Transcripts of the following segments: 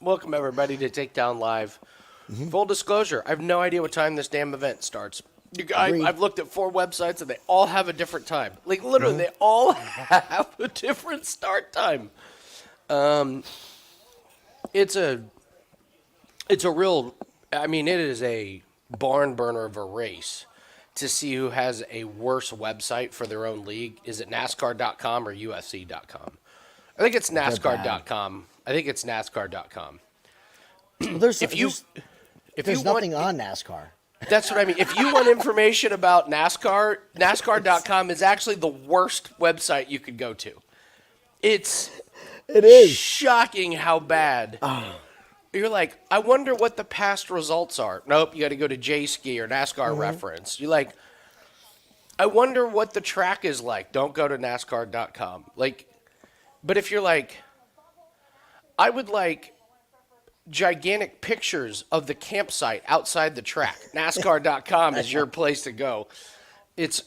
Welcome, everybody, to Takedown Live. Full disclosure, I have no idea what time this damn event starts. I've looked at 4 websites, and they all have a different time. Like, literally, they all have a different start time. It's a real, I mean, it is a barn burner of a race to see who has a worse website for their own league. Is it NASCAR.com or UFC.com? I think it's NASCAR.com. Well, there's nothing on NASCAR. That's what I mean. If you want information about NASCAR, NASCAR.com is actually the worst website you could go to. It is shocking how bad. You're like, I wonder what the past results are. Nope, you got to go to J-Ski or NASCAR reference. You're like, I wonder what the track is like. Don't go to NASCAR.com. Like, but if you're like, I would like gigantic pictures of the campsite outside the track. NASCAR.com is your place to go. It's,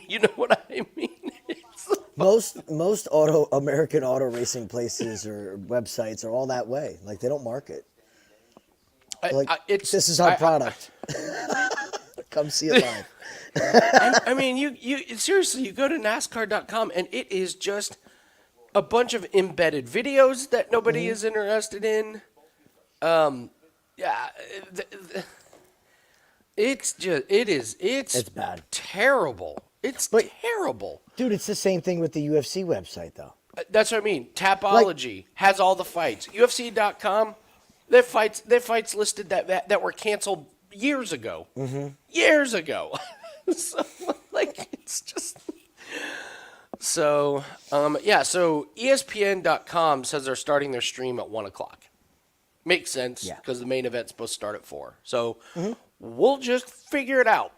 you know what I mean? Most American auto racing places or websites are all that way. Like, they don't market. Like, this is our product. Come see it live. I mean, you seriously, you go to NASCAR.com and it is just a bunch of embedded videos that nobody is interested in. It's bad. Terrible. It's terrible. Dude, it's the same thing with the UFC website, though. That's what I mean. Tapology has all the fights. UFC.com, their fights listed that were canceled years ago. Years ago. So, like, it's just... So, so ESPN.com says they're starting their stream at 1 o'clock. Makes sense, because the main event's supposed to start at 4. So, we'll just figure it out.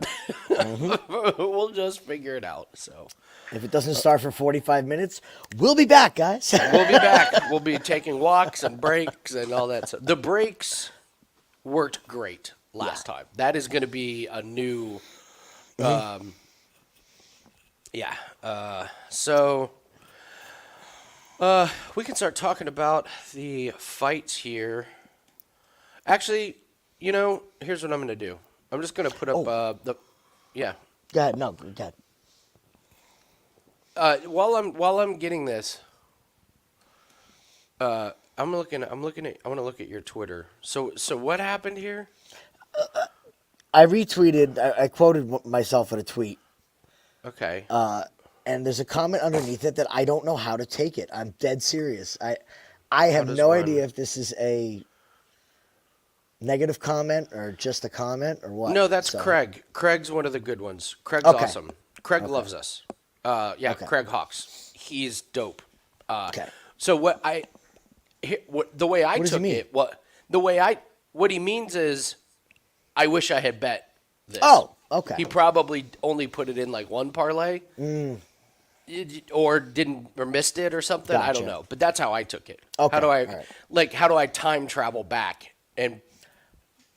We'll just figure it out. So, if it doesn't start for 45 minutes, we'll be back, guys. We'll be back. We'll be taking walks and breaks and all that stuff. The breaks worked great last time. That is going to be a new... So we can start talking about the fights here. Actually, here's what I'm going to do. I'm just going to put up Go ahead. No, go ahead. While I'm getting this, I want to look at your Twitter. So what happened here? I retweeted. I quoted myself in a tweet. Okay. And there's a comment underneath it that I don't know how to take it. I'm dead serious. I have no idea if this is a negative comment or just a comment or what. No, that's Craig. Craig's one of the good ones. Craig's awesome. Craig loves us. Craig Hawks. He's dope. So what the way I took it, what he means is, I wish I had bet this. Oh, okay. He probably only put it in like one parlay. Or missed it or something. Gotcha. I don't know, but that's how I took it. Okay. How do I time travel back and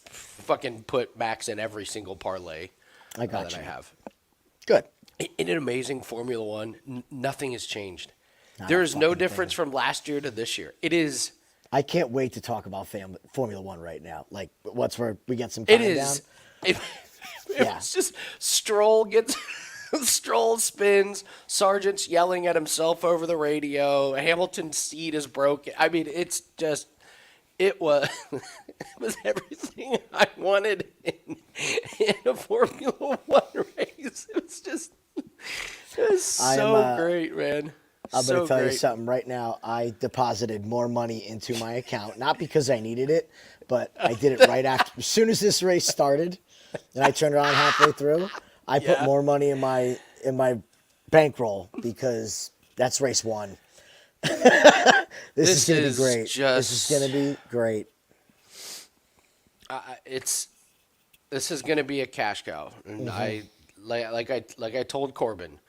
fucking put Max in every single parlay that I have? Good. In an amazing Formula One, nothing has changed. There is no difference from last year to this year. It is. I can't wait to talk about Formula One right now. Like, what's where we get some time down? It's just Stroll spins, Sargent's yelling at himself over the radio, Hamilton's seat is broken. I mean, it was everything I wanted in a Formula One race. It was so great, man. I'm going to tell you something right now. I deposited more money into my account, not because I needed it, but I did it right after. As soon as this race started, and I turned around halfway through, I put more money in my bankroll because that's race 1. This is going to be great. This is going to be great. This is going to be a cash cow, and I told Corbin,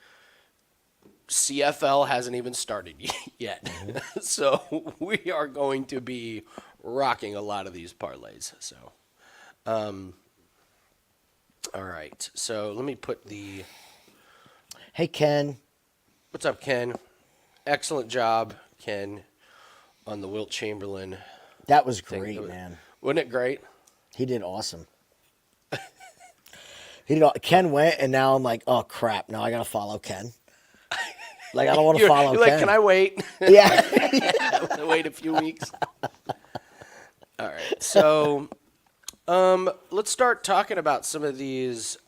CFL hasn't even started yet, so we are going to be rocking a lot of these parlays. So, all right. So let me put the. Hey, Ken. What's up, Ken? Excellent job Ken on the Wilt Chamberlain. That was great, man. Wasn't it great? He did awesome. Ken went, and now I'm like, oh, crap. Now I got to follow Ken. Like, I don't want to follow Ken. You're like, can I wait? Yeah. I'm going to wait a few weeks. All right. So let's start talking about some of these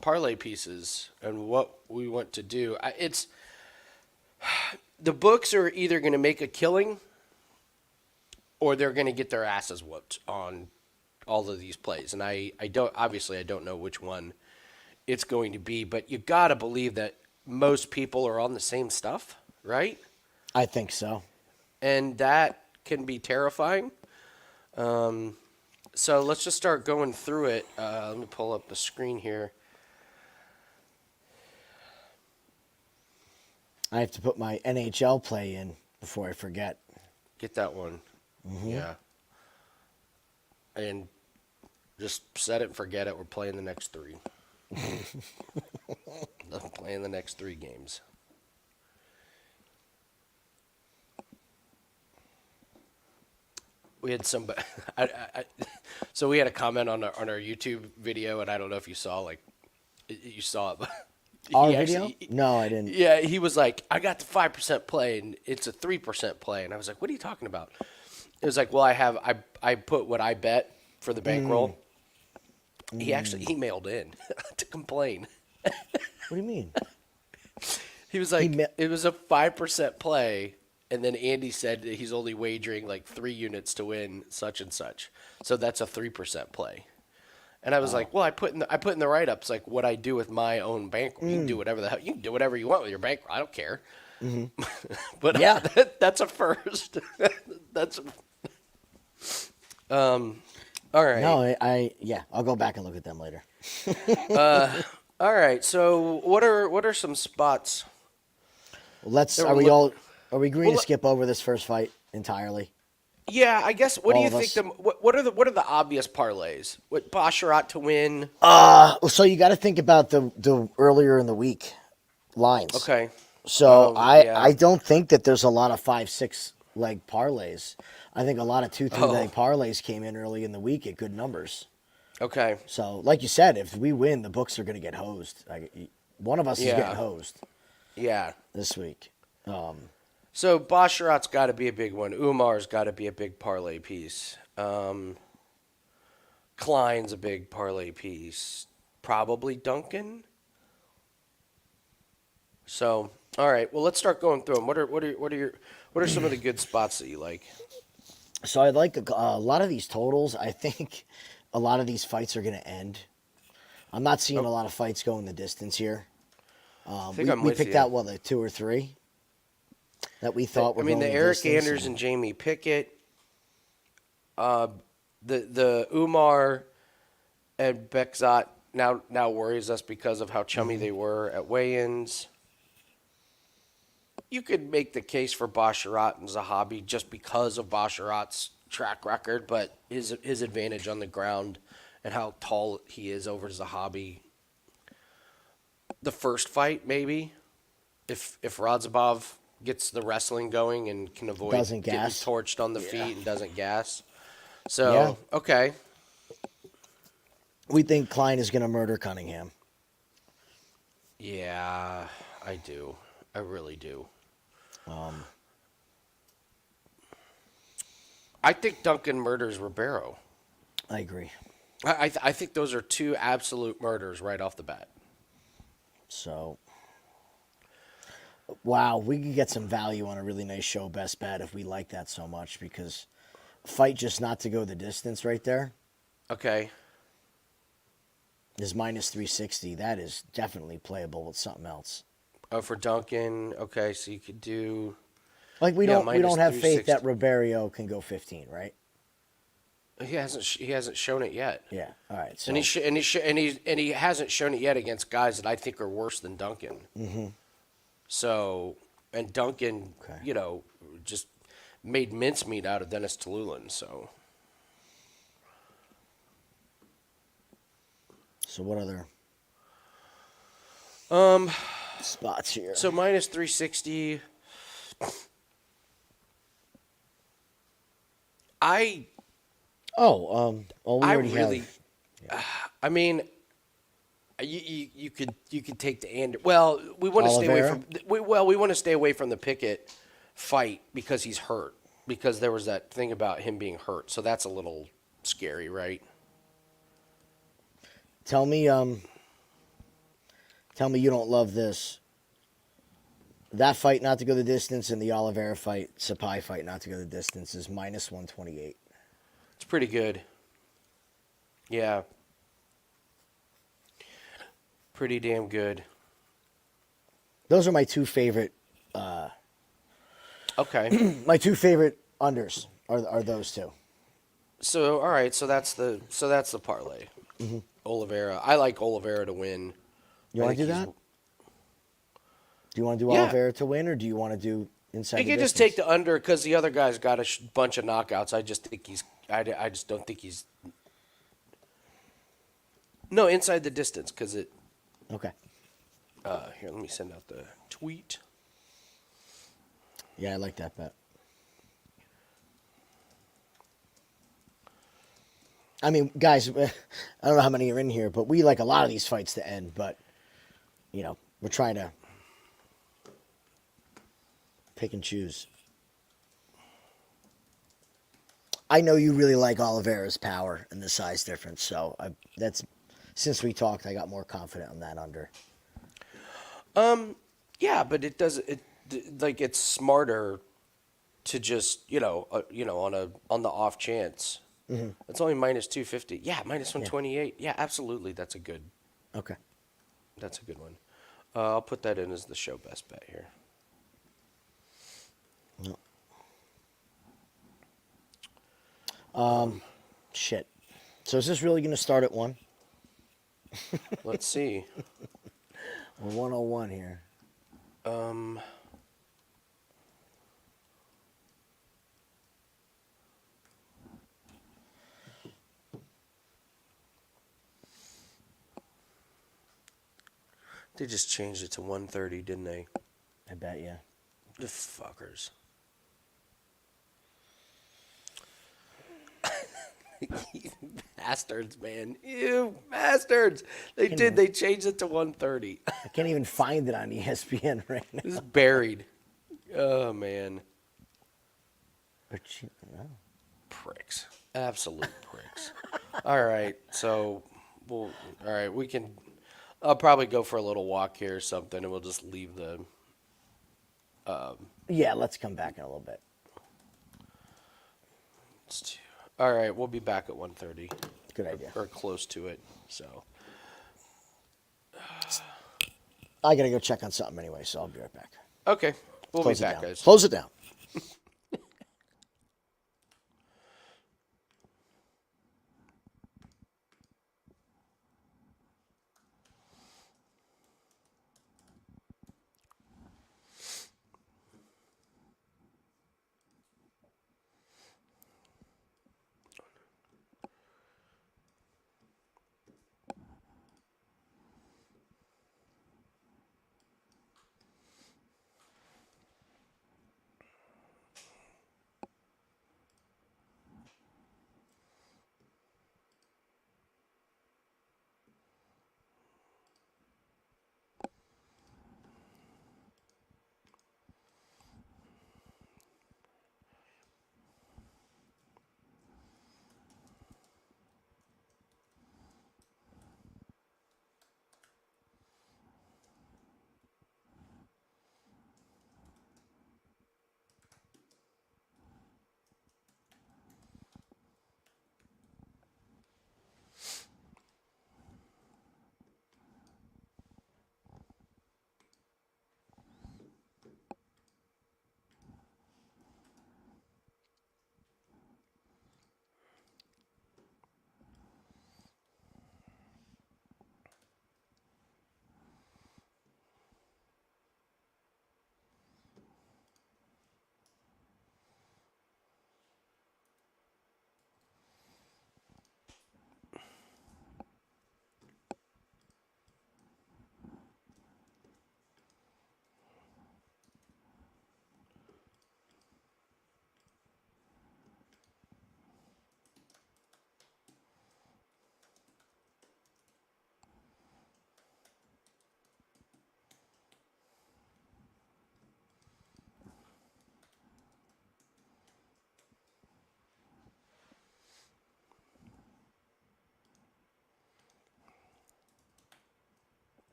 parlay pieces and what we want to do. The books are either going to make a killing or they're going to get their asses whooped on all of these plays. And I don't know which one it's going to be, but you got to believe that most people are on the same stuff, right? I think so. And that can be terrifying. So let's just start going through it. Let me pull up the screen here. I have to put my NHL play in before I forget. Get that one. Mm-hmm. Yeah. And just set it and forget it. We're playing the next 3. I'm playing the next 3 games. We had some, so we had a comment on our YouTube video, and I don't know if you saw you saw it. But our video? No, I didn't. Yeah, he was like, I got the 5% play, and it's a 3% play, and I was like, what are you talking about? It was like, well, I put what I bet for the bankroll. He actually emailed in to complain. What do you mean? He was like, it was a 5% play. And then Andy said that he's only wagering like 3 units to win such and such. So that's a 3% play. And I was like, well, I put in the write-ups like what I do with my own bankroll. You can do whatever the hell. You can do whatever you want with your bankroll. I don't care. Mm-hmm. But yeah, that's a first. That's all right. No, I'll go back and look at them later. All right. So what are some spots? Are we agreeing to skip over this first fight entirely? Yeah, I guess. What do you think? What are the obvious parlays? What Basharat to win? So you got to think about the earlier in the week lines. Okay. So I don't think that there's a lot of 5-6 leg parlays. I think a lot of 2-3 leg parlays came in early in the week at good numbers. Okay. So like you said, if we win, the books are going to get hosed. One of us is getting hosed. Yeah. This week. So Basharat's got to be a big one. Umar's got to be a big parlay piece. Klein's a big parlay piece. Probably Duncan. So, all right. Well, let's start going through them. What are some of the good spots that you like? So I like a lot of these totals. I think a lot of these fights are going to end. I'm not seeing a lot of fights going the distance here. We picked out like 2 or 3. That we thought were going the Eryk Anders and Jamie Pickett, the Umar and Bekzat now worries us because of how chummy they were at weigh-ins. You could make the case for Basharat and Zahabi just because of Basharat's track record, but his advantage on the ground and how tall he is over Zahabi. The first fight, maybe, if Radzhabov gets the wrestling going and can avoid getting torched on the feet and doesn't gas. So, okay. We think Klein is going to murder Cunningham. Yeah, I do. I really do. I think Duncan murders Ribeiro. I agree. I think those are 2 absolute murders right off the bat. So... Wow, we could get some value on a really nice show best bet if we like that so much, because fight just not to go the distance right there. Okay. Is minus 360. That is definitely playable with something else. Oh, for Duncan. Okay, so you could do. Like we don't have faith that Ribeiro can go 15, right? He hasn't shown it yet. Yeah. All right. So. And he hasn't shown it yet against guys that I think are worse than Duncan. Mm-hmm. So, and Duncan, just made mincemeat out of Dennis Tululin, so. So what other spots here? So minus 360. I Well, we I already really, have I mean, you could take the Ander. Well, we want to stay away Oliveira? from. We want to stay away from the Pickett fight because he's hurt. Because there was that thing about him being hurt, so that's a little scary, right? Tell me you don't love this. That fight not to go the distance and the Oliveira fight, Sopaj fight not to go the distance is minus 128. It's pretty good. Yeah. Pretty damn good. Those are my two favorite. Okay. My two favorite unders are those two. So all right, so that's the parlay. Oliveira. I like Oliveira to win. You I want to think do he's- that? Do you want to do Yeah. Oliveira to win, or do you want to do inside You the can distance? just take the under because the other guy's got a bunch of knockouts. I just think he's. I just don't think he's. No, inside the distance because it. Okay. Here, let me send out the tweet. Yeah, I like that bet. I mean, guys, I don't know how many are in here, but we like a lot of these fights to end. But we're trying to pick and choose. I know you really like Oliveira's power and the size difference, so since we talked, I got more confident on that under. Yeah, but it does it like it's smarter to just on the off chance. It's only minus 250. Yeah, minus 128. Yeah, absolutely. That's a good Okay. one. I'll put that in as the show best bet here. Shit. So is this really going to start at 1? Let's see. We're 101 here. They just changed it to 130, didn't they? I bet, yeah. The fuckers. You bastards, man. You bastards. They did. They changed it to 130. I can't even find it on ESPN right now. It's buried. Oh, man. Pricks. Absolute pricks. All right. So, we can. I'll probably go for a little walk here or something, and we'll just leave the. Yeah, let's come back in a little bit. All right, we'll be back at 1:30. Good idea. Or close to it. So. I got to go check on something anyway, so I'll be right back. Okay, we'll Close be it back, down. guys. Close it down.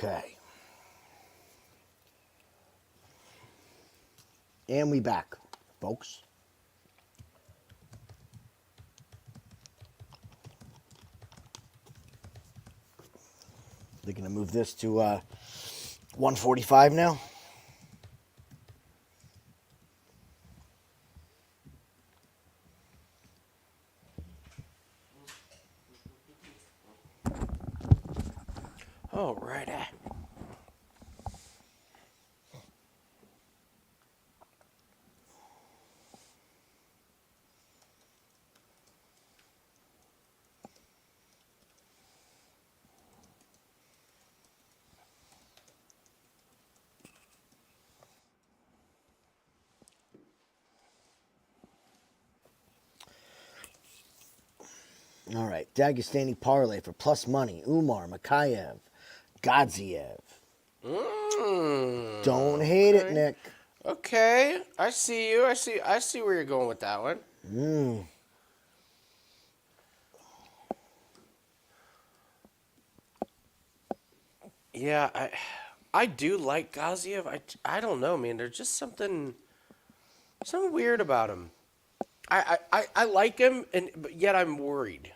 Okay. And we back, folks. They're going to move this to 145 now. All righty. All right, Dagestani parlay for plus money. Umar, Mokaev, Gaziev. Don't hate it, Nick. Okay, I see you. I see where you're going with that one. Yeah, I do like Gaziev. I don't know, man. There's just something weird about him. I like him, but yet I'm worried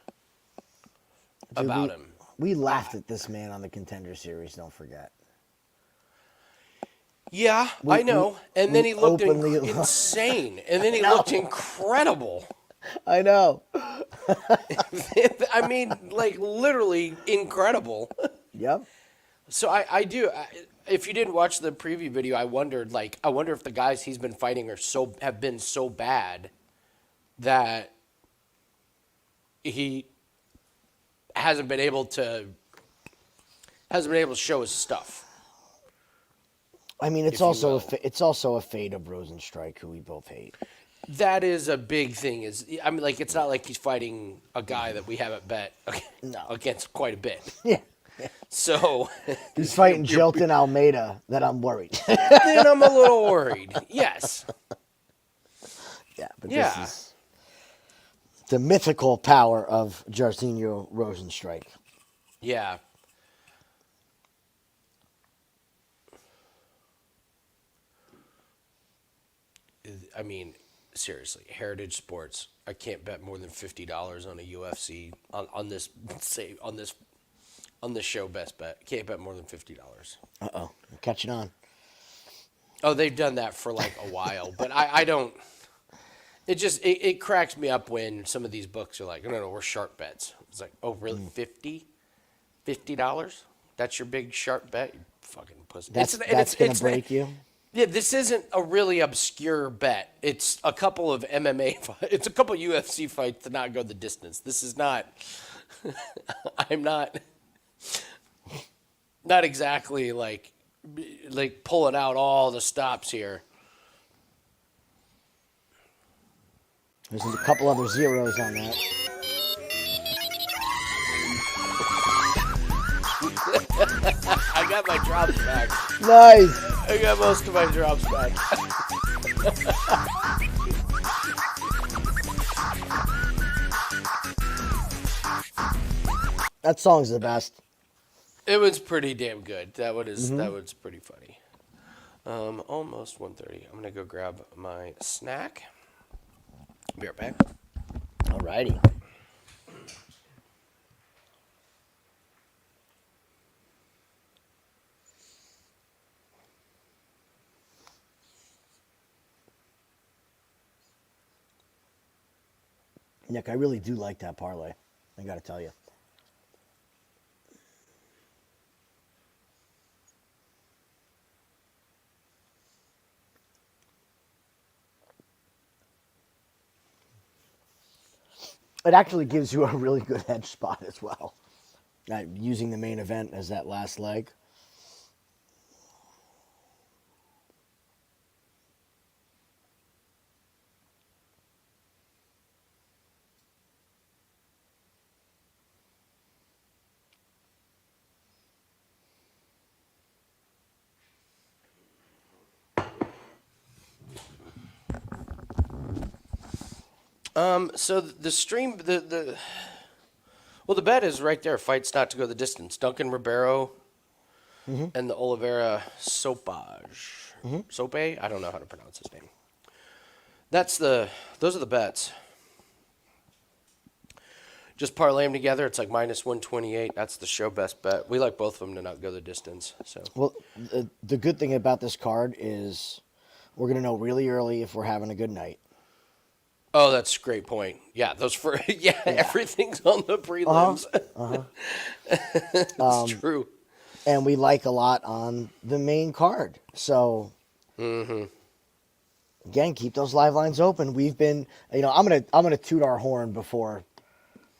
about him. We laughed at this man on the Contender Series, don't forget. Yeah, I know. And then he looked insane. And then he looked incredible. I know. I mean, like, literally incredible. Yep. So I do. If you didn't watch the preview video, I wonder if the guys he's been fighting have been so bad that he hasn't been able to show his stuff. I mean, it's also a fate of Rozenstruik, who we both hate. That is a big thing. It's not like he's fighting a guy that we haven't bet against quite a bit. Yeah. So he's fighting Jilton Almeida. That I'm worried. Then I'm a little worried. Yes. Yeah, but this is the mythical power of Jairzinho Rozenstruik. Yeah. I mean, seriously, Heritage Sports. I can't bet more than $50 on a UFC on this show. Best bet. Can't bet more than $50. I'm catching on. Oh, they've done that for like a while, but I don't. It cracks me up when some of these books are like, no, we're sharp bets. It's like, oh, really? $50? That's your big sharp bet? You fucking pussy. That's going to break you? Yeah, this isn't a really obscure bet. It's a couple of MMA fights. It's a couple of UFC fights to not go the distance. This is not. I'm not exactly like pulling out all the stops here. There's a couple other zeros on that. I got my drops back. Nice. I got most of my drops back. That song's the best. It was pretty damn good. That was pretty funny. Almost 1:30. I'm gonna go grab my snack. Be right back. Alrighty. Nick, I really do like that parlay. I got to tell you. It actually gives you a really good hedge spot as well. Using the main event as that last leg. So the stream, the bet is right there. Fights not to go the distance. Duncan Ribeiro and the Oliveira Sopaj. Sopaj? I don't know how to pronounce his name. Those are the bets. Just parlay them together. It's like minus 128. That's the show best bet. We like both of them to not go the distance. So Well, the good thing about this card is we're going to know really early if we're having a good night. Oh, that's a great point. Yeah, everything's on the prelims. That's true. And we like a lot on the main card. So, again, keep those live lines open. We've been, I'm gonna toot our horn before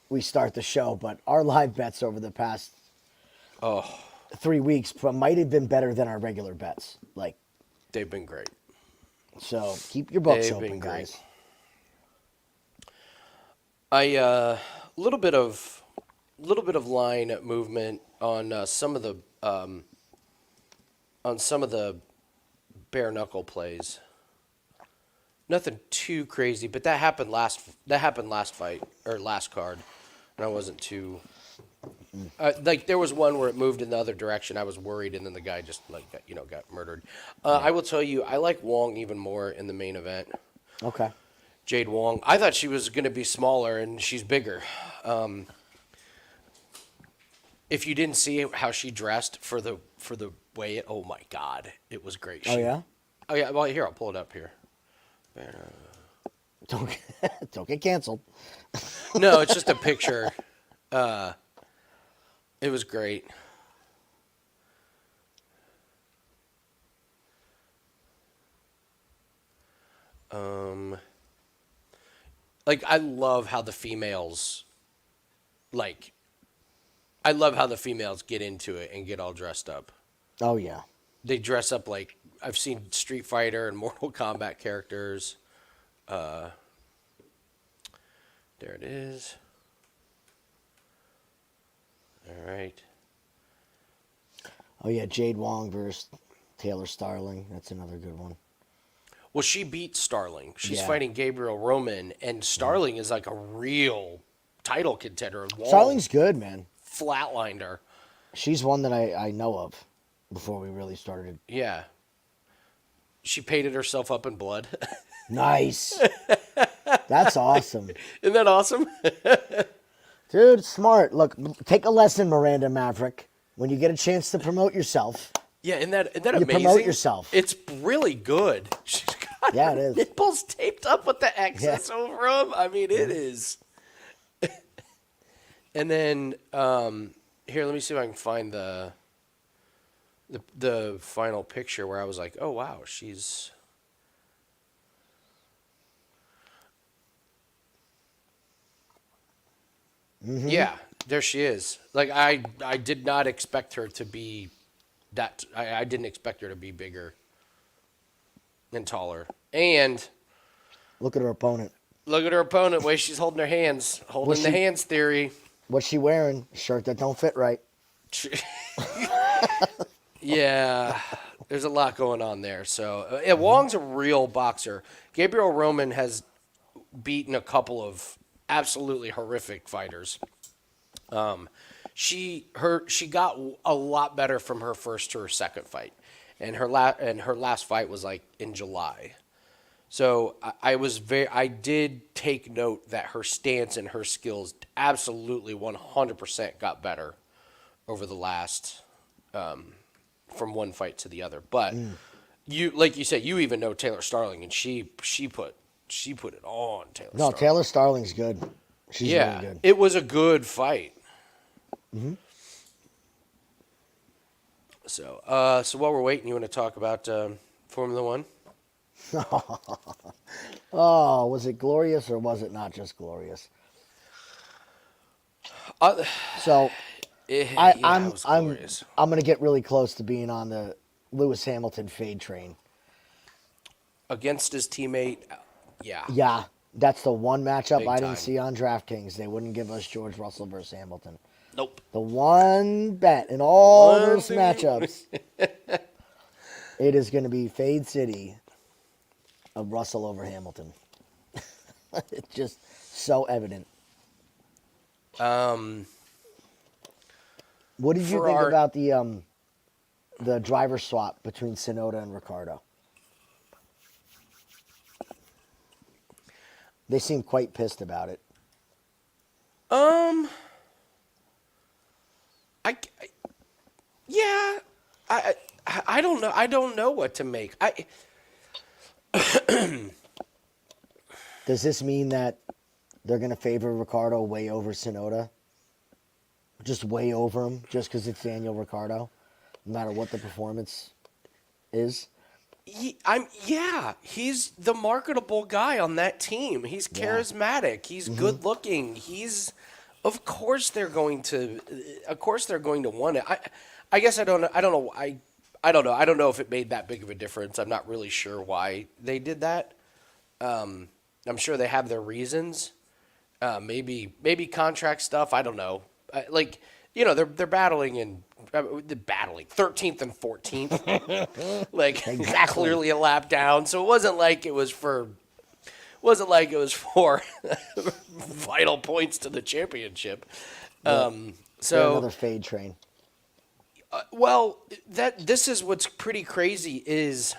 we start the show, but our live bets over the past 3 weeks might have been better than our regular bets. Like, they've been great. So keep your books open, guys. Little bit of line movement on some of the bare knuckle plays. Nothing too crazy, but that happened last fight or last card, and I wasn't too. Like there was one where it moved in the other direction. I was worried, and then the guy just got murdered. I will tell you, I like Wong even more in the main event. Okay. Jade Wong. I thought she was going to be smaller, and she's bigger. If you didn't see how she dressed for the weigh, oh my God, it was great. Oh yeah. Oh yeah. Well, here I'll pull it up here. Don't get canceled. No, it's just a picture. It was great. Like I love how the females get into it and get all dressed up. Oh yeah. They dress up like I've seen Street Fighter and Mortal Kombat characters. There it is. All right. Oh yeah, Jade Wong versus Taylor Starling. That's another good one. Well, she beat Starling. She's Yeah. fighting Gabriel Roman, and Starling is like a real title contender. Wong Starling's good, man. flatlined her. She's one that I know of before we really started. Yeah. She painted herself up in blood. Nice. That's awesome. Isn't that awesome? Dude, smart. Look, take a lesson, Miranda Maverick. When you get a chance to promote yourself. Yeah, isn't that you amazing? Promote yourself. It's really good. She's got Yeah, her it is. nipples taped up with the X's over them. I mean, it is. And then, here, let me see if I can find the final picture where I was like, oh, wow, she's... Mm-hmm. Yeah, there she is. Like, I did not expect her to be that... I didn't expect her to be bigger and taller. And... Look at her opponent. Look at her opponent, way she's holding her hands. Holding the hands theory. What's she wearing? A shirt that don't fit right. Yeah, there's a lot going on there. So, Wong's a real boxer. Gabriel Roman has beaten a couple of absolutely horrific fighters. She got a lot better from her first to her second fight, and her last fight was like in July. So I did take note that her stance and her skills absolutely 100% got better over the last from one fight to the other. But like you said, you even know Taylor Starling, and she put it on Taylor. No, Starling. Taylor Starling's good. She's really good. It was a good fight. Mm-hmm. So while we're waiting, you want to talk about Formula One? Oh, was it glorious or was it not just glorious? I'm gonna get really close to being on the Lewis Hamilton fade train. Against his teammate, yeah. Yeah, that's the one matchup Big I time. didn't see on DraftKings. They wouldn't give us George Russell versus Hamilton. Nope. The one bet in all those matchups, it is going to be Fade City of Russell over Hamilton. It's just so evident. What did you think about the the driver swap between Tsunoda and Ricciardo? They seem quite pissed about it. Yeah, I don't know. I don't know what to make. Does this mean that they're going to favor Ricciardo way over Tsunoda? Just way over him, just because it's Daniel Ricciardo, no matter what the performance is? He's the marketable guy on that team. He's charismatic. He's good looking. Of course they're going to want it. I guess I don't know. I don't know. I don't know. I don't know if it made that big of a difference. I'm not really sure why they did that. I'm sure they have their reasons. Maybe contract stuff. I don't know. They're battling in 13th and 14th, Exactly. clearly a lap down. So it wasn't like it was for vital points to the championship. They're another fade train. This is what's pretty crazy is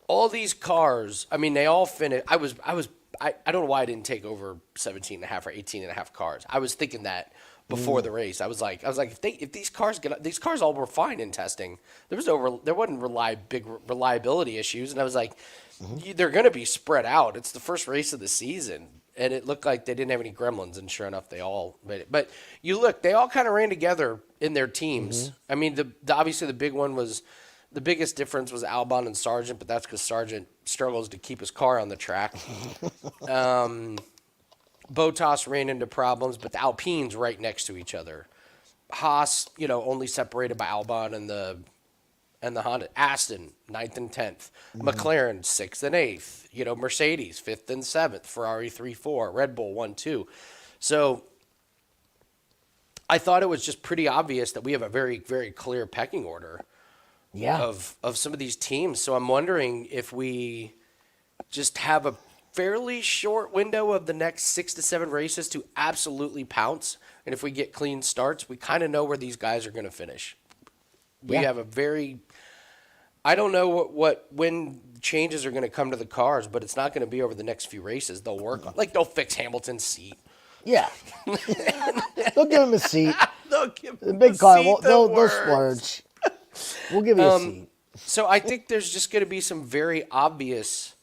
all these cars. I mean, they all finished. I don't know why I didn't take over 17 and a half or 18 and a half cars. I was thinking that before the race. I was like, if these cars all were fine in testing. There wasn't big reliability issues, and I was like, they're going to be spread out. It's the first race of the season, and it looked like they didn't have any gremlins, and sure enough, they all made it. But you look, they all kind of ran together in their teams. I mean, obviously the biggest difference was Albon and Sargent, but that's because Sargent struggles to keep his car on the track. Bottas ran into problems, but the Alpines right next to each other. Haas, only separated by Albon and the Honda. Aston, 9th and 10th. McLaren, 6th and 8th. Mercedes, 5th and 7th. Ferrari, 3-4. Red Bull, 1-2. So I thought it was just pretty obvious that we have a very, very clear pecking order of some of these teams. So I'm wondering if we just have a fairly short window of the next 6 to 7 races to absolutely pounce. And if we get clean starts, we kind of know where these guys are going to finish. We have I don't know when changes are going to come to the cars, but it's not going to be over the next few races. They'll work on, they'll fix Hamilton's seat. Yeah. They'll give him a seat. They'll give him The big car, they'll splurge. splurge. We'll give you a seat. So I think there's just going to be some very obvious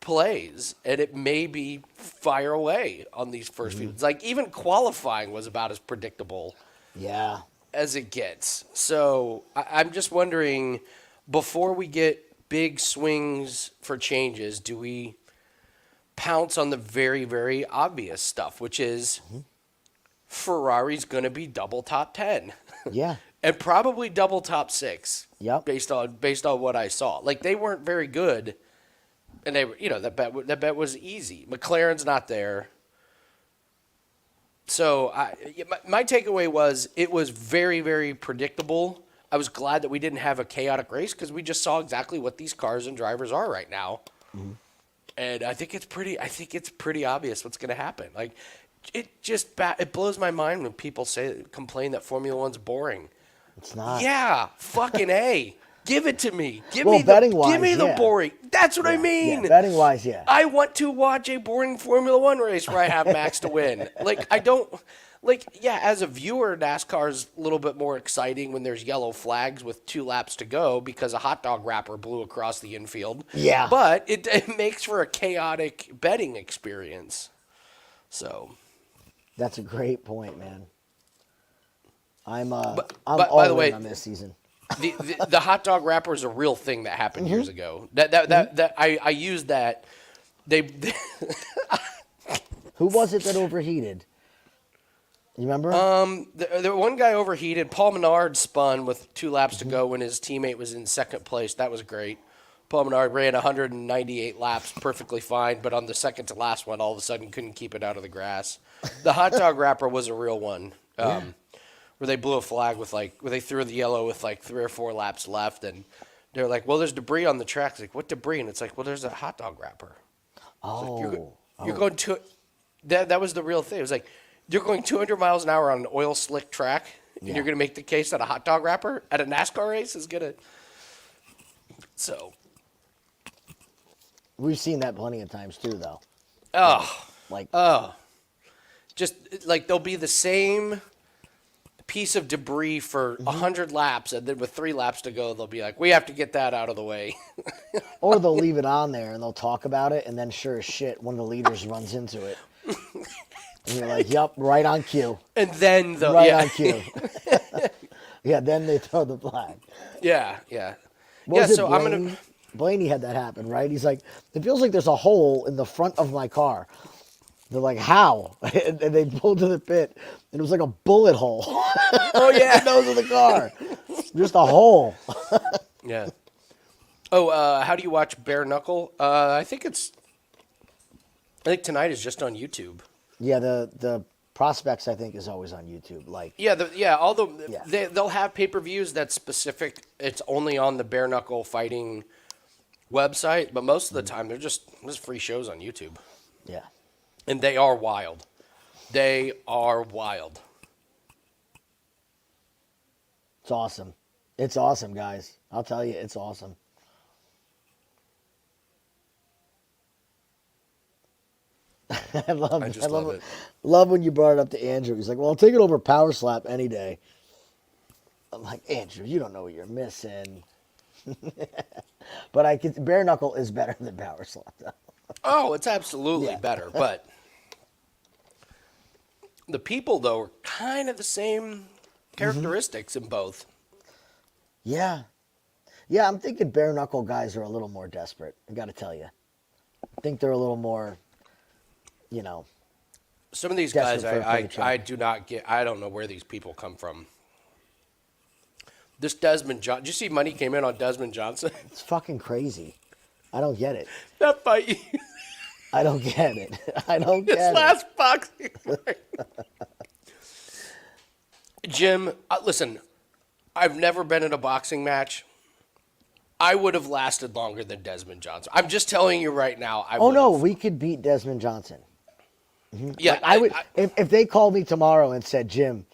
plays, and it may be fire away on these first few. Like even qualifying was about as predictable as it gets. So I'm just wondering, before we get big swings for changes, do we pounce on the very, very obvious stuff, which is Ferrari's going to be double top 10. Yeah. And probably double top 6. Yep. Based on what I saw. Like they weren't very good, and they were, that bet was easy. McLaren's not there. So my takeaway was it was very, very predictable. I was glad that we didn't have a chaotic race because we just saw exactly what these cars and drivers are right now. And I think it's pretty obvious what's going to happen. Like it blows my mind when people complain that Formula One's boring. It's not. Yeah, fucking A. Give it to me. Give Well, me betting-wise, the boring. That's what I mean. Yeah, betting wise, yeah. I want to watch a boring Formula One race where I have Max to win. As a viewer, NASCAR's a little bit more exciting when there's yellow flags with 2 laps to go because a hot dog wrapper blew across the infield. Yeah. But it makes for a chaotic betting experience. So. That's a great point, man. I'm all by the way, in on this season. The hot dog wrapper is a real thing that happened years ago. That I used that. Who was it that overheated? You remember? The one guy overheated. Paul Menard spun with 2 laps to go when his teammate was in second place. That was great. Paul Menard ran 198 laps perfectly fine, but on the second to last one, all of a sudden couldn't keep it out of the grass. The hot dog wrapper was a real one. Where they blew a flag where they threw the yellow with 3 or 4 laps left, and they're like, well, there's debris on the track. It's like, what debris? And it's like, well, there's a hot dog wrapper. You're going to that was the real thing. It was like, you're going 200 miles an hour on an oil slick track And you're going to make the case that a hot dog wrapper at a NASCAR race is going to... So... We've seen that plenty of times, too, though. Just, like, there'll be the same piece of debris for 100 laps, and then with 3 laps to go, they'll be like, we have to get that out of the way. Or they'll leave it on there, and they'll talk about it, and then sure as shit, one of the leaders runs into it. And you're like, yep, right on cue. And then the... Right on cue. Yeah, then they throw the flag. Yeah. Blaney had that happen, right? He's like, it feels like there's a hole in the front of my car. They're like, how? And they pulled to the pit, and it was like a bullet hole. Oh, yeah. The nose of the car. Just a hole. Yeah. Oh, how do you watch Bare Knuckle? I think tonight is just on YouTube. Yeah, the prospects, I think, is always on YouTube. They'll have pay-per-views that's specific. It's only on the Bare Knuckle Fighting website, but most of the time they're just free shows on YouTube. Yeah. And they are wild. They are wild. It's awesome. It's awesome, guys. I'll tell you, it's awesome. I love it. Love when you brought it up to Andrew. He's like, well, I'll take it over Power Slap any day. I'm like, Andrew, you don't know what you're missing. But Bare Knuckle is better than Power Slap, though. Oh, it's absolutely better. But the people, though, are kind of the same characteristics in both. Yeah. Yeah, I'm thinking Bare Knuckle guys are a little more desperate. I got to tell you. I think they're a little more, Some of these guys, I do not get. I don't know where these people come from. This Desmond Johnson. Did you see money came in on Desmond Johnson? It's fucking crazy. I don't get it. That fight. I don't get it. I don't get it. His last boxing fight. Jim, listen, I've never been in a boxing match. I would have lasted longer than Desmond Johnson. I'm just telling you right now. We could beat Desmond Johnson. Mm-hmm. Yeah, I would. If they called me tomorrow and said, Jim,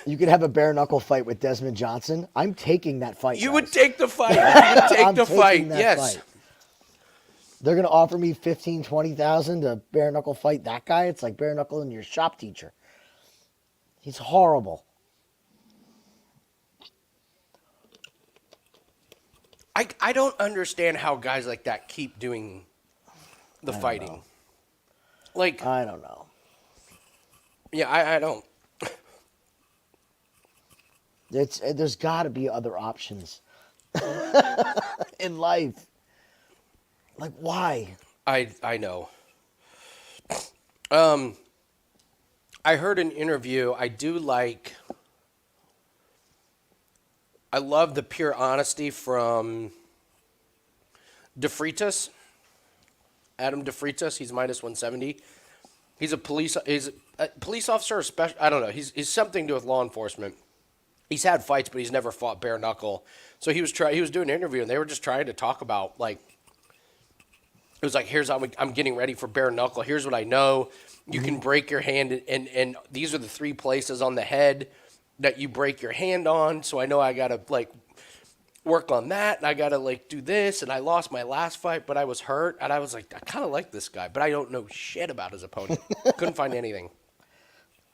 you could have a bare knuckle fight with Desmond Johnson, I'm taking that fight. You guys. would take the fight. You would take the fight. Yes. Fight. They're gonna offer me $15,000, $20,000 to bare knuckle fight that guy. It's like bare knuckle and your shop teacher. He's horrible. I don't understand how guys like that keep doing the fighting. Like, I don't know. Yeah, I don't. There's got to be other options in life. Like, why? I know. I heard an interview. I love the pure honesty from DeFreitas. Adam DeFreitas. He's minus 170. He's a police officer. I don't know. He's something to do with law enforcement. He's had fights, but he's never fought bare knuckle. So he was doing an interview, and they were just trying to talk about, like, it was like, I'm getting ready for bare knuckle. Here's what I know. You can break your hand, and these are the 3 places on the head that you break your hand on. So I know I got to, like, work on that, and I got to, like, do this. And I lost my last fight, but I was hurt. And I was like, I kind of like this guy, but I don't know shit about his opponent. Couldn't find anything.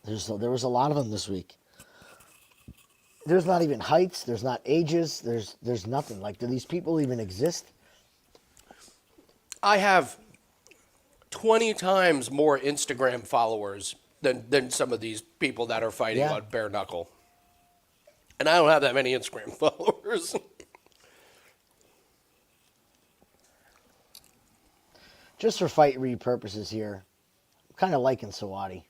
There was a lot of them this week. There's not even heights. There's not ages. There's nothing. Like, do these people even exist? I have 20 times more Instagram followers than some of these people that are fighting on bare knuckle. And I don't have that many Instagram followers. Just for fight read purposes here, I'm kind of liking Selwady.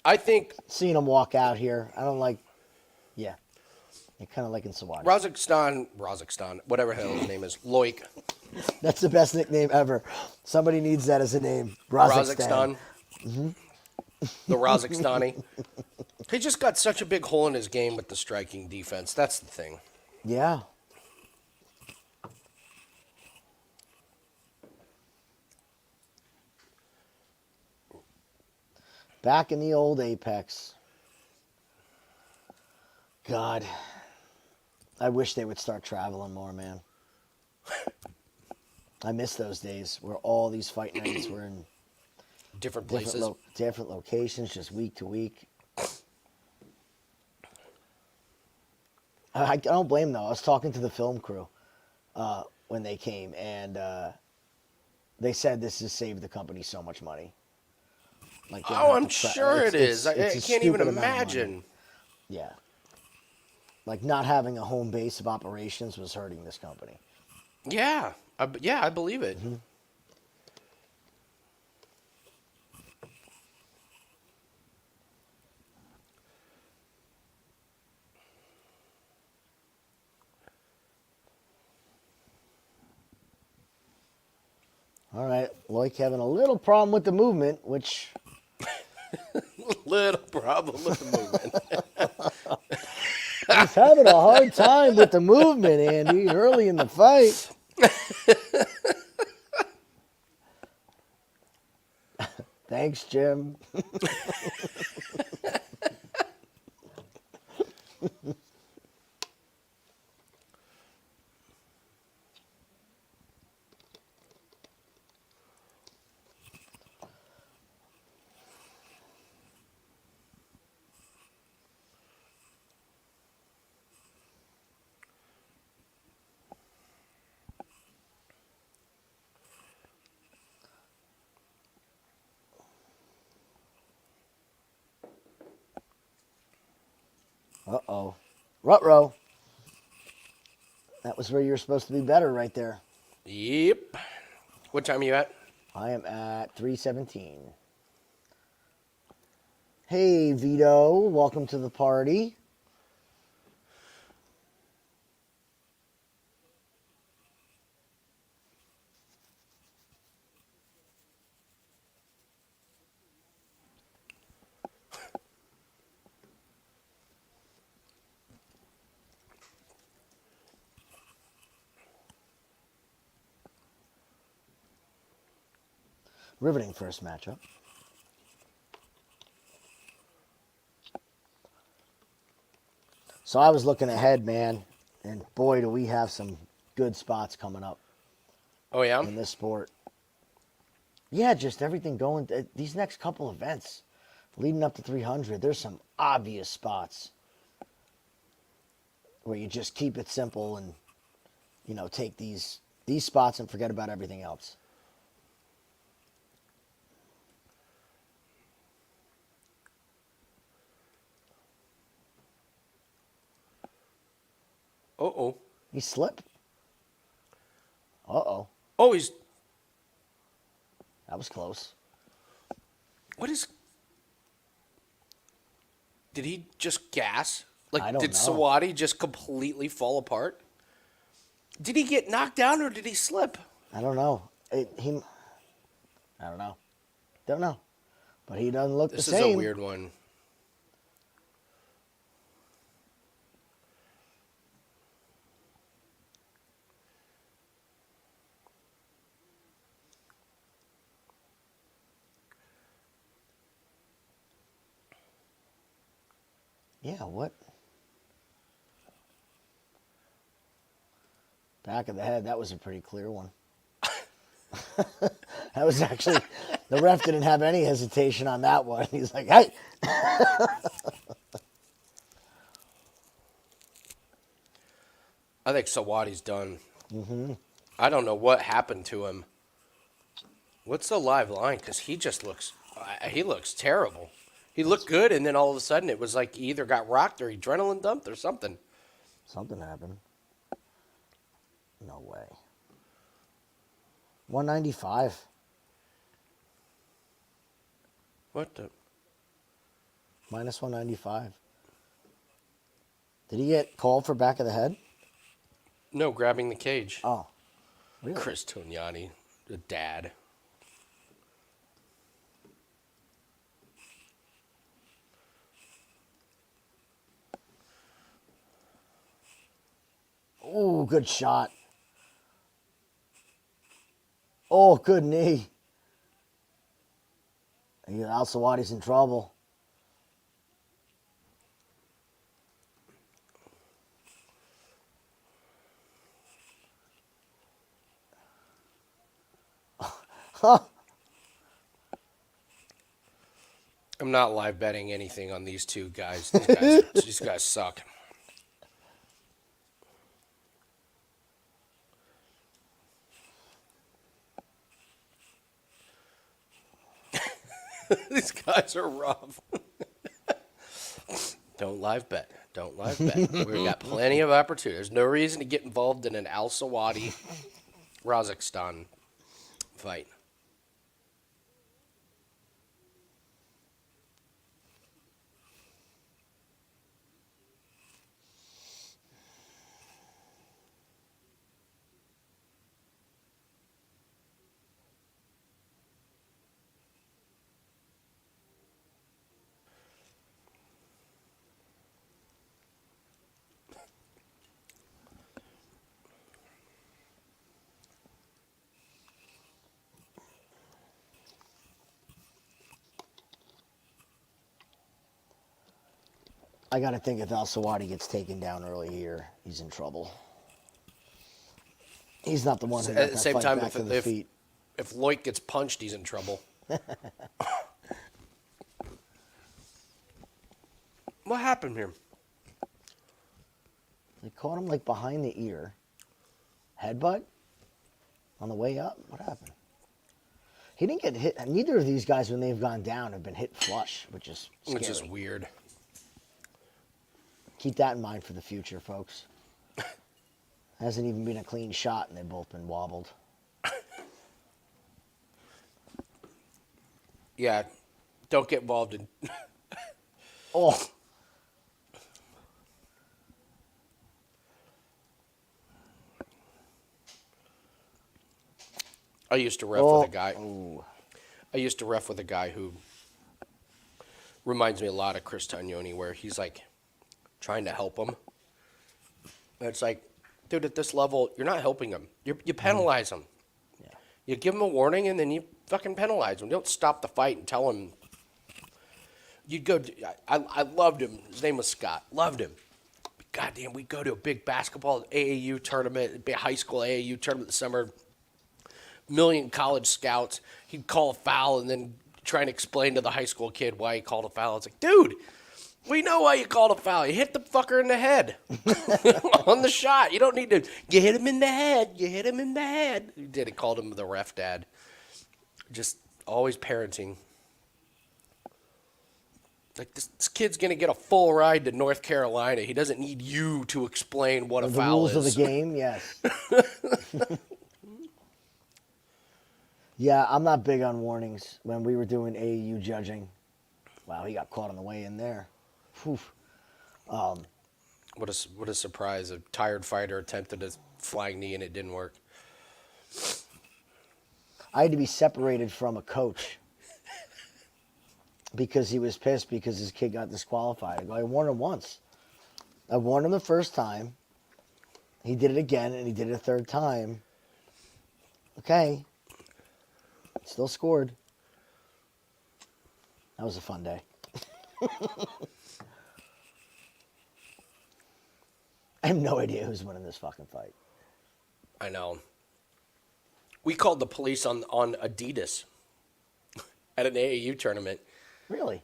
I think seeing him walk out here, I don't like. Yeah, I'm kind of liking Selwady. Rozenstruik, whatever the hell his name is, Loik. That's the best nickname ever. Somebody needs that as a name. Rozenstruik. Mm-hmm. The Rozenstruik. He just got such a big hole in his game with the striking defense. That's the thing. Yeah. Back in the old Apex. God. I wish they would start traveling more, man. I miss those days where all these fight nights were in different places. Different locations, just week to week. I don't blame them, though. I was talking to the film crew when they came, and they said this has saved the company so much money. Like, I'm sure it is. I can't even imagine. Yeah. Like, not having a home base of operations was hurting this company. Yeah. I believe it. Mm-hmm. All right, Loic having a little problem with the movement, which... little problem with the movement. He's having a hard time with the movement, Andy, early in the fight. Thanks, Jim. Uh-oh. Ruh-roh. That was where you were supposed to be better right there. Yep. What time are you at? I am at 3:17. Hey, Vito. Welcome to the party. Riveting first matchup. So I was looking ahead, man, and boy, do we have some good spots coming up. Oh, yeah? In this sport. Yeah, just everything going. These next couple events leading up to 300, there's some obvious spots where you just keep it simple and, take these spots and forget about everything else. Uh-oh. He slipped. Uh-oh. Oh, That was close. Did he just gas? I don't did know. Sawadi just completely fall apart? Did he get knocked down or did he slip? I don't know. I don't know. Don't know. But he doesn't look the same. This is a weird one. Yeah, what? Back of the head, that was a pretty clear one. That was actually, the ref didn't have any hesitation on that one. He's like, hey. I think Sawadi's done. I don't know what happened to him. What's the live line? Because he looks terrible. He looked good, and then all of a sudden it was like he either got rocked or adrenaline dumped or something. Something happened. No way. 195. What the? Minus 195. Did he get called for back of the head? No, grabbing the cage. Oh, really? Chris Tognani, the dad. Oh, good shot. Oh, good knee. Al-Selwady's in trouble. Huh. I'm not live betting anything on these two guys. These guys suck. These guys are rough. Don't live bet. Don't live bet. We've got plenty of opportunity. There's no reason to get involved in an Al-Selwady Rozenstruik fight. I got to think if Al-Selwady gets taken down early here, he's in trouble. He's not the one who got that fight back to the feet. If Loic gets punched, he's in trouble. What happened here? They caught him like behind the ear. Headbutt on the way up. What happened? He didn't get hit. Neither of these guys, when they've gone down, have been hit flush, which is scary. Which is weird. Keep that in mind for the future, folks. Hasn't even been a clean shot, and they've both been wobbled. Yeah, don't get involved in... Oh. I used to ref with a guy. Oh. I used to ref with a guy who reminds me a lot of Chris Tognoni, where he's like trying to help him. And it's like, dude, at this level, you're not helping him. You penalize him. Yeah. You give him a warning, and then you fucking penalize him. You don't stop the fight and tell him. You'd go. I loved him. His name was Scott. Loved him. But goddamn, we'd go to a big basketball AAU tournament, big high school AAU tournament this summer. Million college scouts. He'd call a foul and then try and explain to the high school kid why he called a foul. It's like, dude, we know why you called a foul. You hit the fucker in the head on the shot. You don't need to. You hit him in the head. You hit him in the head. He did. He called him the ref dad. Just always parenting. Like, this kid's going to get a full ride to North Carolina. He doesn't need you to explain what a foul is. The rules of the game, yes. Yeah, I'm not big on warnings. When we were doing AAU judging, wow, he got caught on the way in there. Whew. What a surprise. A tired fighter attempted a flying knee and it didn't work. I had to be separated from a coach because he was pissed because his kid got disqualified. I warned him once. I warned him the first time. He did it again, and he did it a third time. Okay. Still scored. That was a fun day. I have no idea who's winning this fucking fight. I know. We called the police on Adidas at an AAU tournament. Really?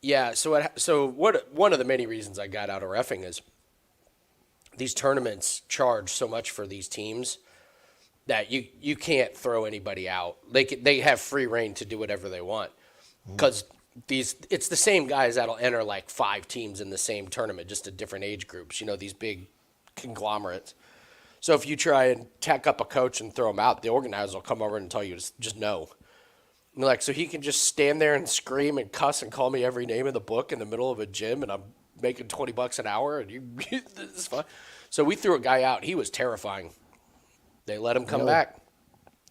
Yeah. So one of the many reasons I got out of reffing is these tournaments charge so much for these teams that you can't throw anybody out. They have free reign to do whatever they want because it's the same guys that'll enter like 5 teams in the same tournament, just at different age groups. You know, these big conglomerates. So if you try and tack up a coach and throw him out, the organizers will come over and tell you just no. And like, so he can just stand there and scream and cuss and call me every name in the book in the middle of a gym, and I'm making $20 an hour, and this is fun. So we threw a guy out. He was terrifying. They let him come back.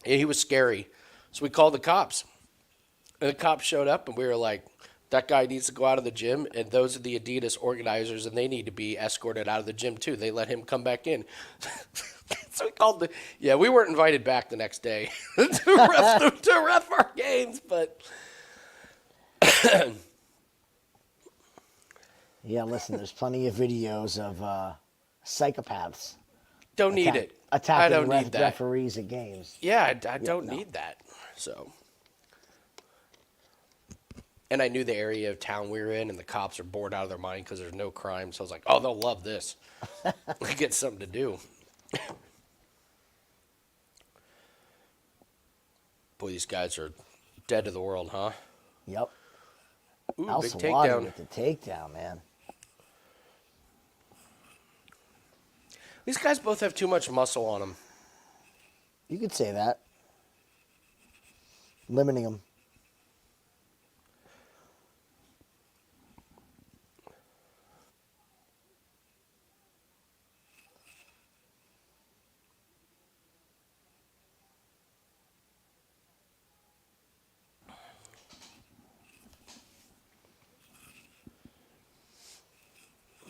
And he was scary. So we called the cops. And the cops showed up, and we were like, that guy needs to go out of the gym, and those are the Adidas organizers, and they need to be escorted out of the gym too. They let him come back in. So we called we weren't invited back the next day to ref our games, but Yeah, listen, there's plenty of videos of psychopaths Don't need it. attacking I don't need that. referees at games. Yeah, I don't need that. So, and I knew the area of town we were in, and the cops are bored out of their mind because there's no crime. So I was like, oh, they'll love this. We get something to do. Boy, these guys are dead to the world, huh? Yep. Ooh, big Al-Selwady takedown. with the takedown, man. These guys both have too much muscle on them. You could say that. Limiting them.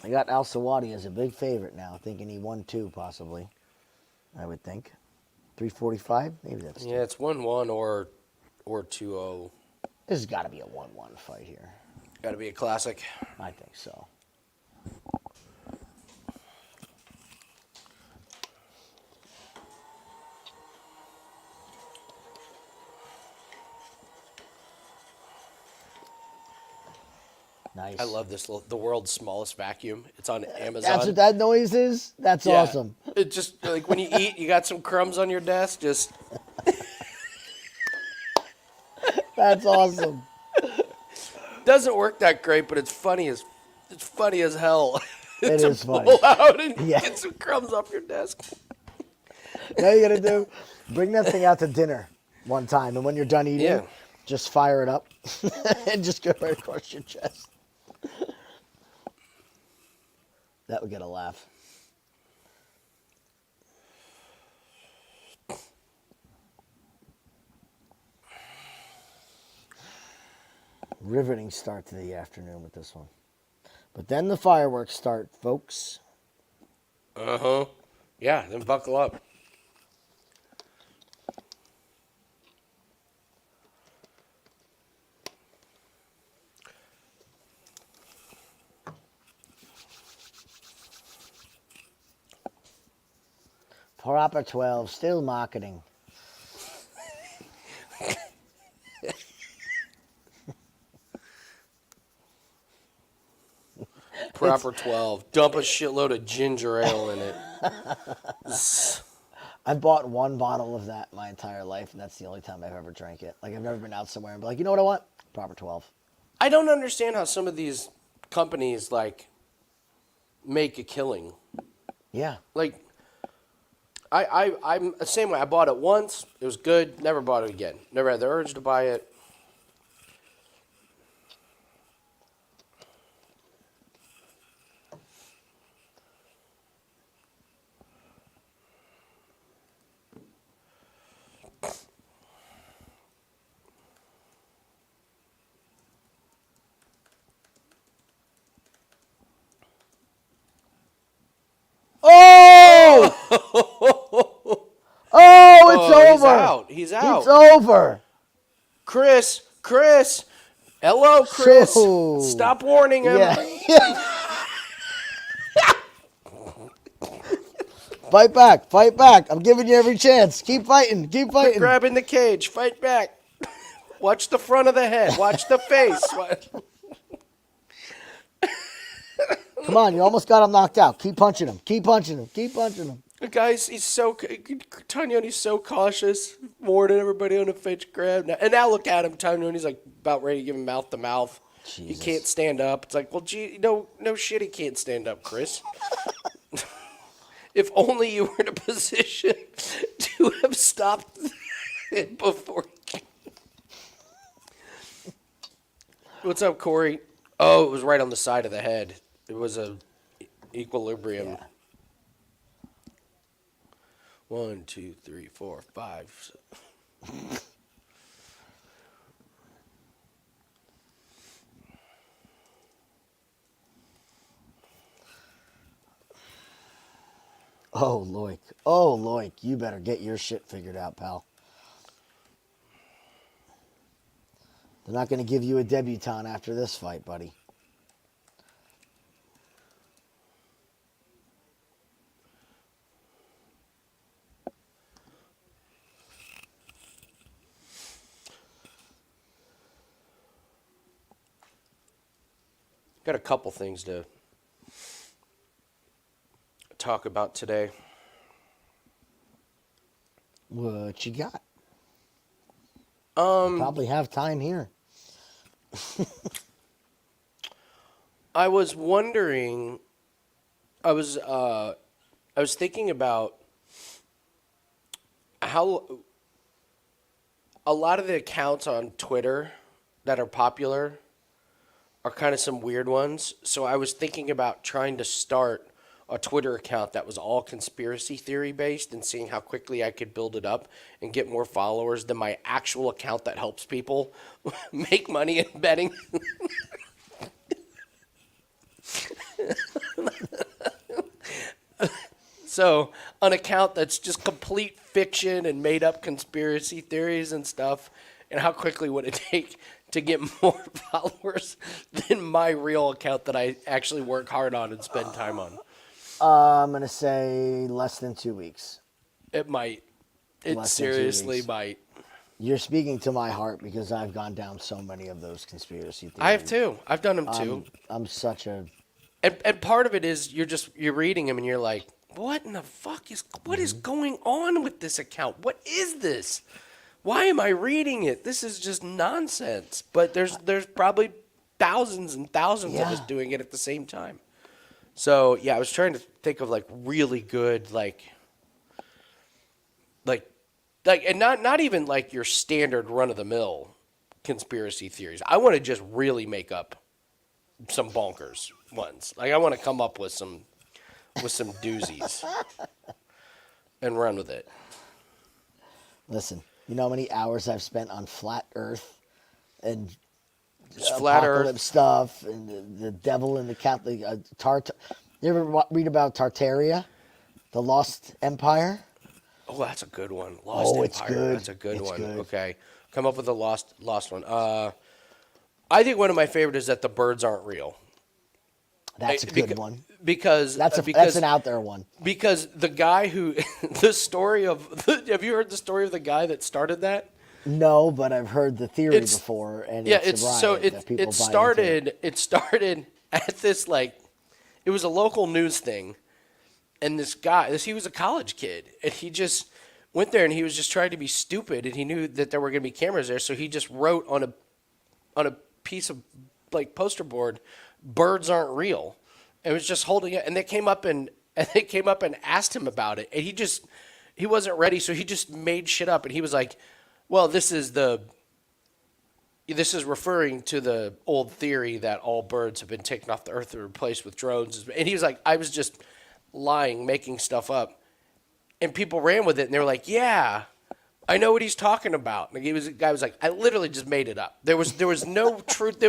I got Al-Selwady as a big favorite now, thinking he won 2 possibly. I would think. 345? Maybe that's 2. Yeah, it's 1-1 or 2-0. This has got to be a 1-1 fight here. Got to be a classic. I think so. Nice. I love this. The world's smallest vacuum. It's on Amazon. That's what that noise is? That's awesome. It just, like when you eat, you got some crumbs on your desk, just... That's awesome. Doesn't work that great, but it's funny as hell. It to is funny. pull out and Yeah. get some crumbs off your desk. You know what you got to do? Bring that thing out to dinner one time, and when you're done eating, just fire it up and just go right across your chest. That would get a laugh. Riveting start to the afternoon with this one. But then the fireworks start, folks. Uh-huh. Yeah, then buckle up. Proper 12, still marketing. Proper 12. Dump a shitload of ginger ale in it. I've bought 1 bottle of that my entire life, and that's the only time I've ever drank it. Like, I've never been out somewhere and be like, you know what I want? Proper 12. I don't understand how some of these companies, like, make a killing. Yeah. Like, I'm the same way. I bought it once. It was good. Never bought it again. Never had the urge to buy it. Oh! Oh, it's over. He's out. He's out. It's over. Chris. Hello, Chris. So- Stop warning him. Yeah. Fight back. I'm giving you every chance. Keep fighting. Quit grabbing the cage. Fight back. Watch the front of the head. Watch the face. Come on, you almost got him knocked out. Keep punching him. The guy's, he's so cautious. Warning everybody on the face grab. And now look at him. Tanyo's like about ready to give him mouth to mouth. He Jesus. can't stand up. It's like, well, gee, no shit, he can't stand up, Chris. If only you were in a position to have stopped it before. What's up, Corey? Oh, it was right on the side of the head. It was a equilibrium. Yeah. 1, 2, 3, 4, 5. Oh, Loic, you better get your shit figured out, pal. They're not going to give you a debutante after this fight, buddy. Got a couple things to talk about today. What you got? Probably have time here. I was wondering. I was thinking about how a lot of the accounts on Twitter that are popular are kind of some weird ones. So I was thinking about trying to start a Twitter account that was all conspiracy theory based and seeing how quickly I could build it up and get more followers than my actual account that helps people make money in betting. So an account that's just complete fiction and made up conspiracy theories and stuff, and how quickly would it take to get more followers than my real account that I actually work hard on and spend time on? I'm going to say less than 2 weeks. It might. It seriously might. You're speaking to my heart because I've gone down so many of those conspiracy theories. I have too. I've done them too. I'm such a... And part of it is you're reading them and you're like, what in the fuck is going on with this account? What is this? Why am I reading it? This is just nonsense. But there's probably thousands and thousands of us doing it at the same time. So yeah, I was trying to think of like really good and not even like your standard run of the mill conspiracy theories. I want to just really make up some bonkers ones. Like I want to come up with some doozies and run with it. Listen, you know how many hours I've spent on flat Earth and flat apocalypse Earth stuff and the devil and the Catholic You ever read about Tartaria, the Lost Empire? Oh, that's a good one. Lost Empire. It's good. That's a good it's one. Good. Okay, come up with a lost one. I think one of my favorites is that the birds aren't real. That's a good one. Because that's an out there one. Because the guy who the story of have you heard the story of the guy that started that? No, but I've heard the theory before, and it started at this it was a local news thing, and this guy, he was a college kid, and he just went there and he was just trying to be stupid, and he knew that there were going to be cameras there, so he just wrote on a piece of poster board, "Birds aren't real," and was just holding it, and they came up and asked him about it, and he wasn't ready, so he just made shit up, and he was like, well, this is referring to the old theory that all birds have been taken off the earth and replaced with drones. And he was like, I was just lying, making stuff up. And people ran with it, and they were like, yeah, I know what he's talking about. Like the guy was like, I literally just made it up. There was no truth.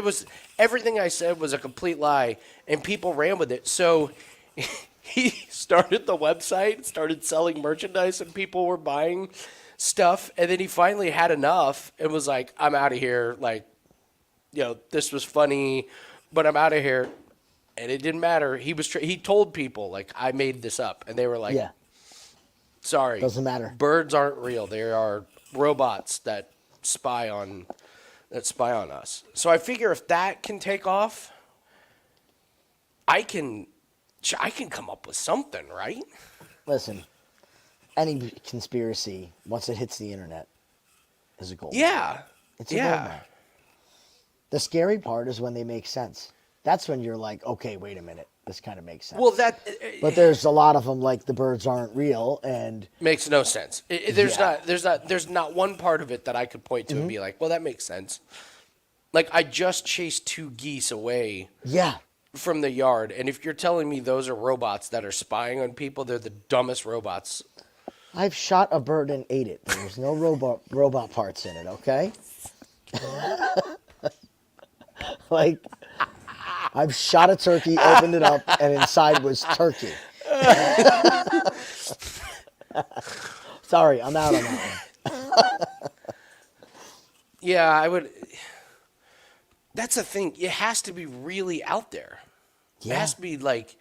Everything I said was a complete lie, and people ran with it. So he started the website, started selling merchandise, and people were buying stuff, and then he finally had enough and was like, I'm out of here. This was funny, but I'm out of here. And it didn't matter. He told people, I made this up, and they were like, yeah, sorry, doesn't matter. Birds aren't real. They are robots that spy on us. So I figure if that can take off, I can come up with something, right? Listen, any conspiracy, once it hits the internet, is a gold. Yeah. It's a gold mine. The scary part is when they make sense. That's when you're like, okay, wait a minute, this kind of makes sense. Well, but there's a lot of them like the birds aren't real and makes no sense. There's not one part of it that I could point to and be like, well, that makes sense. Like I just chased 2 geese away. Yeah. From the yard, and if you're telling me those are robots that are spying on people, they're the dumbest robots. I've shot a bird and ate it. There's no robot parts in it, okay? I've shot a turkey, opened it up, and inside was turkey. Sorry, I'm out on that one. Yeah, I would. That's the thing. It has to be really out there. Yeah. It has to be like.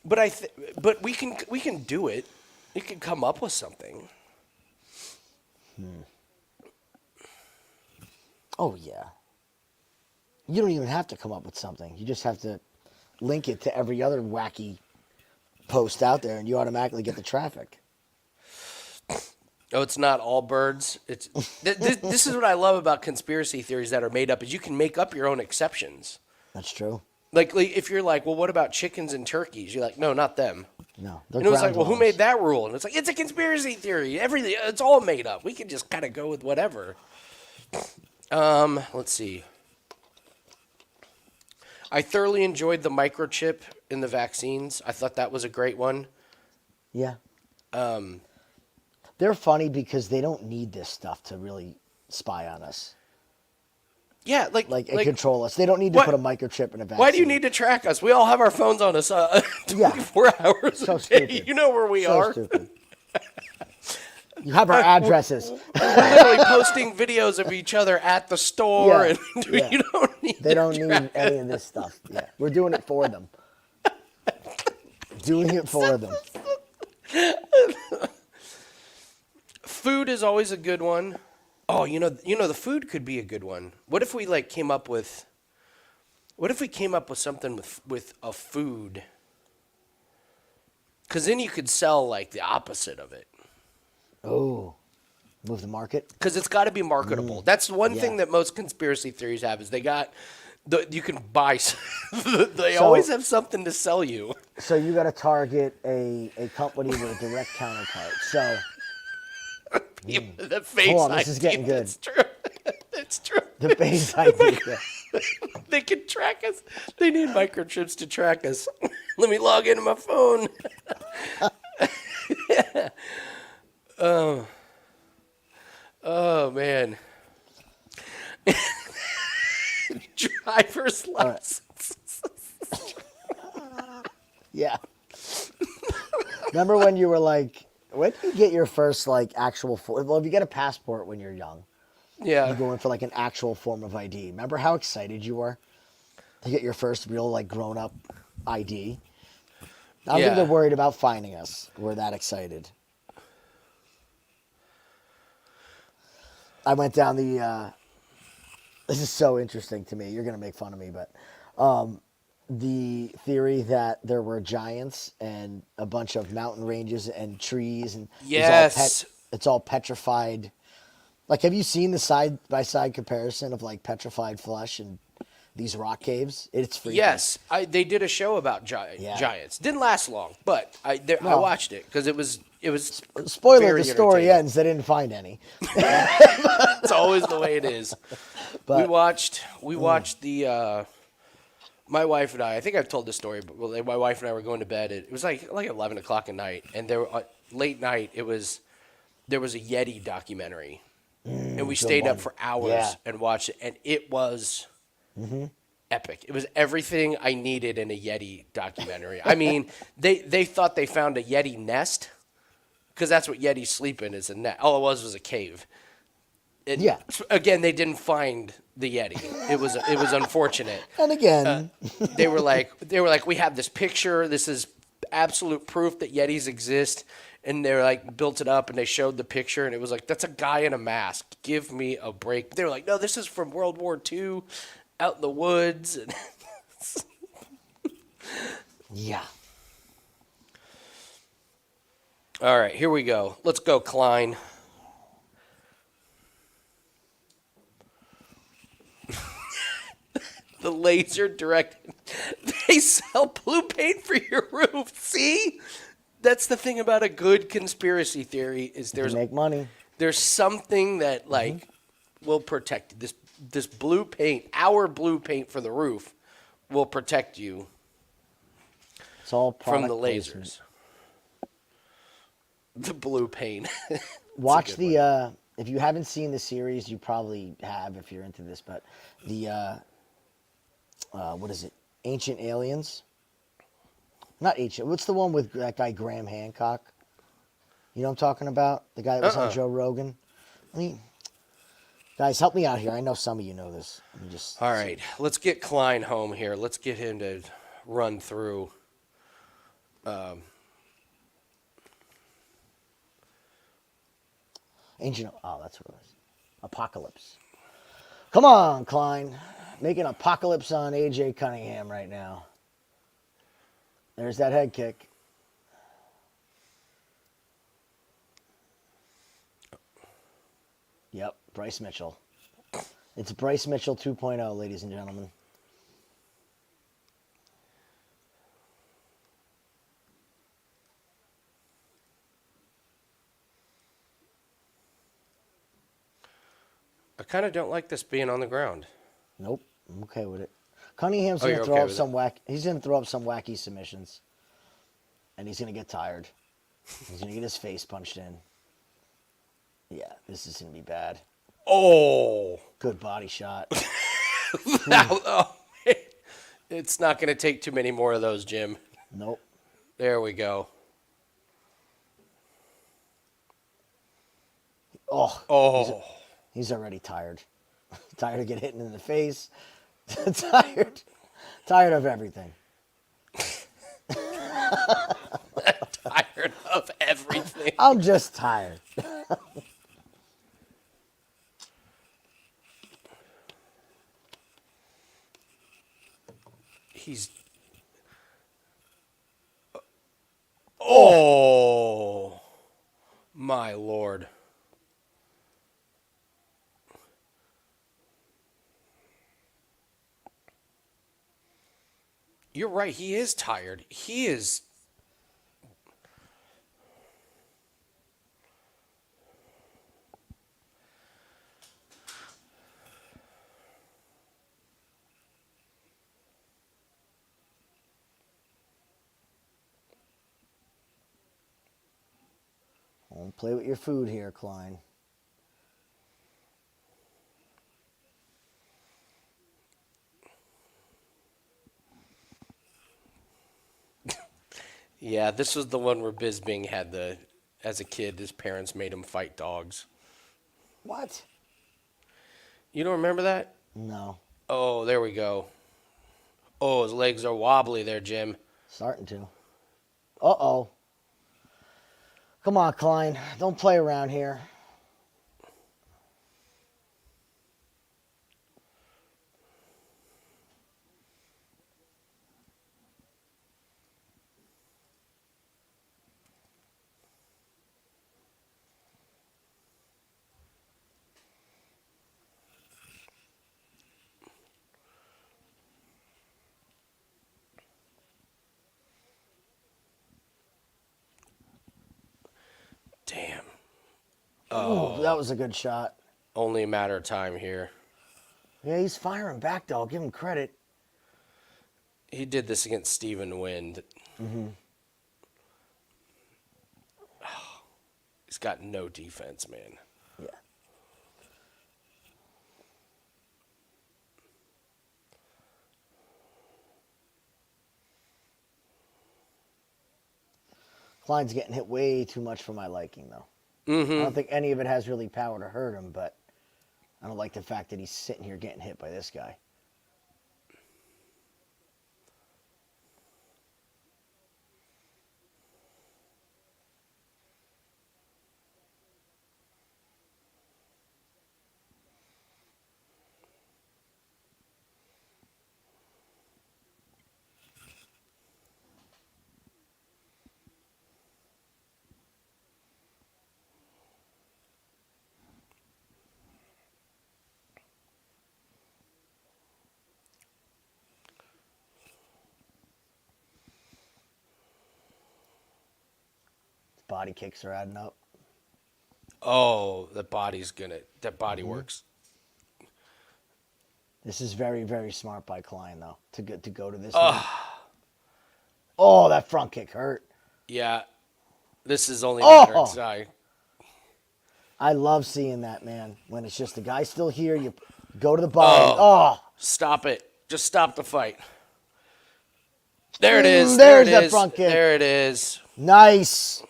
But we can do it. We can come up with something. Oh yeah. You don't even have to come up with something. You just have to link it to every other wacky post out there, and you automatically get the traffic. Oh, it's not all birds. It's this is what I love about conspiracy theories that are made up is you can make up your own exceptions. That's true. Like if you're like, well, what about chickens and turkeys? You're like, no, not them. No, and it was like, well, who made that rule? And it's like, it's a conspiracy theory. Everything, it's all made up. We can just kind of go with whatever. Let's see. I thoroughly enjoyed the microchip in the vaccines. I thought that was a great one. Yeah. They're funny because they don't need this stuff to really spy on us. Yeah, like control us. They don't need to put a microchip in a vaccine. Why do you need to track us? We all have our phones on us 24 hours a day. Stupid. You know where we are. Stupid. You have our addresses. We're literally posting videos of each other at the store. Yeah, And you don't need They don't need any of this stuff. Yeah, we're doing it for them. Doing it for them. Food is always a good one. Oh, the food could be a good one. What if we came up with something with a food? Because then you could sell the opposite of it. Oh, move the market? Because it's got to be marketable. That's one thing that most conspiracy theories have is you can buy. They always have something to sell you. So you got to target a company with a direct counterpart. So the face. Hold on, this is getting good. It's true. It's true. The face idea. They can track us. They need microchips to track us. Let me log into my phone. Oh man. Driver's license. Yeah. Remember when you were like, when did you get your first actual, well, if you get a passport when you're young, Yeah. you go in for an actual form of ID. Remember how excited you were to get your first real grown up ID? I don't think they're worried about finding us. We're that excited. I went down this is so interesting to me. You're going to make fun of me, but the theory that there were giants and a bunch of mountain ranges and trees and yes, it's all petrified. Have you seen the side-by-side comparison of petrified flesh and these rock caves? It's freaky. Yes, they did a show about giants. Didn't last long, but I watched it because it was spoiler. The story ends. They didn't find any. It's always the way it is. But we watched the. My wife and I think I've told this story, but my wife and I were going to bed. It was like 11 o'clock at night, and there late night. There was a Yeti documentary, and we stayed up for hours and watched it, and it was epic. It was everything I needed in a Yeti documentary. I mean, they thought they found a Yeti nest because that's what Yetis sleep in is a nest. All it was a cave. Again, they didn't find the Yeti. It was unfortunate. And again, they were like, we have this picture. This is absolute proof that Yetis exist. And they built it up and they showed the picture and it was that's a guy in a mask. Give me a break. But they were like, no, this is from World War II, out in the woods. Yeah. All right, here we go. Let's go, Klein. The laser directed. They sell blue paint for your roof. See? That's the thing about a good conspiracy theory is You make money. There's something that will protect you. This blue paint, our blue paint for the roof will protect you It's all from the lasers. Placement. The blue paint. Watch the if you haven't seen the series, you probably have if you're into this, but the what is it? Ancient Aliens? Not ancient. What's the one with that guy Graham Hancock? You know what I'm talking about? The guy that was on Joe Rogan? I mean, Guys, help me out here. I know some of you know this. Let me just. All right, let's get Klein home here. Let's get him to run through. Ancient. Oh, that's what it was. Apocalypse. Come on, Klein. Make an apocalypse on AJ Cunningham right now. There's that head kick. Yep, Bryce Mitchell. It's Bryce Mitchell 2.0, ladies and gentlemen. I kind of don't like this being on the ground. Nope, I'm okay with it. Cunningham's Oh, gonna you're throw okay up with some whack. He's gonna throw up some wacky submissions, and he's gonna get tired. He's gonna get his face punched in. Yeah, this is gonna be bad. Oh, Good body shot. It's not going to take too many more of those, Jim. Nope. There we go. Oh. He's already tired. Tired of getting hit in the face. Tired of everything. Tired of everything. I'm just tired. He's. Oh, my Lord. You're right. He is tired. He is. Don't play with your food here, Klein. Yeah, this was the one where Bisbing had as a kid, his parents made him fight dogs. What? You don't remember that? No. Oh, there we go. Oh, his legs are wobbly there, Jim. Starting to. Uh-oh. Come on, Klein. Don't play around here. Damn. Oh, that was a good shot. Only a matter of time here. Yeah, he's firing back, though. I'll give him credit. He did this against Steven Wind. Mm-hmm. Oh, he's got no defense, man. Yeah. Klein's getting hit way too much for my liking, though. Mm-hmm. I don't think any of it has really power to hurt him, but I don't like the fact that he's sitting here getting hit by this guy. Body kicks are adding up. Oh, that body works. This is very, very smart by Klein, though, to go to this. Oh, that front kick hurt. Yeah. This is only a matter of time. I love seeing that, man. When it's just the guy still here, you go to the body. Stop it. Just stop the fight. There it is. There's that front kick. There it is. Nice.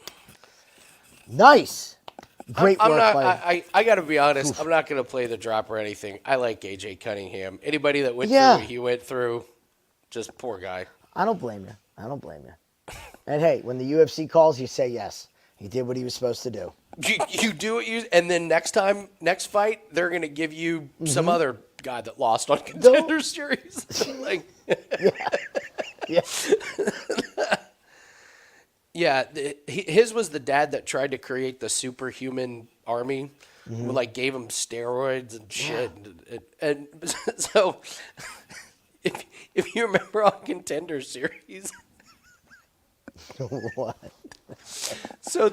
Great I'm work not. by. I got to be honest. I'm not going to play the drop or anything. I like AJ Cunningham. Anybody that went through what he went through, just poor guy. I don't blame you. And hey, when the UFC calls, you say yes. He did what he was supposed to do. You do what you, and then next fight, they're going to give you some other guy that lost on Contender Series. Like, Yeah. yeah, his was the dad that tried to create the superhuman army, who like gave him steroids and shit, and so if you remember on Contender Series, What? so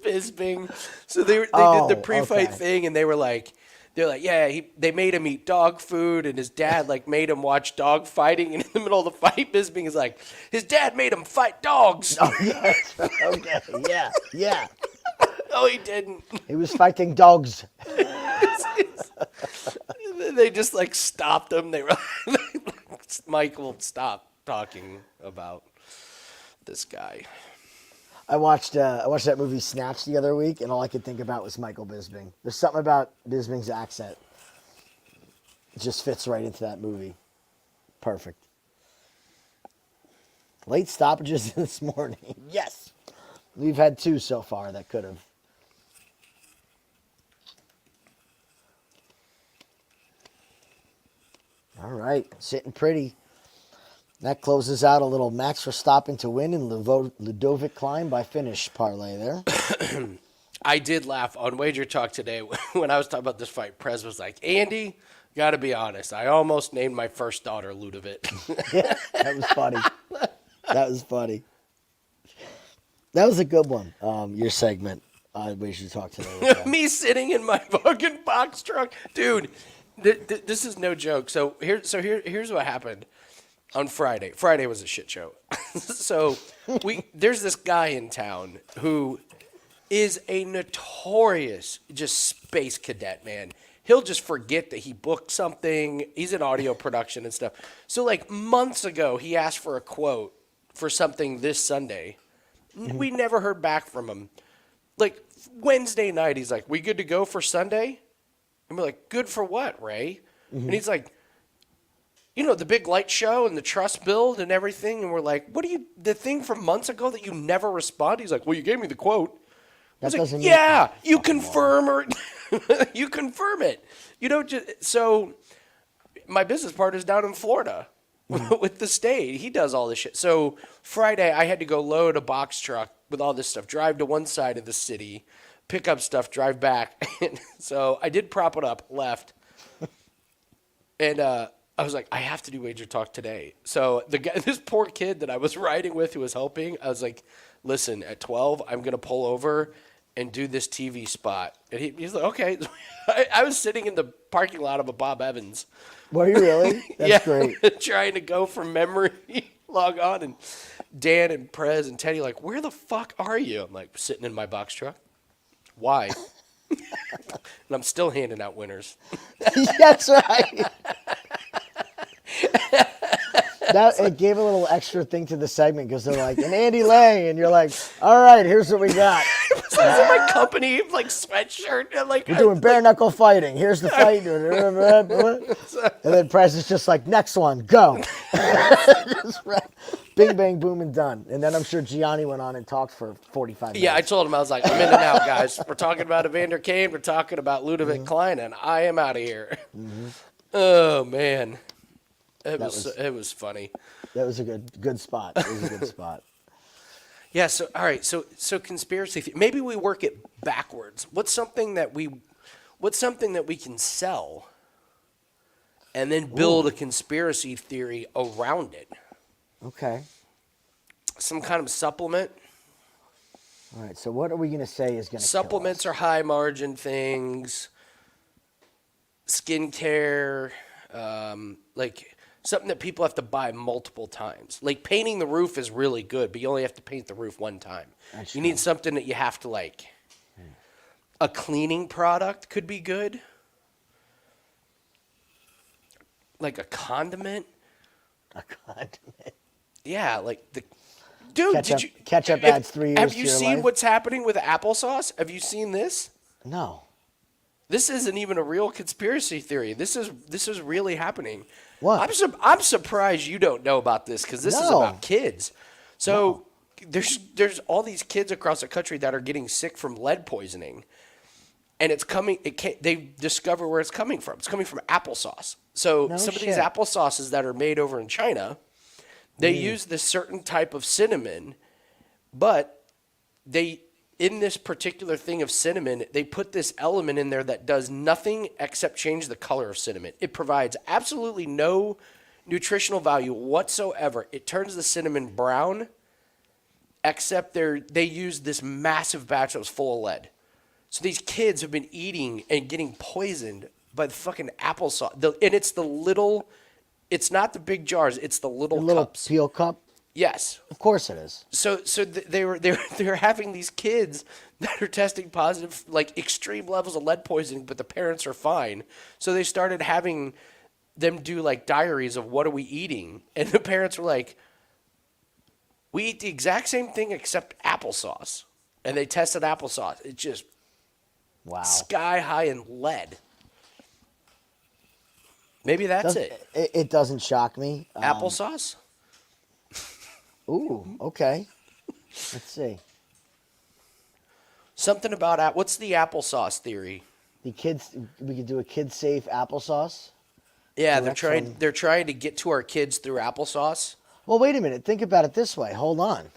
Bisping, so they did the pre-fight thing, and they're like, yeah, they made him eat dog food, and his dad like made him watch dog fighting, and in the middle of the fight, Bisping is like, his dad made him fight dogs. Oh, yes. Okay. Yeah. No, he didn't. He was fighting dogs. They just like stopped him. They were Michael, stop talking about this guy. I watched that movie Snatch the other week, and all I could think about was Michael Bisping. There's something about Bisping's accent. It just fits right into that movie. Perfect. Late stoppages this morning. Yes. We've had 2 so far that could have. All right. Sitting pretty. That closes out a little Max Verstappen to win and Ludovic Klein by finish parlay there. I did laugh on Wager Talk today when I was talking about this fight. Perez was like, Andy, got to be honest, I almost named my first daughter Ludovic. Yeah, that was funny. That was a good one, your segment on Wager Talk today. Me sitting in my fucking box truck. Dude, this is no joke. So here's what happened. On Friday. Friday was a shit show. So there's this guy in town who is a notorious just space cadet, man. He'll just forget that he booked something. He's in audio production and stuff. So like months ago, he asked for a quote for something this Sunday. We never heard back from him. Like Wednesday night, he's like, "We good to go for Sunday?" And we're like, "Good for what, Ray?" And he's like, the big light show and the trust build and everything. And we're like, the thing from months ago that you never respond? He's like, well, you gave me the quote. I was like, yeah, you confirm or you confirm it. So my business partner's down in Florida with the state. He does all this shit. So Friday I had to go load a box truck with all this stuff, drive to one side of the city, pick up stuff, drive back. So I did prop it up, left. And, I was like, I have to do Wager Talk today. So the guy, this poor kid that I was riding with who was helping, I was like, listen, at 12, I'm going to pull over and do this TV spot. And he's like, okay. I was sitting in the parking lot of a Bob Evans. Were you really? That's great. Trying to go from memory, log on. And Dan and Perez and Teddy like, where the fuck are you? I'm like, sitting in my box truck. Why? And I'm still handing out winners. That's right. It gave a little extra thing to the segment because they're like, and Andy Lang, and you're like, all right, here's what we got. It's in my company like sweatshirt. And, like, we're doing bare knuckle fighting. Here's the fight. And then Press is just like, next one, go. Bing, bang, boom, and done. And then I'm sure Gianni went on and talked for 45 minutes. Yeah, I told him, I was like, I'm in and out, guys. We're talking about Evander Kane. We're talking about Ludovic Klein, and I am out of here. Oh, man. It was funny. That was a good spot. It was a good spot. Yeah. So all right. So conspiracy theory. Maybe we work it backwards. What's something that we can sell, and then build a conspiracy theory around it. Okay. Some kind of supplement. All right. So what are we going to say is going to supplements are high margin things. Skincare, like. Something that people have to buy multiple times. Like painting the roof is really good, but you only have to paint the roof one time. You need something that you have to like. A cleaning product could be good. Like a condiment. A condiment. Yeah, like Dude, ketchup adds 3 years Have to you your seen life? what's happening with applesauce? Have you seen this? No. This isn't even a real conspiracy theory. This is really happening. What? I'm surprised you don't know about this because this is No. about kids. So there's all these kids across the country that are getting sick from lead poisoning, and it's coming. They discover where it's coming from. It's coming from applesauce. So some of these applesauces that are made over in China, they use this certain type of cinnamon, but in this particular thing of cinnamon, they put this element in there that does nothing except change the color of cinnamon. It provides absolutely no nutritional value whatsoever. It turns the cinnamon brown, except they use this massive batch that was full of lead. So these kids have been eating and getting poisoned by the fucking applesauce. And it's not the big jars, it's the little cups. Peel cup? Yes. Of course it is. So they were having these kids that are testing positive, like extreme levels of lead poisoning, but the parents are fine. So they started having them do like diaries of what are we eating, and the parents were like, "We eat the exact same thing except applesauce," and they tested applesauce. It's just sky high in lead. Maybe that's it. It doesn't shock me. Applesauce. Ooh, okay. Let's see. Something about what's the applesauce theory? We could do a kid-safe applesauce. Yeah, they're trying to get to our kids through applesauce. Well, wait a minute. Think about it this way. Hold on.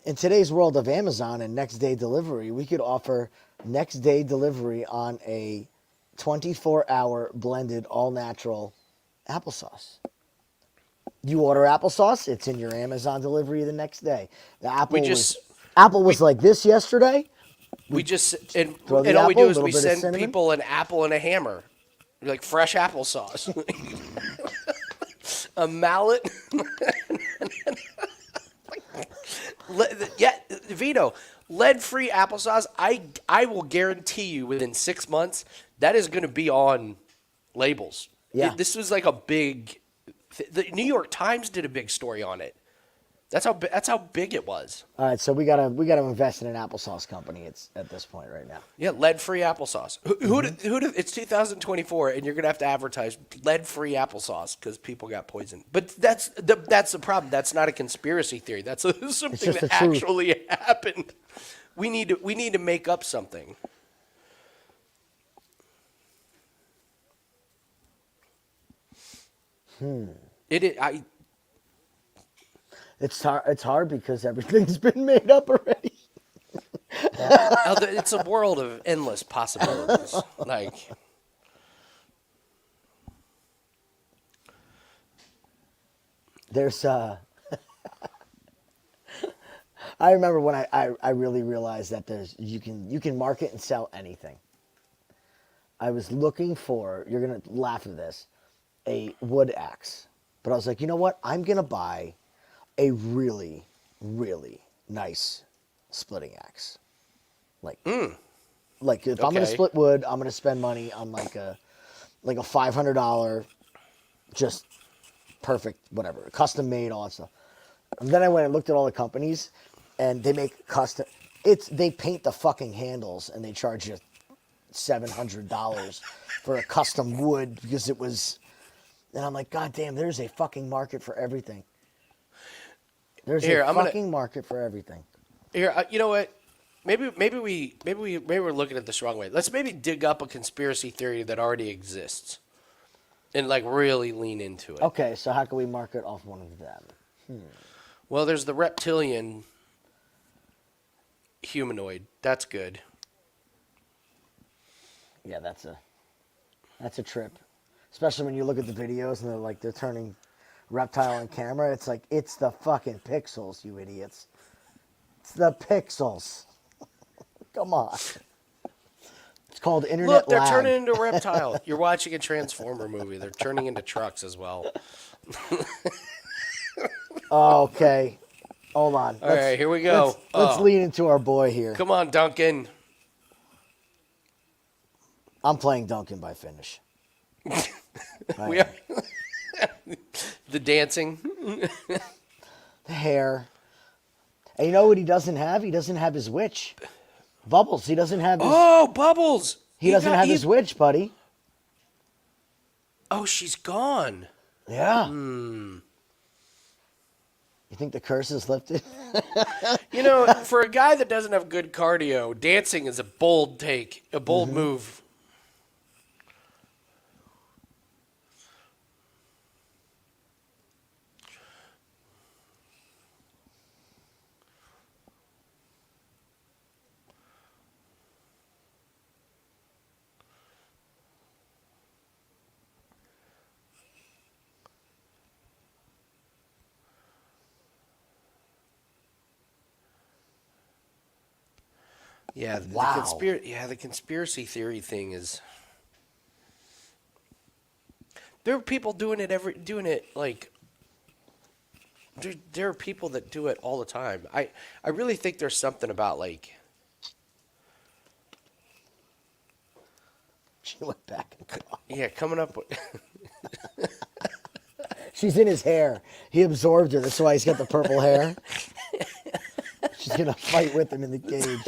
In today's world of Amazon and next-day delivery, we could offer next-day delivery on a 24-hour blended all-natural applesauce. You order applesauce, it's in your Amazon delivery the next day. The apple was like this yesterday. And all we do is we send people an apple and a hammer, like fresh applesauce, a mallet. Yeah, Vito, lead-free applesauce. I will guarantee you within 6 months that is going to be on labels. Yeah, this was like a big. The New York Times did a big story on it. That's how big it was. All right, so we gotta invest in an applesauce company. It's at this point right now. Yeah, lead-free applesauce. It's 2024, and you're gonna have to advertise lead-free applesauce because people got poisoned. But that's the problem. That's not a conspiracy theory. That's something that actually happened. We need to make up something. It's hard because everything's been made up already. It's a world of endless possibilities. Like, there's I remember when I really realized that you can market and sell anything. I was looking for, you're gonna laugh at this, a wood axe. But I was like, you know what? I'm going to buy a really, really nice splitting axe. Like if I'm going to split wood, I'm going to spend money on like a $500, just perfect, whatever, custom made, all that stuff. And then I went and looked at all the companies, and they make custom. They paint the fucking handles, and they charge you $700 for a custom wood because it was. And I'm like, God damn, there's a fucking market for everything. There's a fucking market for everything. Here, you know what? Maybe we're looking at this wrong way. Let's maybe dig up a conspiracy theory that already exists, and like really lean into it. Okay, so how can we market off one of them? Well, there's the reptilian humanoid. That's good. Yeah, that's a trip. Especially when you look at the videos and they're turning reptile on camera. It's like, it's the fucking pixels, you idiots. It's the pixels. Come on. It's called internet Look, they're lag. turning into reptile. You're watching a Transformer movie. They're turning into trucks as well. Okay. Hold on. All right, here we go. Let's lean into our boy here. Come on, Duncan. I'm playing Duncan by finish. The dancing. The hair. And you know what he doesn't have? He doesn't have his witch. Bubbles. He doesn't have his... Oh, Bubbles! He doesn't have his witch, buddy. Oh, she's gone. Yeah. You think the curse is lifted? You know, for a guy that doesn't have good cardio, dancing is a bold take, a bold move. Yeah, Wow. The conspiracy theory thing is. There are people doing it like. There are people that do it all the time. I really think there's something about like. She went back and caught. Yeah, coming up with. She's in his hair. He absorbed her. That's why he's got the purple hair. She's going to fight with him in the cage.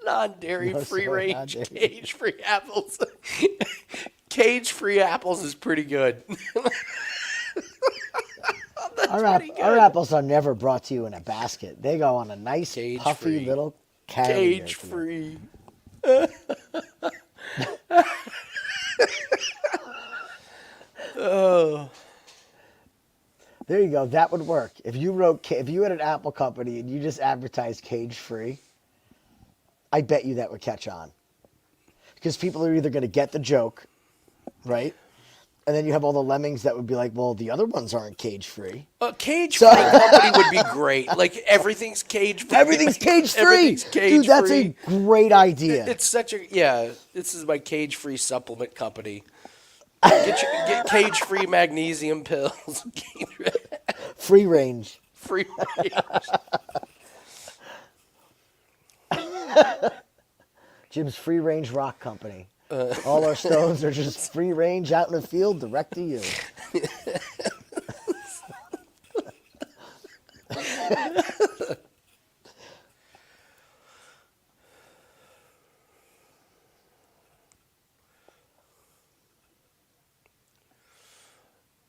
Non-dairy, No, free sorry, range, non-dairy. cage-free apples. Cage-free apples is pretty good. Our apples are never brought to you in a basket. They go on a nice, Cage puffy free. little carrier. Cage-free. Oh. There you go. That would work. If you had an apple company and you just advertised cage-free, I bet you that would catch on. Because people are either going to get the joke, right? And then you have all the lemmings that would be like, well, the other ones aren't cage-free. A cage-free company would be great. Like, everything's cage-free. Everything's cage-free. Everything's cage-free. Dude, that's a great idea. It's such a, yeah, this is my cage-free supplement company. Get cage-free magnesium pills. Free range. Free range. Jim's Free Range Rock Company. All our stones are just free range out in the field, direct to you.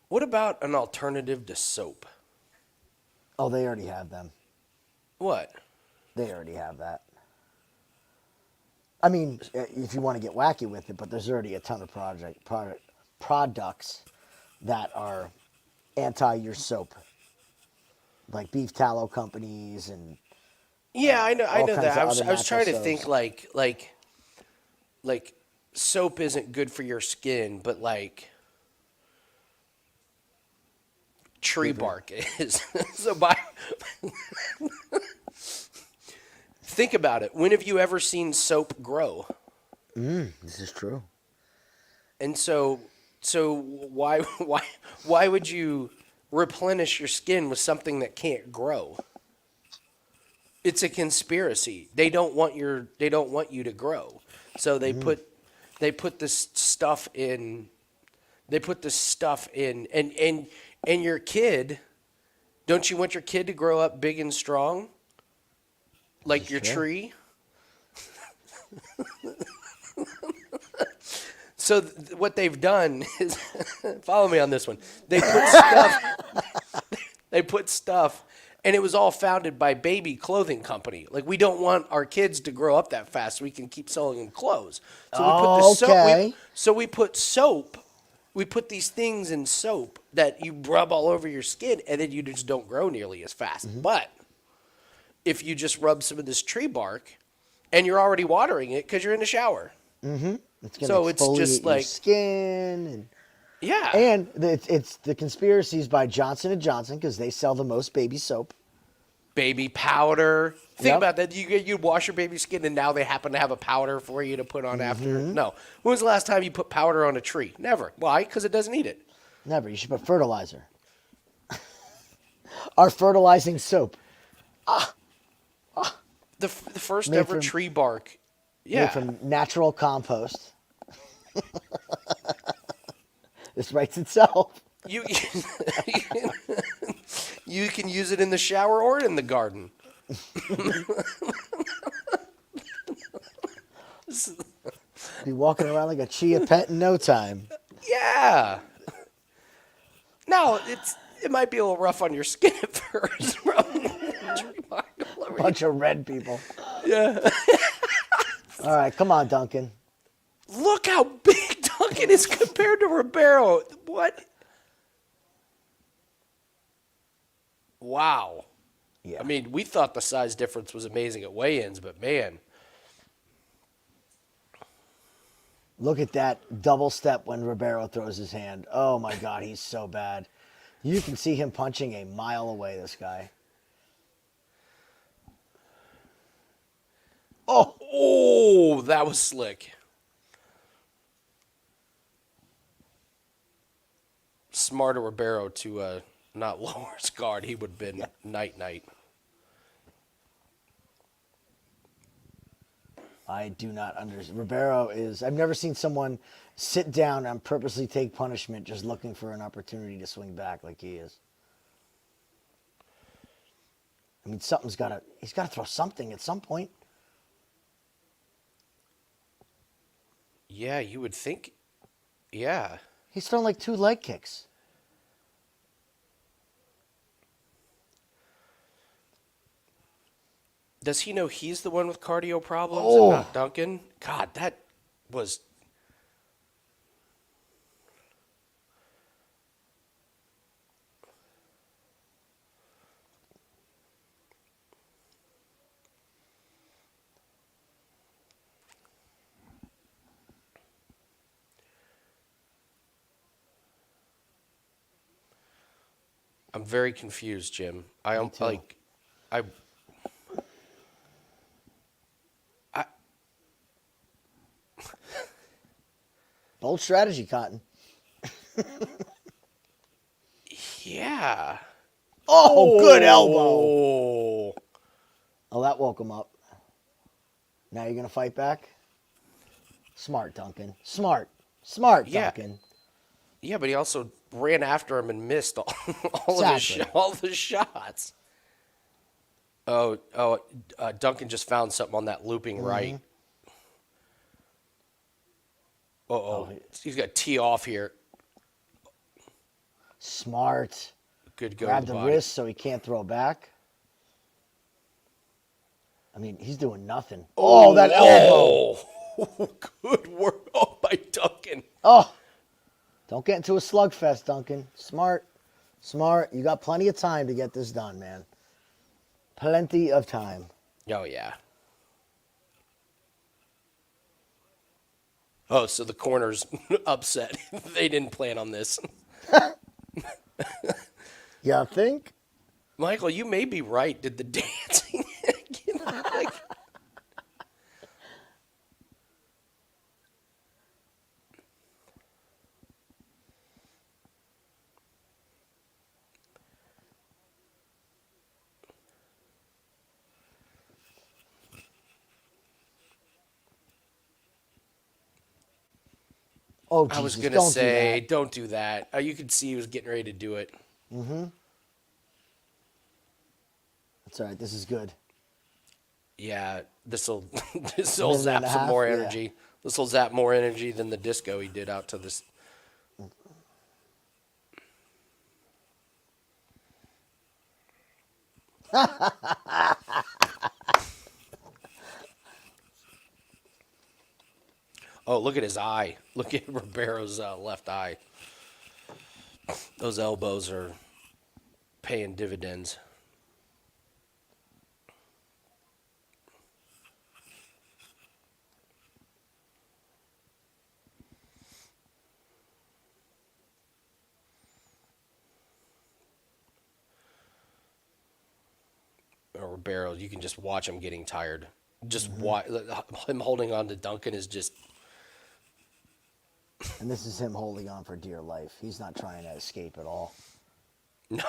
What about an alternative to soap? Oh, they already have them. What? They already have that. I mean, if you want to get wacky with it, but there's already a ton of products that are anti your soap, like beef tallow companies and Yeah, I know all that. kinds of I was other trying to natural think like soap isn't good for your skin, but like tree bark is. So think about it. When have you ever seen soap grow? This is true. And so why would you replenish your skin with something that can't grow? It's a conspiracy. They don't want you to grow. So they put this stuff in. They put this stuff in, and your kid. Don't you want your kid to grow up big and strong, like your tree? So what they've done is, follow me on this one. They put stuff. And it was all founded by Baby Clothing Company. Like, we don't want our kids to grow up that fast so we can keep selling them clothes. So we put the soap. We put soap. We put these things in soap that you rub all over your skin, and then you just don't grow nearly as fast. Mm-hmm. But if you just rub some of this tree bark, and you're already watering it because you're in the shower. Mm-hmm. It's going to exfoliate your skin. And, yeah. And it's the conspiracies by Johnson & Johnson because they sell the most baby soap. Baby powder. Think about that. You wash your baby's skin, and now they happen to have a powder for you to put on after. No. When was the last time you put powder on a tree? Never. Why? Because it doesn't eat it. Never. You should put fertilizer. Our fertilizing soap. The first ever tree bark. Yeah. Made from natural compost. This writes itself. You can use it in the shower or in the garden. Be walking around like a chia pet in no time. Yeah. Now, it might be a little rough on your skin at first. Bunch of red people. Yeah. All right, come on, Duncan. Look how big Duncan is compared to Ribeiro. What? Wow. Yeah. I mean, we thought the size difference was amazing at weigh-ins, but man. Look at that double step when Ribeiro throws his hand. Oh, my God, he's so bad. You can see him punching a mile away, this guy. Oh, that was slick. Smarter Ribeiro to not lower his guard. He would have been night-night. I do not understand. Ribeiro is... I've never seen someone sit down and purposely take punishment just looking for an opportunity to swing back like he is. I mean, something's got to... He's got to throw something at some point. Yeah, you would think. Yeah. He's thrown like 2 leg kicks. Does he know he's the one with cardio problems and not Duncan? God, that was... I'm very confused, Jim. Bold strategy, Cotton. Yeah. Oh, good elbow. Oh, that woke him up. Now you're going to fight back? Smart, Duncan. Smart, Duncan. Yeah, but he also ran after him and missed all the shots. Duncan just found something on that looping right. He's got to tee off here. Smart. Good go. Grab the wrist so he can't throw back. I mean, he's doing nothing. Oh, that elbow. Good work by Duncan. Oh. Don't get into a slugfest, Duncan. Smart. You got plenty of time to get this done, man. Plenty of time. Oh, yeah. Oh, so the corner's upset. They didn't plan on this. You think? Michael, you may be right. Did the dancing... Oh, Jesus, I was going to say, don't do that. You could see he was getting ready to do it. Mm-hmm. That's all right. This is good. Yeah, this'll zap some more energy. Yeah. This'll zap more energy than the disco he did out to this. Oh, look at his eye. Look at Ribeiro's left eye. Those elbows are paying dividends. Ribeiro, you can just watch him getting tired. Just watch him holding on to Duncan is just... And this is him holding on for dear life. He's not trying to escape at all. No.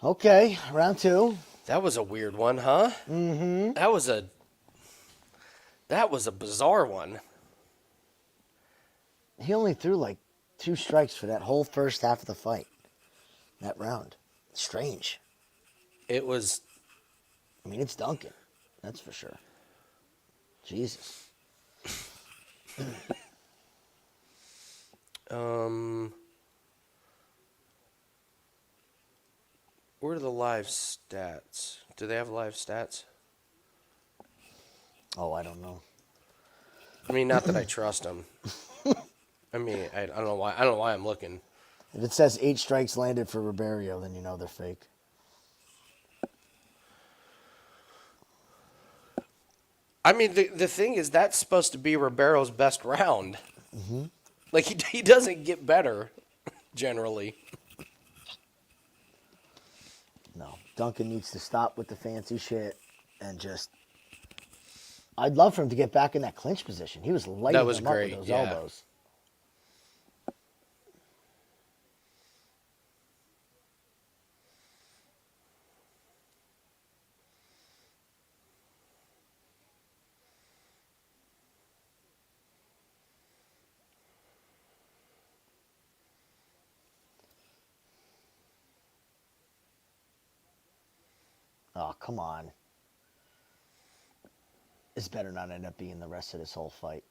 Okay, round 2. That was a weird one, huh? Mm-hmm. That was a bizarre one. He only threw like 2 strikes for that whole first half of the fight. That round. Strange. It was. I mean, it's Duncan. That's for sure. Jesus. Where are the live stats? Do they have live stats? Oh, I don't know. I mean, not that I trust them. I mean, I don't know why. I don't know why I'm looking. If it says 8 strikes landed for Ribeiro, then you know they're fake. I mean, the thing is, that's supposed to be Ribeiro's best round. Mm-hmm. Like, he doesn't get better, generally. No. Duncan needs to stop with the fancy shit and just... I'd love for him to get back in that clinch position. He was lighting them up with those elbows. Oh, come on. This better not end up being the rest of this whole fight.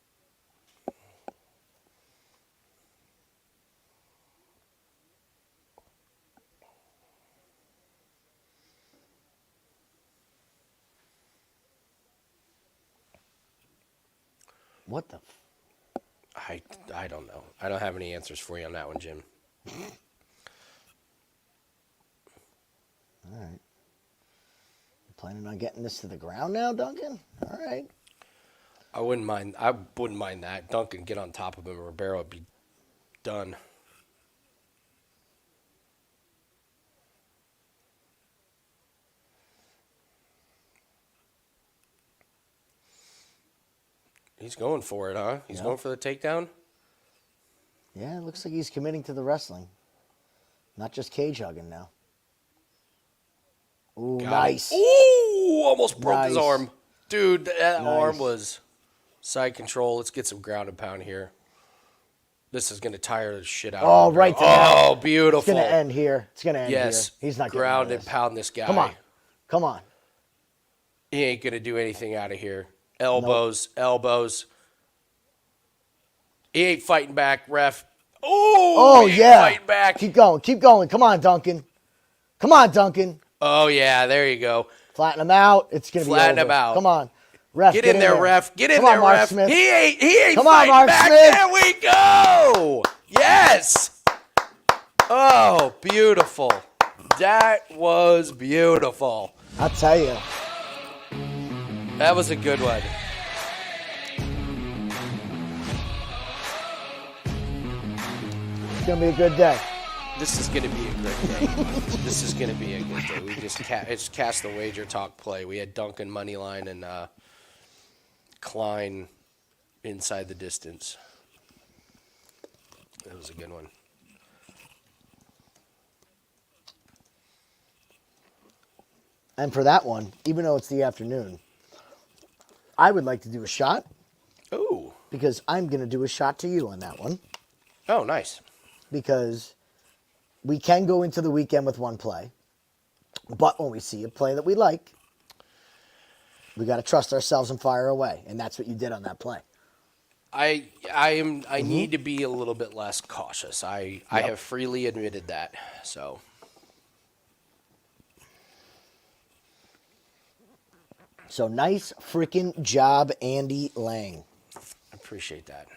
What the... I don't know. I don't have any answers for you on that one, Jim. All right. Planning on getting this to the ground now, Duncan? All right. I wouldn't mind that. Duncan get on top of him, Ribeiro would be done. He's going for it, huh? He's going for the takedown? Yeah, it looks like he's committing to the wrestling. Not just cage hugging now. Ooh, nice. Ooh, almost broke his arm. Dude, that arm was side control. Let's get some ground and pound here. This is going to tire the shit out of him. Right to Oh, beautiful. It's going to end here. It's going to end here. Yes. He's not ground and pound this guy. Come on. Come on. He ain't going to do anything out of here. Elbows, elbows. He ain't fighting back, ref. Oh, he ain't fighting back. Keep going. Keep going. Come on, Duncan. Come on, Duncan. Oh, yeah, there you go. Flatten him out. It's going to be over. Flatten him out. Come on. Ref, get in there, ref. Get in there, ref. Smith. He ain't Come fighting on, Mark back. Smith. There we go. Yes. Oh, beautiful. That was beautiful. I'll tell you. That was a good one. It's going to be a good day. This is going to be a great day. This is going to be a good day. We just it's cast the wager talk play. We had Duncan moneyline and Klein inside the distance. That was a good one. And for that one, even though it's the afternoon, I would like to do a shot. Ooh. Because I'm going to do a shot to you on that one. Oh, nice. Because we can go into the weekend with one play. But when we see a play that we like, we got to trust ourselves and fire away. And that's what you did on that play. I need to be a little bit less cautious. I have freely admitted that. So nice freaking job, Andy Lang. I appreciate that.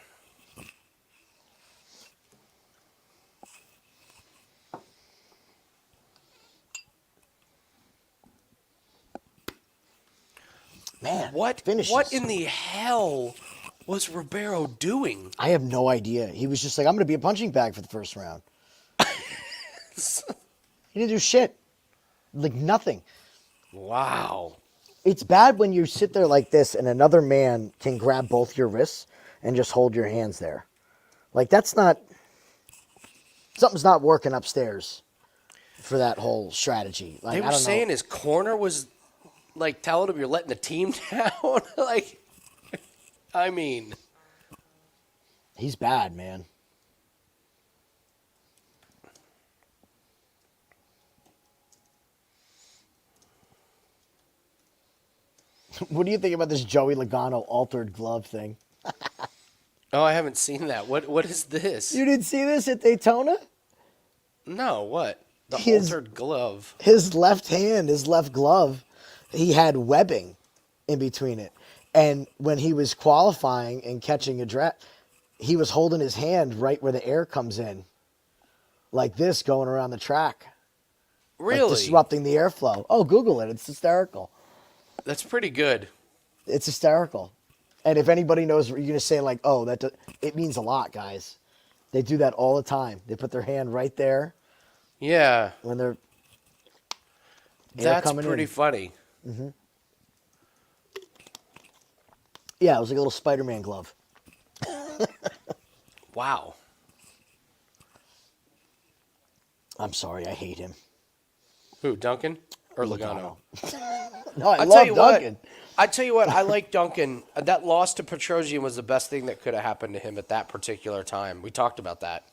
Man, what finishes. What in the hell was Ribeiro doing? I have no idea. He was just like, I'm going to be a punching bag for the first round. He didn't do shit. Like nothing. Wow. It's bad when you sit there like this and another man can grab both your wrists and just hold your hands there. Like that's not... Something's not working upstairs. for that whole strategy. Like, They were saying his corner was like telling him you're letting the team down. Like, I mean, he's bad, man. What do you think about this Joey Logano altered glove thing? oh, I haven't seen that. What is this? You didn't see this at Daytona? No, what? The His- altered glove. His left hand, his left glove, he had webbing in between it. And when he was qualifying and catching a draft, he was holding his hand right where the air comes in. Like this, going around the track. Really? Like disrupting the airflow. Oh, Google it. It's hysterical. That's pretty good. It's hysterical. And if anybody knows, you're going to say like, oh, it means a lot, guys. They do that all the time. They put their hand right there Yeah. when they're That's coming pretty in. funny. Yeah, it was like a little Spider-Man glove. Wow. I'm sorry, I hate him. Who, Duncan or Logano? No, I I'll love tell you Duncan. I tell you what, I like Duncan. That loss to Petrosian was the best thing that could have happened to him at that particular time. We talked about that.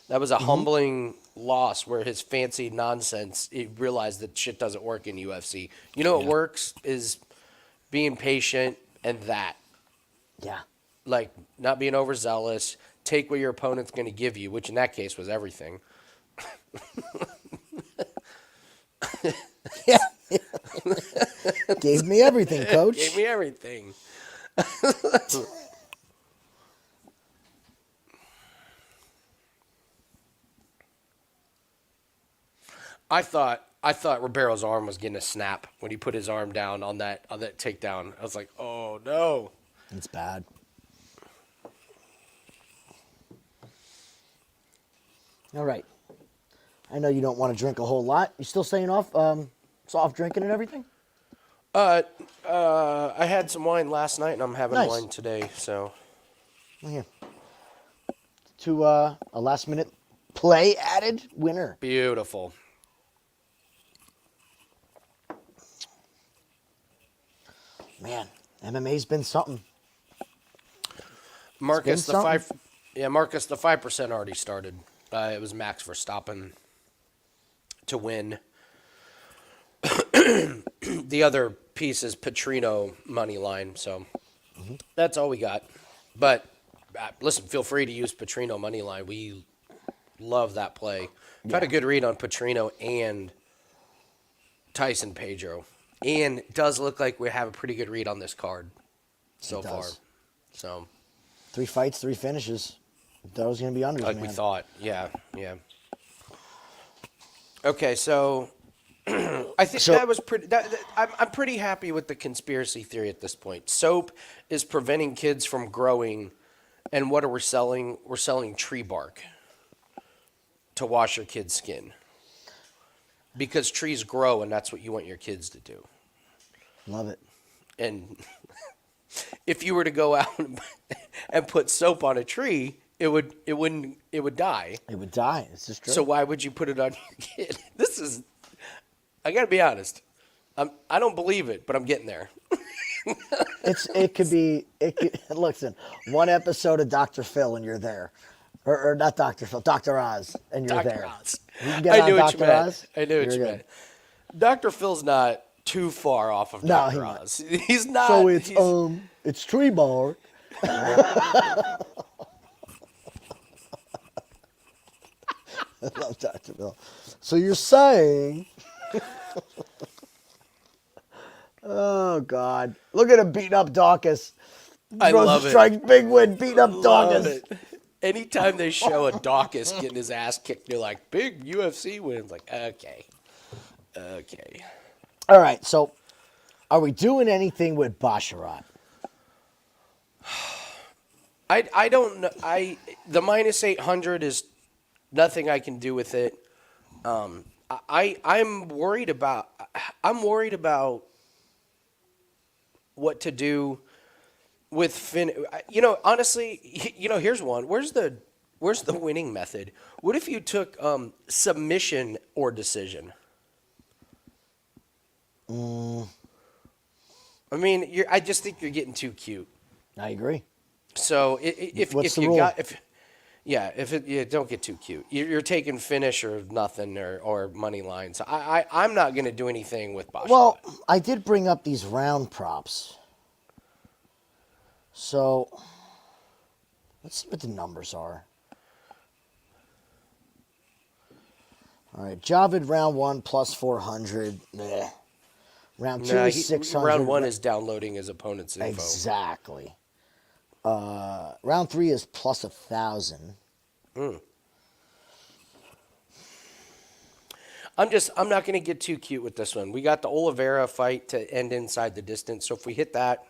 That was a humbling loss where his fancy nonsense, he realized that shit doesn't work in UFC. You know what works is being patient and that. Yeah. Like, not being overzealous, take what your opponent's going to give you, which in that case was everything. Yeah. Gave me everything, coach. Gave me everything. I thought Ribeiro's arm was getting a snap when he put his arm down on that takedown. I was like, oh no. It's bad. All right. I know you don't want to drink a whole lot. You still staying off soft drinking and everything? I had some wine last night and I'm having Nice. wine today, so Here. To a last minute play added winner. beautiful. Man, MMA's been something. Marcus been something. Marcus the 5% already started. It was Max Verstappen to win. The other piece is Petrino money line, so that's all we got. But listen, feel free to use Petrino money line. We love that play. I've had a good read on Petrino and Tyson Pedro, and it does look like we have a pretty good read on this card so It does. far. So 3 fights, 3 finishes. That was going to be unders, like man. we thought, yeah. Okay, so I think that was pretty. I'm pretty happy with the conspiracy theory at this point. Soap is preventing kids from growing, and what are we selling? We're selling tree bark to wash your kids' skin because trees grow, and that's what you want your kids to do. Love it. And if you were to go out and put soap on a tree, it would die. It would die. It's just true. So why would you put it on your kid? This is, I gotta be honest. I don't believe it, but I'm getting there. It could listen, one episode of Dr. Phil and you're there. Or not Dr. Phil, Dr. Oz, and you're Dr. there. Oz. You can get I knew on what you Dr. meant. Oz. I knew what You're you good. meant. Dr. Phil's not too far off of No, Dr. Oz. He's not. So he's- it's tree bark. I love Dr. Phil. So you're saying oh God. Look at him beating up Dawkins. I love it. Rozenstruik, big win, beating up Love Dawkins. it. Anytime they show a Dawkins getting his ass kicked, they're like, big UFC wins. Like, okay. All right, so are we doing anything with Basharat? I don't know. The minus 800 is nothing I can do with it. I'm worried about what to do with Finn. Honestly, here's one. Where's Where's the winning method? What if you took submission or decision? I mean, I just think you're getting too cute. I agree. So if the you rule? don't get too cute. You're taking finish or nothing or money line. So I'm not going to do anything with Basharat. Well, I did bring up these round props. So let's see what the numbers are. All right, Javid round 1 plus 400. Meh. Round 2 is 600. Round 1 is downloading his opponent's info. Exactly. Round 3 is plus 1,000. I'm not going to get too cute with this one. We got the Oliveira fight to end inside the distance. So if we hit that,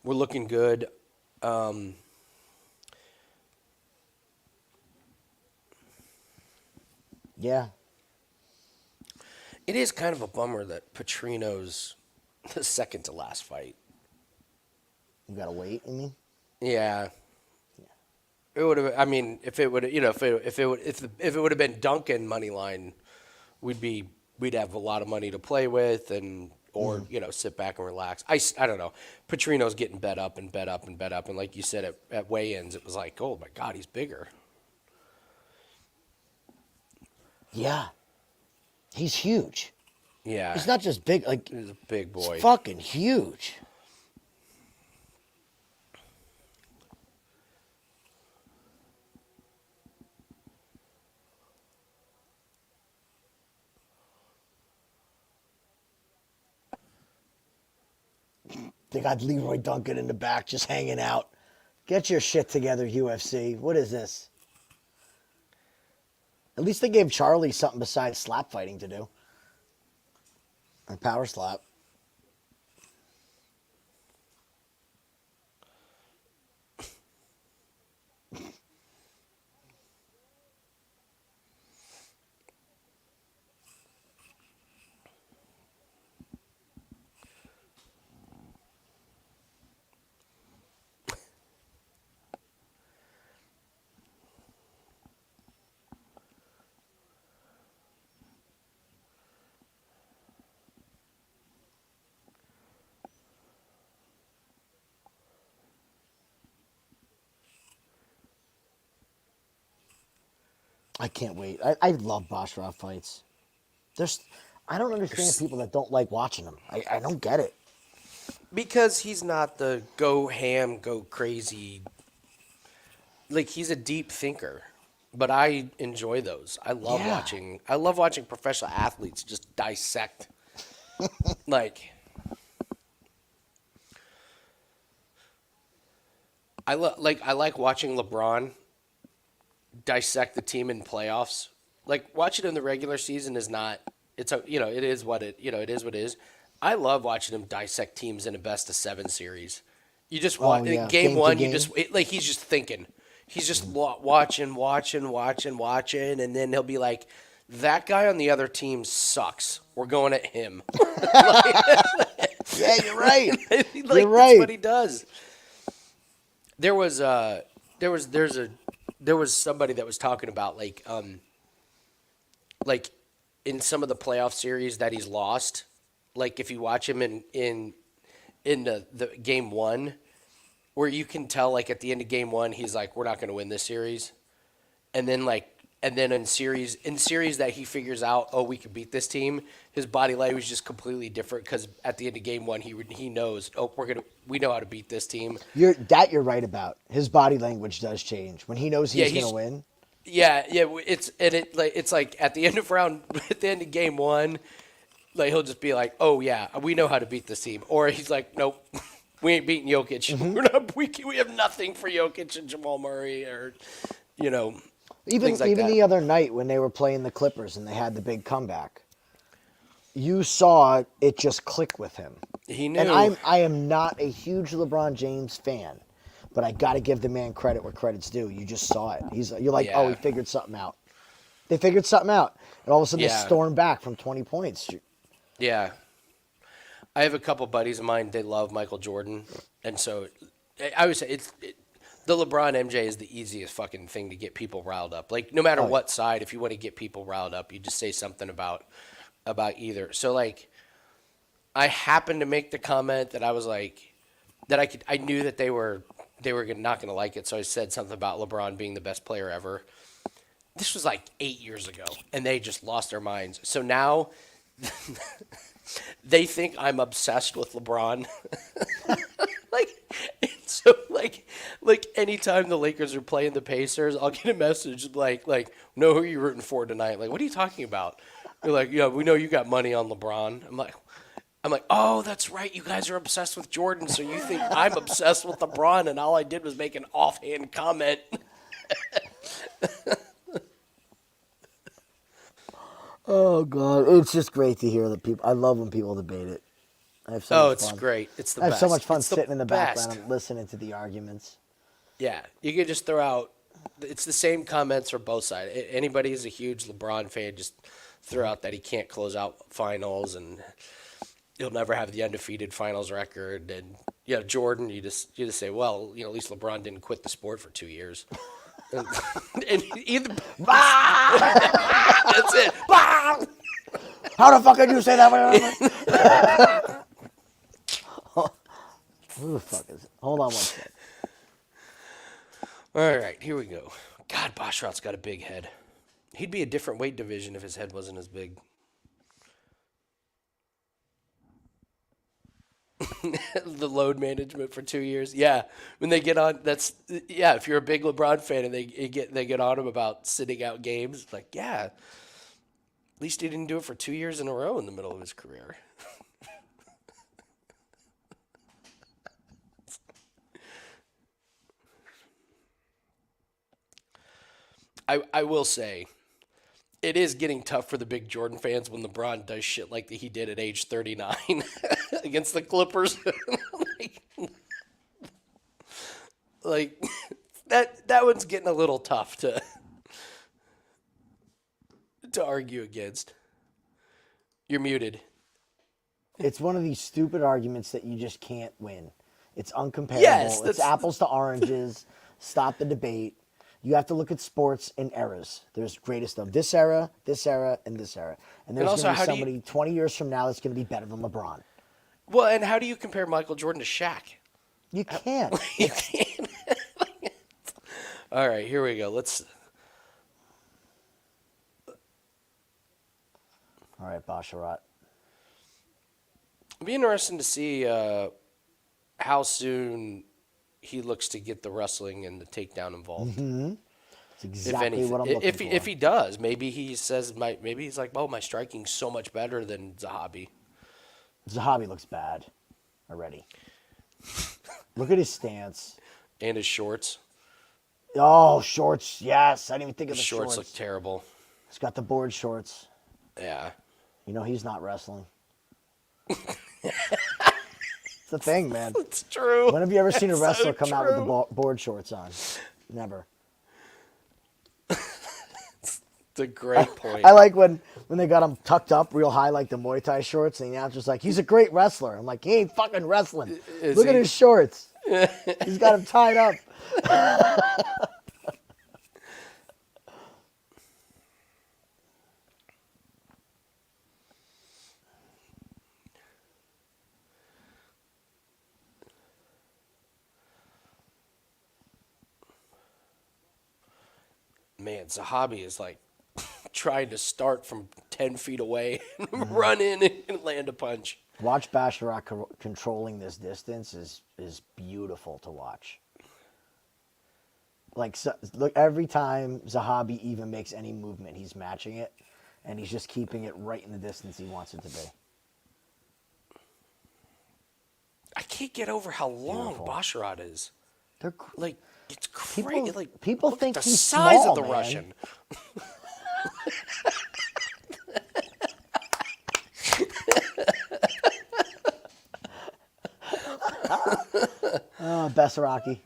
we're looking good. Yeah. It is kind of a bummer that Petrino's the second to last fight. You gotta wait, you mean? Yeah. It would have. I mean, if it would, if it would have been Duncan money line, we'd have a lot of money to play with, or sit back and relax. I don't know. Petrino's getting bet up and bet up and bet up, and like you said at weigh-ins, it was like, oh my God, he's bigger. Yeah. He's huge. Yeah. He's not just big. Like, he's a big boy. He's fucking huge. They got Leroy Duncan in the back just hanging out. Get your shit together, UFC. What is this? At least they gave Charlie something besides slap fighting to do. Or power slap. I can't wait. I love Basharat fights. I don't understand people that don't like watching them. I don't get it. Because he's not the go ham, go crazy. Like, he's a deep thinker. But I enjoy those. I love watching professional athletes just dissect. I like watching LeBron dissect the team in playoffs. Like, watching in the regular season is not. It is what it is what it is. I love watching him dissect teams in a best of 7 series. You just watch game one. You just he's just thinking. He's just watching, and then he'll be like, "That guy on the other team sucks. We're going at him." Yeah, you're right. You're right. That's what he does. There was somebody that was talking about like in some of the playoff series that he's lost. Like, if you watch him in the game 1, where you can tell, like, at the end of game 1, he's like, we're not going to win this series. And then in series that he figures out, oh, we can beat this team, his body language is just completely different, because at the end of game 1, he knows, oh, we know how to beat this team. You're right about. His body language does change when he knows he's going to win. Yeah, it's like at the end of game 1, like, he'll just be like, oh yeah, we know how to beat this team, or he's like, nope, we ain't beating Jokic. Mm-hmm. We have nothing for Jokic and Jamal Murray, or even that. The other night when they were playing the Clippers and they had the big comeback, you saw it just click with him. He knew. And I am not a huge LeBron James fan, but I got to give the man credit where credit's due. You just saw it. You're like, oh, he figured something out. They figured something out, and all of a sudden they storm back from 20 points. Yeah. I have a couple buddies of mine, they love Michael Jordan. And so I would say The LeBron MJ is the easiest fucking thing to get people riled up. Like, no matter what side, if you want to get people riled up, you just say something about either. So, like, I happened to make the comment that I was like, I knew that they were not going to like it, so I said something about LeBron being the best player ever. This was like 8 years ago, and they just lost their minds. So now they think I'm obsessed with LeBron. like anytime the Lakers are playing the Pacers, I'll get a message like, know who you're rooting for tonight. Like, what are you talking about? They're like, yeah, we know you got money on LeBron. I'm like, oh, that's right. You guys are obsessed with Jordan, so you think I'm obsessed with LeBron, and all I did was make an offhand comment. Oh God, it's just great to hear that people. I love when people debate it. I have so much fun. Great. It's the I have best. so much fun It's sitting in the best. background and listening to the arguments. Yeah, you can just throw out. It's the same comments for both sides. Anybody who's a huge LeBron fan, just throw out that he can't close out finals and he'll never have the undefeated finals record. And Jordan, you just say, well, at least LeBron didn't quit the sport for 2 years. and either that's it. How the fuck did you say that? Who the fuck is it? Hold on one second. All right, here we go. God, Basharat's got a big head. He'd be a different weight division if his head wasn't as big. The load management for 2 years. Yeah, when they get on, if you're a big LeBron fan and they get on him about sitting out games, it's like, yeah, at least he didn't do it for 2 years in a row in the middle of his career. I will say, it is getting tough for the big Jordan fans when LeBron does shit like he did at age 39 against the Clippers. like that one's getting a little tough to argue against. You're muted. It's one of these stupid arguments that you just can't win. It's uncomparable. Yes, it's apples to oranges. Stop the debate. You have to look at sports in eras. There's greatest of this era, and this era. And there's going to be somebody 20 years from now that's going to be better than LeBron. Well, and how do you compare Michael Jordan to Shaq? You can't. You can't. All right, here we go. All right, Basharat. It'll be interesting to see how soon he looks to get the wrestling and the takedown involved. Mm-hmm. That's exactly what I'm looking for. If he does, maybe he says, maybe he's like, oh, my striking's so much better than Zahabi. Zahabi looks bad already. Look at his stance. And his shorts. Oh, shorts, yes. I didn't even think of the shorts. shorts. Look terrible. He's got the board shorts. Yeah. He's not wrestling. It's a thing, man. It's true. When have you ever seen a wrestler come out with the board shorts on? Never. It's a great point. I like when they got him tucked up real high like the Muay Thai shorts, and the announcer's like, he's a great wrestler. I'm like, he ain't fucking wrestling. Look at his shorts. He's got him tied up. Man, Zahabi is like trying to start from 10 feet away and run in and land a punch. Watch Basharat controlling this distance is beautiful to watch. Like, look, every time Zahabi even makes any movement, he's matching it, and he's just keeping it right in the distance he wants it to be. I can't get over how long Basharat is. They're like, it's crazy. People look think at the he's size small, of the man. Russian. Oh, Besaraki.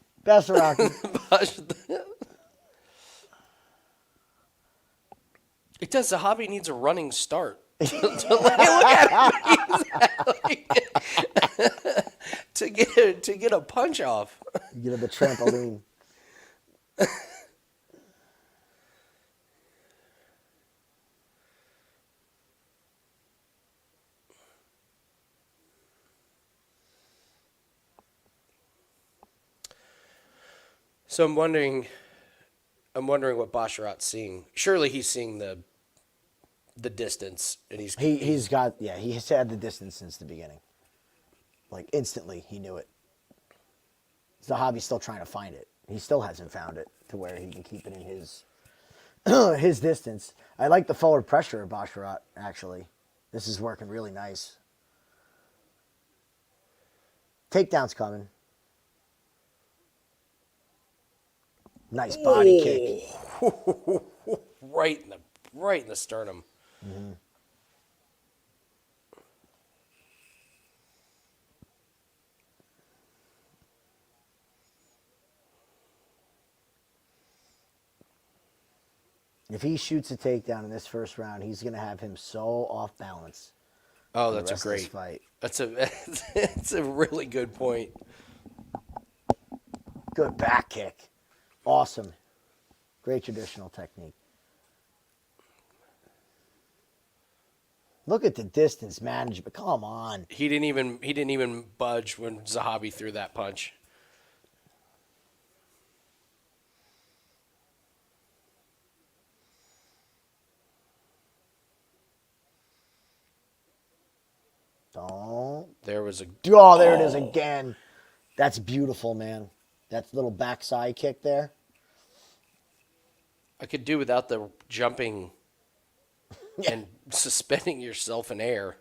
It does. Zahabi needs a running start. Look at him. To get a punch off. You get him the trampoline. So I'm wondering what Basharat's seeing. Surely he's seeing the distance, and he's He's had the distance since the beginning. Like instantly, he knew it. Zahabi's still trying to find it. He still hasn't found it to where he can keep it in his his distance. I like the forward pressure of Basharat, actually. This is working really nice. Takedown's coming. Nice body kick. right in the sternum. Mm-hmm. If he shoots a takedown in this first round, he's going to have him so off balance. Oh, for the that's a rest of this great fight. It's a really good point. Good back kick. Awesome. Great traditional technique. Look at the distance management. Come on. He didn't even budge when Zahabi threw that punch. Don't. There was a Oh, there it is again. That's beautiful, man. That little backside kick there. I could do without the jumping and suspending yourself in air.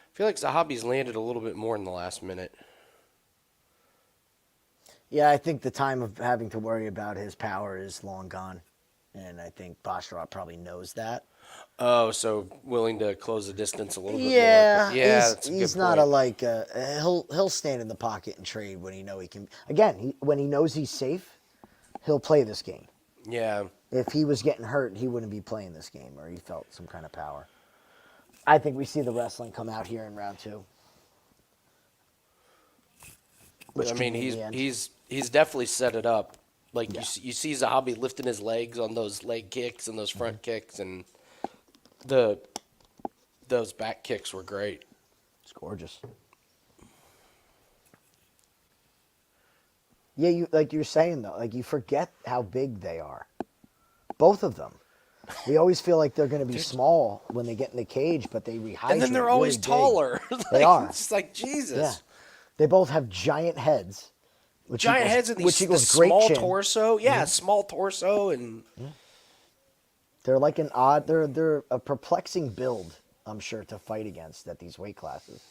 I feel like Zahabi's landed a little bit more in the last minute. Yeah, I think the time of having to worry about his power is long gone. And I think Basharat probably knows that. Oh, so willing to close the distance a little bit more. Yeah, Yeah, that's a good he's not point. he'll stand in the pocket and trade when he know he can. Again, when he knows he's safe, he'll play this game. Yeah. If he was getting hurt, he wouldn't be playing this game, or he felt some kind of power. I think we see the wrestling come out here in round 2. I mean, he's definitely set it up. Like you see Zahabi lifting his legs on those leg kicks and those front kicks, and those back kicks were great. It's gorgeous. Yeah, you're saying though, like you forget how big they are. Both of them. We always feel like they're going to be small when they get in the cage, but they rehydrate. And then they're always really taller. They are. It's like Jesus. Yeah. They both have giant heads. Giant heads and which the equals great small chin. torso. Yeah, small torso and They're like they're a perplexing build, I'm sure, to fight against at these weight classes,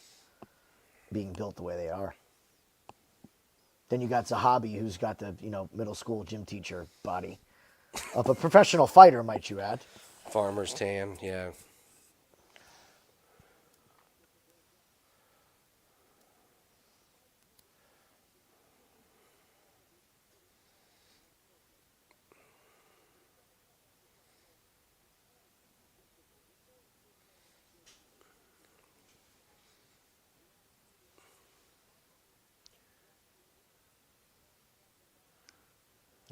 being built the way they are. Then you got Zahabi, who's got the middle school gym teacher body of a professional fighter, might you add? farmer's tan. Yeah.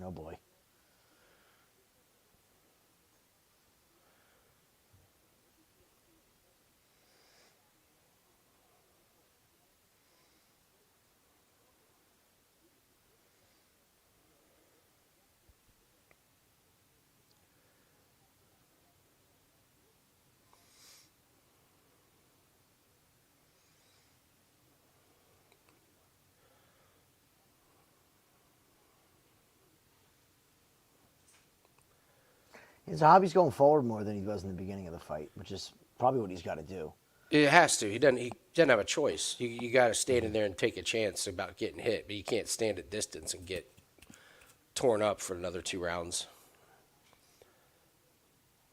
Oh boy. His hobby's going forward more than he was in the beginning of the fight, which is probably what he's got to do. It has to. He doesn't have a choice. You got to stand in there and take a chance about getting hit, but you can't stand at distance and get torn up for another 2 rounds.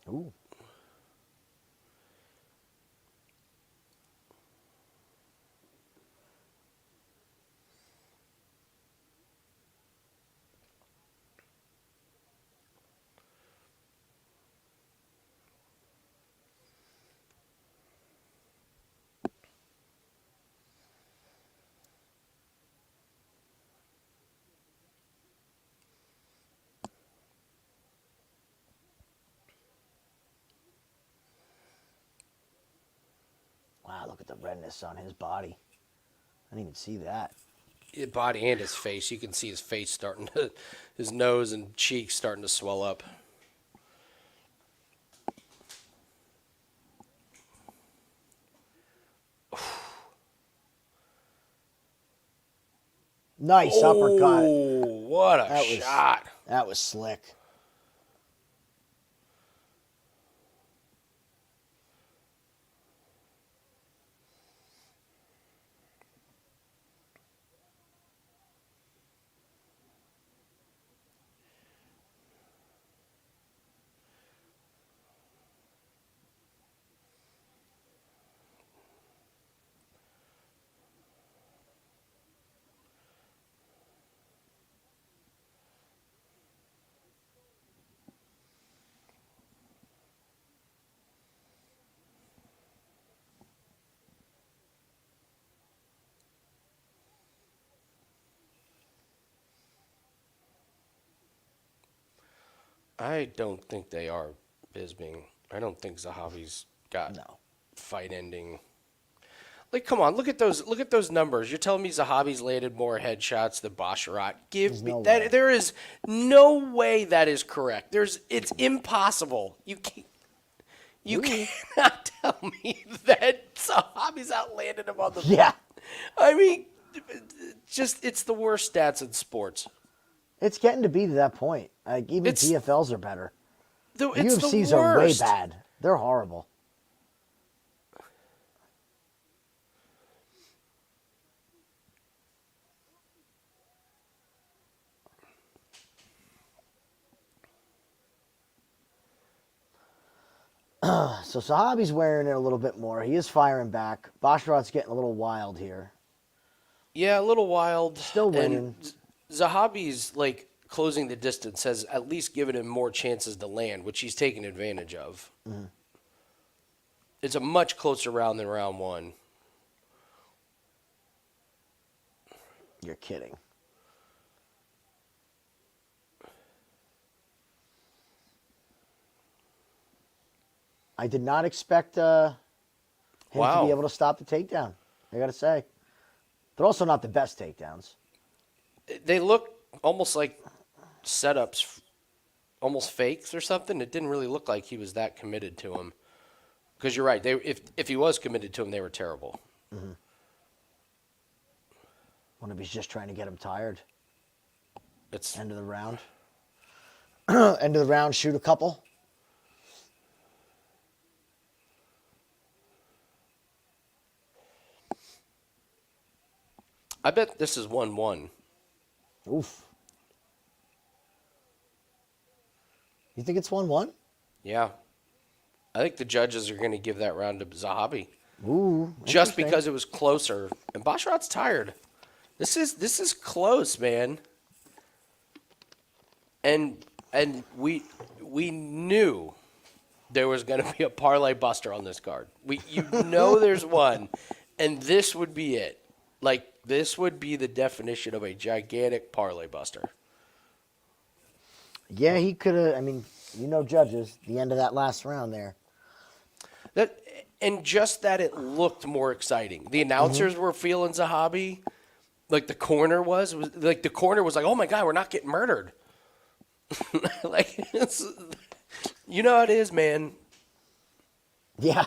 Ooh. Wow, look at the redness on his body. I didn't even see that. His body and his face. You can see his face his nose and cheeks starting to swell up. Nice uppercut. What a shot. That was slick. I don't think they are Bisping. I don't think Zahabi's got fight ending. Like, come on, look at those numbers. You're telling me Zahabi's landed more headshots than Basharat. Give me that. There is no way that is correct. It's impossible. You cannot tell me that Zahabi's outlanded him on the. Yeah. I mean, it's the worst stats in sports. It's getting to be to that point. Like, even PFLs are better. UFCs are way bad. They're horrible. So Zahabi's wearing it a little bit more. He is firing back. Basharat's getting a little wild here. Yeah, a little wild. Still winning. And Zahabi's, like, closing the distance has at least given him more chances to land, which he's taken advantage of. Mm-hmm. It's a much closer round than round 1. You're kidding. I did not expect him to be able to stop the takedown, I got to say. They're also not the best takedowns. They look almost like setups, almost fakes or something. It didn't really look like he was that committed to him. Because you're right. If he was committed to him, they were terrible. Mm-hmm. Wonder if he's just trying to get him tired. It's end of the round. End of the round, shoot a couple. I bet this is 1-1. Oof. You think it's 1-1? Yeah. I think the judges are going to give that round to Zahabi. Ooh. Just because it was closer. And Basharat's tired. This is close, man. And we knew there was going to be a parlay buster on this card. There's one, and this would be it. Like, this would be the definition of a gigantic parlay buster. Yeah, he could have. I mean, judges, the end of that last round there. And just that it looked more exciting. The announcers were feeling Zahabi, like the corner was like, oh my God, we're not getting murdered. Like, you know how it is, man. Yeah.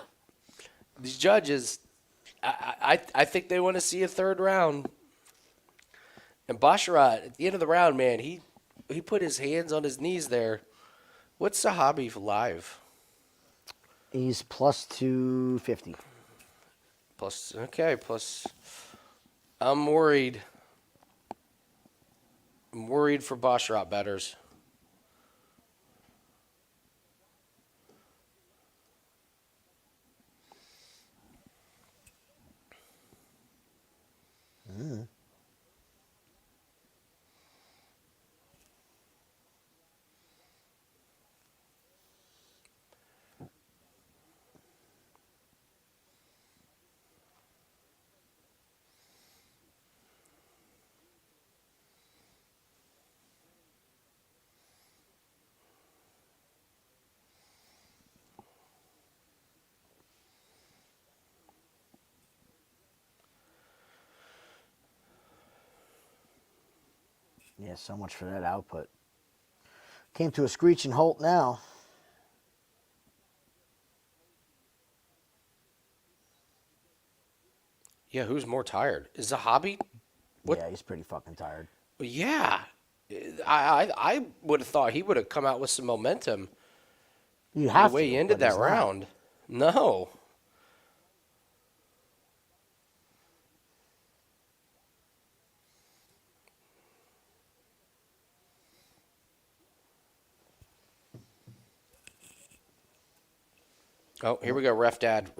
These judges, I think they want to see a third round. And Basharat, at the end of the round, man, he put his hands on his knees there. What's Zahabi live? He's plus 250. Plus. I'm worried. I'm worried for Basharat bettors. Yeah, so much for that output. Came to a screeching halt now. Yeah, who's more tired? Is Zahabi? What? Yeah, he's pretty fucking tired. Yeah. I would have thought he would have come out with some momentum You the have way to, he ended but that he's not. round. No. Oh, here we go. Ref dad.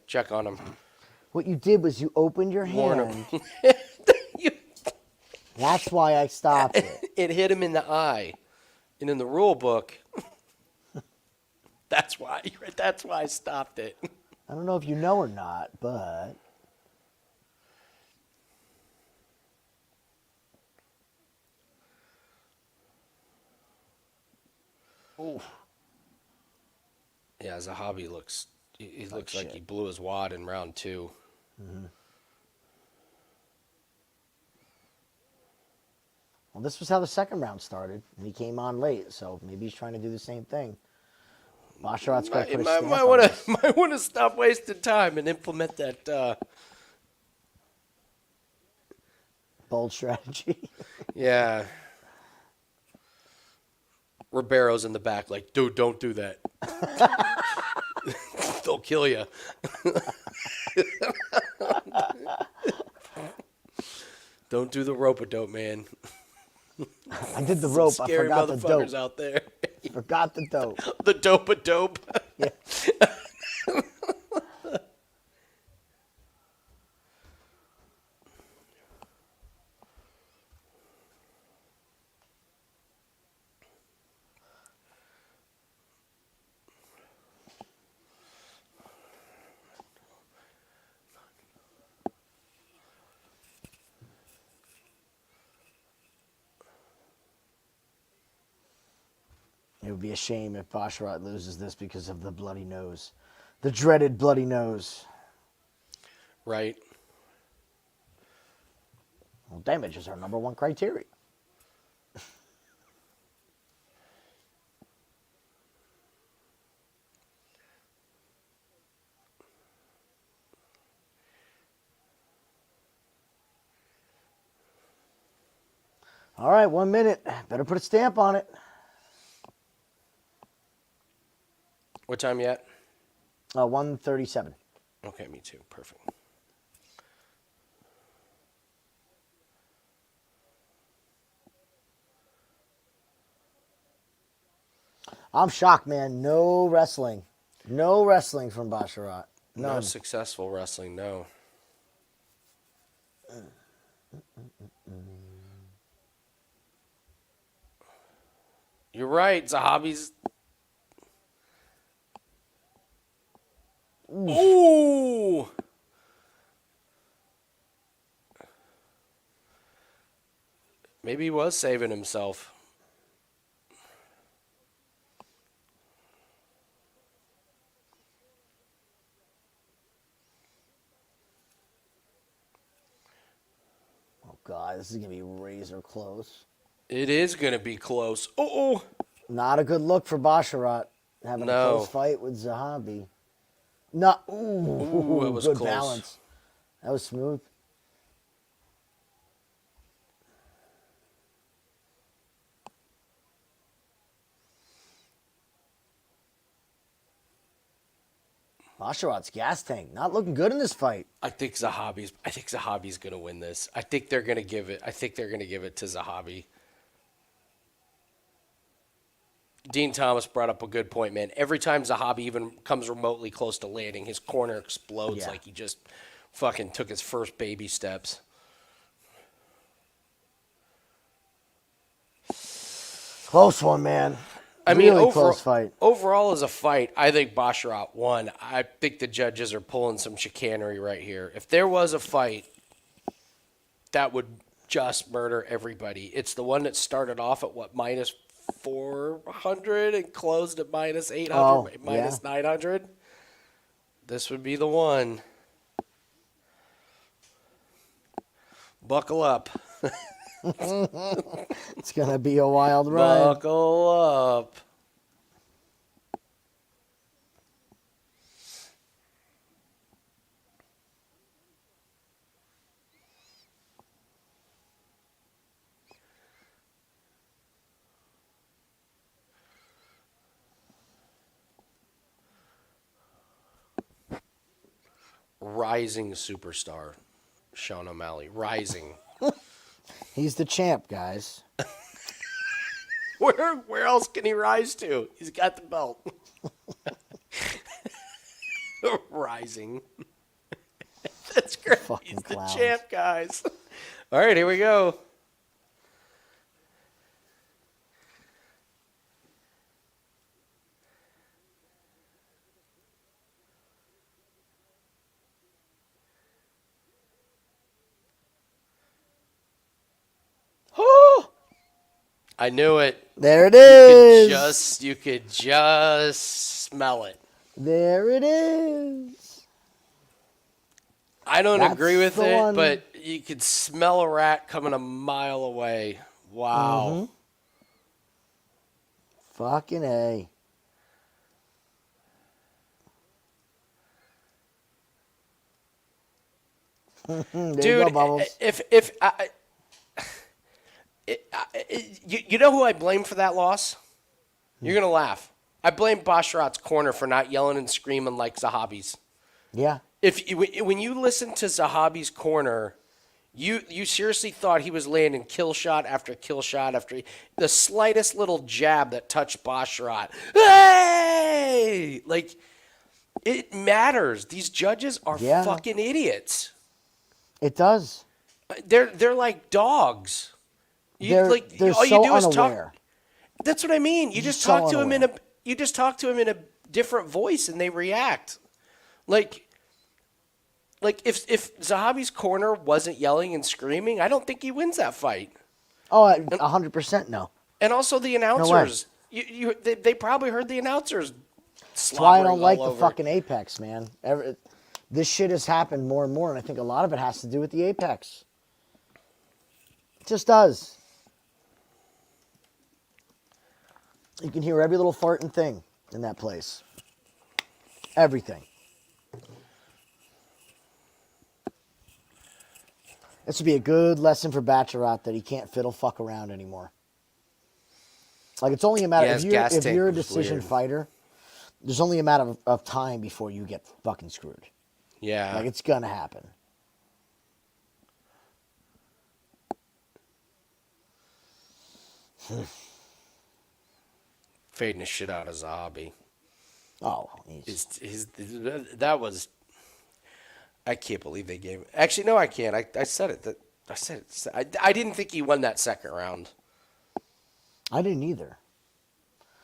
Check on him. What you did was you opened your Warn hand. him. That's why I stopped it. It hit him in the eye. And in the rule book, that's why I stopped it. I don't know if you know or not, but Yeah, Zahabi looks he looks like shit. he blew his wad in round 2. well, this was how the second round started, and he came on late, so maybe he's trying to do the same thing. Basharat's got to put a stamp on this. Might want to stop wasting time and implement that. Bold strategy. Yeah. Ribeiro's in the back, like, dude, don't do that. They'll kill you. Don't do the rope-a-dope, man. I did the rope. I Scary forgot the motherfuckers dope. out there. Forgot the dope. The dope-a-dope. Yeah. It would be a shame if Basharat loses this because of the bloody nose. The dreaded bloody nose. Right. Well, damage is our number one criteria. All right, 1 minute. Better put a stamp on it. What time yet? 1:37. Okay, me too. Perfect. I'm shocked, man. No wrestling. No wrestling from Basharat. No None. successful wrestling, no. You're right, Zahabi's. Ooh! Maybe he was saving himself. Oh, God, this is going to be razor close. It is going to be close. Oh! Not a good look for Basharat having a No. close fight with Zahabi. No, ooh, that was good close. balance. That was smooth. Basharat's gas tank. Not looking good in this fight. I think Zahabi's going to win this. I think they're going to give it to Zahabi. Dean Thomas brought up a good point, man. Every time Zahabi even comes remotely close to landing, his corner explodes like he just fucking took his first baby steps. Close one, man. I mean, close fight. Overall, as a fight, I think Basharat won. I think the judges are pulling some chicanery right here. If there was a fight that would just murder everybody, it's the one that started off at minus 400 and closed at minus 800, minus 900. This would be the one. Buckle up. It's going to be a wild ride. Buckle up. Rising superstar, Sean O'Malley. Rising. He's the champ, guys. Where else can he rise to? He's got the belt. Rising. That's great. Fucking He's clowns. the champ, guys. All right, here we go. I knew it. There it is. You could just smell it. There it is. I don't That's agree with the it, one. but you could smell a rat coming a mile away. Wow. Fucking A. There you Dude, go, Bubbles. You know who I blame for that loss? You're going to laugh. I blame Basharat's corner for not yelling and screaming like Zahabi's. Yeah. When you listen to Zahabi's corner, you seriously thought he was landing kill shot after kill shot after the slightest little jab that touched Basharat. Hey! Like, it matters. These judges are fucking idiots. It does. They're like dogs. They're so unaware. That's what I mean. You just talk to him in a different voice and they react. Like if Zahabi's corner wasn't yelling and screaming, I don't think he wins that fight. Oh, 100% no. And also the announcers. They probably heard the announcers. That's why I don't like the fucking Apex, man. This shit has happened more and more, and I think a lot of it has to do with the Apex. It just does. You can hear every little farting thing in that place. Everything. This would be a good lesson for Basharat that he can't fiddle fuck around anymore. Like, it's only a matter if you're a decision fighter, there's only a matter of time before you get fucking screwed. Yeah. Like, it's gonna happen. Fading the shit out of Zahabi. Oh, that was. I can't believe they gave. Actually, no, I can't. I said it. I didn't think he won that second round. I didn't either.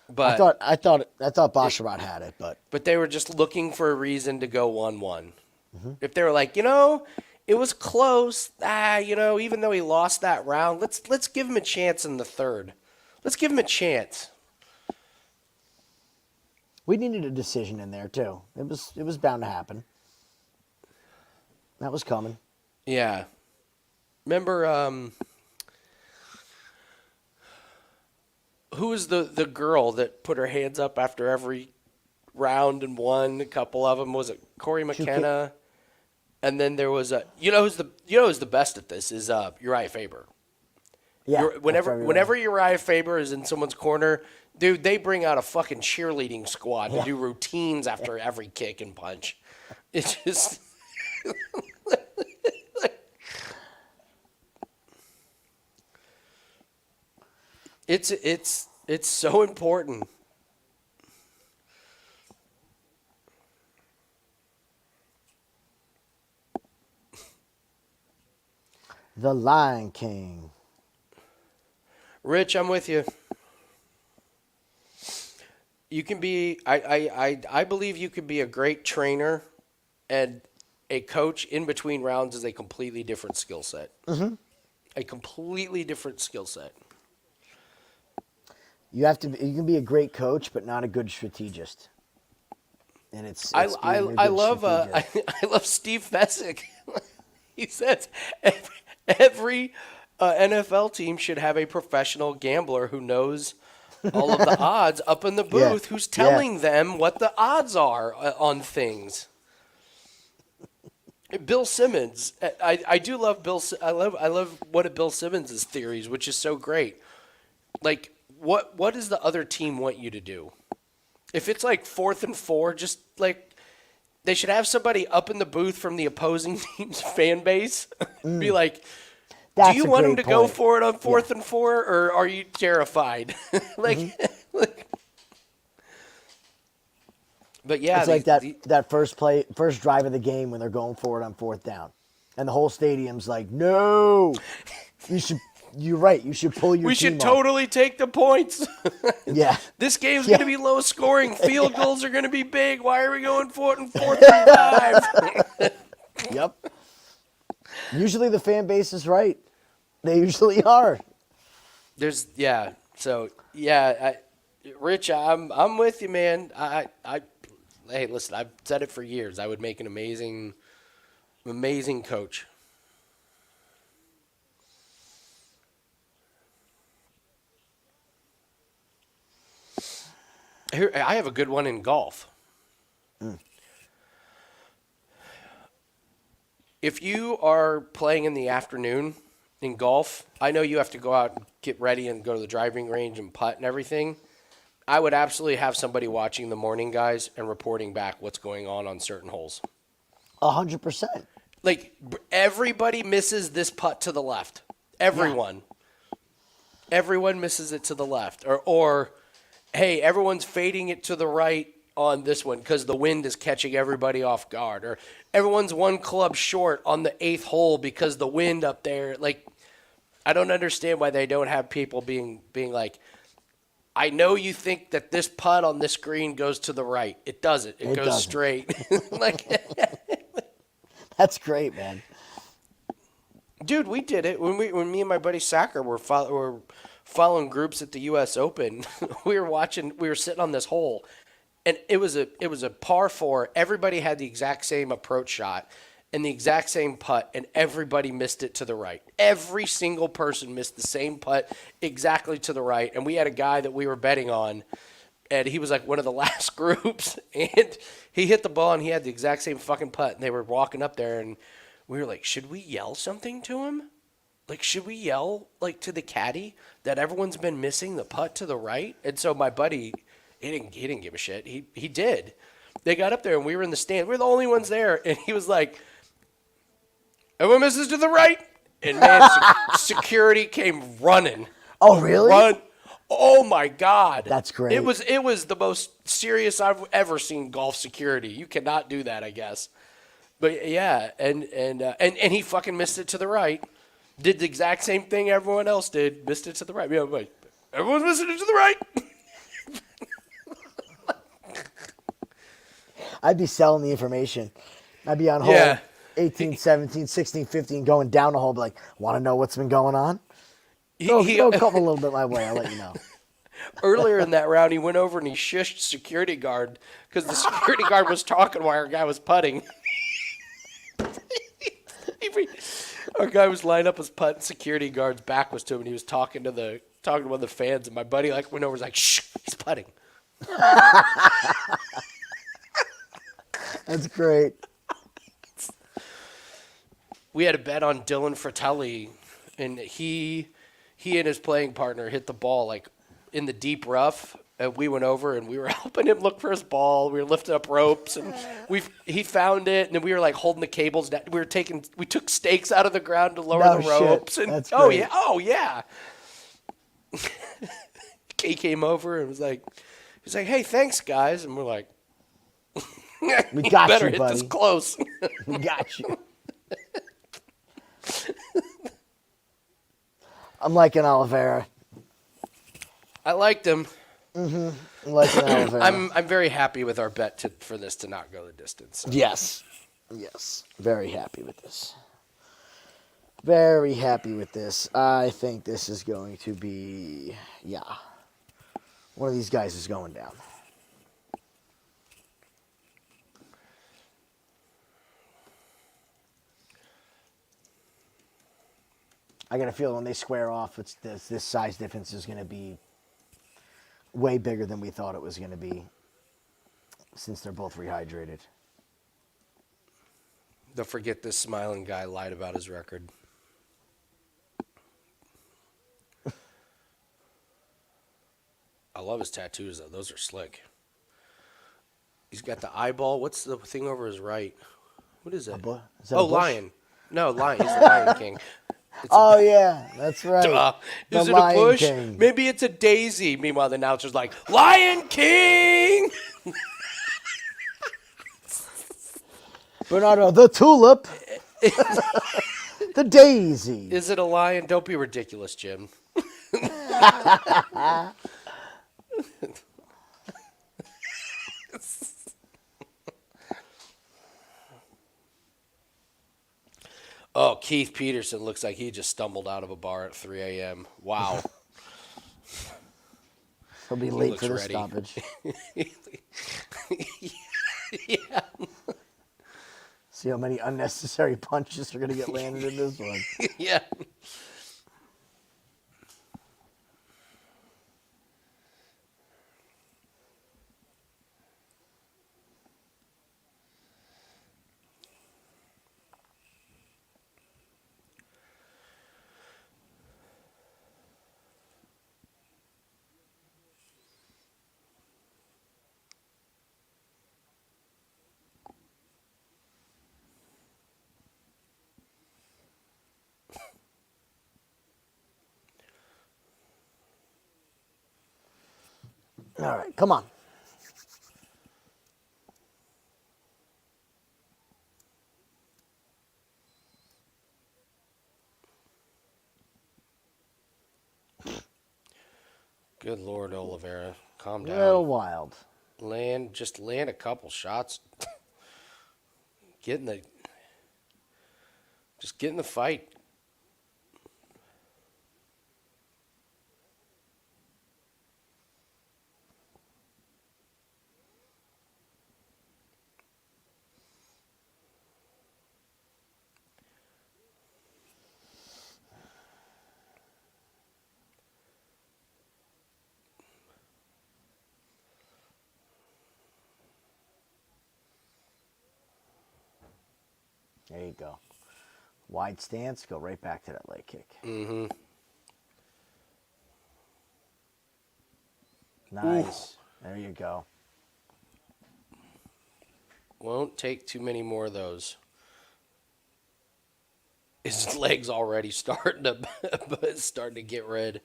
But I thought Basharat had it, but they were just looking for a reason to go 1-1. Mm-hmm. If they were like, it was close. Even though he lost that round, let's give him a chance in the third. Let's give him a chance. We needed a decision in there too. It was bound to happen. That was coming. Yeah. Remember, who was the girl that put her hands up after every round and won a couple of them? Was it Corey McKenna? And then there was who's the best at this is Uriah Faber. Yeah. Whenever Uriah Faber is in someone's corner, dude, they bring out a fucking cheerleading squad to do routines after every kick and punch. It's just it's so important. The Lion King. Rich, I'm with you. You can be I believe you could be a great trainer, and a coach in between rounds is a completely different skill set. Mm-hmm. A completely different skill set. You can be a great coach, but not a good strategist. And I love Steve Fessick. He says every NFL team should have a professional gambler who knows all of the odds up in the booth, who's telling them what the odds are on things. Bill Simmons, I do love Bill. I love one of Bill Simmons' theories, which is so great. Like, what does the other team want you to do? If it's like 4th and 4, just like they should have somebody up in the booth from the opposing team's fan base. Be like, do you want him to go for it on 4th and 4, or are you terrified? But yeah, it's like that first drive of the game when they're going for it on 4th down, and the whole stadium's like, "No, you're right. You should pull your team. We should totally take the points." Yeah, this game's going to be low scoring. Field goals are going to be big. Why are we going for it in 4th and 5? Yep. Usually the fan base is right. They usually are. Rich, I'm with you, man. Hey, listen, I've said it for years. I would make an amazing coach. Here, I have a good one in golf. If you are playing in the afternoon in golf, I know you have to go out and get ready and go to the driving range and putt and everything. I would absolutely have somebody watching the morning guys and reporting back what's going on certain holes. 100%. Like, everybody misses this putt to the left. Everyone. Yeah. Everyone misses it to the left. Or, hey, everyone's fading it to the right on this one because the wind is catching everybody off guard. Or everyone's one club short on the 8th hole because the wind up there. Like, I don't understand why they don't have people being like, I know you think that this putt on this green goes to the right. It doesn't. It goes doesn't. Straight. That's great, man. Dude, we did it when me and my buddy Sacker were following groups at the U.S. Open. We were sitting on this hole, and it was a par 4. Everybody had the exact same approach shot and the exact same putt, and everybody missed it to the right. Every single person missed the same putt exactly to the right, and we had a guy that we were betting on, and he was like one of the last groups, and he hit the ball, and he had the exact same fucking putt, and they were walking up there, and we were like, should we yell something to him? Like, should we yell, like, to the caddy that everyone's been missing the putt to the right? And so my buddy, he didn't give a shit. He did. They got up there, and we were in the stand. We were the only ones there, and he was like, everyone misses to the right. And, man, security came running. Oh, really? Oh, my God. That's great. It was the most serious I've ever seen golf security. You cannot do that, I guess. But, yeah, and he fucking missed it to the right. Did the exact same thing everyone else did. Missed it to the right. Yeah, but everyone's missing it to the right. I'd be selling the information. I'd be on hole 18, 17, 16, 15, going down the hole, like, want to know what's been going on? Go a couple a little bit my way. I'll let you know. Earlier in that round, he went over and he shushed security guard because the security guard was talking while our guy was putting. Our guy was lining up his putt, and security guard's back was to him, and he was talking to one of the fans, and my buddy went over and was like, shh, he's putting. That's great. We had a bet on Dylan Fratelli, and he he and his playing partner hit the ball like in the deep rough. And we went over and we were helping him look for his ball. We were lifting up ropes and he found it. And then we were like holding the cables down. We took stakes out of the ground to lower the ropes. And That's oh great. yeah. He came over and was like, hey, thanks guys. And we're like, we got better you, hit buddy. this close. We got you. I'm liking Oliveira. I liked him. I'm liking Oliveira. I'm very happy with our bet for this to not go the distance. Yes. Very happy with this. Very happy with this. I think this is going to be, one of these guys is going down. I got a feeling when they square off, this size difference is going to be way bigger than we thought it was going to be, since they're both rehydrated. Don't forget this smiling guy lied about his record. I love his tattoos, though. Those are slick. He's got the eyeball. What's the thing over his right? What is that? Is that a bush? Lion. No, lion. He's the Lion King. Yeah, that's right. Is The it a Lion bush? King. Maybe it's a daisy. Meanwhile, the announcer's like, Lion King! Bernardo, the tulip. The daisy. Is it a lion? Don't be ridiculous, Jim. Oh, Keith Peterson looks like he just stumbled out of a bar at 3 a.m. Wow. He'll be late for the ready. stoppage. Yeah. See how many unnecessary punches are going to get landed in this one. Yeah. All right, come on. Good Lord, Oliveira. Calm down. Real wild. Just land a couple shots. Get in the fight. There you go. Wide stance, go right back to that leg kick. Mm-hmm. Nice. Ooh. There you go. Won't take too many more of those. His leg's already starting to get red.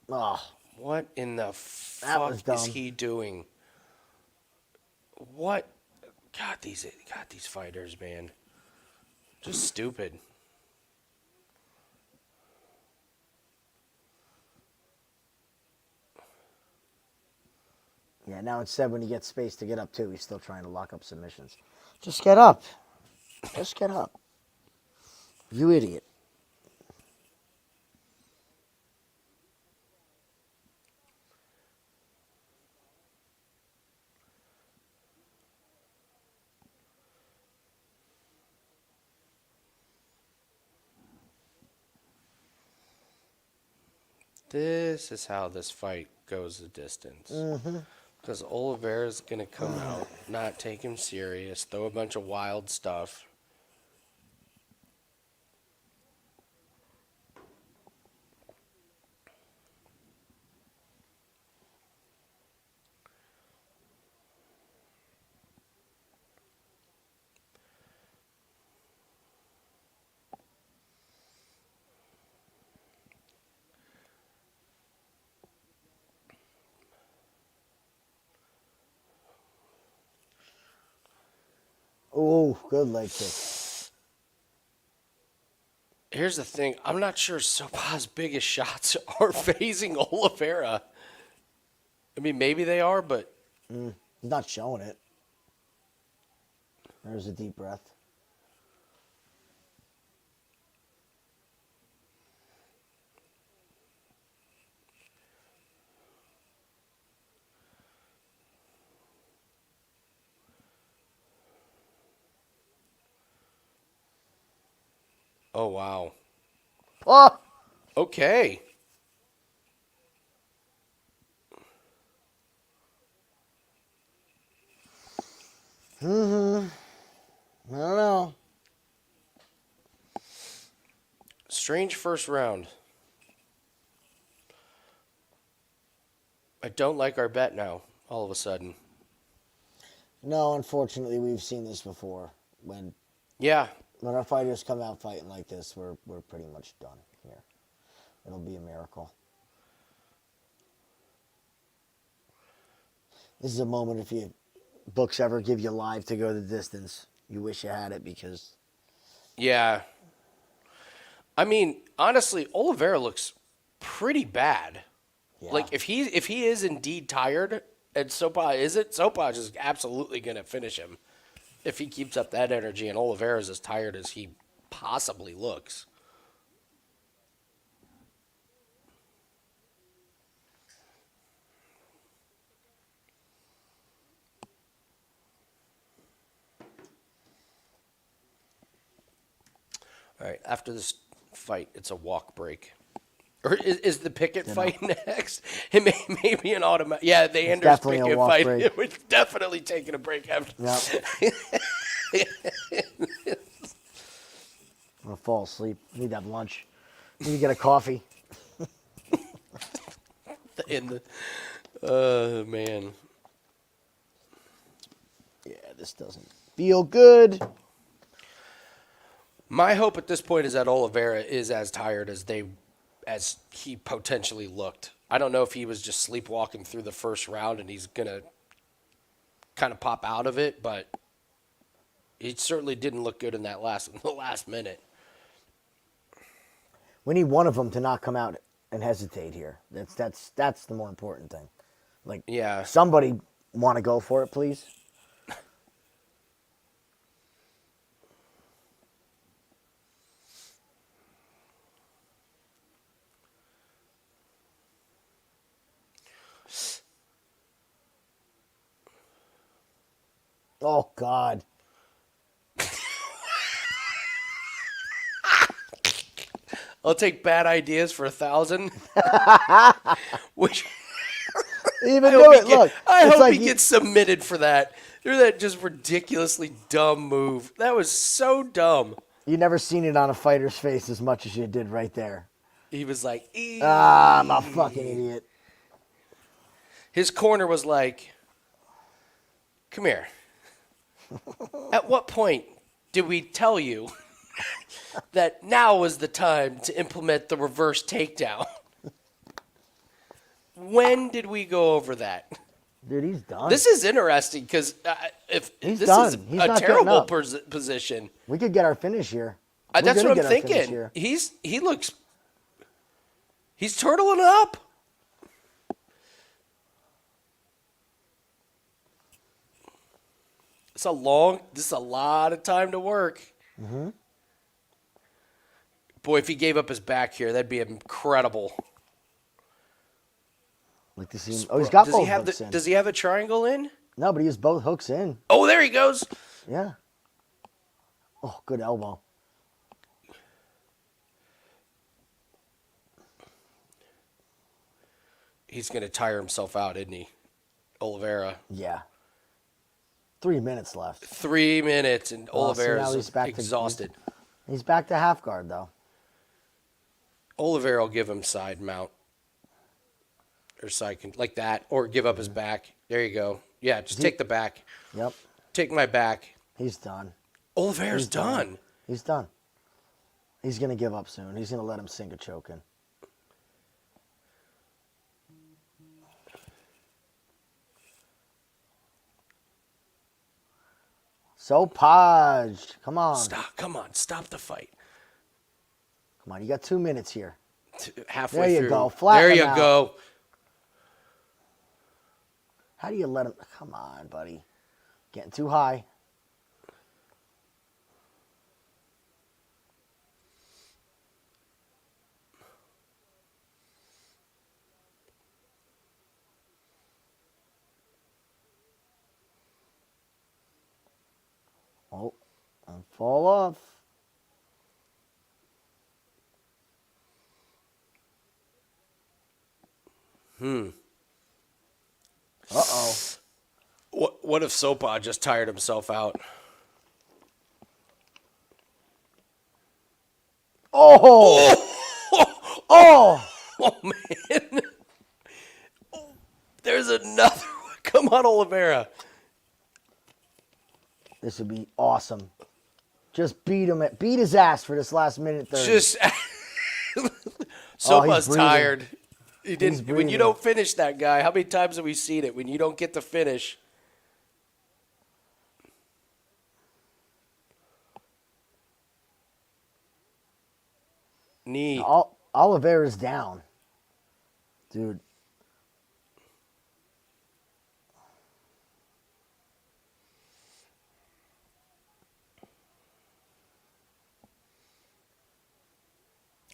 Oh, What in the fuck is he doing? What? God, these fighters, man. Just stupid. yeah, now instead when he gets space to get up too, he's still trying to lock up submissions. Just get up. Just get up. You idiot. This is how this fight goes the distance. Because Oliveira's going to come out, not take him serious, throw a bunch of wild stuff. Oh, good leg kick. Here's the thing. I'm not sure Sopaj's biggest shots are phasing Oliveira. I mean, maybe they are, but... He's not showing it. There's a deep breath. Oh, wow. Oh! Okay. I don't know. Strange first round. I don't like our bet now, all of a sudden. No, unfortunately, we've seen this before. When our fighters come out fighting like this, we're pretty much done here. It'll be a miracle. This is a moment if you books ever give you live to go the distance, you wish you had it because... Yeah. I mean, honestly, Oliveira looks pretty bad. Yeah. Like, if he is indeed tired, and Sopaj isn't, Sopaj is absolutely going to finish him if he keeps up that energy, and Oliveira's as tired as he possibly looks. All right, after this fight, it's a walk break. Or is the Pickett fight next? It may be an automatic. Yeah, the Anders Pickett fight. Break. It was definitely taking a break after. Yep. I'm going to fall asleep. Need to have lunch. Need to get a coffee. Man. Yeah, this doesn't feel good. My hope at this point is that Oliveira is as tired as he potentially looked. I don't know if he was just sleepwalking through the first round and he's going to kind of pop out of it, but he certainly didn't look good in the last minute. We need one of them to not come out and hesitate here. That's the more important thing. Like, yeah. Somebody want to go for it, please? Oh, God. I'll take bad ideas for 1,000. Which Even do it. Look, I hope he gets submitted for that. There's that just ridiculously dumb move. That was so dumb. You never seen it on a fighter's face as much as you did right there. He was like, I'm a fucking idiot. His corner was like, come here. At what point did we tell you that now was the time to implement the reverse takedown? When did we go over that? Dude, he's done. This is interesting because if he's this done. is He's a not terrible getting up. position. We could get our finish here. That's what I'm thinking. He's turtling up. This is a lot of time to work. Mm-hmm. Boy, if he gave up his back here, that'd be incredible. Like to see him. Oh, he's got both hooks in. Does he have a triangle in? No, but he has both hooks in. Oh, there he goes. Yeah. Oh, good elbow. He's going to tire himself out, isn't he? Oliveira. Yeah. 3 minutes left. 3 minutes, and Oliveira's exhausted. He's back to half guard, though. Oliveira will give him side mount. Or side, like that. Or give up his back. There you go. Yeah, just take the back. Yep. Take my back. He's done. Oliveira's done. He's done. He's going to give up soon. He's going to let him sink a choke in. Sopaj. Come on. Stop. Come on. Stop the fight. Come on. You got 2 minutes here. Halfway there you through. Go. Flatten there you out. go. How do you let him? Come on, buddy. Getting too high. Oh, and fall off. Uh-oh. What if Sopaj just tired himself out? Oh! Oh! Oh, man. Oh, there's another one. Come on, Oliveira. This would be awesome. Just beat his ass for this last minute 30. Just Sopaj's tired. He He's didn't. When you don't finish that guy, how many times have we seen it? When you don't get the finish. Knee. Oliveira's down. Dude.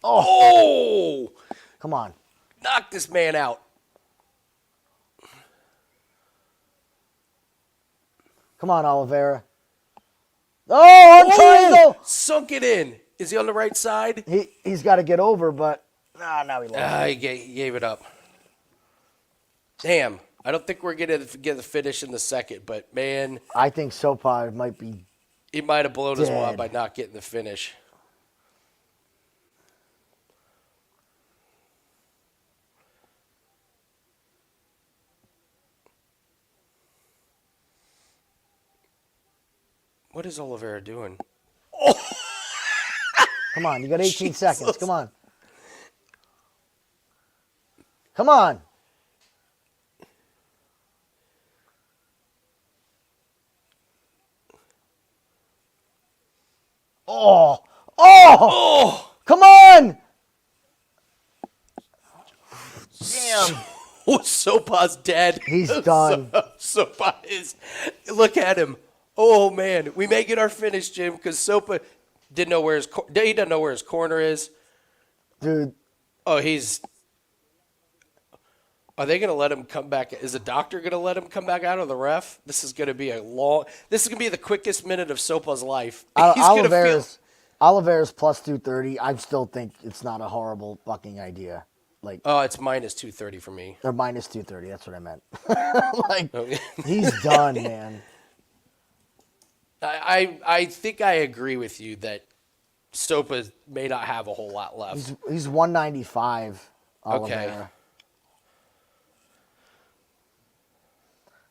Oh! Come on. Knock this man out. Come on, Oliveira. Oh, on triangle! Sunk it in. Is he on the right side? He's got to get over, but now he lost. He gave it up. Damn. I don't think we're going to get the finish in the second, but, man. I think Sopaj might be He might have blown his wad dead. by not getting the finish. What is Oliveira doing? Come on, you got 18 Jesus. seconds. Come on. Come on. Oh! Come on! Damn. Sopaj's dead. He's done. Sopaj is. Look at him. Oh man, we may get our finish, Jim, because Sopaj didn't know where he doesn't know where his corner is. Dude. Oh, he's. Are they going to let him come back? Is the doctor going to let him come back out of the ref? This is going to be This is going to be the quickest minute of Sopaj's life. Oliveira's plus 230. I still think it's not a horrible fucking idea. Like. Oh, it's minus 230 for me. Or minus 230. That's what I meant. He's done, man. I think I agree with you that Sopaj may not have a whole lot left. He's 195, Oliveira. Okay.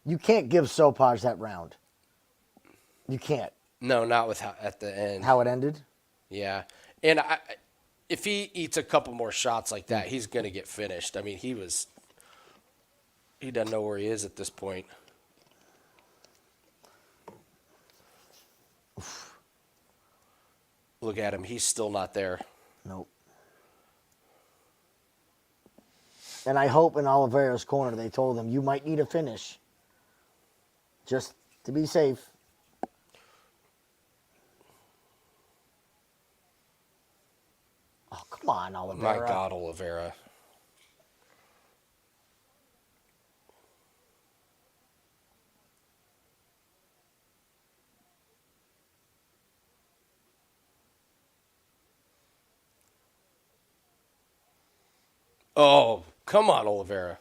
You can't give Sopaj that round. You can't. No, not with at the end. How it ended? Yeah. And if he eats a couple more shots like that, he's going to get finished. I mean, he doesn't know where he is at this point. Look at him. He's still not there. Nope. And I hope in Oliveira's corner they told him, you might need a finish. Just to be safe. Oh, come on, Oliveira. My God, Oliveira. Oh, come on, Oliveira.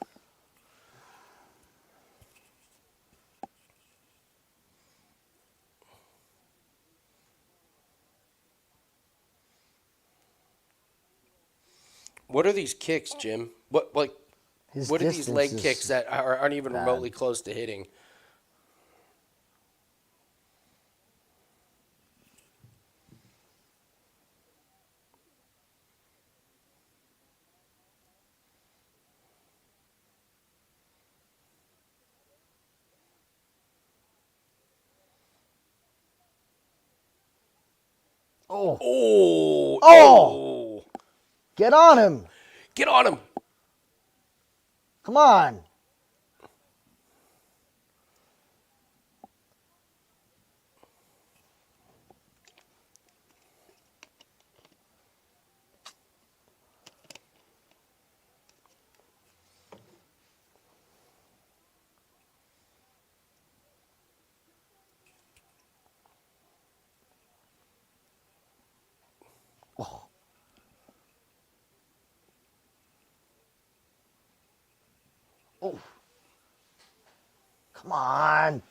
What are these kicks, Jim? What are these leg kicks that aren't even remotely close to hitting? Oh. Oh. Oh. Get on him. Get on him. Come on. Oh. Oh. Come on.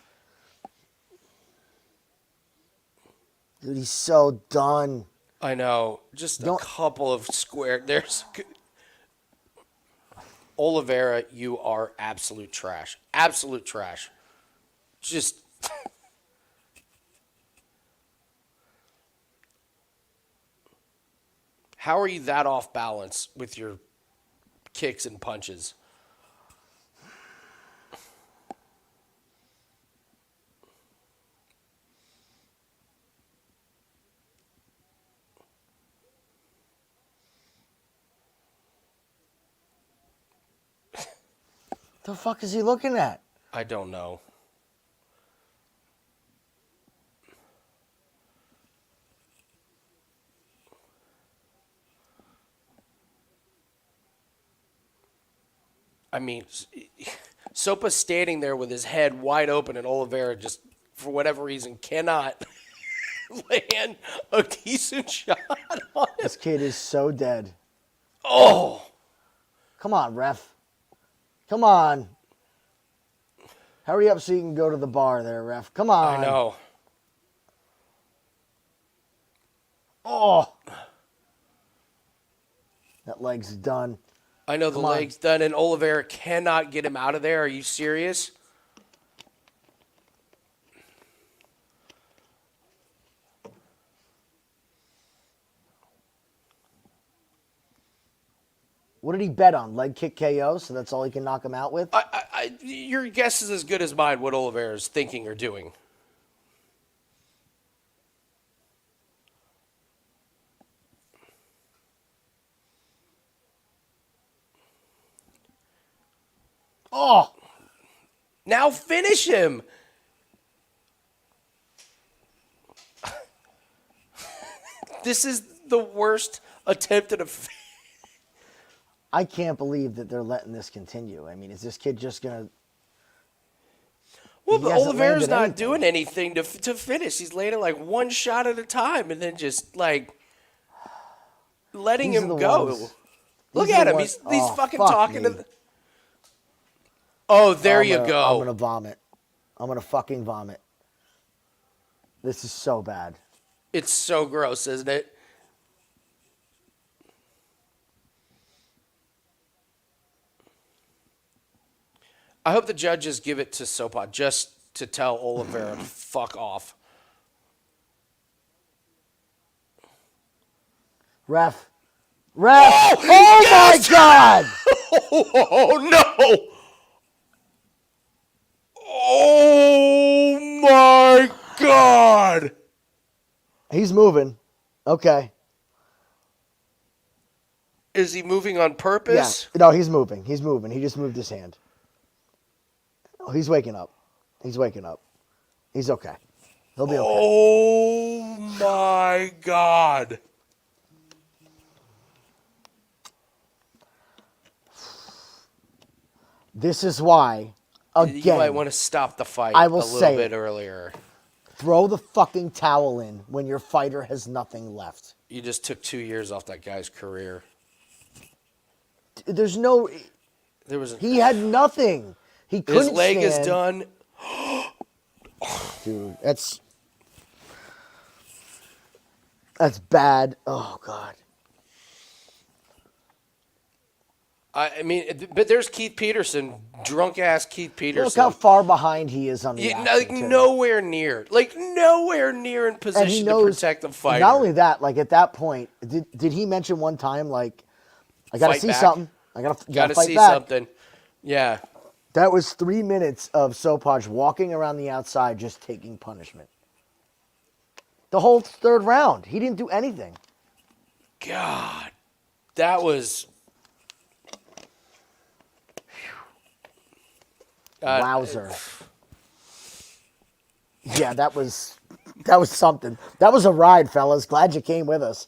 Dude, he's so done. I know. Just a couple of square. There's Oliveira, you are absolute trash. Absolute trash. Just how are you that off balance with your kicks and punches? The fuck is he looking at? I don't know. I mean, Sopa's standing there with his head wide open, and Oliveira just, for whatever reason, cannot land a decent shot on him. This kid is so dead. Oh! Come on, ref. Come on. Hurry up so you can go to the bar there, ref. Come on. I know. Oh. That leg's done. I know the leg's done, and Oliveira cannot get him out of there. Are you serious? What did he bet on? Leg kick KO, so that's all he can knock him out with? Your guess is as good as mine what Oliveira is thinking or doing. Oh! Now finish him! This is the worst attempt at a... I can't believe that they're letting this continue. I mean, is this kid just going to... Well, but Oliveira's not doing anything to finish. He's landing like one shot at a time and then just like letting him go. Look at him. He's fucking talking to the... Oh, there you go. I'm going to vomit. I'm going to fucking vomit. This is so bad. It's so gross, isn't it? I hope the judges give it to Sopaj just to tell Oliveira to fuck off. Ref. Ref. Oh yes! My God. Oh, no. Oh, my God. He's moving. Okay. Is he moving on purpose? Yeah. No, he's moving. He's moving. He just moved his hand. Oh, he's waking up. He's waking up. He's okay. He'll be okay. Oh, my God. This is why, again, you might want to stop the fight a little bit earlier. Throw the fucking towel in when your fighter has nothing left. You just took 2 years off that guy's career. There's no... He had nothing. He couldn't His leg stand. is done. Dude, that's bad. Oh, God. I mean, but there's Keith Peterson, drunk ass Keith Peterson. Look how far behind he is on the action, nowhere near in position to protect the fighter. Not only that, like at that point, did he mention one time like, I gotta see something. I gotta fight see back. something. Yeah. That was 3 minutes of Sopaj walking around the outside, just taking punishment. The whole third round, he didn't do anything. God, that was. Wowzer. Yeah, that was something. That was a ride, fellas. Glad you came with us.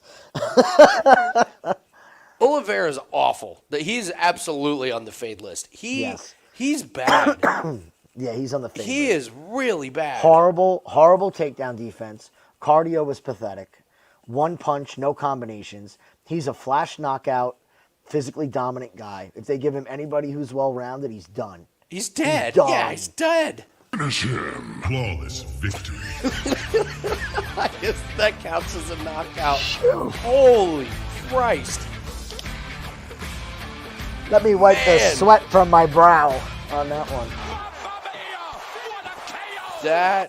Oliveira is awful. He's absolutely on the fade list. He's bad. Yeah, he's on the fade He list. is really bad. Horrible takedown defense. Cardio was pathetic. One punch, no combinations. He's a flash knockout, physically dominant guy. If they give him anybody who's well-rounded, he's done. He's dead. Yeah, he's dead. Finish him. Flawless victory. I guess that counts as a knockout. Holy Christ. Let me wipe the sweat from my brow on that one.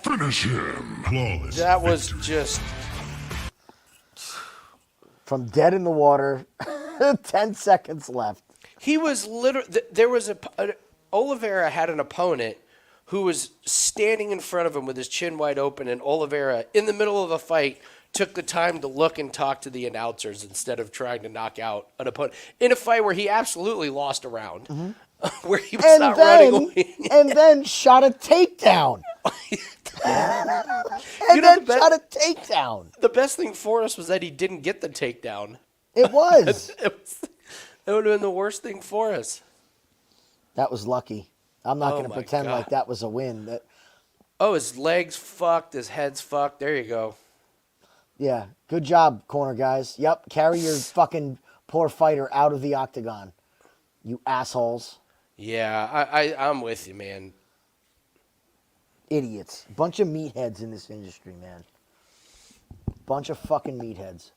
Finish him. Flawless That was victory. just... From dead in the water, 10 seconds left. He was literally... There was Oliveira had an opponent who was standing in front of him with his chin wide open, and Oliveira, in the middle of a fight, took the time to look and talk to the announcers instead of trying to knock out an opponent. In a fight where he absolutely lost a round, where he was not running away. And then shot a takedown. Shot a takedown. The best thing for us was that he didn't get the takedown. It was. It would have been the worst thing for us. That was lucky. I'm not going to my pretend God. like that was a win. His legs fucked, his head's fucked. There you go. Yeah, good job, corner guys. Yep, carry your fucking poor fighter out of the octagon, you assholes. Yeah, I'm with you, man. Idiots. Bunch of meatheads in this industry, man. Bunch of fucking meatheads.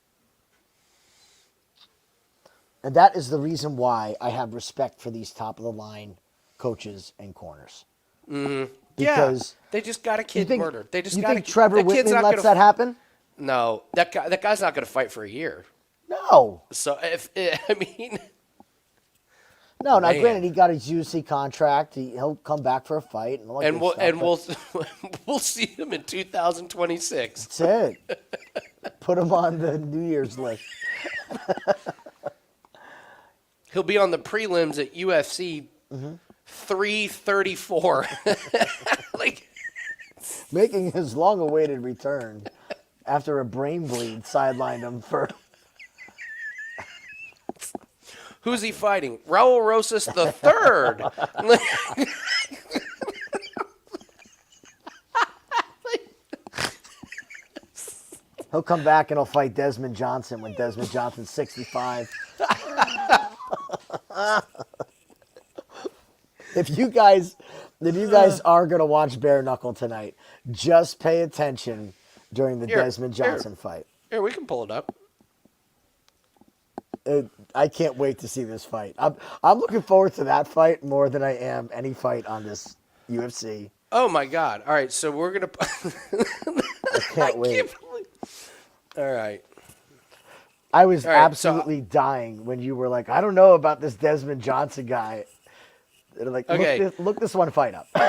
And that is the reason why I have respect for these top-of-the-line coaches and corners. Mm-hmm. Because they just got a kid murdered. They just you got think Trevor Whitman lets that happen? No, that guy's not going to fight for a year. No. So No, now Man. granted, he got his UFC contract. He'll come back for a fight, and all that good stuff, we'll see him in 2026. That's it. Put him on the New Year's list. He'll be on the prelims at UFC 334. Making his long-awaited return after a brain bleed sidelined him for. Who's he fighting? Raul Rosas the third. He'll come back and he'll fight Desmond Johnson when Desmond Johnson's 65. If you guys are gonna watch Bare Knuckle tonight, just pay attention during the Desmond Johnson fight. Here, we can pull it up. I can't wait to see this fight. I'm looking forward to that fight more than I am any fight on this UFC. Oh my God! All right, so we're gonna. I can't wait. All right. I was absolutely dying when you were like, I don't know about this Desmond Johnson guy. And I'm like, okay. look this one fight up. No,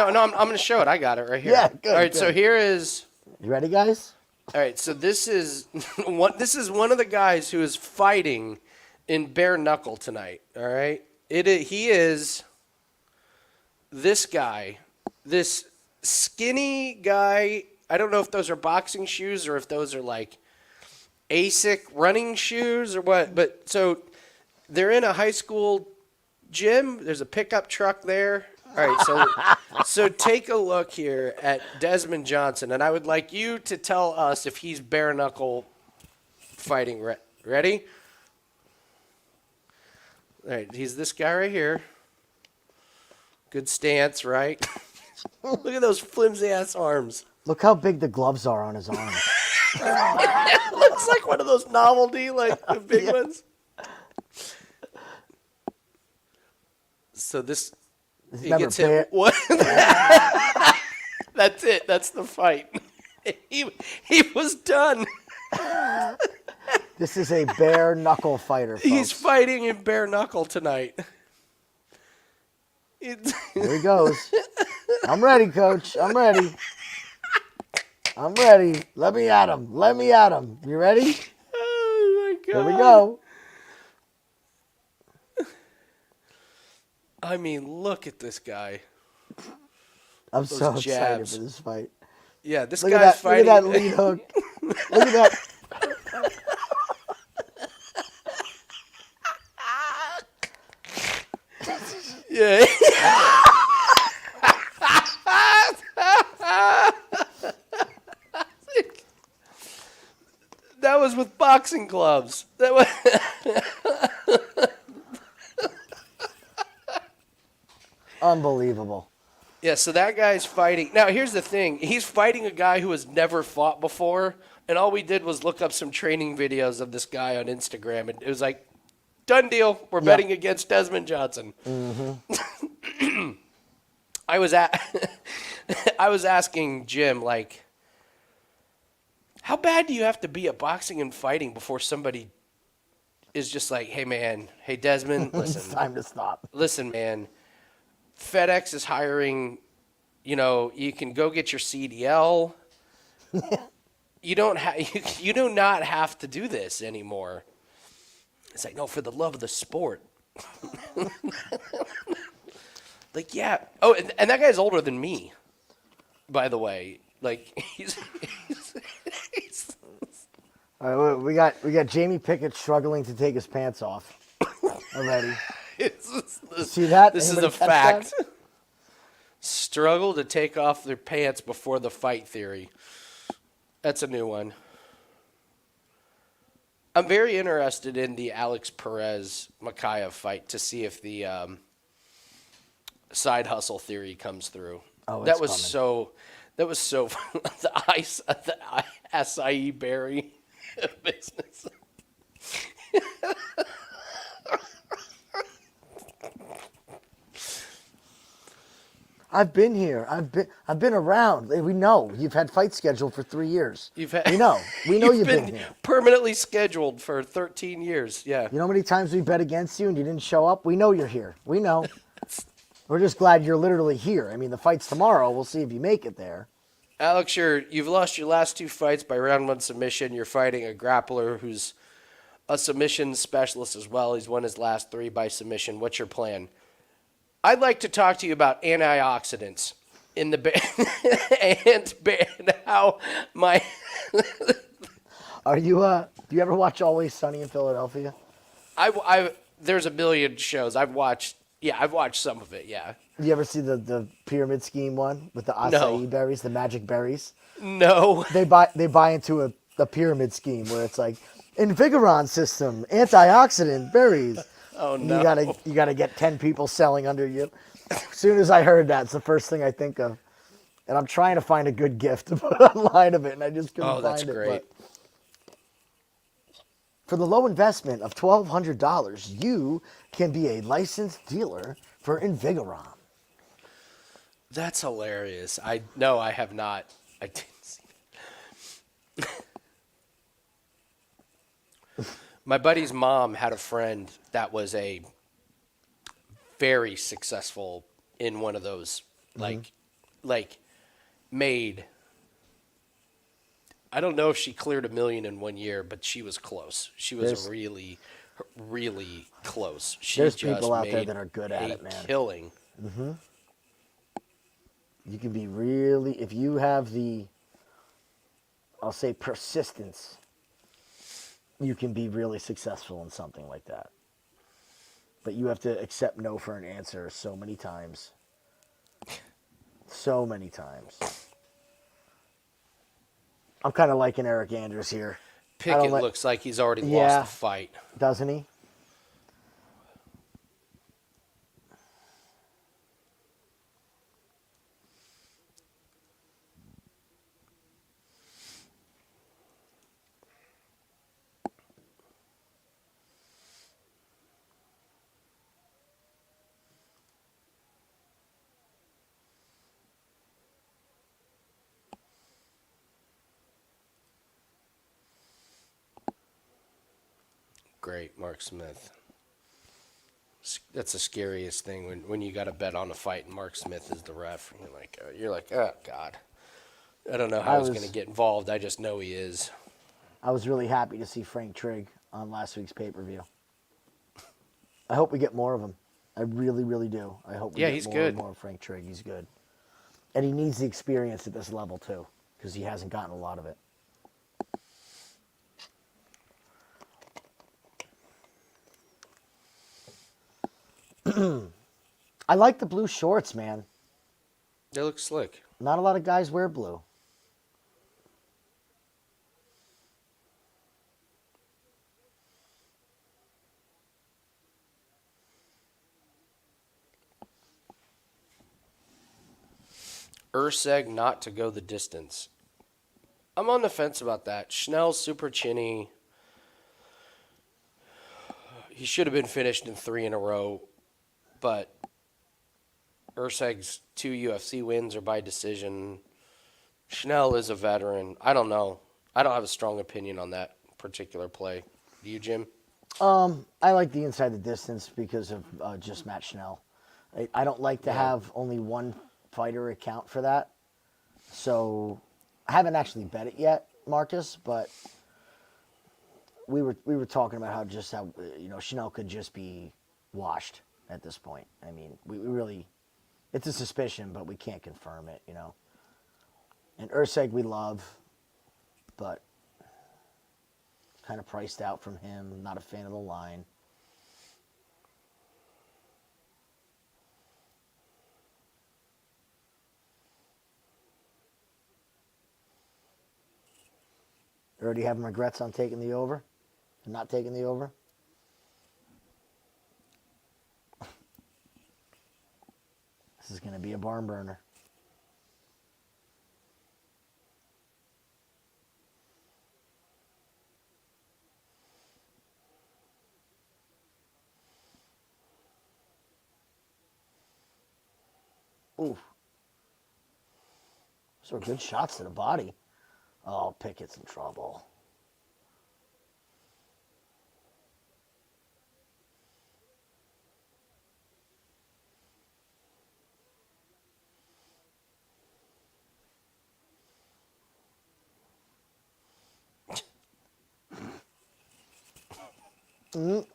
I'm going to show it. I got it right here. Yeah, good. All right, good. so here is. You ready, guys? All right, so this is one of the guys who is fighting in bare knuckle tonight. All right, he is this guy, this skinny guy. I don't know if those are boxing shoes or if those are like ASIC running shoes or what. But so they're in a high school gym. There's a pickup truck there. All right, so take a look here at Desmond Johnson, and I would like you to tell us if he's bare knuckle fighting. Ready? All right, he's this guy right here. Good stance, right? Look at those flimsy ass arms. Look how big the gloves are on his arms. It looks like one of those novelty, like the big ones. So this he Remember, gets hit. What? That's it. That's the fight. He was done. This is a bare knuckle fighter, folks. He's fighting in bare knuckle tonight. Here he goes. I'm ready, Coach. I'm ready. I'm ready. Let me at him. Let me at him. You ready? Oh, my God. Here we go. I mean, look at this guy. I'm so Those excited jabs. for this fight. Yeah, this Look guy's at that, fighting. Look at that lead hook. Look at that. Yeah. That was with boxing gloves. That was Unbelievable. Yeah, so that guy's fighting. Now, here's the thing. He's fighting a guy who has never fought before, and all we did was look up some training videos of this guy on Instagram, and it was like, done deal. We're betting against Desmond Johnson. Mm-hmm. I was asking Jim, like, how bad do you have to be at boxing and fighting before somebody is just like, hey, man, hey, Desmond, listen. It's time to stop. Listen, man. FedEx is hiring, you can go get your CDL. You do not have to do this anymore. It's like, no, for the love of the sport. Like, yeah. Oh, and that guy's older than me, by the way. Like, he's All right, we got Jamie Pickett struggling to take his pants off already. See that? This is Anybody a catch fact. that? Struggle to take off their pants before the fight theory. That's a new one. I'm very interested in the Alex Perez Mokaev fight to see if the side hustle theory comes through. Oh, that it's was coming. so. That was so. The acai berry business. I've been here. I've been around. We know you've had fights scheduled for 3 years. We know you've been here. Permanently scheduled for 13 years. Yeah. You know how many times we bet against you and you didn't show up? We know you're here. We know. We're just glad you're literally here. I mean, the fight's tomorrow. We'll see if you make it there. Alex, you've lost your last 2 fights by round 1 submission. You're fighting a grappler who's a submission specialist as well. He's won his last 3 by submission. What's your plan? I'd like to talk to you about antioxidants in the and how my. Are you? Do you ever watch Always Sunny in Philadelphia? There's a million shows I've watched. Yeah, I've watched some of it. Yeah. You ever see the pyramid scheme one with the acai berries, the magic berries? No. They buy into a pyramid scheme where it's like Invigoron system, antioxidant berries. Oh no! You gotta get 10 people selling under you. As soon as I heard that, it's the first thing I think of. And I'm trying to find a good gift to put online of it, and I just couldn't find that's it. great. But for the low investment of $1,200, you can be a licensed dealer for Invigoron. That's hilarious. I have not. I didn't see that. My buddy's mom had a friend that was a very successful in one of those, like made. I don't know if she cleared $1 million in 1 year, but she was close. She was really, really close. She There's just people out there made that are good at it, man. Killing. Mm-hmm. You can be really, if you have the, I'll say persistence, you can be really successful in something like that. But you have to accept no for an answer so many times. So many times. I'm kind of liking Eryk Anders here. Pickett looks like he's already lost the fight. Doesn't he? great, Mark Smith. That's the scariest thing when you got to bet on a fight and Mark Smith is the ref. And you're like, oh God. I don't know how he's going to get involved. I just know he is. I was really happy to see Frank Trigg on last week's pay-per-view. I hope we get more of him. I really, really do. I hope we get more of Frank Trigg. He's good. And he needs the experience at this level, too, because he hasn't gotten a lot of it. I like the blue shorts, man. They look slick. Not a lot of guys wear blue. Erceg not to go the distance. I'm on the fence about that. Schnell's super chinny. He should have been finished in 3 in a row, but Erceg's 2 UFC wins are by decision. Schnell is a veteran. I don't know. I don't have a strong opinion on that particular play. Do you, Jim? I like the inside the distance because of just Matt Schnell. I don't like to have only one fighter account for that. So I haven't actually bet it yet, Marcus, but we were talking about how Schnell could just be washed at this point. I mean, we really, it's a suspicion, but we can't confirm it, And Erceg we love, but kind of priced out from him. Not a fan of the line. Already having regrets on taking the over? And not taking the over? This is going to be a barn burner. Ooh. Those are good shots to the body. Oh, Pickett's in trouble. These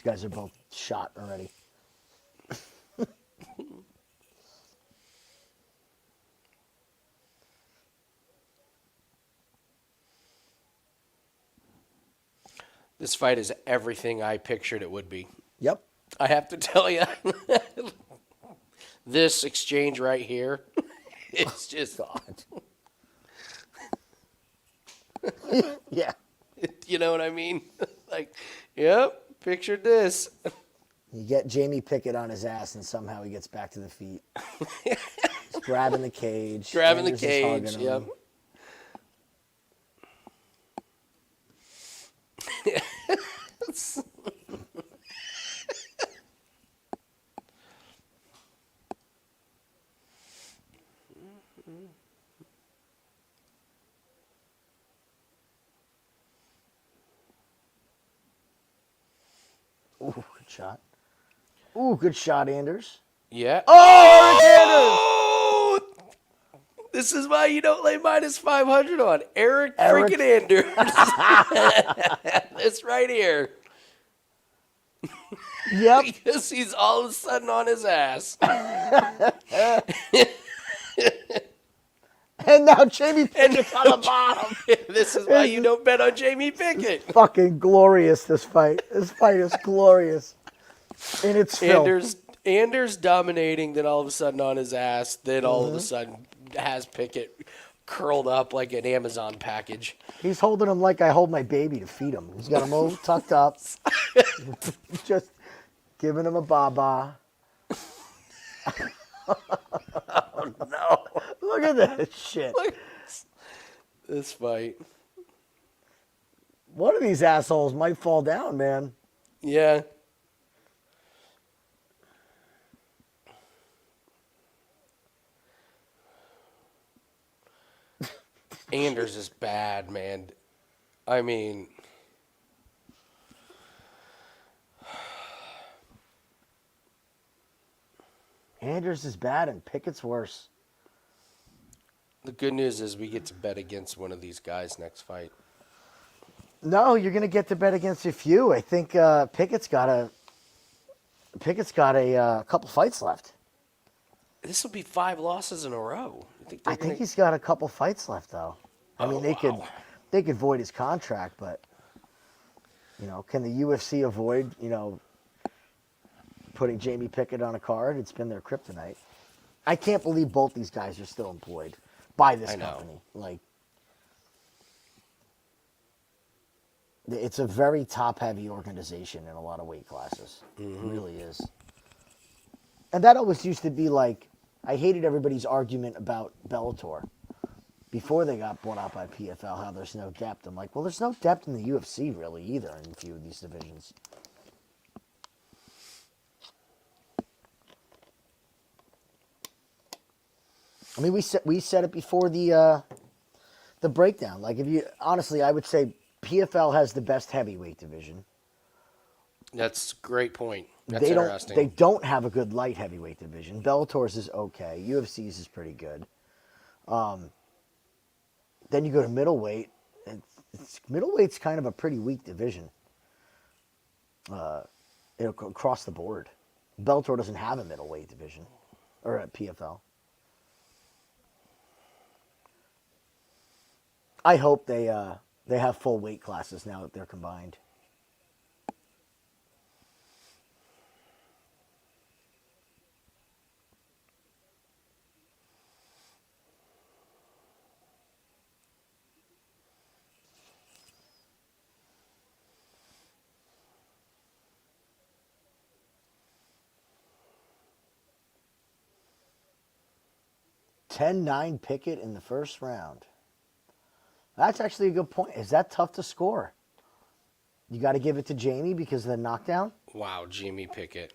guys are both shot already. This fight is everything I pictured it would be. Yep. I have to tell you, this exchange right here, it's just God. Yeah. You know what I mean? Like, yep, pictured this. You get Jamie Pickett on his ass, and somehow he gets back to the feet. He's grabbing the cage. Grabbing the Anders is cage, hugging yep. him. Ooh, good shot. Ooh, good shot, Anders. Yeah. Oh, Eric Anders! This is why you don't lay minus 500 on Eryk freaking Anders. This right here. Yep. Because he's all of a sudden on his ass. And now Jamie Pickett's on the bottom. This is why you don't bet on Jamie Pickett. Fucking glorious, this fight. This fight is glorious. And it's Anders dominating, then all of a sudden on his ass, then all of a sudden has Pickett curled up like an Amazon package. He's holding him like I hold my baby to feed him. He's got him all tucked up. Just giving him a baba. Oh, no. Look at that shit. Look at this fight. One of these assholes might fall down, man. Yeah. Anders is bad, man. I mean, Anders is bad and Pickett's worse. the good news is we get to bet against one of these guys next fight. No, you're going to get to bet against a few. I think Pickett's got a couple fights left. This will be 5 losses in a row. I think he's got a couple fights left, though. I mean, they could void his contract, but can the UFC avoid putting Jamie Pickett on a card? It's been their kryptonite. I can't believe both these guys are still employed by this company. Like, it's a very top-heavy organization in a lot of weight classes. Mm-hmm. It really is. And that always used to be like, I hated everybody's argument about Bellator before they got bought out by PFL, how there's no depth. I'm like, well, there's no depth in the UFC really either in a few of these divisions. I mean, we said it before the breakdown. Like, honestly, I would say PFL has the best heavyweight division. That's a great point. That's interesting. They don't have a good light heavyweight division. Bellator's is okay. UFC's is pretty good. Then you go to middleweight. Middleweight's kind of a pretty weak division. Across the board. Bellator doesn't have a middleweight division or a PFL. I hope they have full weight classes now that they're combined. (10-9) Pickett in the first round. That's actually a good point. Is that tough to score? You got to give it to Jamie because of the knockdown? Wow, Jamie Pickett.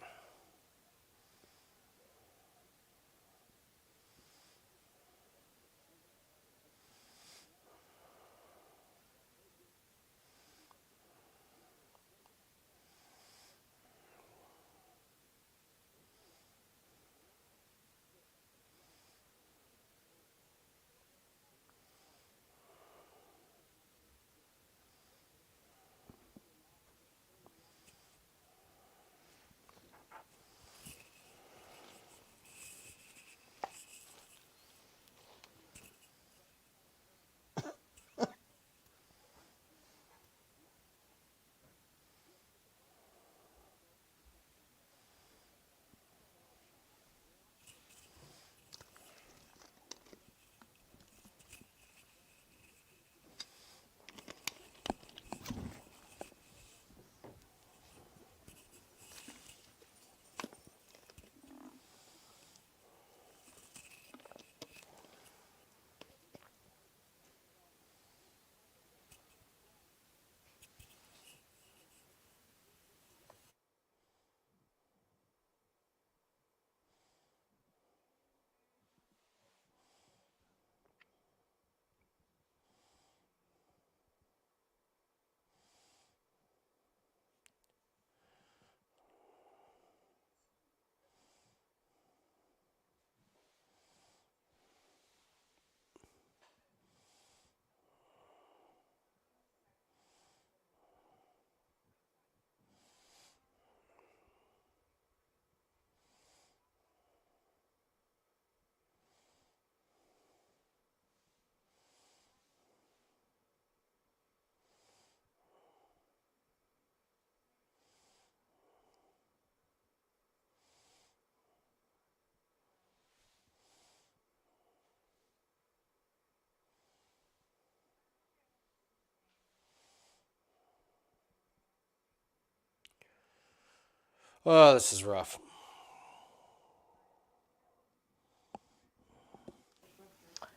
Oh, this is rough.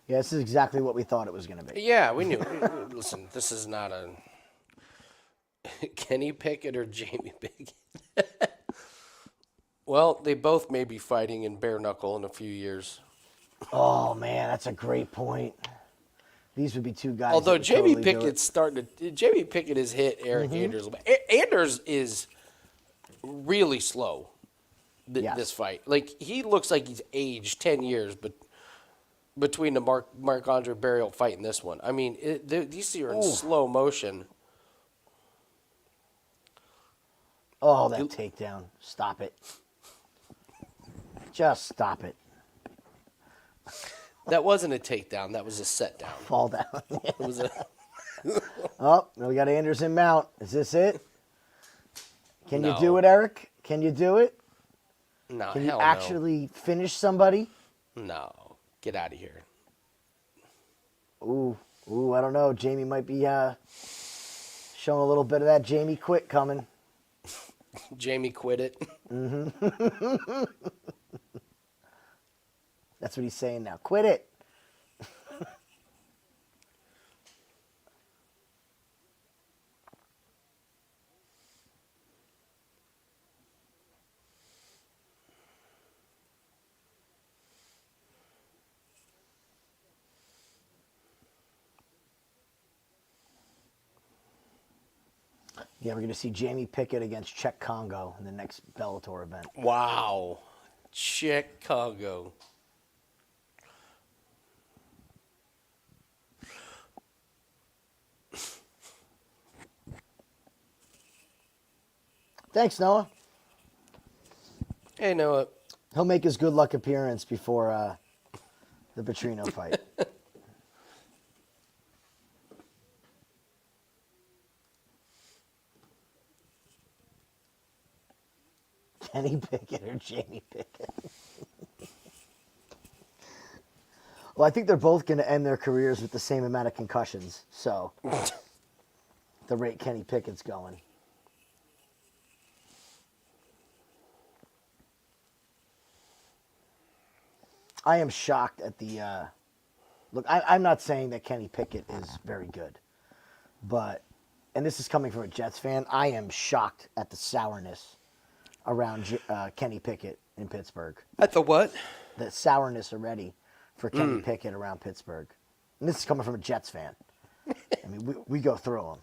Yeah, this is exactly what we thought it was going to be. Yeah, we knew. Listen, this is not a Kenny Pickett or Jamie Pickett. Well, they both may be fighting in bare knuckle in a few years. Oh, man, that's a great point. These would be two guys. Although that would Jamie totally do it. Pickett's starting to. Jamie Pickett has hit Eryk Anders. Anders is really slow. Yes. This fight, like he looks like he's aged 10 years, but between the Marc-Andre Barriault fight and this one, I mean, these two are in slow motion. Oh, that takedown! Stop it! Just stop it! That wasn't a takedown. That was a set down. Fall down. It was a. Oh, now we got Anderson mount. Is this it? Can you No. do it, Eryk? Can you do it? No, Can you hell actually finish somebody? no. No, get out of here. Ooh, I don't know. Jamie might be showing a little bit of that Jamie quit coming. Jamie quit it. That's what he's saying now. Quit it. Yeah, we're going to see Jamie Pickett against Czech Congo in the next Bellator event. Wow, Chicago. Thanks, Noah. Hey, Noah. He'll make his good luck appearance before the Petrino fight. Kenny Pickett or Jamie Pickett? Well, I think they're both going to end their careers with the same amount of concussions. So, the rate Kenny Pickett's going. I am shocked at the. Look, I'm not saying that Kenny Pickett is very good, but, and this is coming from a Jets fan, I am shocked at the sourness around Kenny Pickett in Pittsburgh. At the what? The sourness already for Kenny Pickett around Pittsburgh. And this is coming from a Jets fan. I mean, we go through him.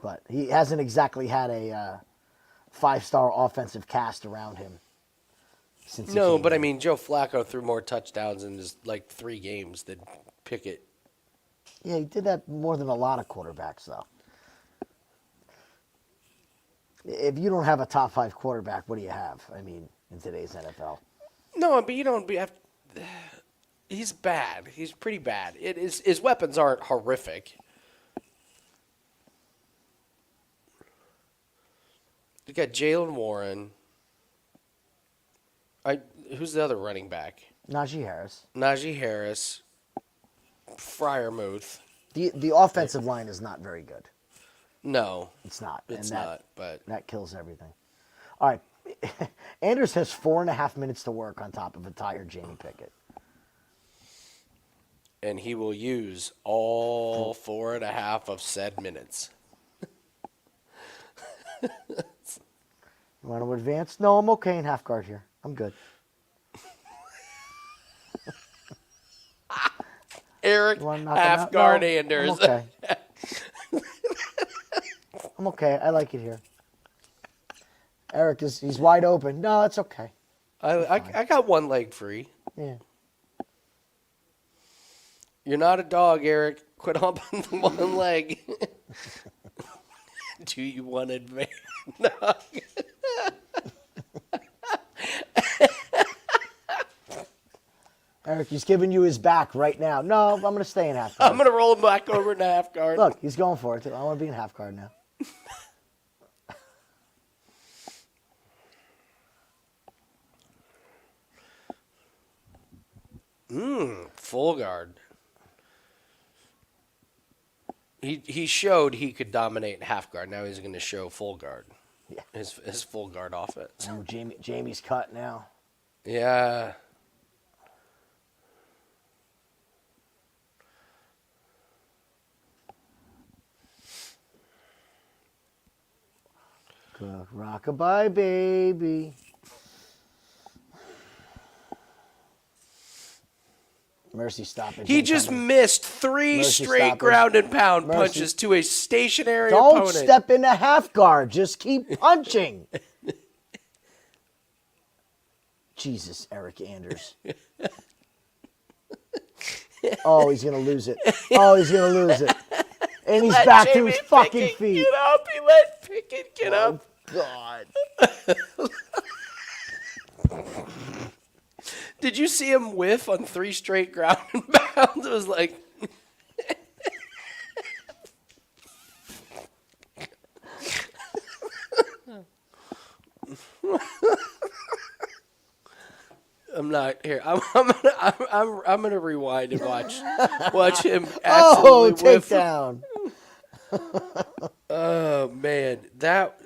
But he hasn't exactly had a five-star offensive cast around him. Since No, but I mean, Joe Flacco threw more touchdowns in his, 3 games than Pickett. Yeah, he did that more than a lot of quarterbacks, though. If you don't have a top 5 quarterback, what do you have? I mean, in today's NFL. No, but you don't have. He's bad. He's pretty bad. His weapons aren't horrific. You got Jalen Warren. Who's the other running back? Najee Harris. Najee Harris. Freiermuth. The offensive line is not very good. No, It's not. it's and not. But that kills everything. All right. Anders has 4.5 minutes to work on top of a tired Jamie Pickett. and he will use all 4.5 of said minutes. You want to advance? No, I'm okay in half guard here. I'm good. Eryk, You wanna knock him half out? guard No, Anders. I'm okay. I'm okay. I like it here. Eryk he's wide open. No, it's okay. I got one leg free. Yeah. You're not a dog, Eryk. Quit humping the one leg. Do you want to advance? No. Eryk, he's giving you his back right now. No, I'm going to stay in half guard. I'm going to roll him back over into half guard. Look, he's going for it. Too. I want to be in half guard now. Full guard. He showed he could dominate half guard. Now he's going to show full guard. Yeah. His full guard offense. Ooh, Jamie's cut now. Yeah. Rockabye, baby. Mercy stoppage. He just incoming. missed 3 Mercy straight stoppage. ground and pound Mercy. punches to a stationary Don't opponent. step into half guard. Just keep punching. Jesus, Eryk Anders. Oh, he's going to lose it. Oh, he's going to lose it. And he's back to his fucking feet. Get up. He let Pickett get up. God. Did you see him whiff on 3 straight ground and pounds? It was like... I'm not here. I'm gonna rewind and watch him absolutely whiff. Takedown. Oh man, that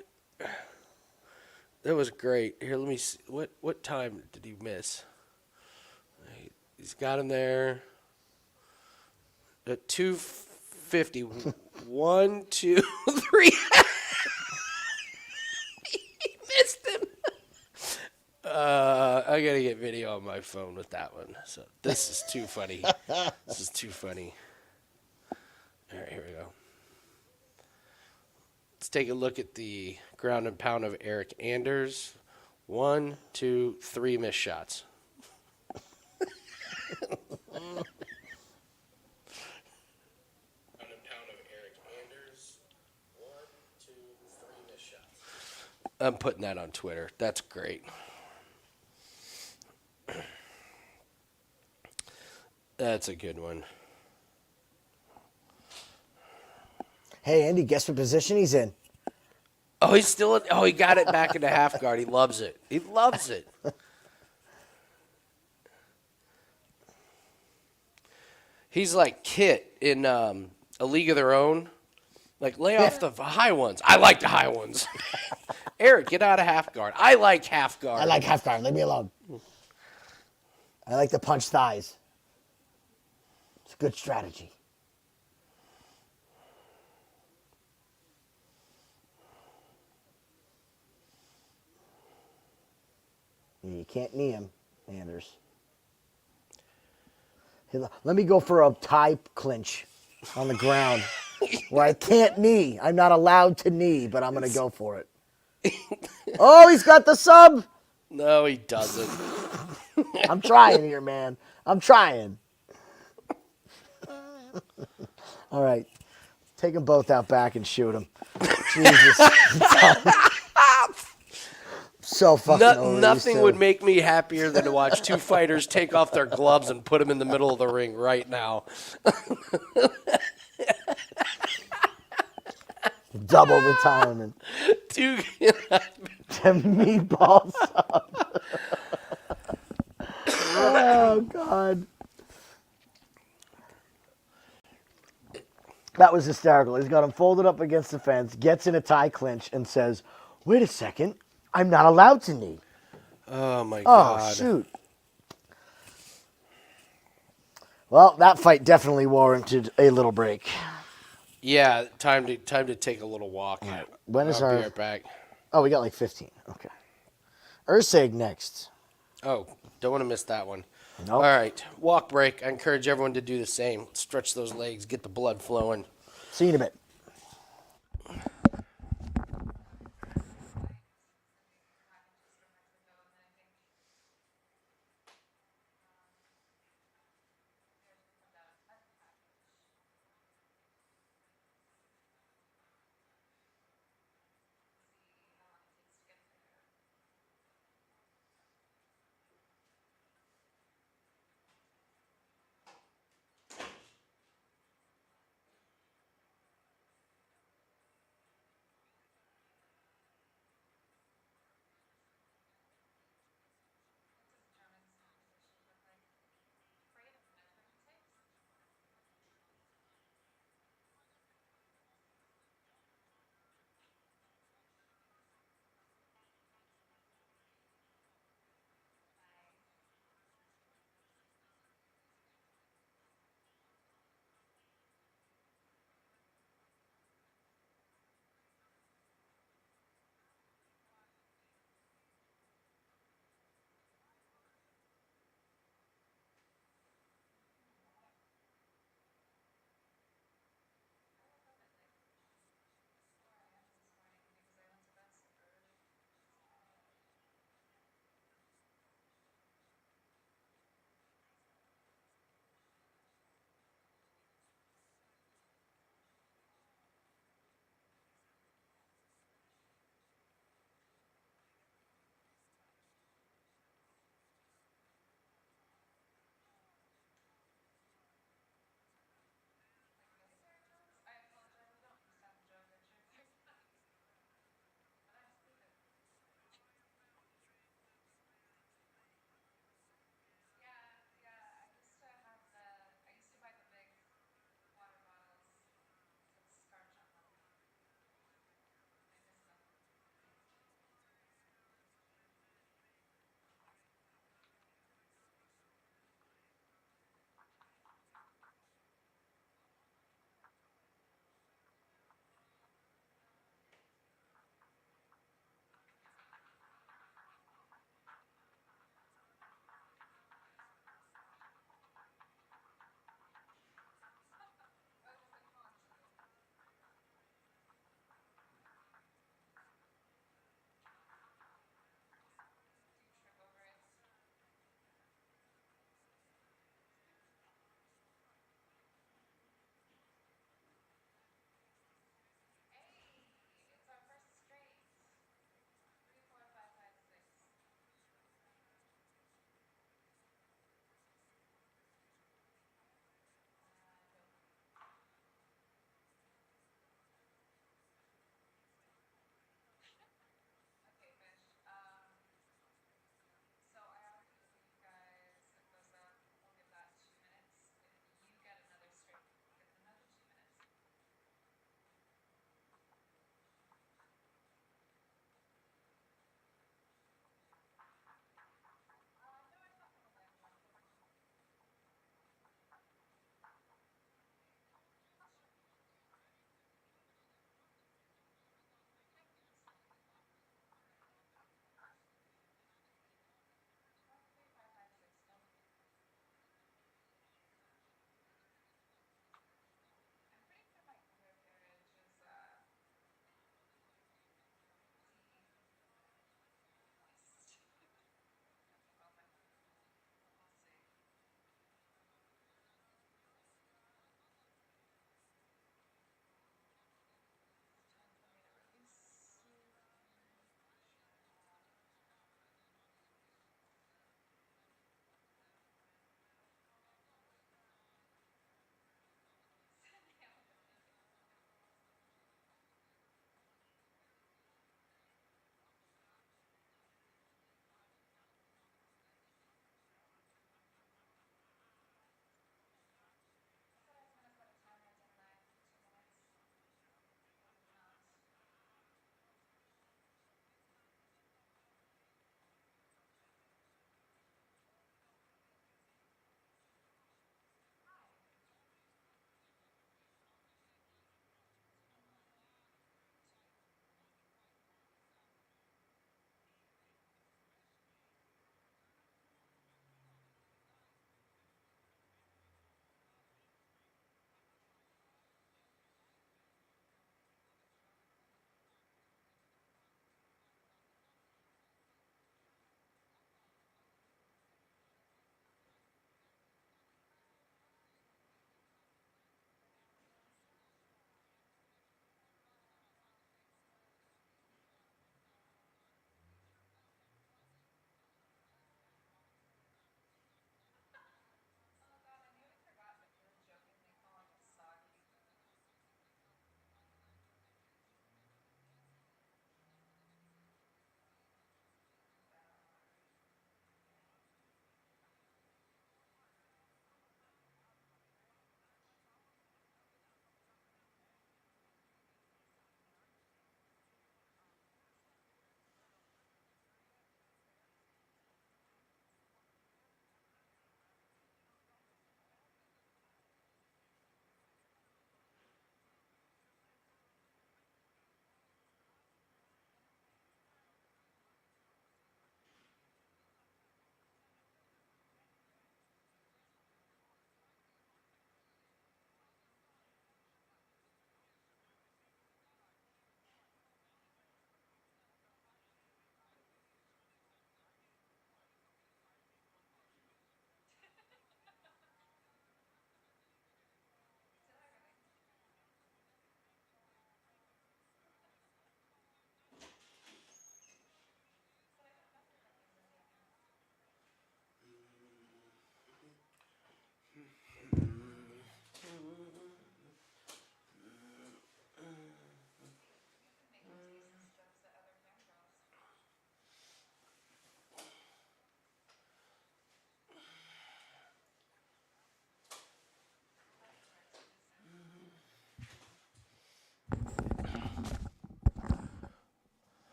was great. Here, let me see. What time did he miss? He's got him there at 2:50. 1, 2, 3. He missed him. I gotta get video on my phone with that one. So this is too funny. This is too funny. All right, here we go. Let's take a look at the ground and pound of Eryk Anders. 1, 2, 3 missed shots. I'm putting that on Twitter. That's great. That's a good one. Hey, Andy, guess what position he's in? Oh, he's still. He got it back into half guard. He loves it. He loves it. He's like Kit in A League of Their Own. Like, lay off the high ones. I like the high ones. Eryk, get out of half guard. I like half guard. I like half guard. Leave me alone. I like to punch thighs. It's a good strategy. You can't knee him, Anders. Let me go for a tie clinch on the ground where I can't knee. I'm not allowed to knee, but I'm going to go for it. Oh, he's got the sub. No, he doesn't. I'm trying here, man. I'm trying. All right. Take them both out back and shoot them. Jesus. So fucking over Nothing would make me happier than to watch 2 fighters take off their gloves and put them in the middle of the ring right now. Double retirement. 2 Meatballs. Oh, God. That was hysterical. He's got him folded up against the fence, gets in a tie clinch, and says, wait a second, I'm not allowed to knee. Oh, my God. Oh, shoot. Well, that fight definitely warranted a little break. Yeah, time to take a little walk. Right. When is I'll be right back. Oh, we got like 15. Okay. Erceg next. Oh, don't want to miss that one. Nope. All right, walk break. I encourage everyone to do the same. Stretch those legs, get the blood flowing. See you in a bit.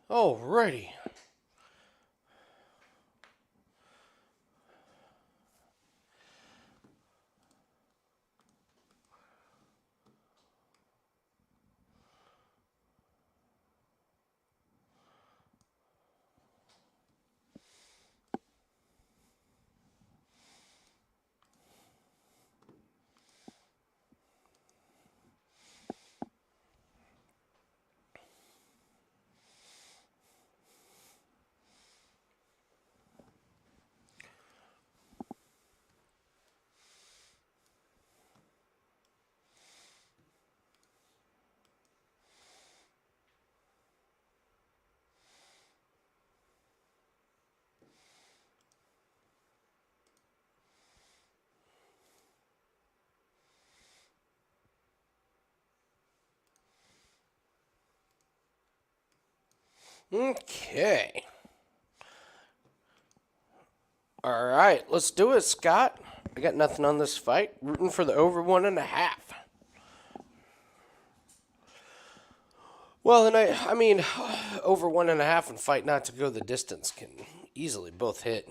Alrighty. Okay. All right, let's do it, Scott. I got nothing on this fight. Rooting for the over 1.5. Well, and I mean, over 1.5 and fight not to go the distance can easily both hit.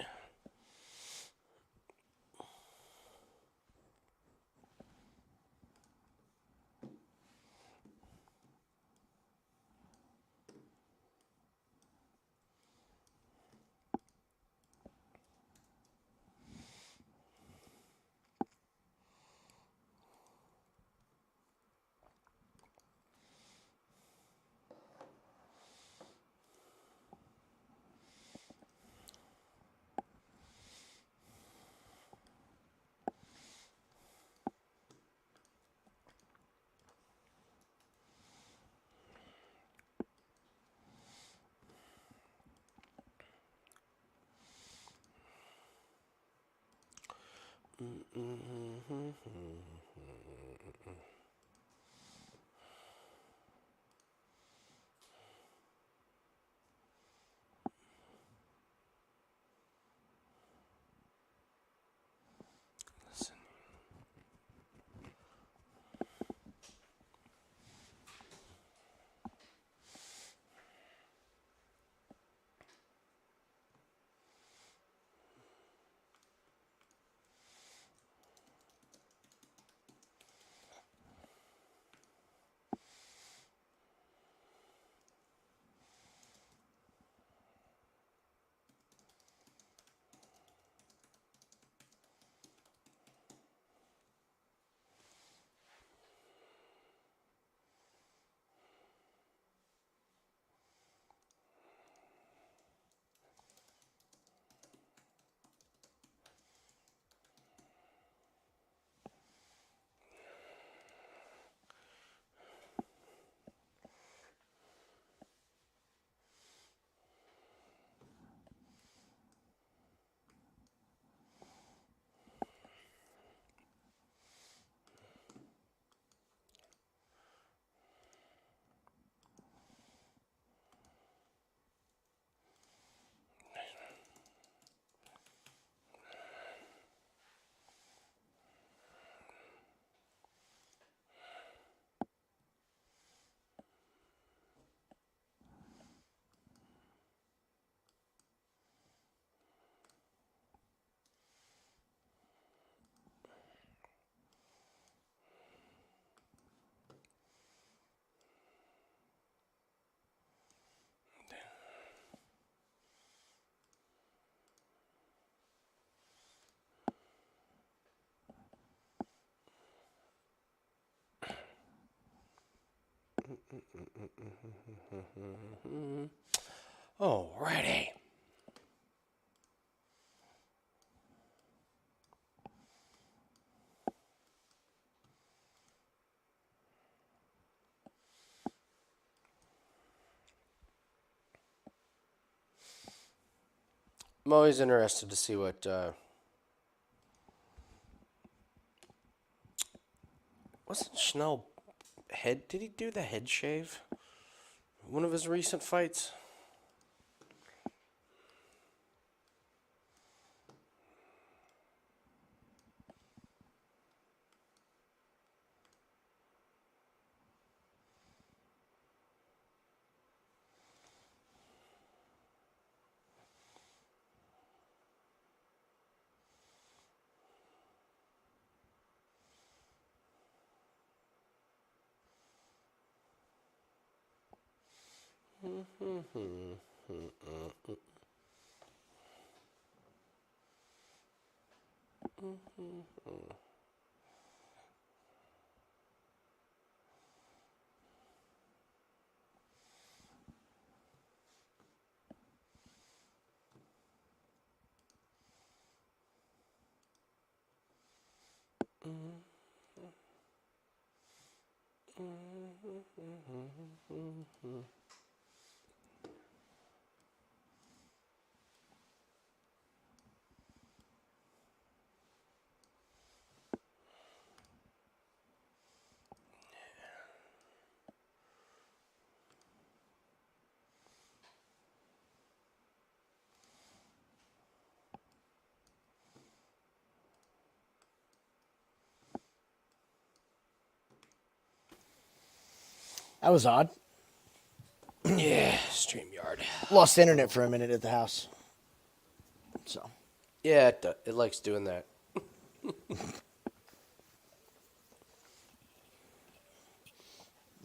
Alrighty. I'm always interested to see what wasn't Schnell head? Did he do the head shave? One of his recent fights. That was odd. Yeah, StreamYard. Lost internet for a minute at the house. So. Yeah, it likes doing that.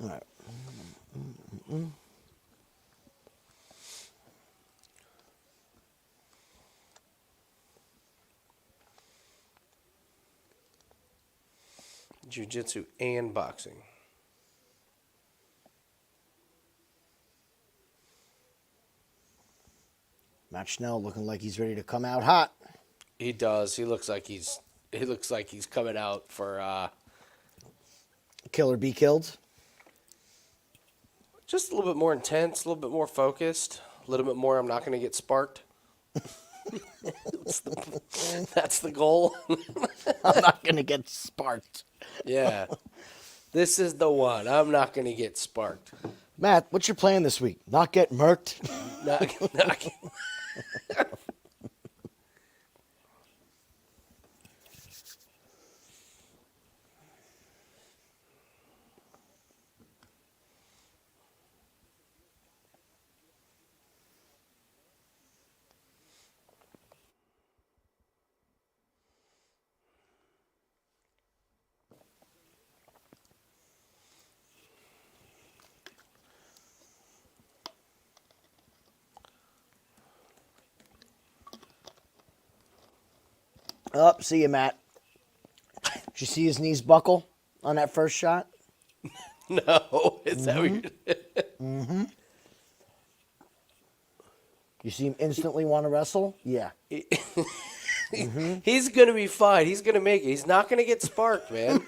All right. Jiu-jitsu and boxing. Matt Schnell looking like he's ready to come out hot. He does. He looks like he's coming out for Kill or be killed. just a little bit more intense, a little bit more focused, a little bit more. I'm not going to get sparked. That's the goal. I'm not going to get sparked. Yeah. This is the one. I'm not going to get sparked. Matt, what's your plan this week? Not get murked? Not Oh, see you, Matt. Did you see his knees buckle on that first shot? No. Is that what you're Mm-hmm. You see him instantly want to wrestle? Yeah. He's going to be fine. He's going to make it. He's not going to get sparked, man.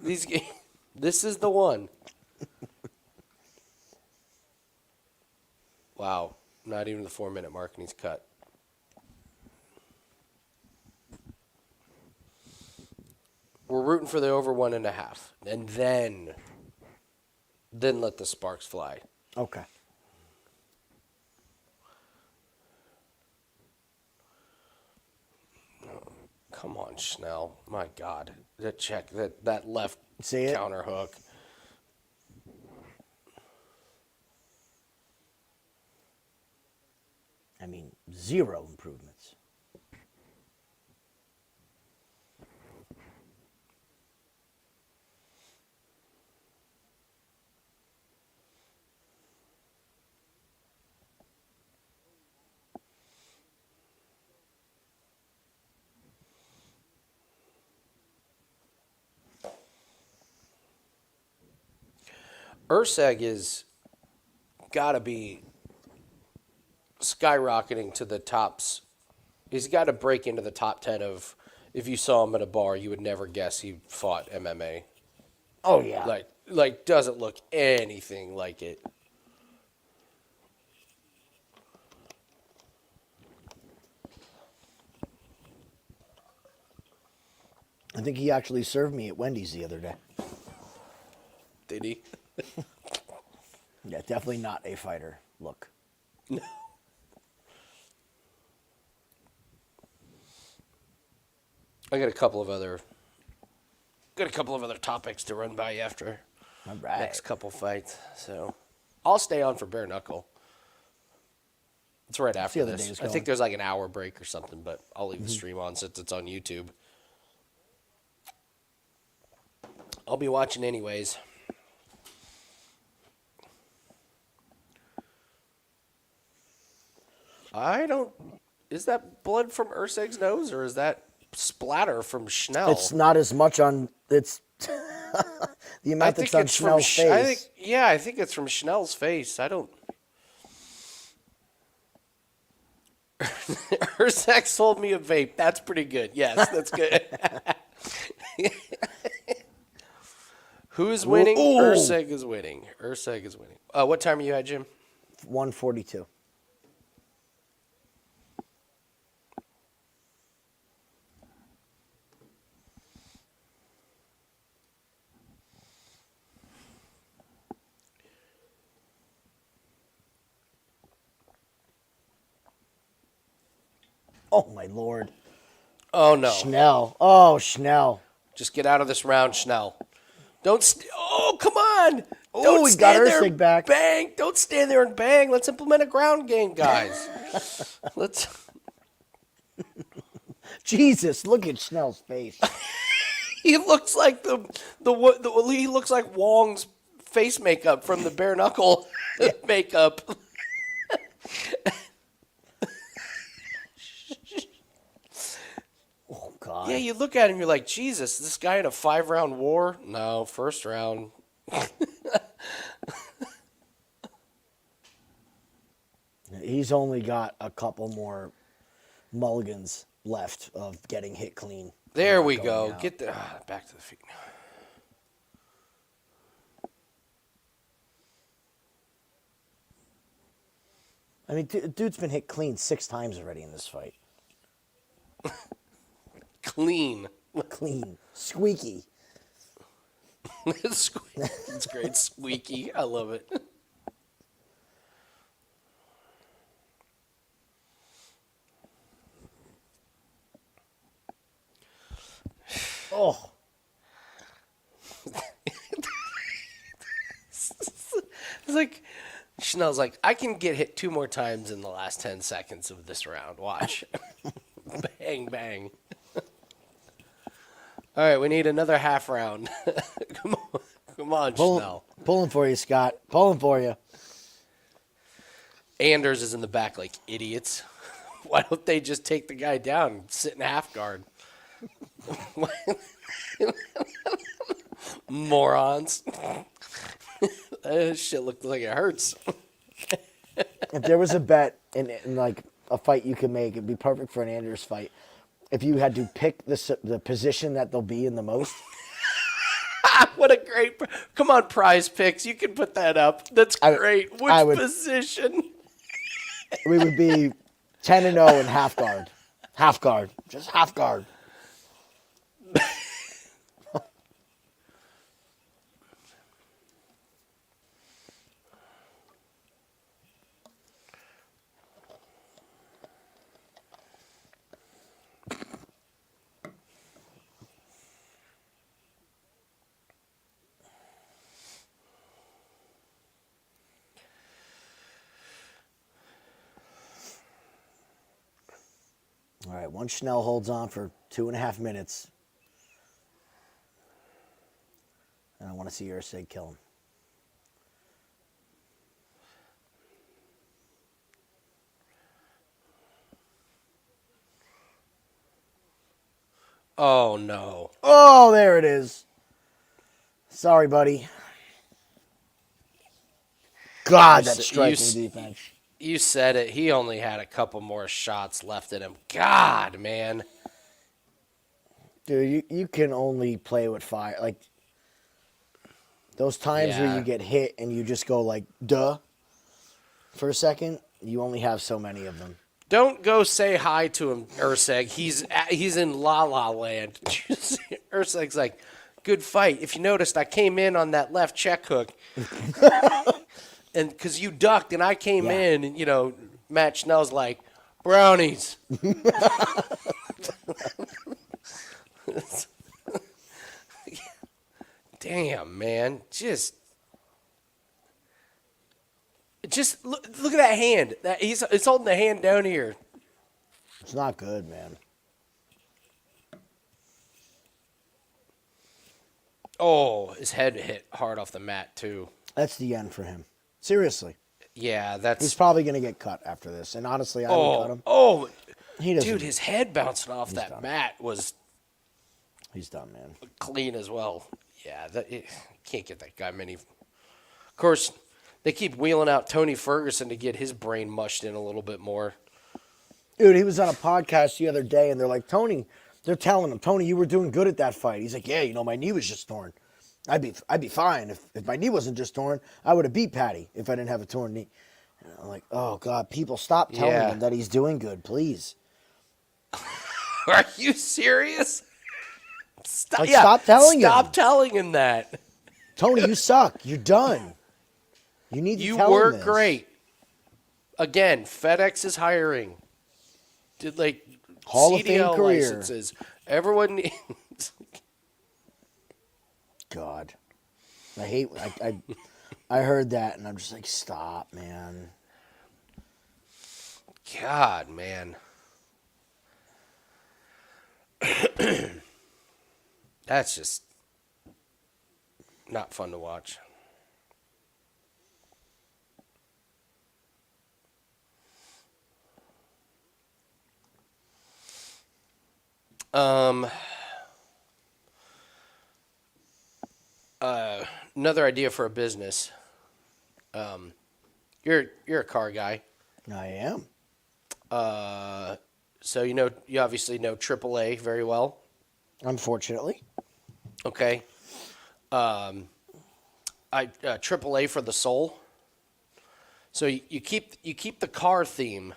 This is the one. Wow. Not even the 4-minute mark, and he's cut. We're rooting for the over 1.5. And then let the sparks fly. Okay. Come on, Schnell. My God. That left See it? counter hook. I mean, zero improvements. Erceg is got to be skyrocketing to the tops. He's got to break into the top 10 of, if you saw him at a bar, you would never guess he fought MMA. Oh, yeah. Like doesn't look anything like it. I think he actually served me at Wendy's the other day. Did he? Yeah, definitely not a fighter look. No. I got a couple of other topics to run by you after All right. next couple fights. So I'll stay on for bare knuckle. It's right after the other this. days I going. think there's like an hour break or something, but I'll leave the stream on since it's on YouTube. I'll be watching anyways. I don't. Is that blood from Erceg's nose, or is that splatter from Schnell? It's not as much on. It's the amount that's on Schnell's face. I think it's from Schnell's face. I don't. Erceg sold me a vape. That's pretty good. Yes, that's good. Who's winning? Ooh. Erceg is winning. Erceg is winning. What time are you at, Jim? 142. Oh, my Lord. Oh, no. Schnell. Oh, Schnell. Just get out of this round, Schnell. Oh, come on. Oh, Don't we got stand there Erceg and back. Bang. Don't stand there and bang. Let's implement a ground game, guys. Jesus, look at Schnell's face. He looks like he looks like Wong's face makeup from the bare knuckle makeup. Oh, God. Yeah, you look at him, you're like, Jesus, this guy in a 5-round war? No, first round. He's only got a couple more mulligans left of getting hit clean. There we go. Out. Get back to the feet. I mean, dude's been hit clean 6 times already in this fight. Clean. Clean. Squeaky. It's great. Squeaky. I love it. Oh. It's like, Schnell's like, I can get hit 2 more times in the last 10 seconds of this round. Watch. Bang, bang. All right, we need another half round. Come on, Schnell. Pulling for you, Scott. Pulling for you. Anders is in the back like idiots. Why don't they just take the guy down and sit in half guard? Morons. That shit looked like it hurts. If there was a bet in like a fight you could make, it'd be perfect for an Anders fight. If you had to pick the position that they'll be in the most. What a great... Come on, Prize Picks. You can put that up. That's great. Which position? We would be 10-0 in half guard. Half guard. Just half guard. All right, once Schnell holds on for 2.5 minutes, and I want to see Erceg kill him. Oh, no. Oh, there it is. Sorry, buddy. God, that's striking defense. You said it. He only had a couple more shots left in him. God, man. Dude, you can only play with fire. Like, those times where you get hit and you just go like, duh, for a second, you only have so many of them. Don't go say hi to him, Erceg. He's in La La Land. Erceg's like, good fight. If you noticed, I came in on that left check hook. And because you ducked and I came in, and, Matt Schnell's like, brownies. Damn, man. Just look at that hand. He's holding the hand down here. It's not good, man. Oh, his head hit hard off the mat, too. That's the end for him. Seriously. Yeah, He's probably going to get cut after this. And honestly, I would cut him. Oh, He doesn't. dude, his head bouncing off that done. mat was He's done, man. clean as well. Yeah, can't get that guy many. Of course, they keep wheeling out Tony Ferguson to get his brain mushed in a little bit more. Dude, he was on a podcast the other day, and they're like, they're telling him, Tony, you were doing good at that fight. He's like, yeah, my knee was just torn. I'd be fine. If my knee wasn't just torn, I would have beat Patty if I didn't have a torn knee. And I'm like, oh, God, people, stop telling him that he's doing good, please. Are you serious? Stop telling him. Stop telling him that. Tony, you suck. You're done. You need to You tell him work this. great. Again, FedEx is hiring. Did Hall of Fame CDL career. licenses. Everyone needs. God, I heard that and I'm just like, stop, man. God, man. That's just not fun to watch. Another idea for a business. You're a car guy. I am. So you obviously know AAA very well. Unfortunately. Okay. AAA for the soul. So you keep the car theme,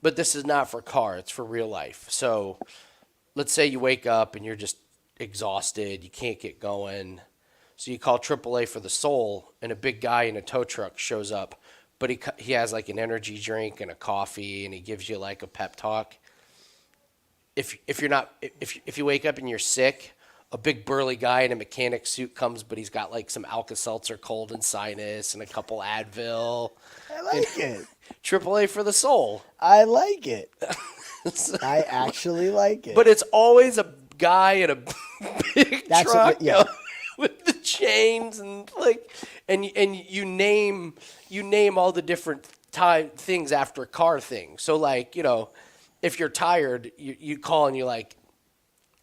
but this is not for car. It's for real life. So let's say you wake up and you're just exhausted. You can't get going. So you call AAA for the soul, and a big guy in a tow truck shows up, but he has like an energy drink and a coffee, and he gives you like a pep talk. If you wake up and you're sick, a big burly guy in a mechanic suit comes, but he's got like some Alka-Seltzer cold and sinus and a couple Advil. I like it. AAA for the soul. I like it. I actually like it. But it's always a guy in a big truck with the chains and you name all the different things after car things. So if you're tired, you call and you're like,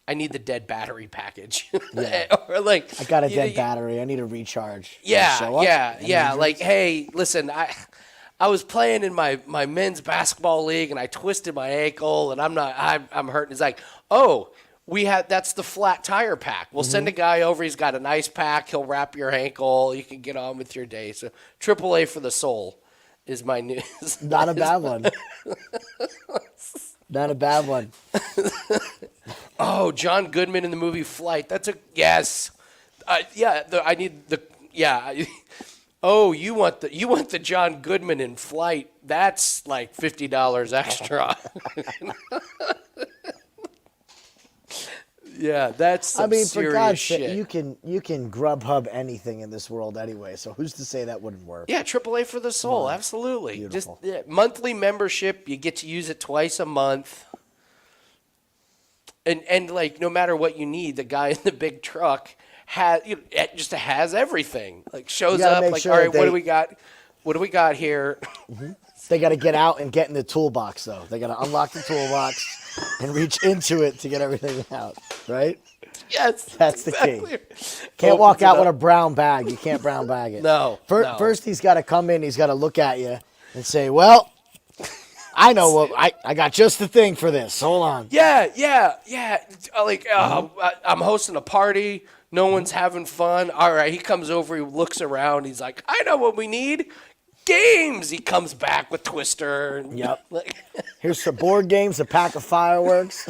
I need the dead battery package. Yeah. Or I got a dead battery. I need a recharge. Yeah. Like, hey, listen, I was playing in my men's basketball league and I twisted my ankle and I'm hurting. It's like, oh, that's the flat tire pack. We'll send a guy over. He's got an ice pack. He'll wrap your ankle. You can get on with your day. So AAA for the soul is my news. Not a bad one. Not a bad one. Oh, John Goodman in the movie Flight. That's a yes. I need the Oh, you want the John Goodman in Flight? That's like $50 extra. Yeah, that's some serious for God's shit. sake, you can Grubhub anything in this world anyway. So who's to say that wouldn't work? Yeah, AAA for the soul, absolutely. Beautiful. Just monthly membership, you get to use it twice a month. And like no matter what you need, the guy in the big truck has everything. Like shows up like, all right, what do we got? What do we got here? Mm-hmm. They got to get out and get in the toolbox though. They got to unlock the toolbox and reach into it to get everything out, right? Yes, that's exactly. The key. Can't walk out with a brown bag. You can't brown bag it. No. First, he's got to come in. He's got to look at you and say, "Well, I know what I got. Just the thing for this. Hold on." Yeah. Like I'm hosting a party. No one's having fun. All right, he comes over. He looks around. He's like, "I know what we need." Games. He comes back with Twister. Yep. Here's some board games, a pack of fireworks.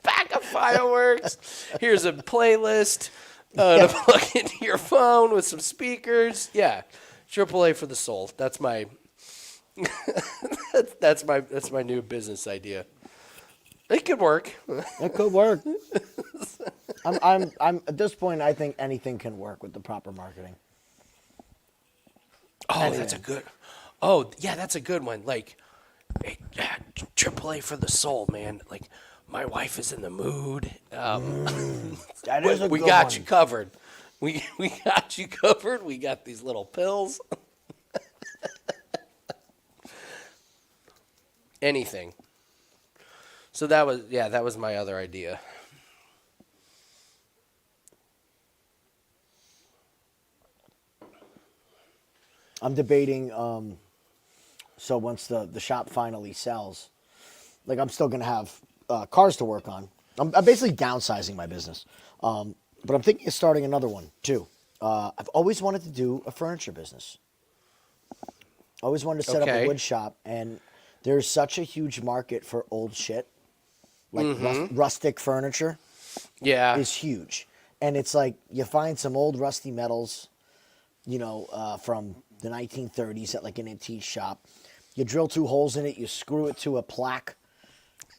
Pack of fireworks. Here's a playlist. To plug into your phone with some speakers. Yeah. AAA for the soul. That's my that's my new business idea. It could work. It could work. I'm at this point I think anything can work with the proper marketing. Oh, that's a good. Oh, yeah, that's a good one. Like, hey, AAA for the soul, man. Like, my wife is in the mood. That is a we good got one. you covered. We got you covered. We got these little pills. Anything. So that was my other idea. I'm debating, so once the shop finally sells, like I'm still going to have cars to work on. I'm basically downsizing my business. But I'm thinking of starting another one, too. I've always wanted to do a furniture business. Always wanted to set up a wood shop, and there's such a huge market for old shit. Like rustic furniture is huge. And it's like you find some old rusty metals, from the 1930s at like an antique shop. You drill 2 holes in it, you screw it to a plaque,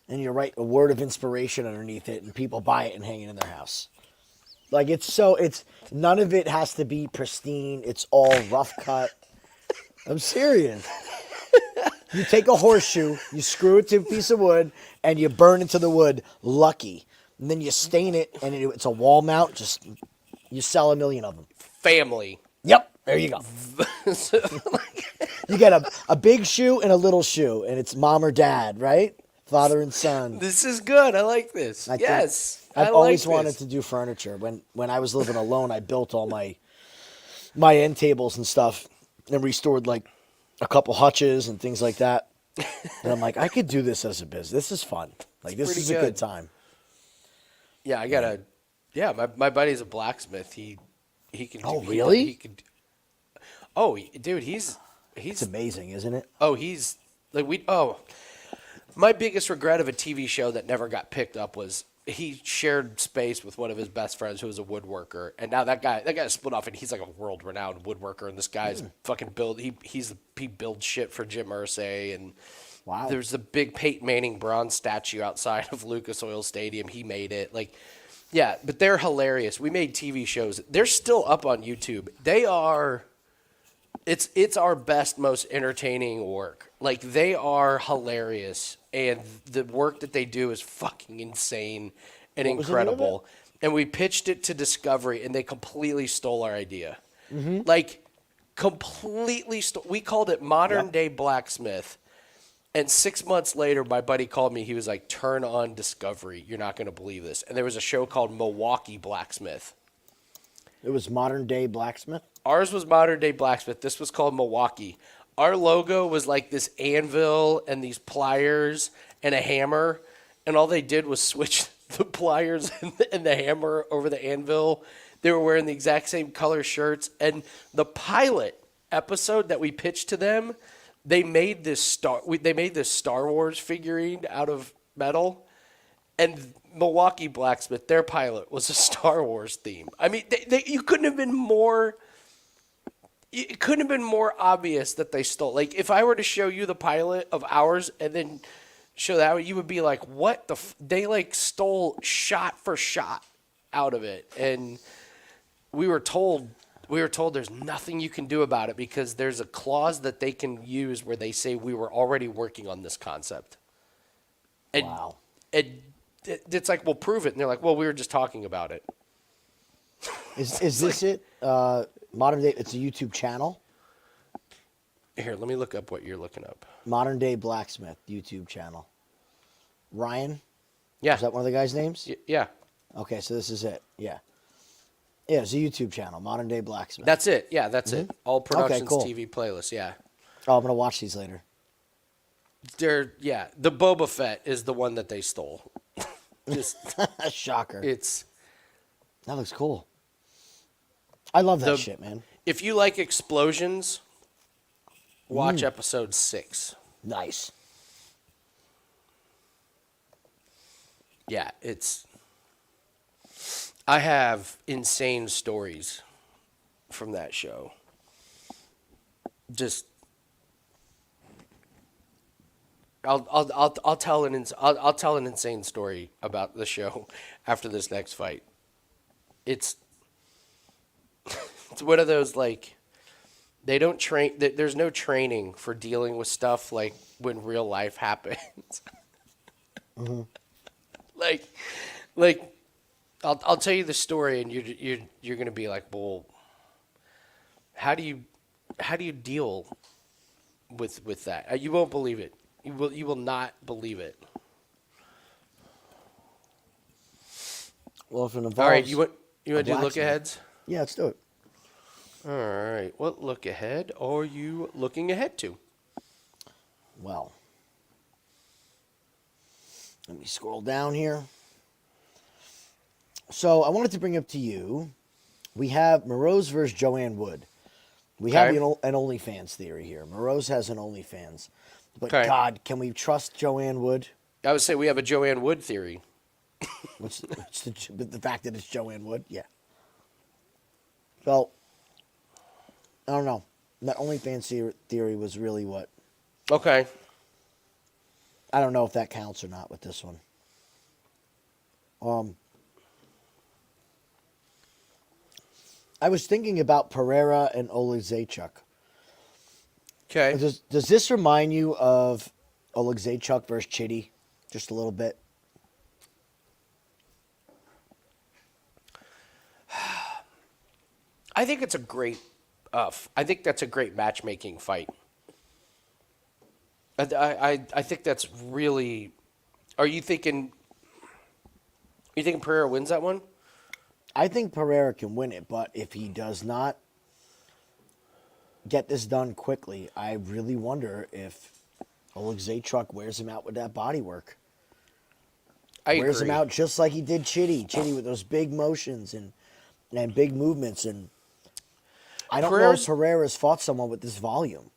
and you write a word of inspiration underneath it, and people buy it and hang it in their house. Like it's none of it has to be pristine. It's all rough cut. I'm serious. You take a horseshoe, you screw it to a piece of wood, and you burn into the wood, lucky. And then you stain it, and it's a wall mount. You sell 1 million of them. Family. Yep, there you go. You get a big shoe and a little shoe, and it's mom or dad, right? Father and son. This is good. I like this. I've always wanted to do furniture. When I was living alone, I built all my end tables and stuff, and restored like a couple hutches and things like that. And I'm like, I could do this as a business. This is fun. Like this is a good time. Yeah, my buddy's a blacksmith. He can. Oh, really? He could. Oh, dude, he's. It's amazing, isn't it? Oh, he's like my biggest regret of a TV show that never got picked up was he shared space with one of his best friends who was a woodworker, and now that guy split off, and he's like a world-renowned woodworker, and this guy's fucking he builds shit for Jim Irsay, and wow. There's the big Peyton Manning bronze statue outside of Lucas Oil Stadium. He made it. Like, yeah, but they're hilarious. We made TV shows. They're still up on YouTube. They are. It's our best, most entertaining work. Like, they are hilarious, and the work that they do is fucking insane and incredible. And we pitched it to Discovery, and they completely stole our idea. Mm-hmm. Like, completely we called it Modern Day Blacksmith. And 6 months later, my buddy called me. He was like, turn on Discovery. You're not going to believe this. And there was a show called Milwaukee Blacksmith. It was Modern Day Blacksmith? Ours was Modern Day Blacksmith. This was called Milwaukee. Our logo was like this anvil and these pliers and a hammer. And all they did was switch the pliers and the hammer over the anvil. They were wearing the exact same color shirts. And the pilot episode that we pitched to them, they made this Star Wars figurine out of metal. And Milwaukee Blacksmith, their pilot was a Star Wars theme. I mean, you couldn't have been more. It couldn't have been more obvious that they stole. Like, if I were to show you the pilot of ours and then show that, you would be like, "What the?" They like stole shot for shot out of it, and we were told there's nothing you can do about it because there's a clause that they can use where they say we were already working on this concept. And, wow. It's like, well, prove it. And they're like, well, we were just talking about it. Is this it? Modern Day, it's a YouTube channel? Here, let me look up what you're looking up. Modern Day Blacksmith YouTube channel. Ryan? Yeah. Is that one of the guys' names? Yeah. Okay, so this is it. Yeah. Yeah, it's a YouTube channel, Modern Day Blacksmith. That's it. Yeah, that's it. All Productions cool. TV playlist, yeah. Oh, I'm going to watch these later. The Boba Fett is the one that they stole. Just shocker. That looks cool. I love that shit, man. If you like explosions, watch episode 6. Nice. Yeah, I have insane stories from that show. Just I'll tell an insane story about the show after this next fight. It's one of those, like, they don't train. There's no training for dealing with stuff like when real life happens. Like I'll tell you the story, and you're going to be like, well, how do you deal with that? You won't believe it. You will not believe it. Well, if it involves All right, you want to do blacksmith. look aheads? Yeah, let's do it. All right. What look ahead are you looking ahead to? Well, let me scroll down here. So I wanted to bring up to you, we have Moroz versus Joanne Wood. We have an OnlyFans theory here. Moroz has an OnlyFans. But God, can we trust Joanne Wood? I would say we have a Joanne Wood theory. What's the fact that it's Joanne Wood? Yeah. So, I don't know. That OnlyFans theory was really what... Okay. I don't know if that counts or not with this one. I was thinking about Pereira and Oleksiejczuk. Okay. Does this remind you of Oleksiejczuk versus Chitty? Just a little bit? I think it's a great. I think that's a great matchmaking fight. I think that's really. Are you thinking? You thinking Pereira wins that one? I think Pereira can win it, but if he does not get this done quickly, I really wonder if Oleksiejczuk wears him out with that body work. Wears him out just like he did Chitty. Chitty with those big motions and big movements. And I don't know if Pereira's fought someone with this volume.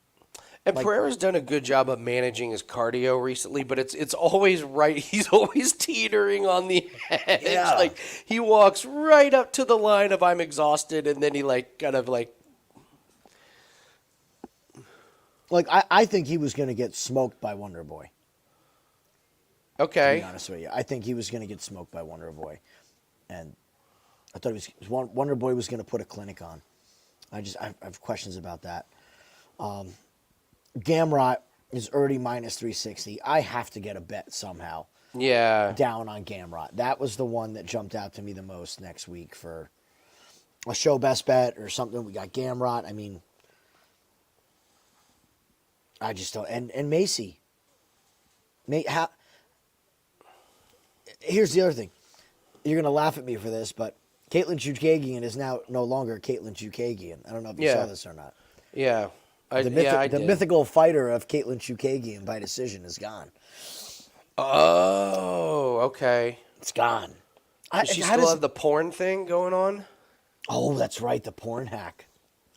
And Pereira's done a good job of managing his cardio recently, but it's always right. He's always teetering on the edge. Yeah. Like he walks right up to the line of I'm exhausted, and then he kind of. I think he was going to get smoked by Wonder Boy. Okay. To be honest with you, I think he was going to get smoked by Wonder Boy, and I thought Wonder Boy was going to put a clinic on. I have questions about that. Gamrot is already minus 360. I have to get a bet somehow. Yeah. Down on Gamrot. That was the one that jumped out to me the most next week for a show best bet or something. We got Gamrot. I mean, I just don't. And Macy. Here's the other thing. You're going to laugh at me for this, but Caitlin Chukagian is now no longer Caitlin Chukagian. I don't know if you saw this or not. Yeah. The mythical fighter of Caitlin Chukagian by decision is gone. Oh, okay. It's gone. Does she still have the porn thing going on? Oh, that's right, the porn hack.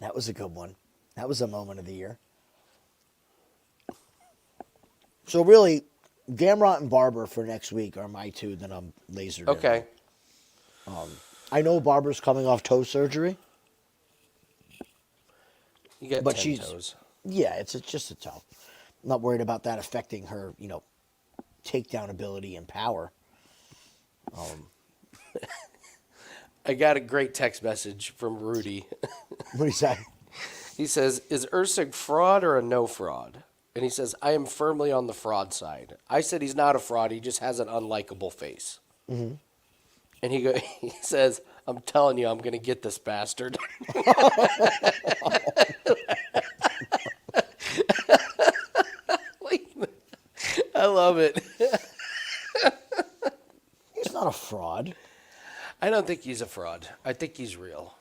That was a good one. That was a moment of the year. So really, Gamrot and Barber for next week are my two that I'm lasered in. Okay. I know Barber's coming off toe surgery. You get 10 toes. Yeah, it's just a toe. I'm not worried about that affecting her, takedown ability and power. I got a great text message from Rudy. What do you say? He says, "Is Erceg fraud or a no fraud?" And he says, "I am firmly on the fraud side." I said he's not a fraud. He just has an unlikable face. Mm-hmm. And he says, "I'm telling you, I'm going to get this bastard." I love it. He's not a fraud. I don't think he's a fraud. I think he's real.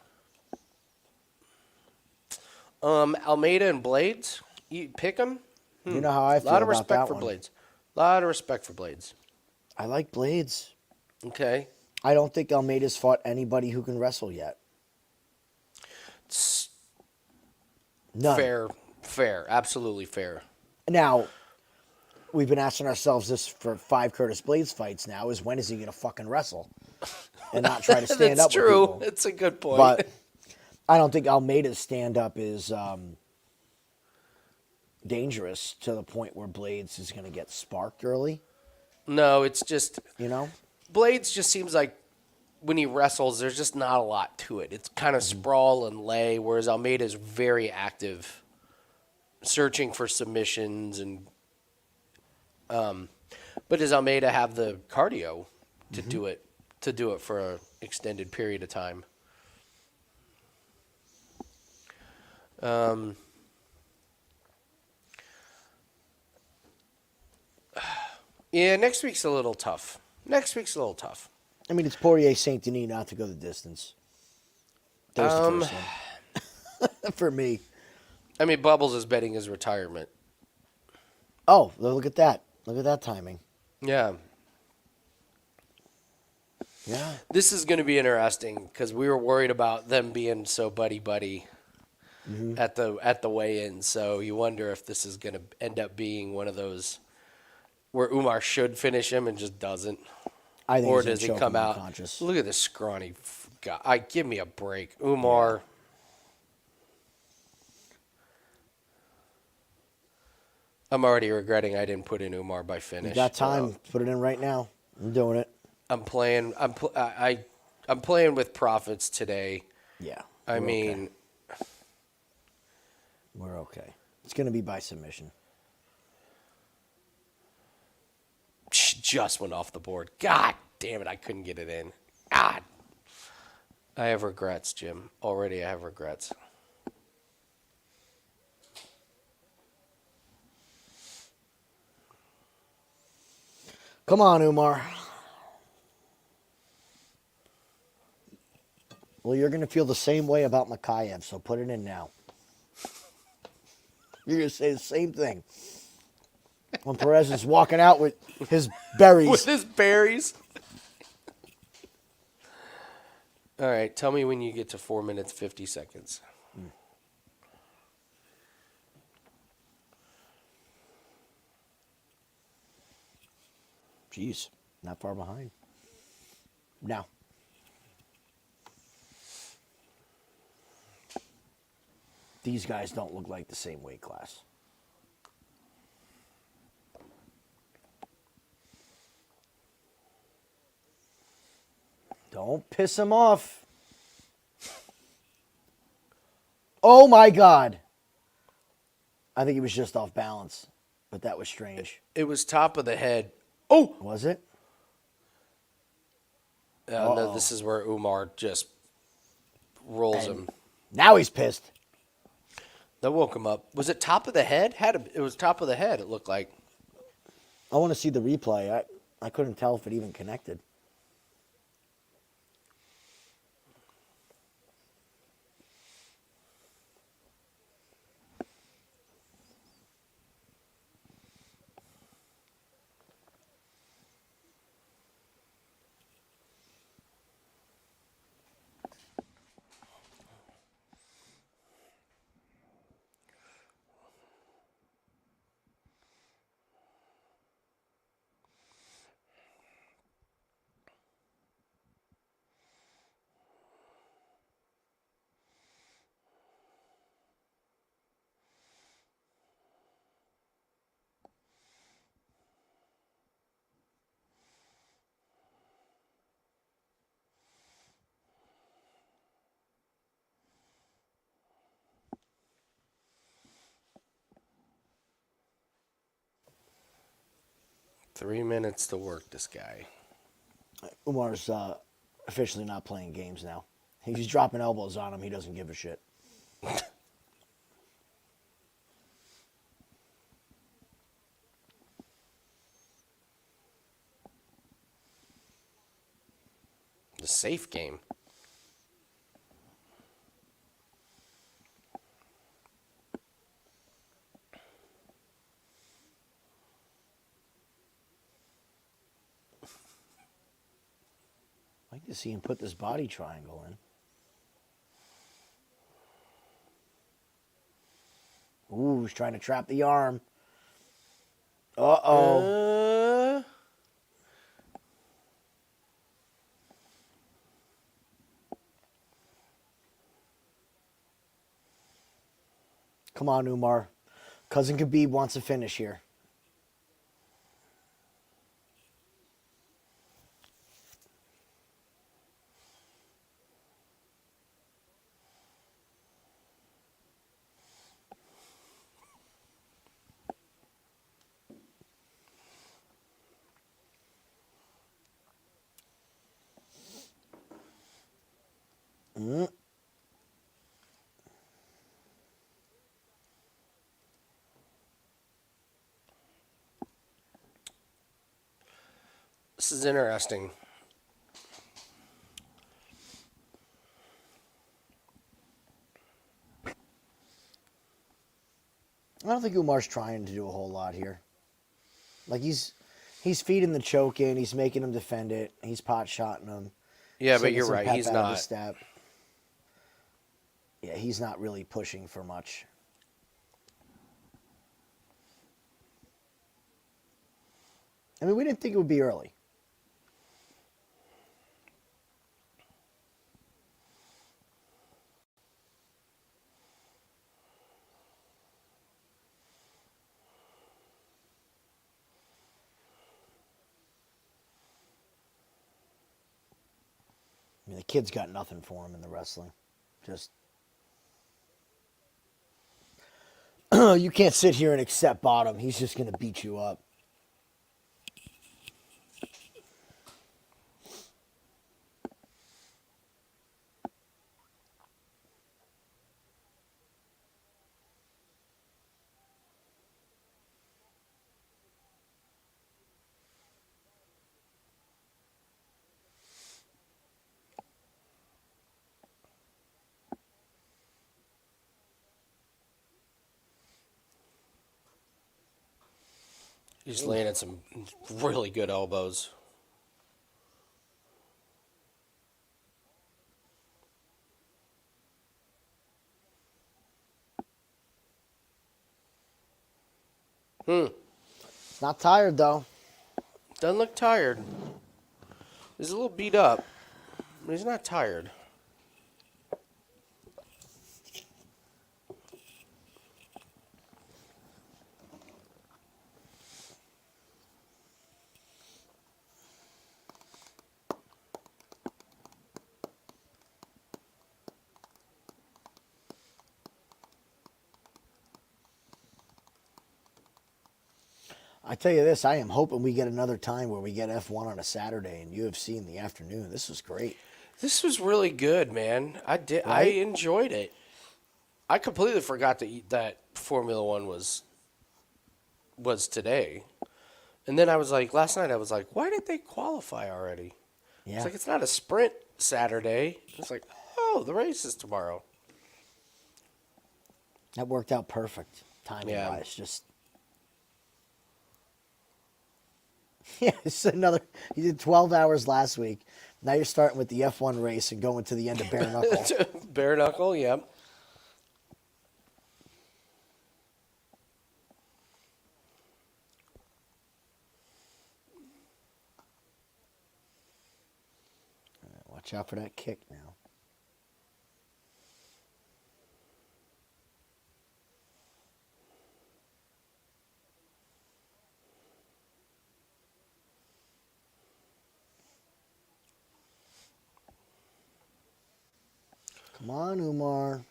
Almeida and Blades, you pick him? You know how I feel about that one. A lot of respect for Blades. A lot of respect for Blades. I like Blades. Okay. I don't think Almeida's fought anybody who can wrestle yet. None. Fair. Absolutely fair. Now, we've been asking ourselves this for 5 Curtis Blades fights now, is when is he going to fucking wrestle? And not try to stand up with people. That's true. That's a good point. But I don't think Almeida's stand-up is dangerous to the point where Blades is going to get sparked early. No, it's just... Blades just seems like when he wrestles, there's just not a lot to it. It's kind of sprawl and lay, whereas Almeida is very active, searching for submissions. And but does Almeida have the cardio to do it to do it for an extended period of time. Yeah, next week's a little tough. I mean, it's Poirier Saint Denis not to go the distance. There's the first one. For me. I mean, Bubbles is betting his retirement. Oh, look at that. Look at that timing. Yeah. Yeah. This is going to be interesting because we were worried about them being so buddy-buddy at the weigh-in. So you wonder if this is going to end up being one of those where Umar should finish him and just doesn't. I think Or he's does he choking come out? unconscious. Look at this scrawny guy. Give me a break. Umar. Yeah. I'm already regretting I didn't put in Umar by finish. You got time. Put it in right now. I'm doing it. I'm playing with profits today. Yeah. I mean. Okay. We're okay. It's going to be by submission. Just went off the board. God damn it, I couldn't get it in. God. I have regrets, Jim. Already I have regrets. Come on, Umar. Well, you're going to feel the same way about Mokaev, so put it in now. You're going to say the same thing. When Perez is walking out with his berries. With his berries. All right, tell me when you get to 4 minutes, 50 seconds. Jeez, not far behind. Now. These guys don't look like the same weight class. Don't piss him off. Oh, my God. I think he was just off balance, but that was strange. It was top of the head. Oh! Was it? No, this is where Umar just rolls him. Now he's pissed. That woke him up. Was it top of the head? It was top of the head, it looked like. I want to see the replay. I couldn't tell if it even connected. Three minutes to work this guy. Umar's officially not playing games now. He's dropping elbows on him. He doesn't give a shit. The safe game. I like to see him put this body triangle in. Ooh, he's trying to trap the arm. Uh-oh. Come on, Umar. Cousin Khabib wants a finish here. This is interesting. I don't think Umar's trying to do a whole lot here. Like he's feeding the choke in, he's making him defend it, he's pot shotting him. Yeah, but Taking you're some right. pep He's out of the not. step. Yeah, he's not really pushing for much. I mean, we didn't think it would be early. I mean, the kid's got nothing for him in the wrestling. Just you can't sit here and accept bottom. He's just going to beat you up. He's landed some really good elbows. Not tired, though. Doesn't look tired. He's a little beat up, but he's not tired. I tell you this, I am hoping we get another time where we get F1 on a Saturday and UFC in the afternoon. This was great. This was really good, man. I Right? enjoyed it. I completely forgot that Formula One was today, and then I was like, last night I was like, why did they qualify already? Yeah. It's like it's not a sprint Saturday. It's like, oh, the race is tomorrow. That worked out perfect timing Yeah. wise. Just yeah, it's another. You did 12 hours last week. Now you're starting with the F1 race and going to the end of bare knuckle. Bare knuckle, yep. Watch out for that kick now. Come on, Umar.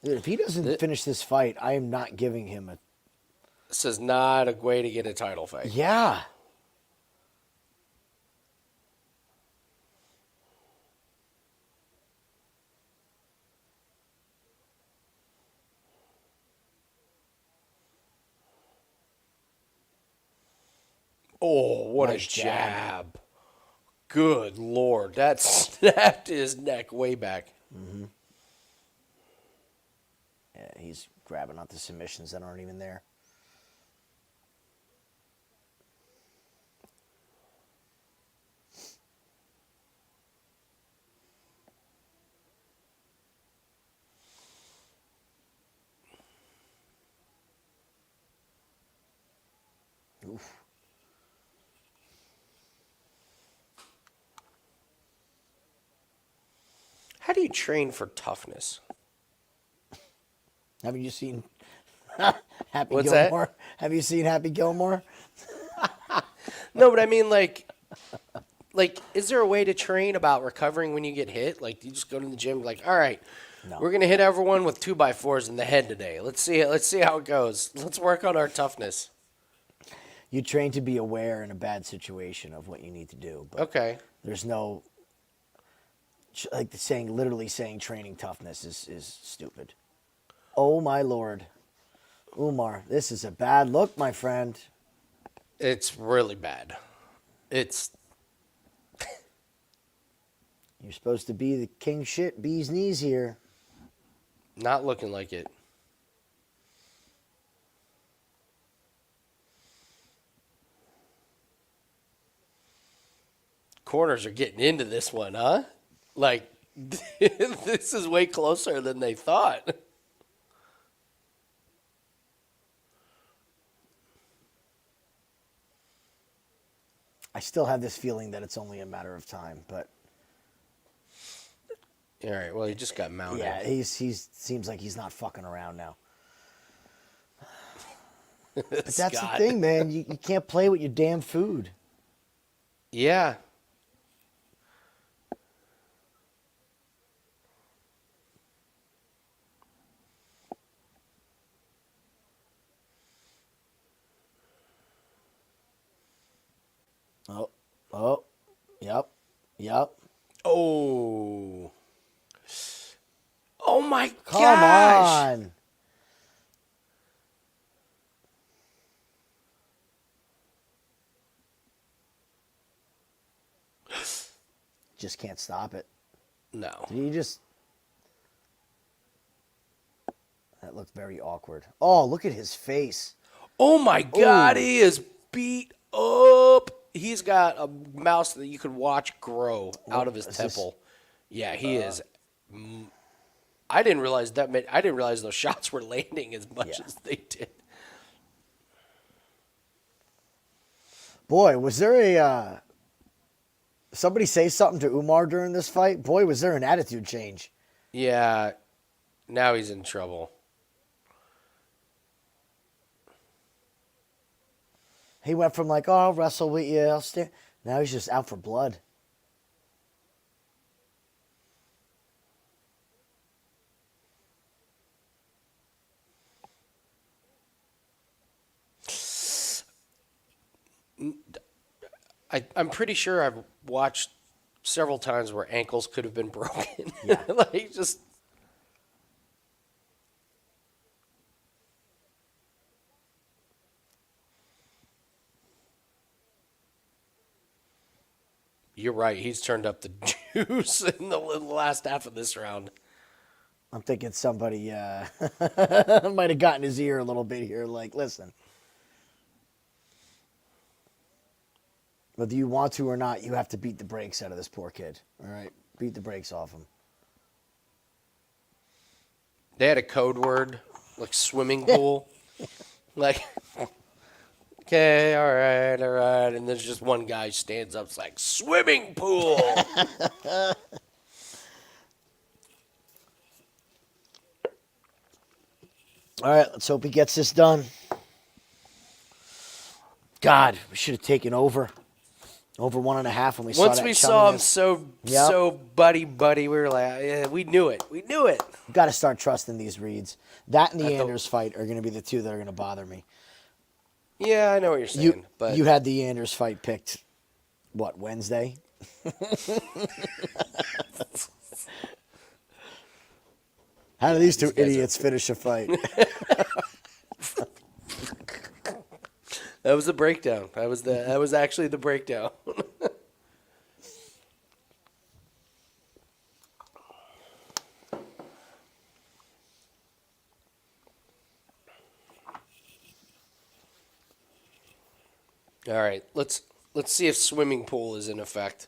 Dude, if he doesn't finish this fight, I am not giving him a... This is not a way to get a title fight. Yeah. Oh, what Nice a jab. Good Lord. That snapped his neck way back. Mm-hmm. Yeah, he's grabbing onto submissions that aren't even there. Oof. How do you train for toughness? Haven't you seen Happy What's that? Gilmore? Have you seen Happy Gilmore? No, but I mean, like, is there a way to train about recovering when you get hit? Like, you just go to the gym, like, all right, No. we're gonna hit everyone with 2x4s in the head today. Let's see how it goes. Let's work on our toughness. You train to be aware in a bad situation of what you need to do. But Okay. there's no, like literally saying training toughness is stupid. Oh my Lord. Umar, this is a bad look, my friend. It's really bad. It's You're supposed to be the king shit bee's knees here. not looking like it. Corners are getting into this one, huh? Like, this is way closer than they thought. I still have this feeling that it's only a matter of time, but All right, well, he just got mounted. yeah, he's seems like he's not fucking around now. But that's Scott. the thing, man. You can't play with your damn food. Yeah. Oh, yep. Oh. Oh, my Come gosh. on. Just can't stop it. No. Did he just... That looked very awkward. Oh, look at his face. Oh, my God. Ooh. He is beat up. He's got a mouse that you could watch grow out of his is temple. Yeah, he is. I didn't realize I didn't realize those shots were landing as much Yeah. as they did. Boy, was there a... somebody say something to Umar during this fight? Boy, was there an attitude change. Yeah, now he's in trouble. He went from like, oh, I'll wrestle with you. I'll stand. Now he's just out for blood. I'm pretty sure I've watched several times where ankles could have been broken. Yeah. Like, just... You're right. He's turned up the juice in the last half of this round. I'm thinking somebody might have gotten his ear a little bit here. Like, listen, whether you want to or not, you have to beat the brakes out of this poor kid. All right? Beat the brakes off him. They had a code word, like swimming pool. Like, okay, all right. And there's just one guy stands up, it's like, swimming pool. All right, let's hope he gets this done. God, we should have taken over 1.5 when we saw that. Once we saw him Yep. so buddy, we were like, yeah, we knew it. We knew it. We've got to start trusting these reads. That and the I thought- Anders fight are going to be the two that are going to bother me. Yeah, I know what you're saying. But You had the Anders fight picked, what, Wednesday? How do these two guys are- idiots finish a fight? that was the breakdown. That was actually the breakdown. All right, let's see if swimming pool is in effect.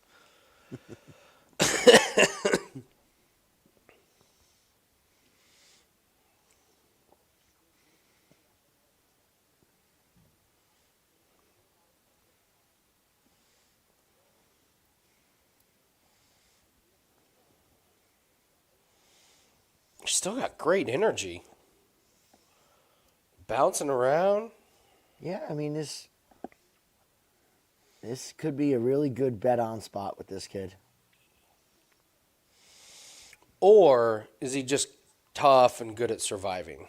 Still got great energy. Bouncing around. Yeah, I mean, this could be a really good bet-on spot with this kid. Or is he just tough and good at surviving?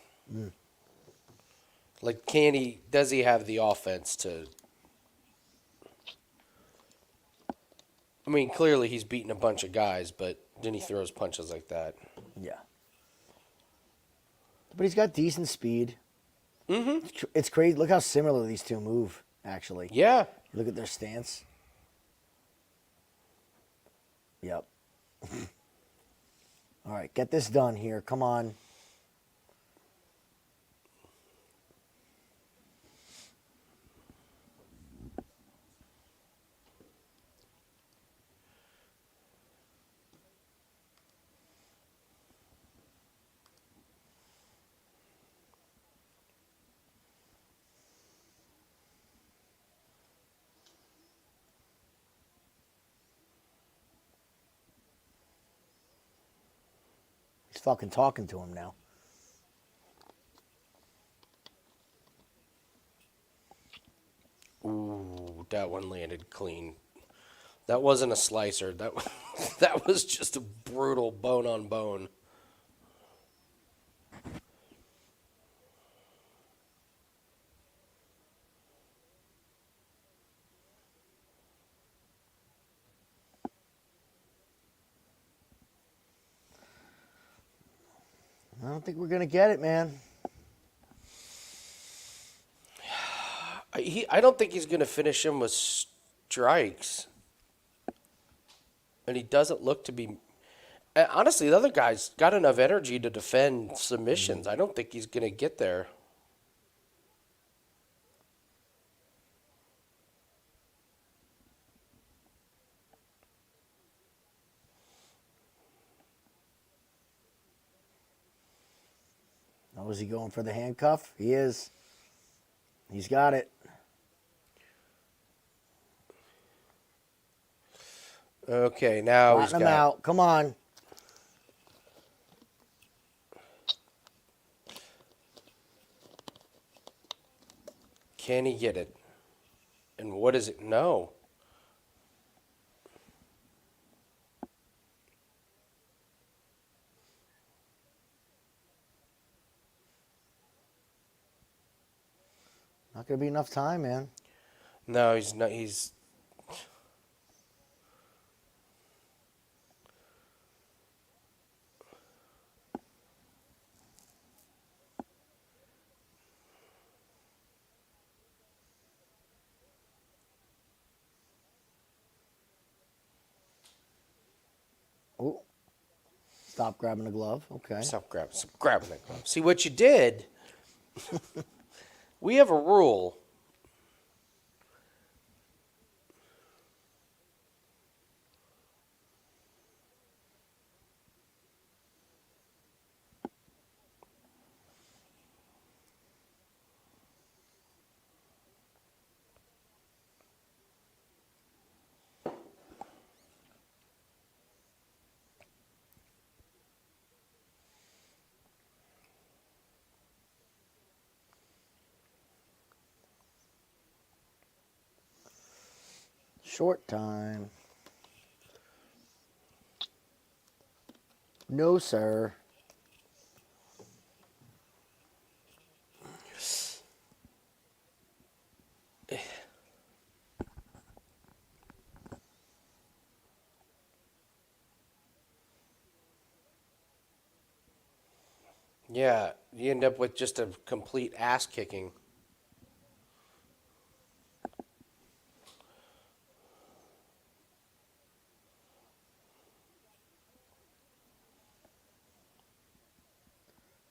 Like, does he have the offense to I mean, clearly he's beaten a bunch of guys, but then he throws punches like that. Yeah. But he's got decent speed. Mm-hmm. It's crazy. Look how similar these two move, actually. Yeah. Look at their stance. Yep. All right, get this done here. Come on. He's fucking talking to him now. Ooh, that one landed clean. That wasn't a slicer. That was just a brutal bone on bone. I don't think we're going to get it, man. I don't think he's going to finish him with strikes. And he doesn't look to be... Honestly, the other guy's got enough energy to defend submissions. I don't think he's going to get there. Oh, is he going for the handcuff? He is. He's got it. Okay, now he's Flatten him got... out. Come on. Can he get it? And what is it? No. Not going to be enough time, man. No, he's not. He's... Oh. Stop grabbing the glove. Okay. Stop grabbing that glove. See what you did? We have a rule. Short time. No, sir. Yeah, you end up with just a complete ass kicking.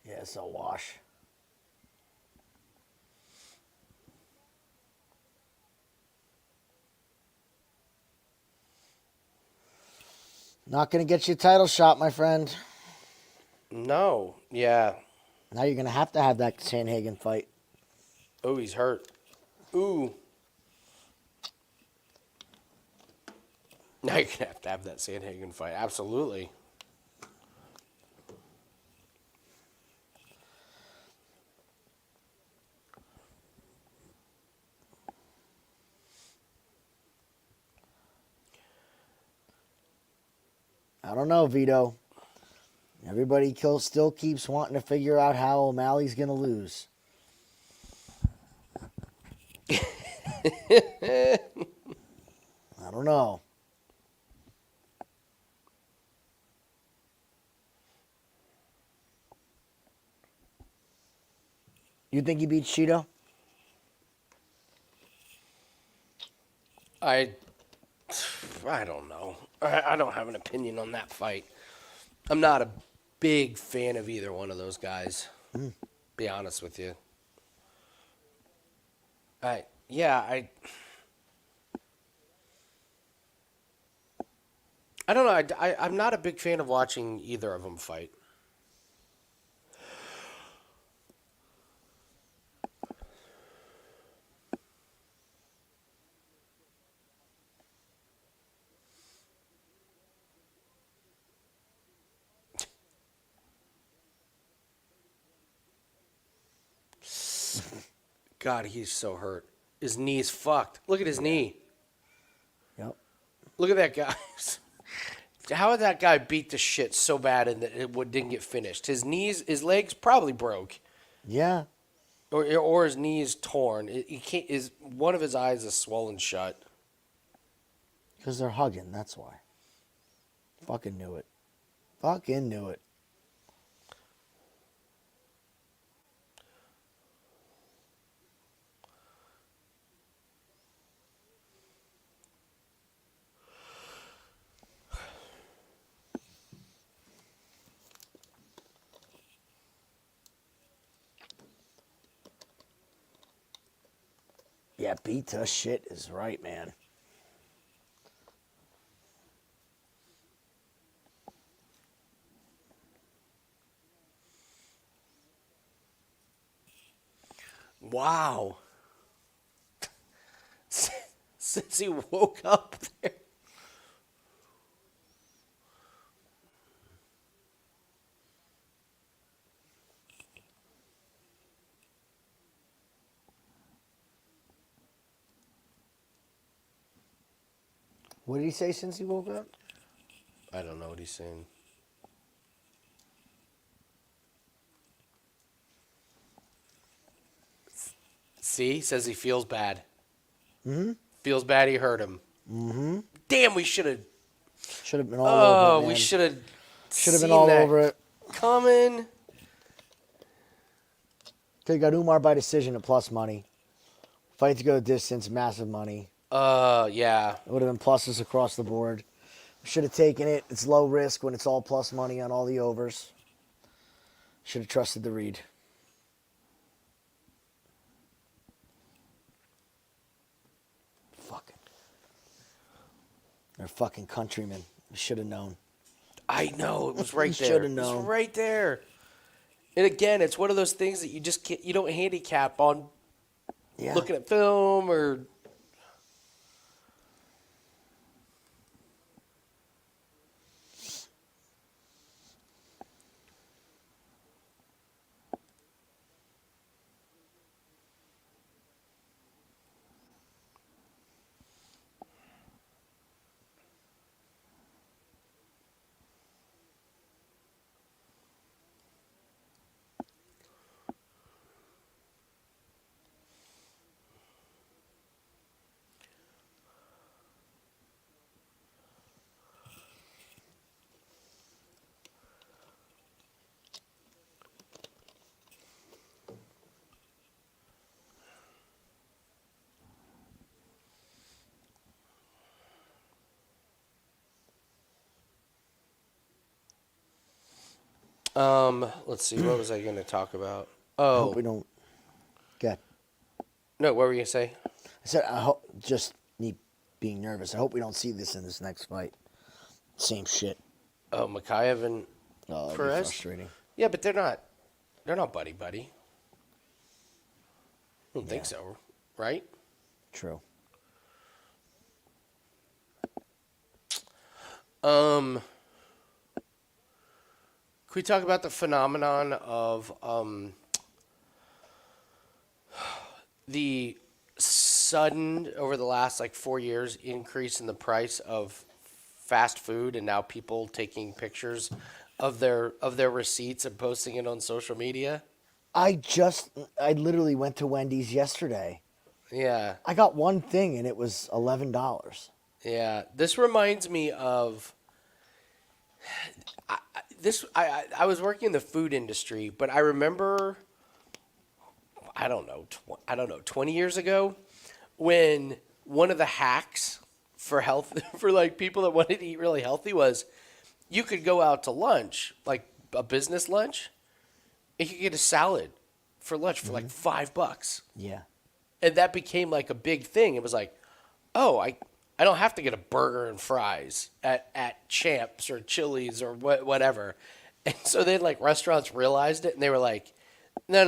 Yeah, it's a wash. Not going to get you a title shot, my friend. No, yeah. Now you're going to have that Sandhagen fight. Oh, he's hurt. Ooh. Now you're going to have that Sandhagen fight. Absolutely. I don't know, Vito. Everybody still keeps wanting to figure out how O'Malley's going to lose. I don't know. You think he beats Cheeto? I don't know. I don't have an opinion on that fight. I'm not a big fan of either one of those guys. Be honest with you. I don't know. I'm not a big fan of watching either of them fight. God, he's so hurt. His knee's fucked. Look at his knee. Yep. Look at that guy. How did that guy beat the shit so bad and that it didn't get finished? His legs probably broke. Yeah. Or his knee is torn. He can't. One of his eyes is swollen shut. Because they're hugging, that's why. Fucking knew it. Fucking knew it. Yeah, Beta shit is right, man. Wow. Since he woke up there. What did he say since he woke up? I don't know what he's saying. See, he says he feels bad. Feels bad he hurt him. Damn, we should have. Should have been all over it, man. We should have. Should have been all over it. Coming. They got Umar by decision at plus money. Fight to go distance, massive money. Yeah. It would have been pluses across the board. Should have taken it. It's low risk when it's all plus money on all the overs. Should have trusted the read. Fucking. They're fucking countrymen. Should have known. I know. It was right there. Should have It known. was right there. And again, it's one of those things that you just can't, you don't handicap on looking at film or. Let's see. What was I going to talk about? I Oh, hope we don't. Get. no. What were you going to say? I said I hope. Just me being nervous. I hope we don't see this in this next fight. Same shit. Oh, Mokaev and Oh, that'd be Perez. frustrating. Yeah, but they're not. They're not buddy buddy. I don't think so, right? True. Can we talk about the phenomenon of the sudden, over the last 4 years, increase in the price of fast food, and now people taking pictures of their receipts and posting it on social media? I literally went to Wendy's yesterday. Yeah. I got one thing and it was $11. Yeah. This reminds me of I was working in the food industry, but I remember I don't know, 20 years ago, when one of the hacks for health for like people that wanted to eat really healthy was you could go out to lunch, like a business lunch, and you could get a salad for lunch for like $5. Yeah. And that became like a big thing. It was like, oh, I don't have to get a burger and fries at Champs or Chili's or whatever. And so then like restaurants realized it and they were like, no.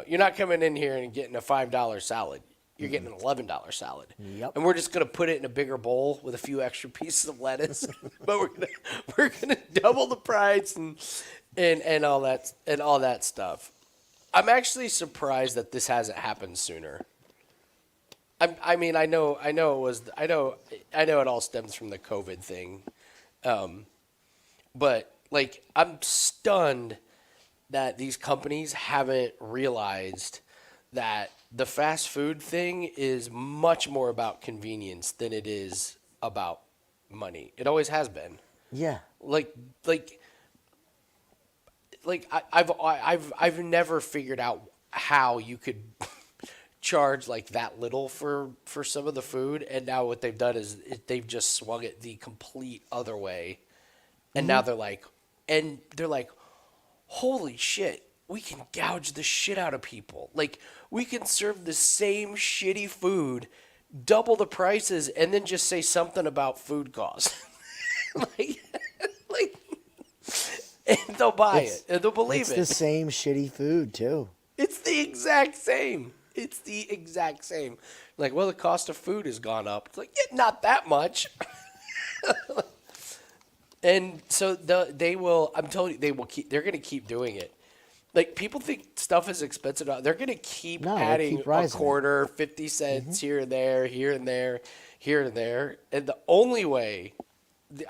You're not coming in here and getting a $5 salad. You're getting an $11 salad. Yep. And we're just going to put it in a bigger bowl with a few extra pieces of lettuce. But we're going to double the price and all that stuff. I'm actually surprised that this hasn't happened sooner. I know it all stems from the COVID thing. But like I'm stunned that these companies haven't realized that the fast food thing is much more about convenience than it is about money. It always has been. Yeah. I've never figured out how you could charge like that little for some of the food, and now what they've done is they've just swung it the complete other way, and now they're like, holy shit, we can gouge the shit out of people. Like we can serve the same shitty food, double the prices, and then just say something about food costs. And they'll buy it. And they'll believe it. It's the same shitty food, too. It's the exact same. Like, well, the cost of food has gone up. It's like, yeah, not that much. And so they will, I'm telling you, they're going to keep doing it. Like, people think stuff is expensive. They're going to keep adding a quarter, 50 cents here and there, here and there, here and there. And the only way,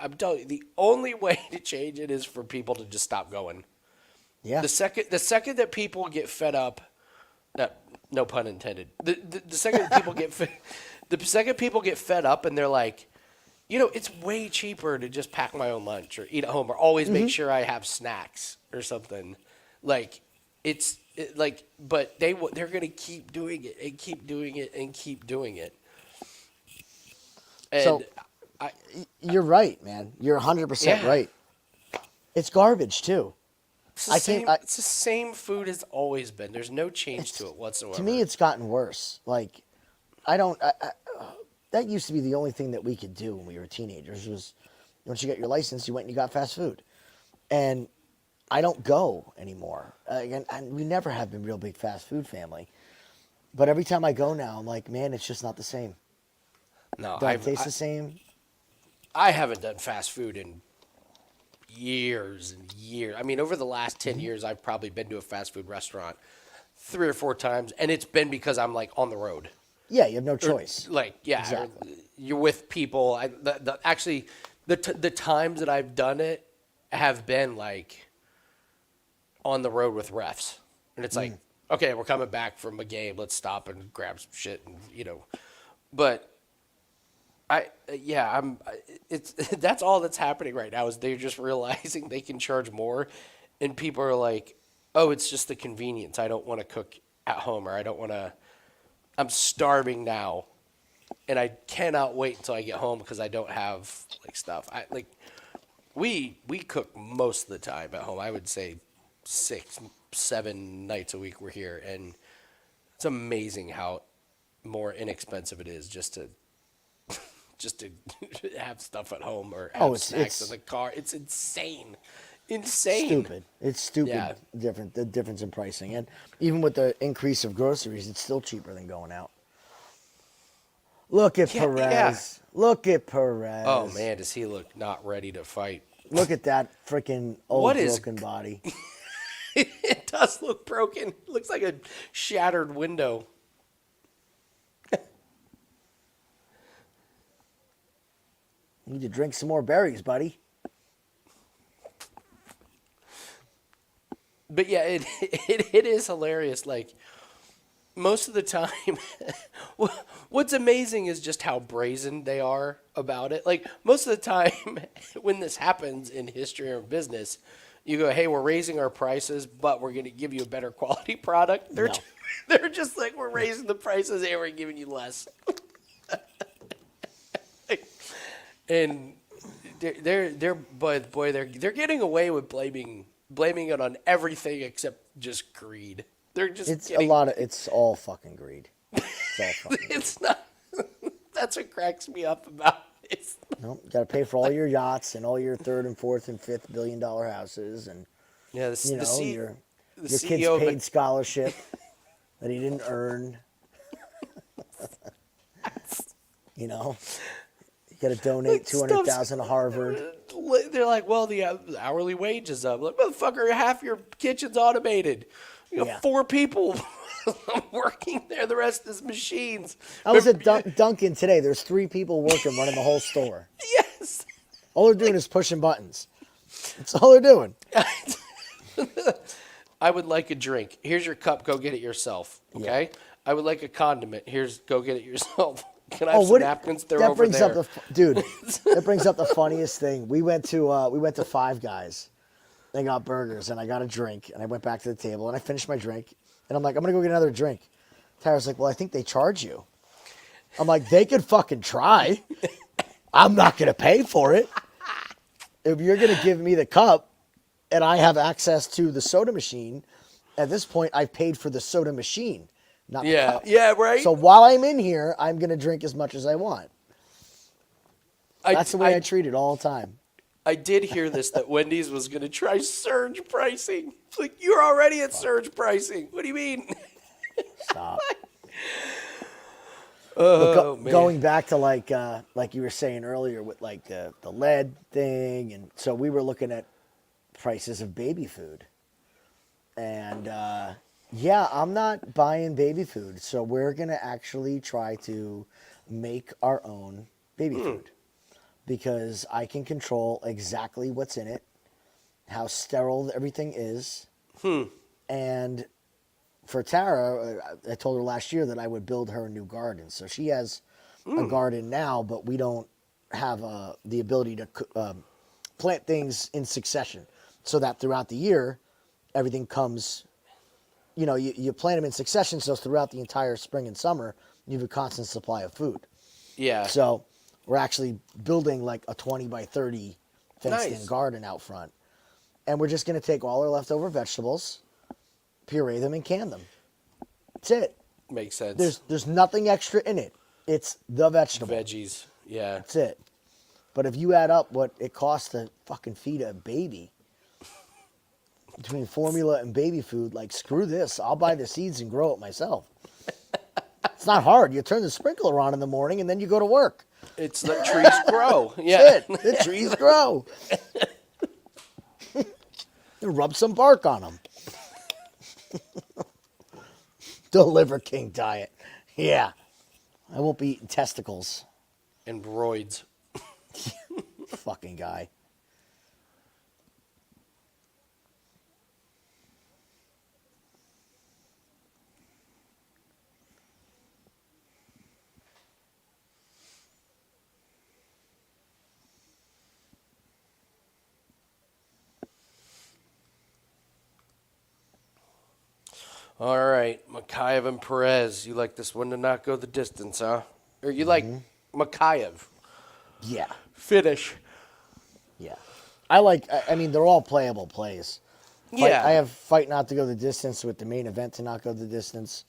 I'm telling you, the only way to change it is for people to just stop going. Yeah. The second that people get fed up, no pun intended. The second people get fed up and they're like, it's way cheaper to just pack my own lunch or eat at home or always make sure I have snacks or something. Like but they're gonna keep doing it and keep doing it and keep doing it. And so you're right, man. You're 100% right. It's garbage too. It's the same food as always been. There's no change to it whatsoever. To me, it's gotten worse. Like, that used to be the only thing that we could do when we were teenagers was once you got your license, you went and you got fast food. And I don't go anymore. And we never have been a real big fast food family. But every time I go now, I'm like, man, it's just not the same. No, Doesn't taste the same. I haven't done fast food in years and years. I mean, over the last 10 years, I've probably been to a fast food restaurant 3 or 4 times, and it's been because I'm like on the road. Yeah, you have no choice. Exactly. You're with people. Actually, the times that I've done it have been like on the road with refs, and it's like, okay, we're coming back from a game. Let's stop and grab some shit, and But that's all that's happening right now is they're just realizing they can charge more, and people are like, oh, it's just the convenience. I don't want to cook at home, or I don't want to. I'm starving now, and I cannot wait until I get home because I don't have like stuff. We cook most of the time at home. I would say 6-7 nights a week we're here, and it's amazing how more inexpensive it is just to have stuff at home or have snacks in the car. It's insane. Stupid. It's stupid. Yeah. The difference in pricing, and even with the increase of groceries, it's still cheaper than going out. Look at Perez. Yeah. Look at Perez. Oh man, does he look not ready to fight? Look at that freaking old broken body. It does look broken. It looks like a shattered window. You need to drink some more berries, buddy. But yeah, it is hilarious. Like, most of the time, what's amazing is just how brazen they are about it. Like, most of the time when this happens in history or business, you go, hey, we're raising our prices, but we're going to give you a better quality product. They're just like, we're raising the prices and we're giving you less. And they're getting away with blaming it on everything except just greed. They're just it's all fucking greed. It's all fucking greed. It's not. That's what cracks me up about it. No, you got to pay for all your yachts and all your third and fourth and fifth $1 billion houses, and yeah, your kid's paid scholarship that he didn't earn. You got to donate $200,000 to Harvard. They're like, well, the hourly wage is up. Like, motherfucker, half your kitchen's automated. You got 4 people working there. The rest is machines. I was at Dunkin' today. There's 3 people working, running the whole store. Yes. All they're doing is pushing buttons. That's all they're doing. I would like a drink. Here's your cup. Go get it yourself. Okay. Yeah. I would like a condiment. Go get it yourself. Can I have some napkins? They're over there. Dude, that brings up the funniest thing. We went to Five Guys. They got burgers, and I got a drink, and I went back to the table, and I finished my drink, and I'm like, I'm going to go get another drink. Tara's like, well, I think they charge you. I'm like, they could fucking try. I'm not going to pay for it. If you're going to give me the cup, and I have access to the soda machine, at this point, I've paid for the soda machine, not the cup. Yeah, right? So while I'm in here, I'm going to drink as much as I want. That's the way I treat it all the time. I did hear this, that Wendy's was going to try surge pricing. It's like, you're already at surge pricing. What do you mean? Stop. Man. Going back to like you were saying earlier with like the lead thing, and so we were looking at prices of baby food. And I'm not buying baby food, so we're going to actually try to make our own baby food. Because I can control exactly what's in it, how sterile everything is. And for Tara, I told her last year that I would build her a new garden. So she has a garden now, but we don't have the ability to plant things in succession. So that throughout the year, everything comes, you plant them in succession, so throughout the entire spring and summer, you have a constant supply of food. Yeah. So we're actually building like a 20 by 30 fenced-in garden out front. And we're just going to take all our leftover vegetables, puree them, and can them. That's it. Makes sense. There's nothing extra in it. It's the vegetable. Veggies, yeah. That's it. But if you add up what it costs to fucking feed a baby, between formula and baby food, like, screw this. I'll buy the seeds and grow it myself. It's not hard. You turn the sprinkler on in the morning, and then you go to work. It's the trees grow. Yeah. The trees grow. Rub some bark on them. The Liver King diet. Yeah. I won't be eating testicles. And broids. Fucking guy. All right, Mokaev and Perez. You like this one to not go the distance, huh? Or you like Mokaev? Yeah. Finish. Yeah. I mean, they're all playable plays. I have fight not to go the distance with the main event to not go the distance.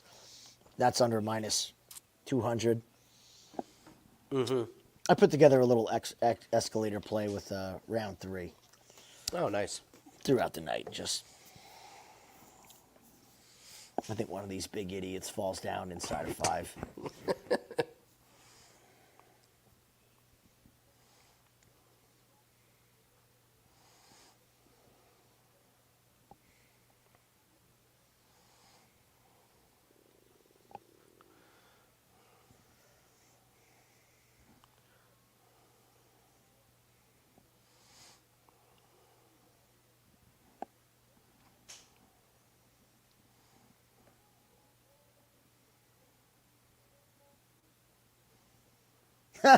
That's under minus 200. I put together a little escalator play with round 3. Oh, nice. Throughout the night, I think one of these big idiots falls down inside of 5.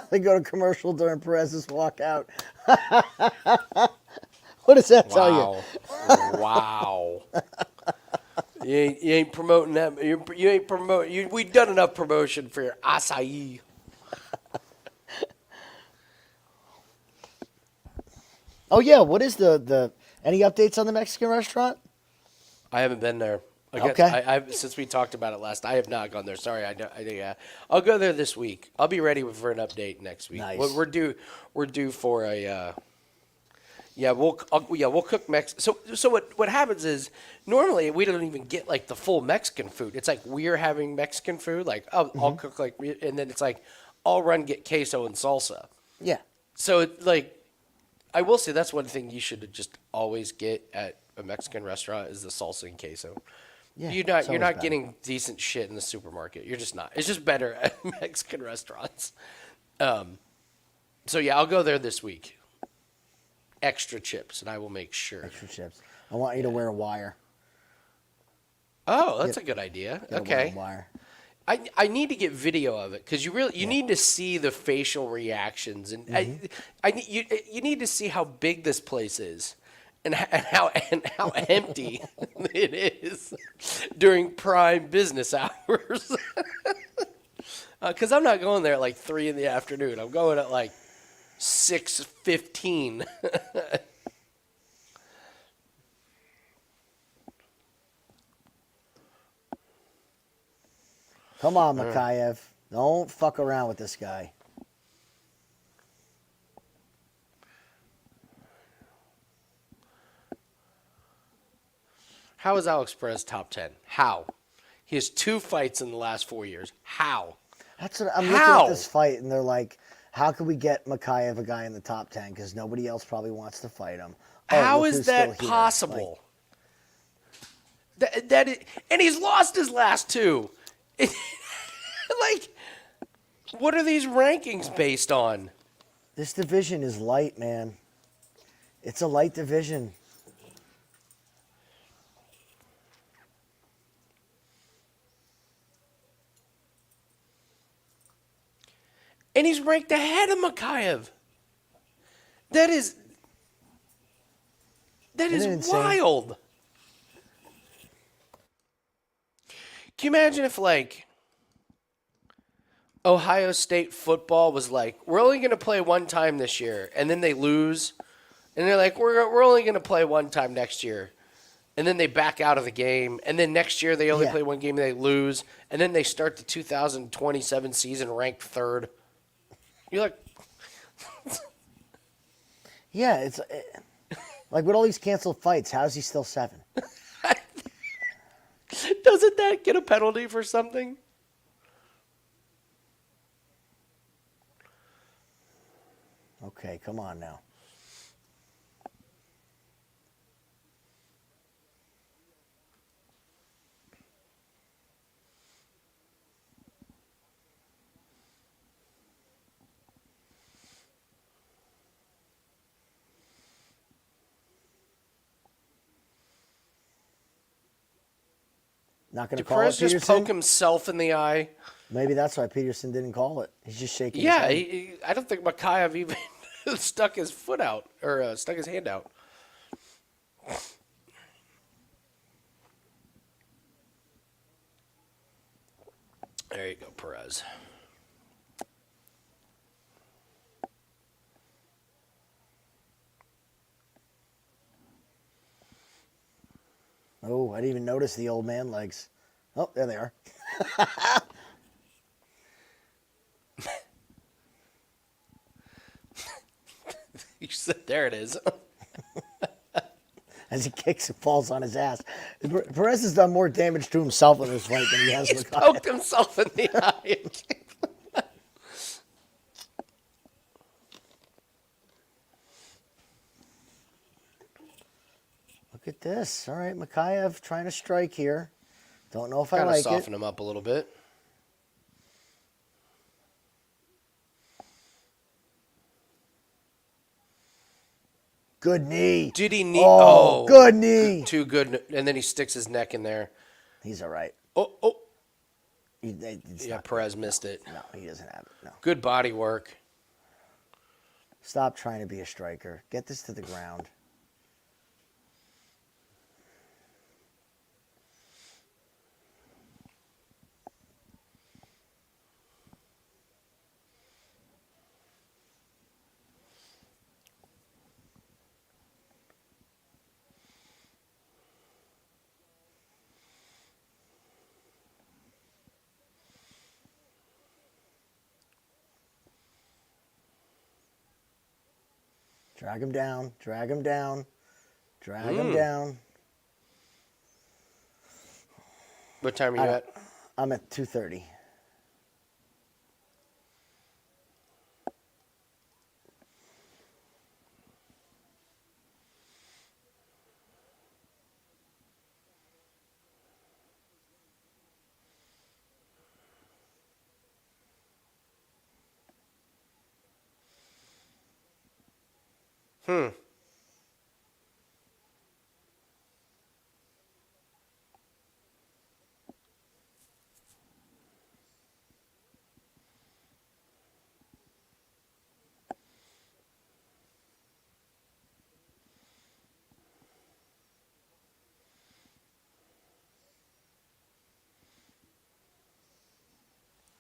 They go to commercial during Perez's walkout. What does that tell you? Wow. You ain't promoting that. You ain't promoting. We done enough promotion for your acai. Oh yeah, what is the any updates on the Mexican restaurant? I haven't been there. Okay. I've since we talked about it last, I have not gone there. Sorry, I'll go there this week. I'll be ready for an update next week. Nice. We're due for a. We'll cook So what happens is normally we don't even get like the full Mexican food. It's like we're having Mexican food. Like I'll cook and then it's like I'll get queso and salsa. Yeah. So I will say that's one thing you should just always get at a Mexican restaurant is the salsa and queso. Yeah. You're not getting decent shit in the supermarket. You're just not. It's just better at Mexican restaurants. So yeah, I'll go there this week. Extra chips, and I will make sure. Extra chips. I want you to wear a wire. Oh, that's a good idea. Okay. Wire. I need to get video of it because you need to see the facial reactions and you need to see how big this place is and how empty it is during prime business hours. Because I'm not going there at like 3 in the afternoon. I'm going at like 6:15. Come on, Mokaev. Don't fuck around with this guy. How is Alex Perez top 10? How? He has 2 fights in the last 4 years. How? That's what I'm looking at this fight, and they're like, how can we get Mokaev a guy in the top 10? Because nobody else probably wants to fight him. How is that possible? And he's lost his last 2. What are these rankings based on? This division is light, man. It's a light division. And he's ranked ahead of Mokaev. That is wild. Can you imagine if, Ohio State football was like, we're only going to play one time this year, and then they lose, and they're like, we're only going to play one time next year, and then they back out of the game, and then next year they only play one game and they lose, and then they start the 2027 season ranked 3rd. You're like... Yeah, it's like with all these canceled fights, how is he still 7? Doesn't that get a penalty for something? Okay, come on now. Not going to call it, Perez Peterson? just poke himself in the eye? Maybe that's why Peterson didn't call it. He's just shaking his Yeah, head. I don't think Mokaev even stuck his foot out or stuck his hand out. There you go, Perez. Oh, I didn't even notice the old man legs. Oh, there they are. You said, there it is. As he kicks and falls on his ass. Perez has done more damage to himself in this fight than he has He's Mokaev. poked himself in the eye. Look at this. All right, Mokaev trying to strike here. Don't know if I Kind of like soften it. him up a little bit. Good knee. Did he need? Oh, good knee. Too good. And then he sticks his neck in there. He's all right. Oh. It's Yeah, not Perez good. missed it. No, he doesn't have it. No. Good body work. Stop trying to be a striker. Get this to the ground. Drag him down. Drag him down. Drag him down. What time are you at? I'm at 2:30.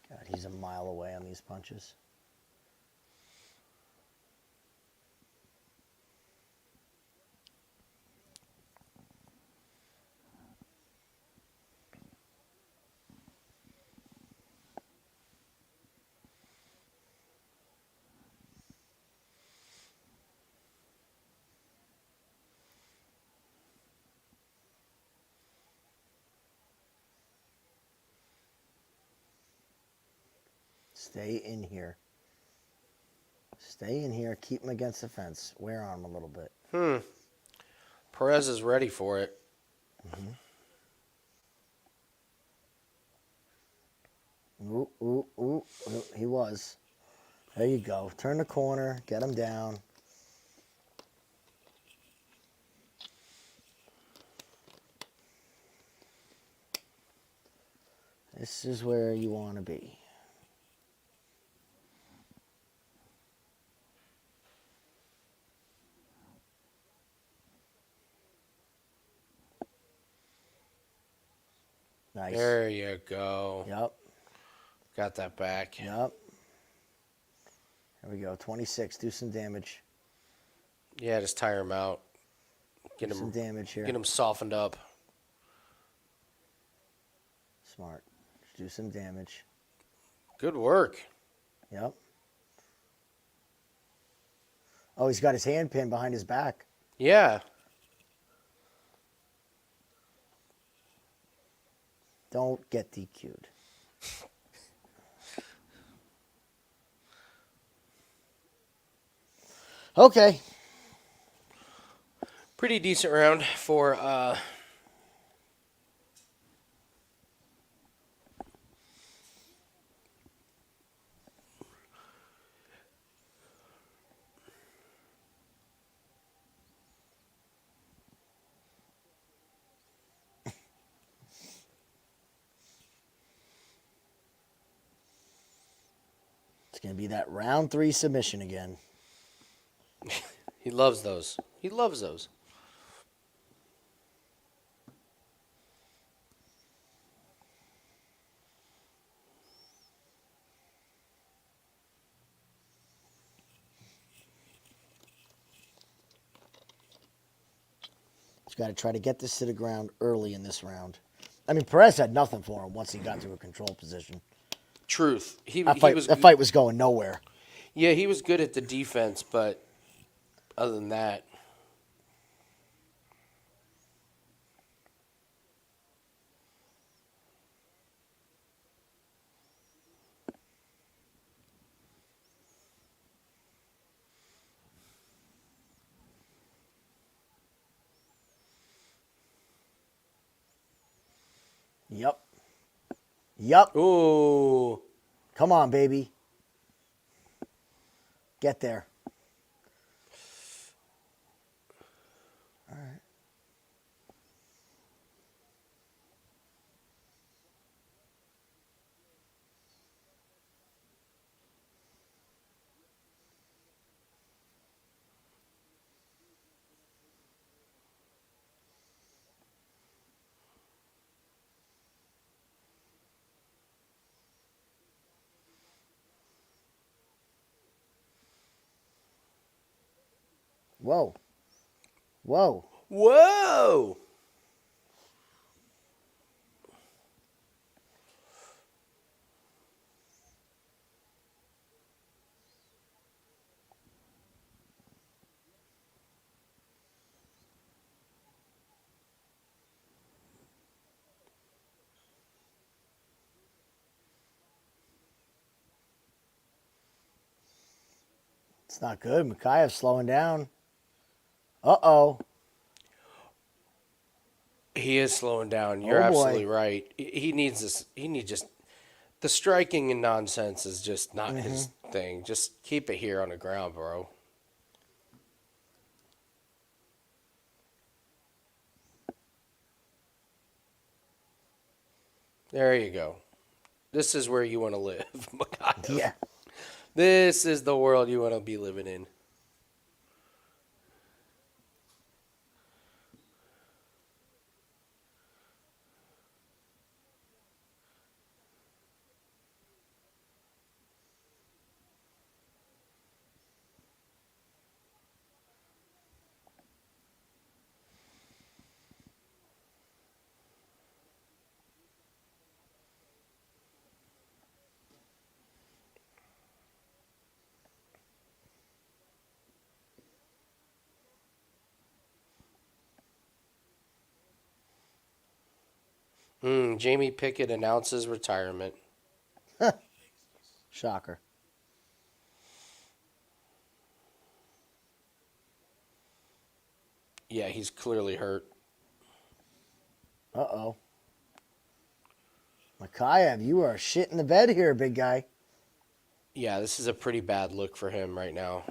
God, he's a mile away on these punches. Stay in here. Stay in here. Keep him against the fence. Wear on him a little bit. Perez is ready for it. Ooh, ooh, ooh. He was. There you go. Turn the corner. Get him down. This is where you want to be. Nice. There you go. Yep. Got that back. Yep. There we go. 26. Do some damage. Yeah, just tire him out. Get Do some him damage here. Get him softened up. Smart. Do some damage. Good work. Yep. Oh, he's got his hand pinned behind his back. Yeah. Don't get DQ'd. Okay. Pretty decent round for It's going to be that round 3 submission again. he loves those. He loves those. He's got to try to get this to the ground early in this round. I mean, Perez had nothing for him once he got to a control position. Truth. That fight was going nowhere. Yeah, he was good at the defense, but other than that. Yep. Yep. Ooh. Come on, baby. Get there. All right. Whoa. Whoa. Whoa. It's not good. Mokaev slowing down. Uh-oh. He is slowing down. You're Oh, boy. absolutely right. He needs this. He needs just the striking and nonsense is just not his thing. Just keep it here on the ground, bro. There you go. This is where you want to live, Mokaev. Yeah. This is the world you want to be living in. Jamie Pickett announces retirement. Shocker. Yeah, he's clearly hurt. Uh-oh. Mokaev, you are shit in the bed here, big guy. Yeah, this is a pretty bad look for him right now.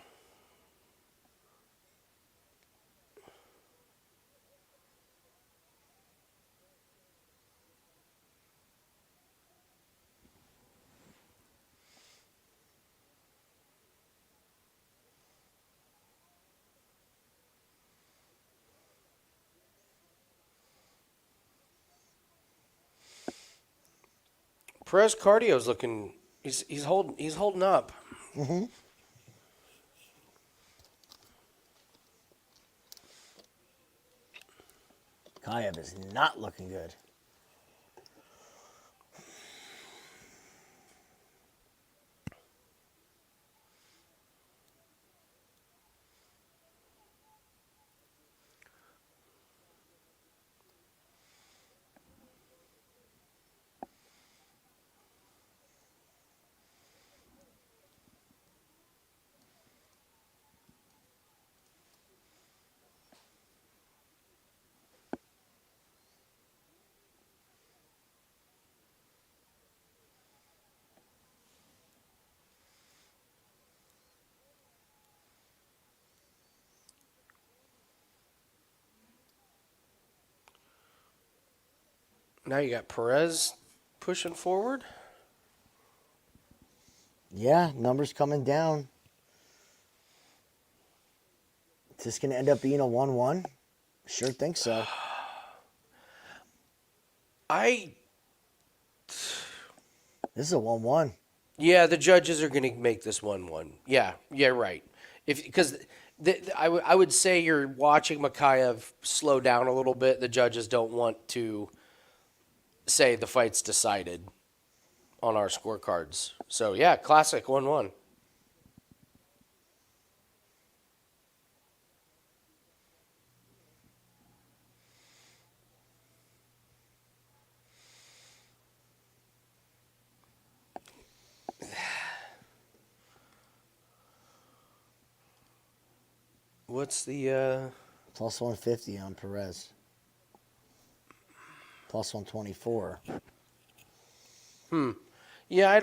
Perez cardio's looking. He's holding up. Mm-hmm. Mokaev is not looking good. Now you got Perez pushing forward. Yeah, numbers coming down. Is this going to end up being a 1-1? Sure think so. This is a 1-1. Yeah, the judges are going to make this 1-1. Yeah, right. Because I would say you're watching Mokaev slow down a little bit. The judges don't want to say the fight's decided on our scorecards. So, yeah, classic 1-1. What's the Plus 150 on Perez. Plus 124. Yeah,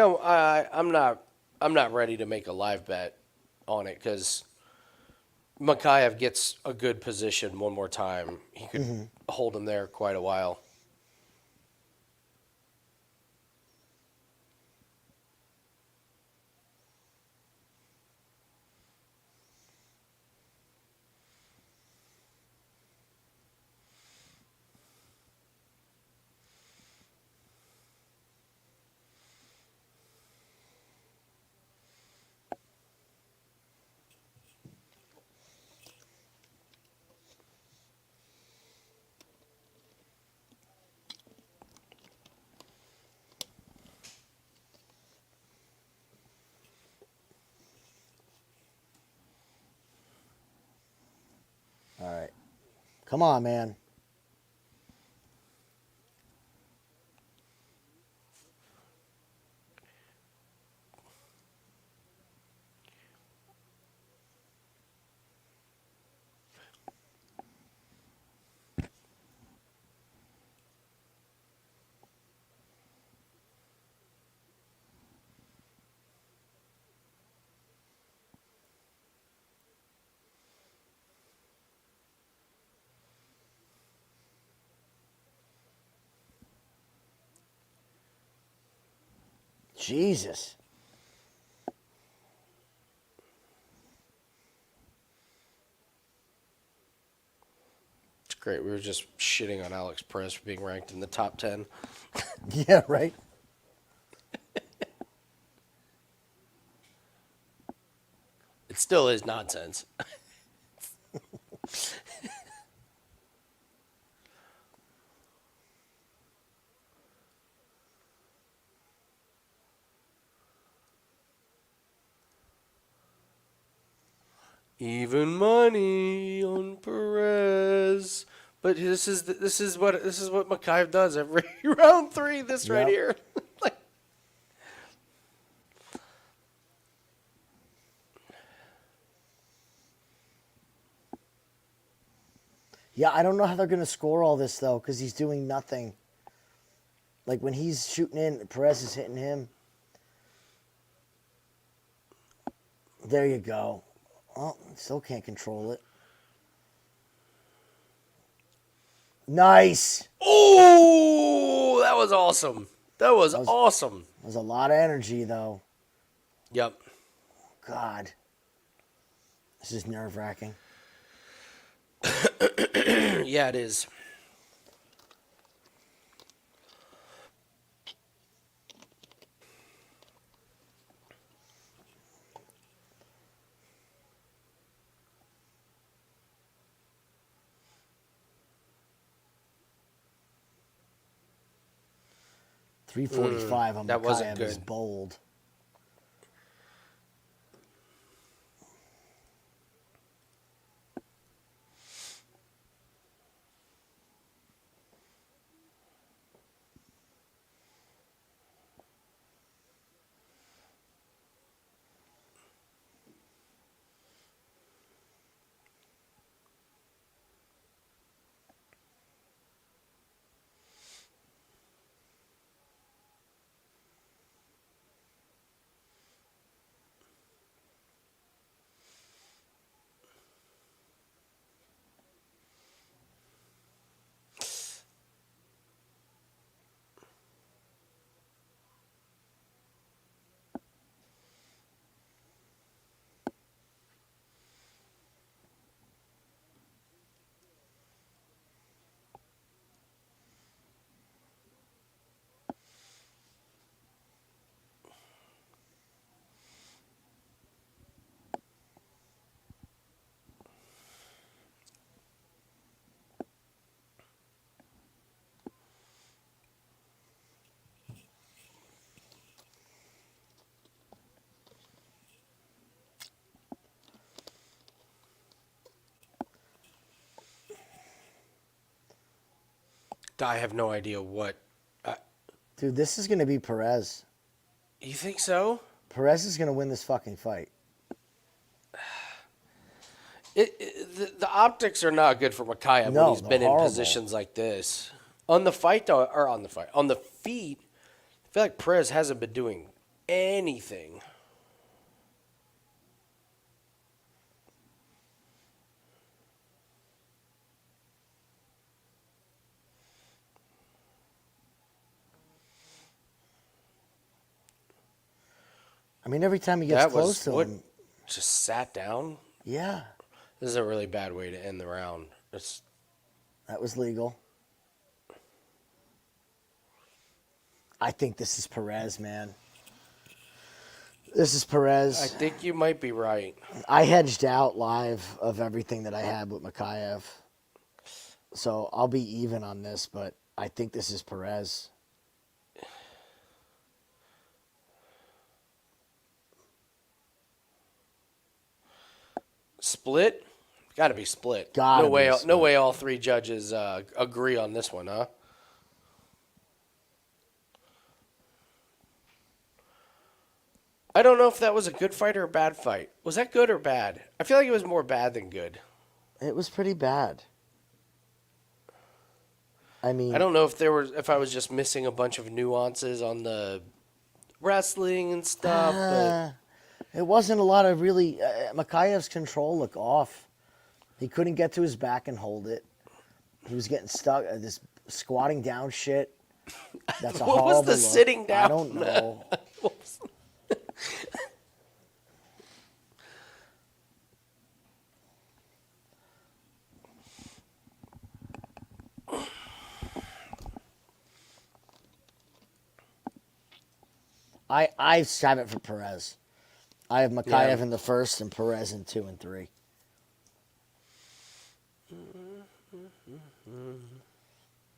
I'm not ready to make a live bet on it because Mokaev gets a good position one more time. He could hold him there quite a while. All right. Come on, man. Jesus. It's great. We were just shitting on Alex Perez for being ranked in the top 10. Yeah, right? It still is nonsense. Even money on Perez, but this is what Mokaev does every round 3. This right here, like, Yeah, I don't know how they're going to score all this, though, because he's doing nothing. Like, when he's shooting in, Perez is hitting him. There you go. Oh, still can't control it. Nice. oh, that was awesome. That was awesome. There's a lot of energy, though. Yep. God. This is nerve-wracking. Yeah, it is. .345 on that wasn't Mokaev is good. bold. I have no idea what. Dude, this is going to be Perez. You think so? Perez is going to win this fucking fight. The optics are not good for Mokaev No, when he's they're been horrible. in positions like this. On the fight, though, or on the feet, I feel like Perez hasn't been doing anything. I mean, every time he gets close to him. Just sat down. Yeah, This is a really bad way to end the round. that was legal. I think this is Perez, man. This is Perez. I think you might be right. I hedged out live of everything that I had with Mokaev. So I'll be even on this, but I think this is Perez. Split? Got to be split. Gotta no be way. split. No way. All 3 judges agree on this one, huh? I don't know if that was a good fight or a bad fight. Was that good or bad? I feel like it was more bad than good. It was pretty bad. I mean, I don't know if I was just missing a bunch of nuances on the wrestling and stuff. But it wasn't a lot of really. Mokaev's control looked off. He couldn't get to his back and hold it. He was getting stuck. This squatting down shit. That's a What was horrible the look. sitting down? I don't know. I have it for Perez. I have Mokaev in the first and Perez in 2 and 3.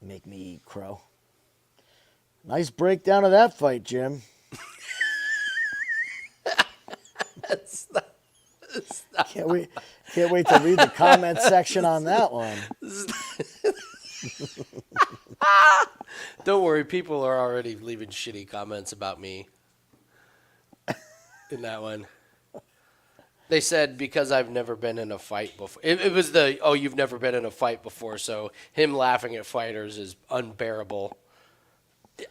Make me eat crow. Nice breakdown of that fight, Jim. Stop. Can't wait to read the comment section on that one. Don't worry, people are already leaving shitty comments about me in that one. They said because I've never been in a fight before. It was you've never been in a fight before, so him laughing at fighters is unbearable.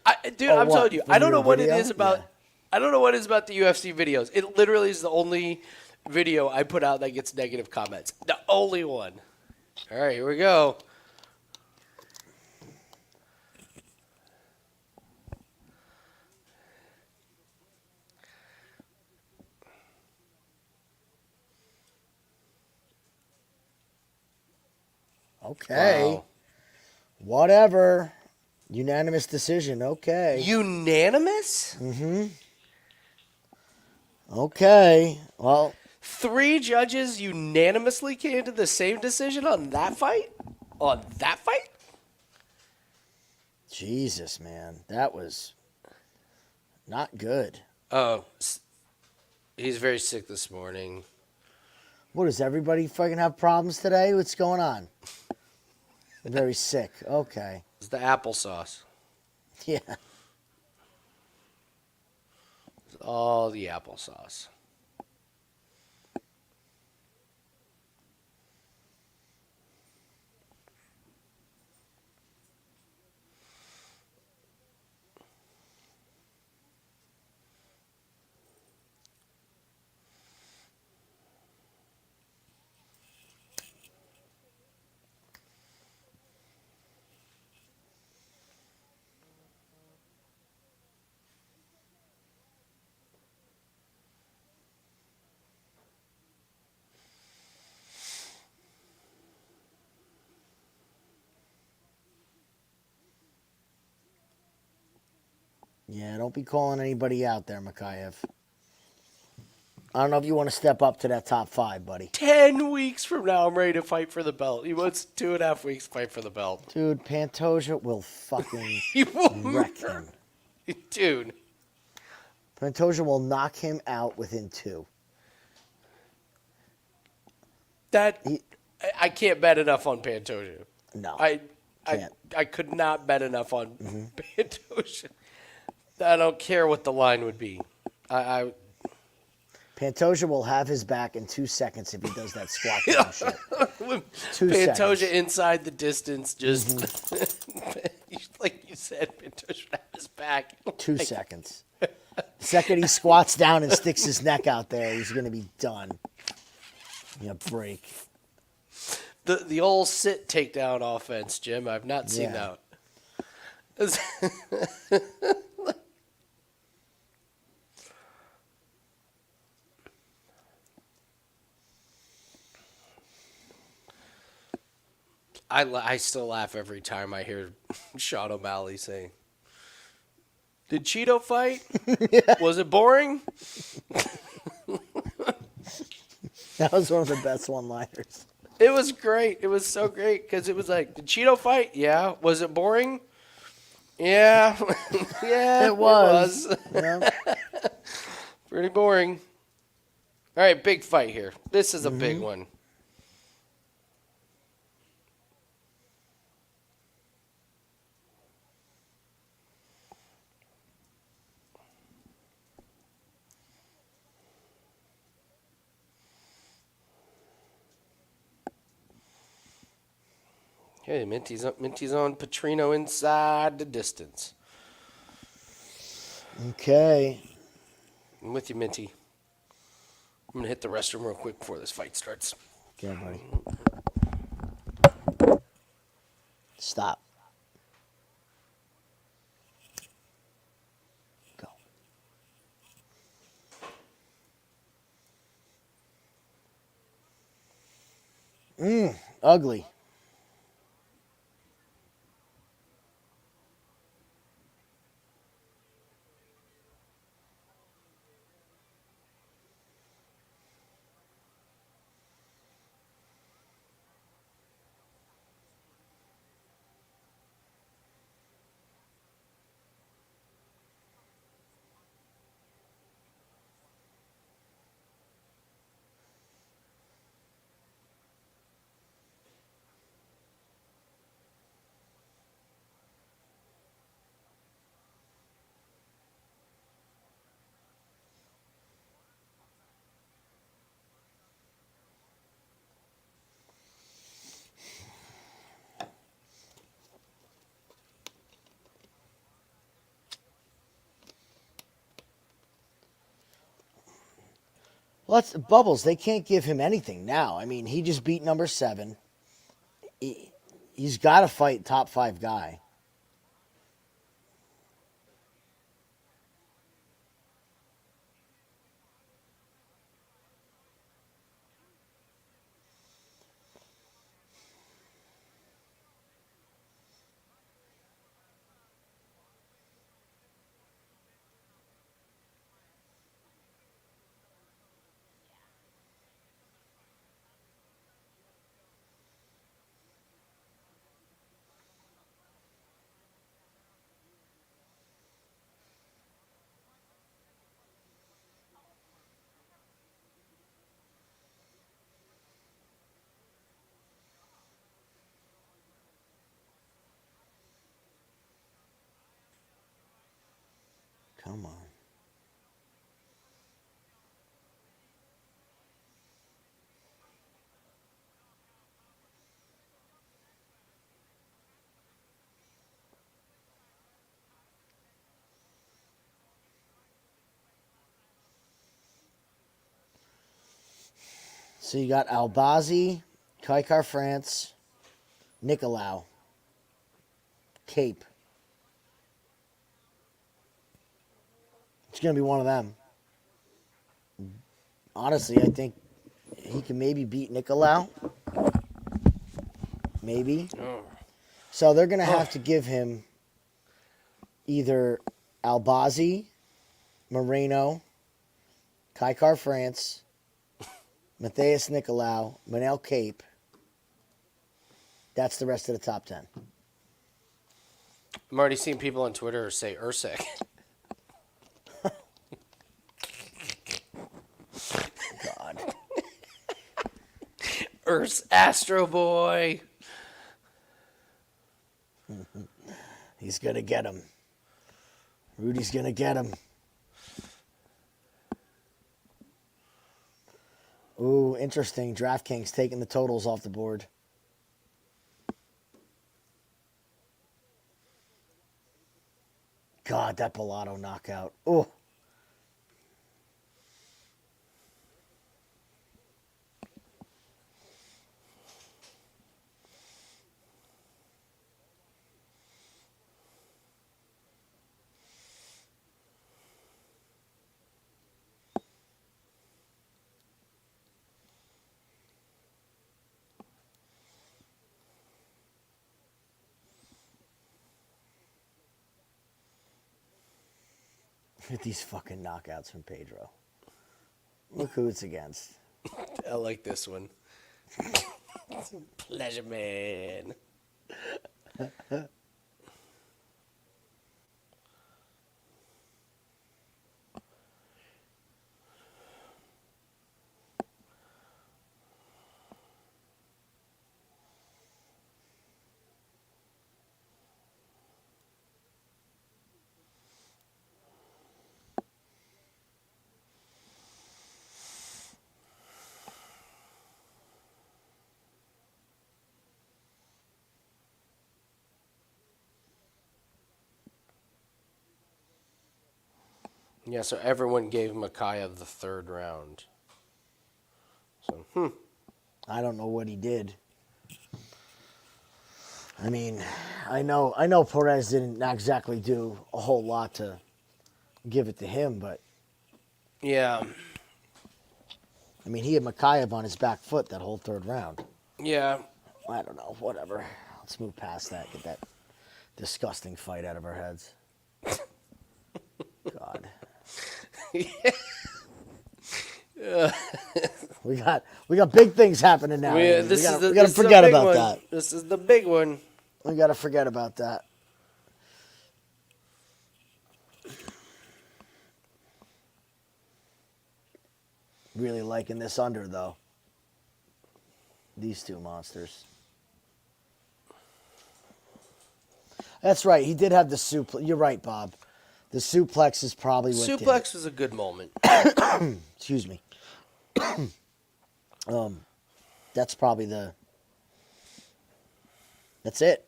I'm telling you, I don't know what it is about. Yeah. I don't know what it is about the UFC videos. It literally is the only video I put out that gets negative comments. The only one. All right, here we go. Okay. Wow. Whatever. Unanimous decision. Okay. Unanimous? Mm-hmm. Okay. Well, 3 judges unanimously came to the same decision on that fight? On that fight? Jesus, man. That was not good. Oh, he's very sick this morning. What, does everybody fucking have problems today? What's going on? Very sick. Okay. It's the applesauce. Yeah. It's all the applesauce. Yeah, don't be calling anybody out there, Mokaev. I don't know if you want to step up to that top 5, buddy. 10 weeks from now, I'm ready to fight for the belt. He wants 2.5 weeks to fight for the belt. Dude, Pantoja will fucking wreck him. Dude. Pantoja will knock him out within 2. I can't bet enough on Pantoja. No. I could not bet enough on Pantoja. I don't care what the line would be. Pantoja will have his back in 2 seconds if he does that squat down shit. 2 Pantoja seconds. Inside the distance, just like you said, Pantoja would have his back. 2 seconds. The second he squats down and sticks his neck out there, he's going to be done. Break. The old sit takedown offense, Jim. I've not seen that. I still laugh every time I hear Sean O'Malley saying, "Did Cheeto fight? Was it boring?" That was one of the best one-liners. It was great. It was so great because it was like, "Did Cheeto fight? Yeah. Was it boring? Yeah. Yeah, it was. Yeah. Pretty boring." All right, big fight here. This is a big one. Okay, Minty's on Petrino inside the distance. Okay. I'm with you, Minty. I'm going to hit the restroom real quick before this fight starts. Okay, buddy. Stop. Go. Ugly. Well, that's Bubbles. They can't give him anything now. I mean, he just beat number 7. He's got to fight top 5 guy. Come on. So you got Albazi, Kaikar France, Nicolau, Cape. It's going to be one of them. Honestly, I think he can maybe beat Nicolau. Maybe. So they're going to have to give him either Albazi, Moreno, Kaikar France, Matthias Nicolau, Manel Cape. That's the rest of the top 10. I'm already seeing people on Twitter say Erceg. God. Astro Boy. He's going to get him. Rudy's going to get him. Ooh, interesting. DraftKings taking the totals off the board. God, that Pilato knockout. Oh. Look at these fucking knockouts from Pedro. Look who it's against. I like this one. Pleasure man. Yeah, so everyone gave Mokaev the 3rd round. So, I don't know what he did. I mean, I know Perez didn't exactly do a whole lot to give it to him, but yeah. I mean, he had Mokaev on his back foot that whole 3rd round. Yeah. I don't know. Whatever. Let's move past that. Get that disgusting fight out of our heads. God. We got big things happening now. We gotta forget about that. This is the big one. We gotta forget about that. Really liking this under though. These two monsters. That's right. He did have the suplex. You're right, Bob. The suplex is probably what Suplex was a good moment. Excuse me. That's probably the. That's it.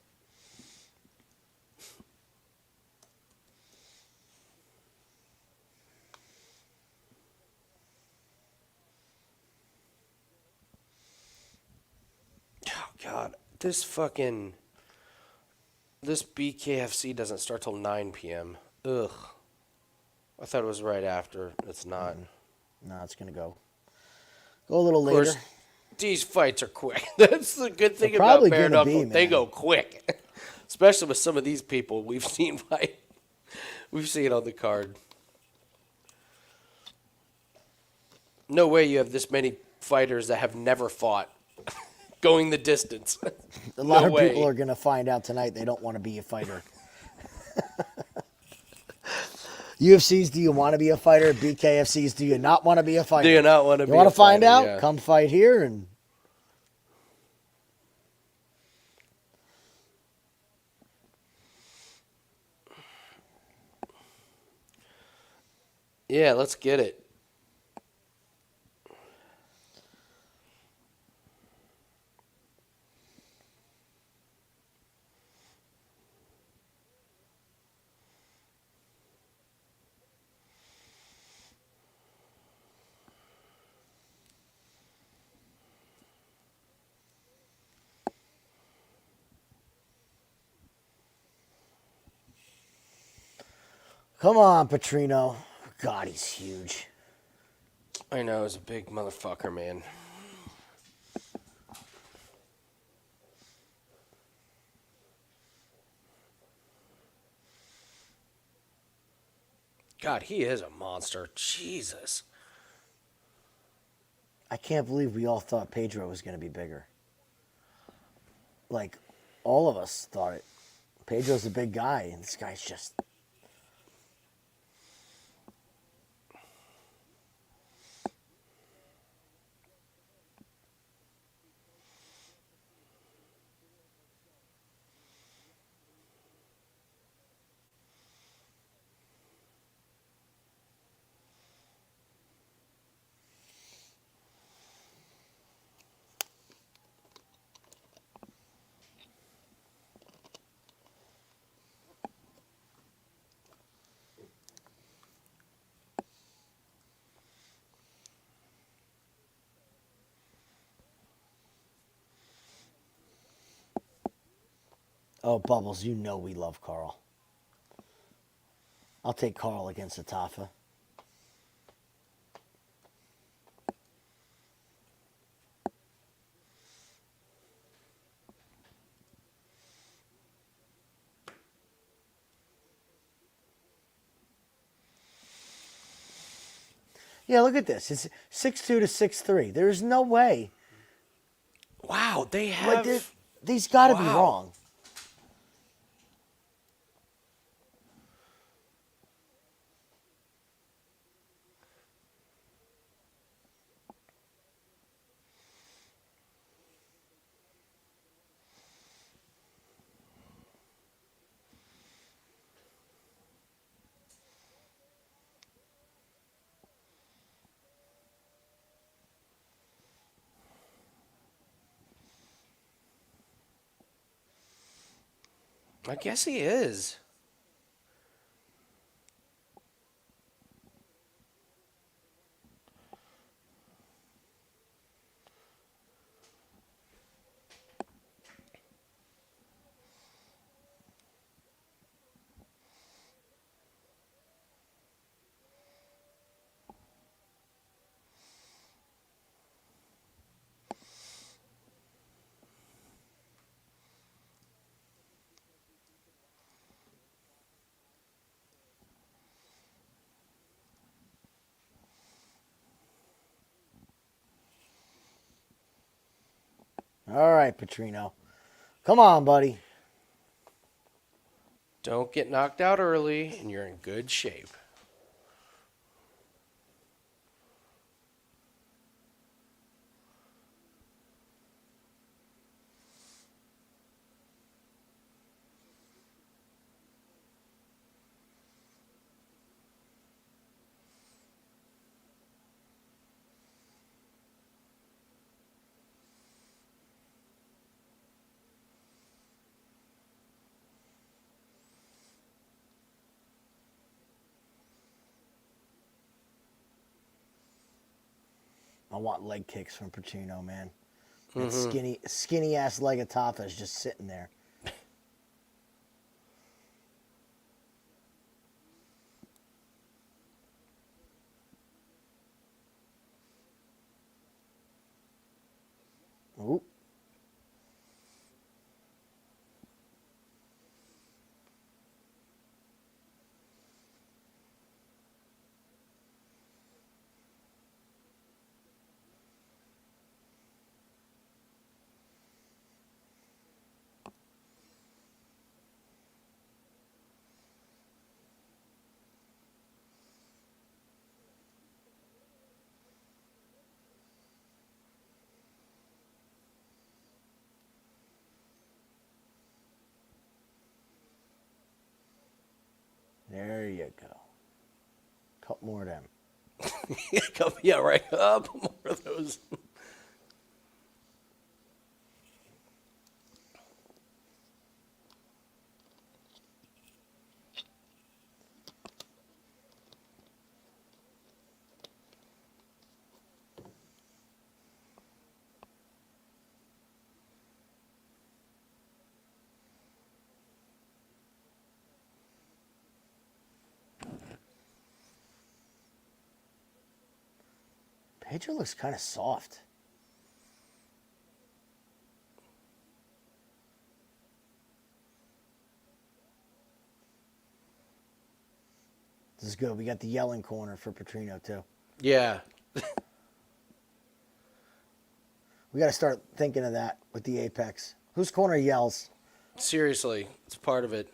Oh God, this BKFC doesn't start till 9 p.m. Ugh. I thought it was right after. It's not. No, it's gonna go a little later. Of course, these fights are quick. That's the good thing They're about probably bare gonna knuckle. be, They man. go quick, especially with some of these people we've seen fight. We've seen on the card. No way you have this many fighters that have never fought going the distance. A lot No of way. people are gonna find out tonight they don't want to be a fighter. UFCs, do you want to be a fighter? BKFCs, do you not want to be a fighter? Do you not want to be You want a to find fighter? out? Yeah. Come fight here and. Yeah, let's get it. Come on, Petrino. God, he's huge. I know, he's a big motherfucker, man. God, he is a monster. Jesus. I can't believe we all thought Pedro was going to be bigger. Like, all of us thought it. Pedro's a big guy, and this guy's just. Oh, Bubbles, you know we love Carl. I'll take Carl against Atafa. Yeah, look at this. It's 6'2" to 6'3". There's no way. Wow, they Like, have... these got to be Wow. wrong. I guess he is. All right, Petrino. Come on, buddy. Don't get knocked out early, and you're in good shape. I want leg kicks from Petrino, man. That skinny ass leg of Tafa is just sitting there. Ooh. There you go. Couple more of them. Yeah, right. More of those. Pedro looks kind of soft. This is good. We got the yelling corner for Petrino, too. Yeah. We got to start thinking of that with the Apex. Whose corner yells? Seriously, it's part of it.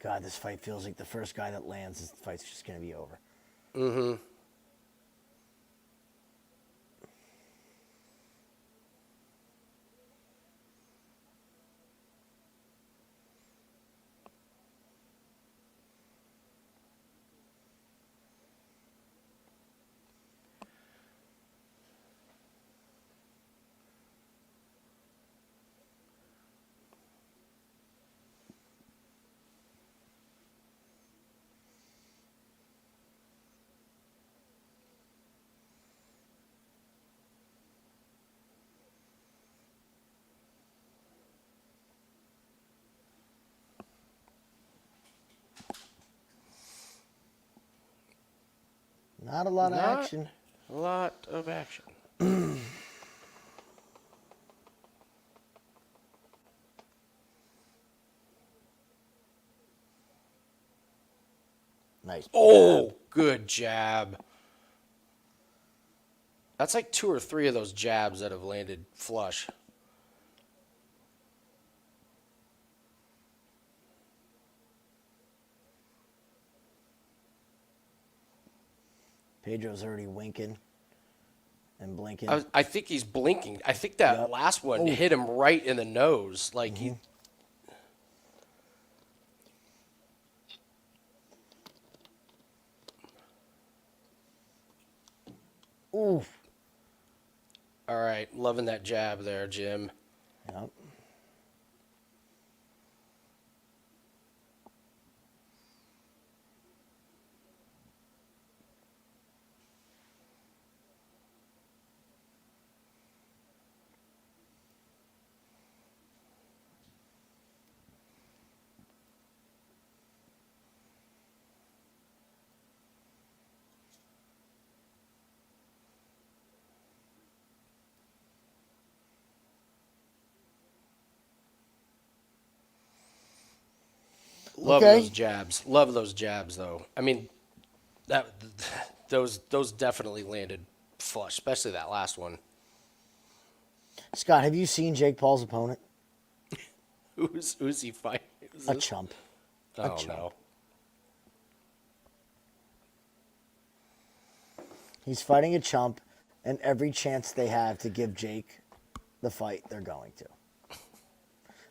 God, this fight feels like the first guy that lands, this fight's just going to be over. Mm-hmm. Not a lot of Not action. A lot of action. Nice. Oh, good jab. That's like 2 or 3 of those jabs that have landed flush. Pedro's already winking and blinking. I think he's blinking. I think that last one hit him right in the nose. Like he. Oof. All right, loving that jab there, Jim. Yep. Love Okay. those jabs. Love those jabs, though. I mean, those definitely landed flush, especially that last one. Scott, have you seen Jake Paul's opponent? Who's he fighting? A chump. Oh no. He's fighting a chump, and every chance they have to give Jake the fight, they're going to.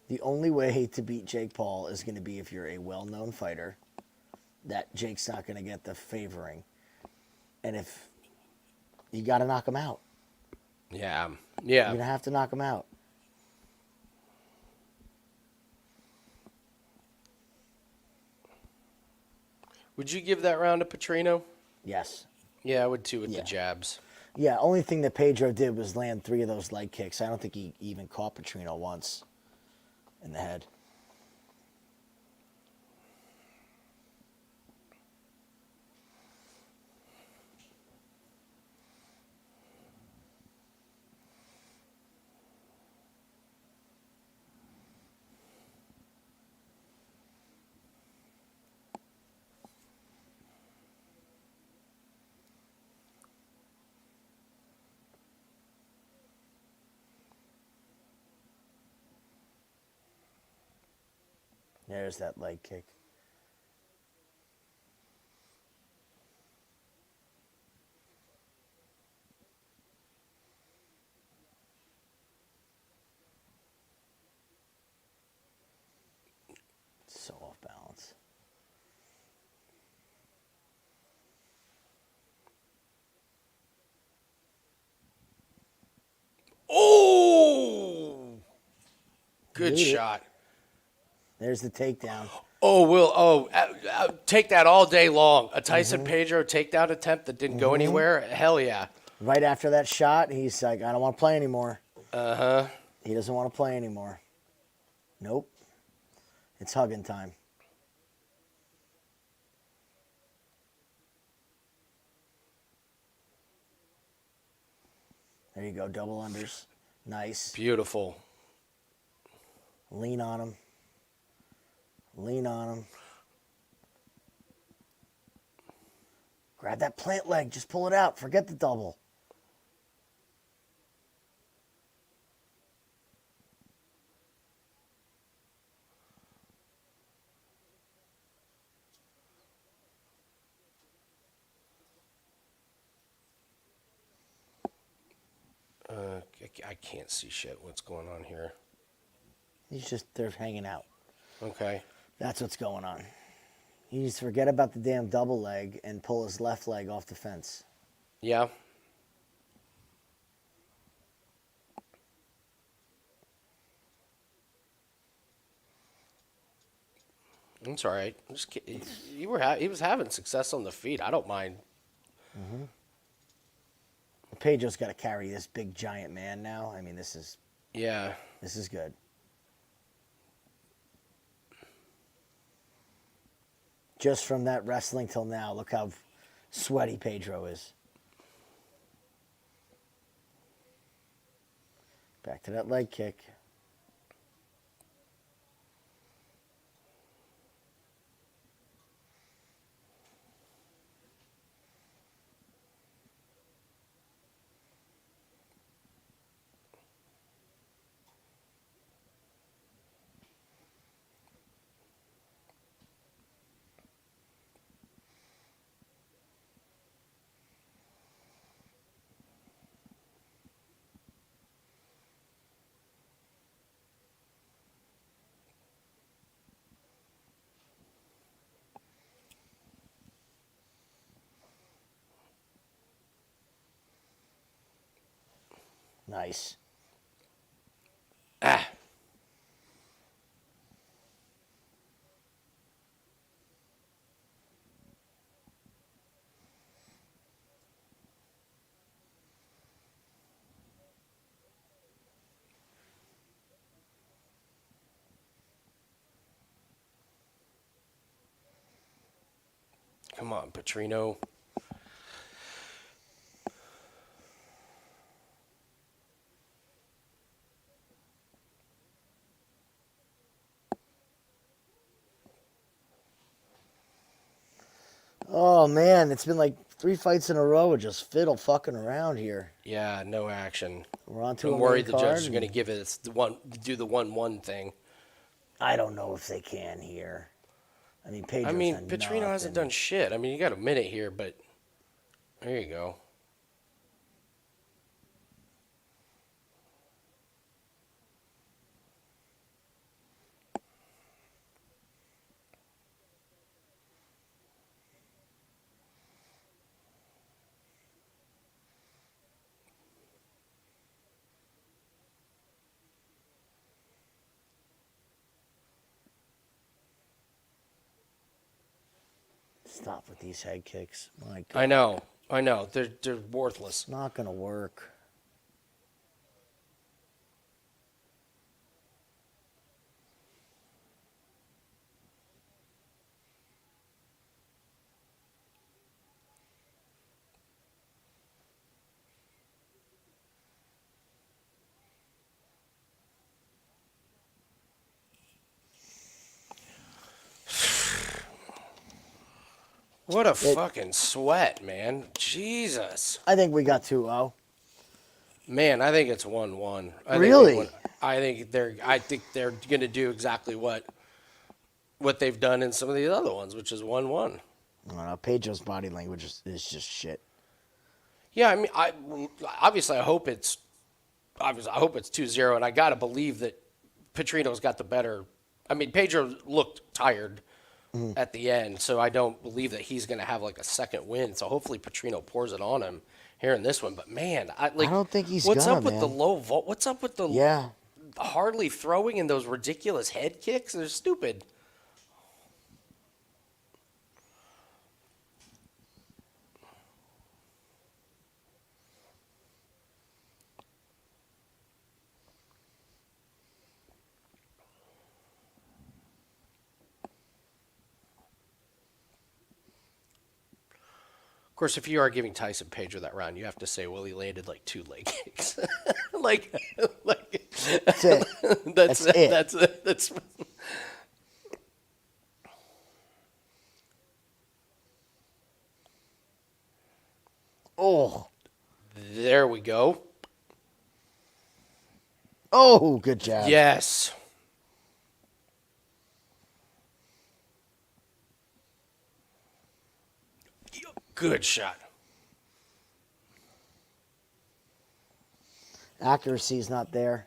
The only way to beat Jake Paul is going to be if you're a well-known fighter, that Jake's not going to get the favoring. And if you got to knock him out. Yeah. You're going to have to knock him out. Would you give that round to Petrino? Yes. Yeah, I would too with the jabs. Yeah, only thing that Pedro did was land 3 of those leg kicks. I don't think he even caught Petrino once in the head. There's that leg kick. So off balance. Oh! Good shot. There's the takedown. Oh, take that all day long. A Tyson Pedro takedown attempt that didn't go anywhere. Hell yeah. Right after that shot, he's like, I don't want to play anymore. Uh-huh. He doesn't want to play anymore. Nope. It's hugging time. There you go, double unders. Nice. Beautiful. Lean on him. Lean on him. Grab that plant leg. Just pull it out. Forget the double. I can't see shit. What's going on here? They're hanging out. Okay. That's what's going on. He needs to forget about the damn double leg and pull his left leg off the fence. Yeah. It's all right. He was having success on the feet. I don't mind. Pedro's got to carry this big giant man now. I mean, this is good. Just from that wrestling till now, look how sweaty Pedro is. Back to that leg kick. Nice. Ah. Come on, Petrino. Oh, man. It's been like 3 fights in a row of just fiddle fucking around here. Yeah, no action. We're on to I'm a worried main the card. judge is going to give it do the 1-1 thing. I don't know if they can here. I mean, Pedro's done Petrino hasn't nothing. done shit. I mean, you got a minute here, but there you go. Stop with these head kicks. My God. I know. They're worthless. It's not going to work. What a fucking sweat, man. Jesus. I think we got 2-0. Man, I think it's 1-1. Really? I think they're going to do exactly what they've done in some of the other ones, which is 1-1. I don't know. Pedro's body language is just shit. Yeah, I mean, obviously I hope it's 2-0, and I got to believe that Petrino's got the better. I mean, Pedro looked tired at the end, so I don't believe that he's going to have like a second win. So hopefully Petrino pours it on him here in this one. But man, I don't think he's what's gonna, up with man. the low vault? What's up with the hardly throwing and those ridiculous head kicks? They're stupid. Of course, if you are giving Tyson Pedro that round, you have to say, well, he landed like 2 leg kicks. like That's it. that's it. That's it. That's. Oh. There we go. Oh, good job. Yes. Good shot. Accuracy's not there.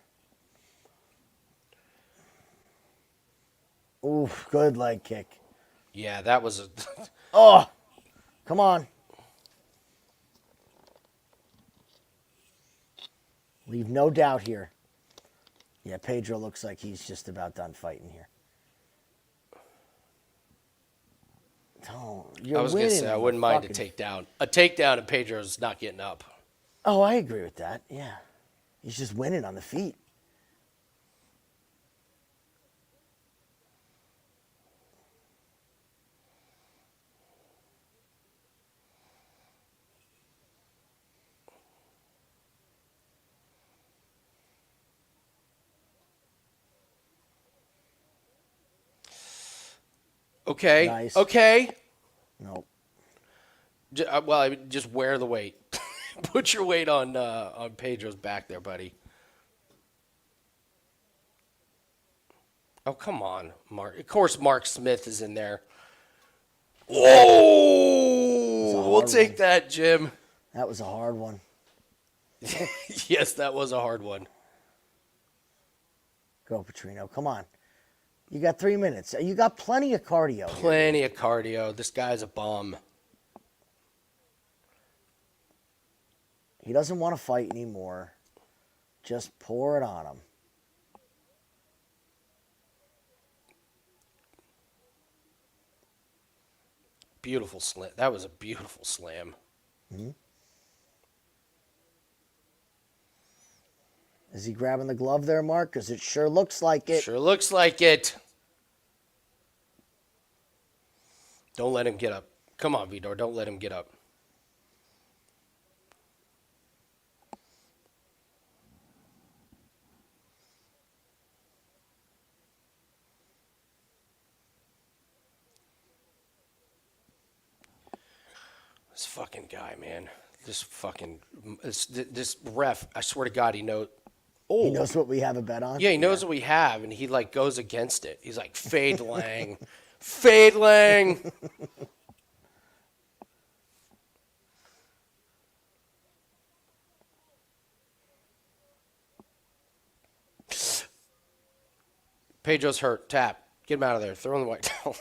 Oof, good leg kick. Yeah, that was a. Oh, come on. Leave no doubt here. Yeah, Pedro looks like he's just about done fighting here. You're I was going to say, I wouldn't mind a takedown. A takedown and Pedro's not getting up. Oh, I agree with that. Yeah. He's just winning on the feet. Okay. Nice. Okay. Nope. Well, I mean, just wear the weight. Put your weight on Pedro's back there, buddy. Oh, come on, Mark. Of course, Mark Smith is in there. Oh, we'll take that, Jim. That was a hard one. Yes, that was a hard one. Go, Petrino. Come on. You got 3 minutes. You got plenty of cardio. Plenty of cardio. This guy's a bum. He doesn't want to fight anymore. Just pour it on him. Beautiful slam. That was a beautiful slam. Mm-hmm. Is he grabbing the glove there, Mark? Because it sure looks like it. Sure looks like it. Don't let him get up. Come on, Vitor. Don't let him get up. This fucking guy, man. This ref, I swear to God, he knows. Oh, He knows what we have a bet on? yeah, he knows what we have, and he, like, goes against it. He's like, fade Lang. Fade Lang. Pedro's hurt. Tap. Get him out of there. Throw him in the white towel.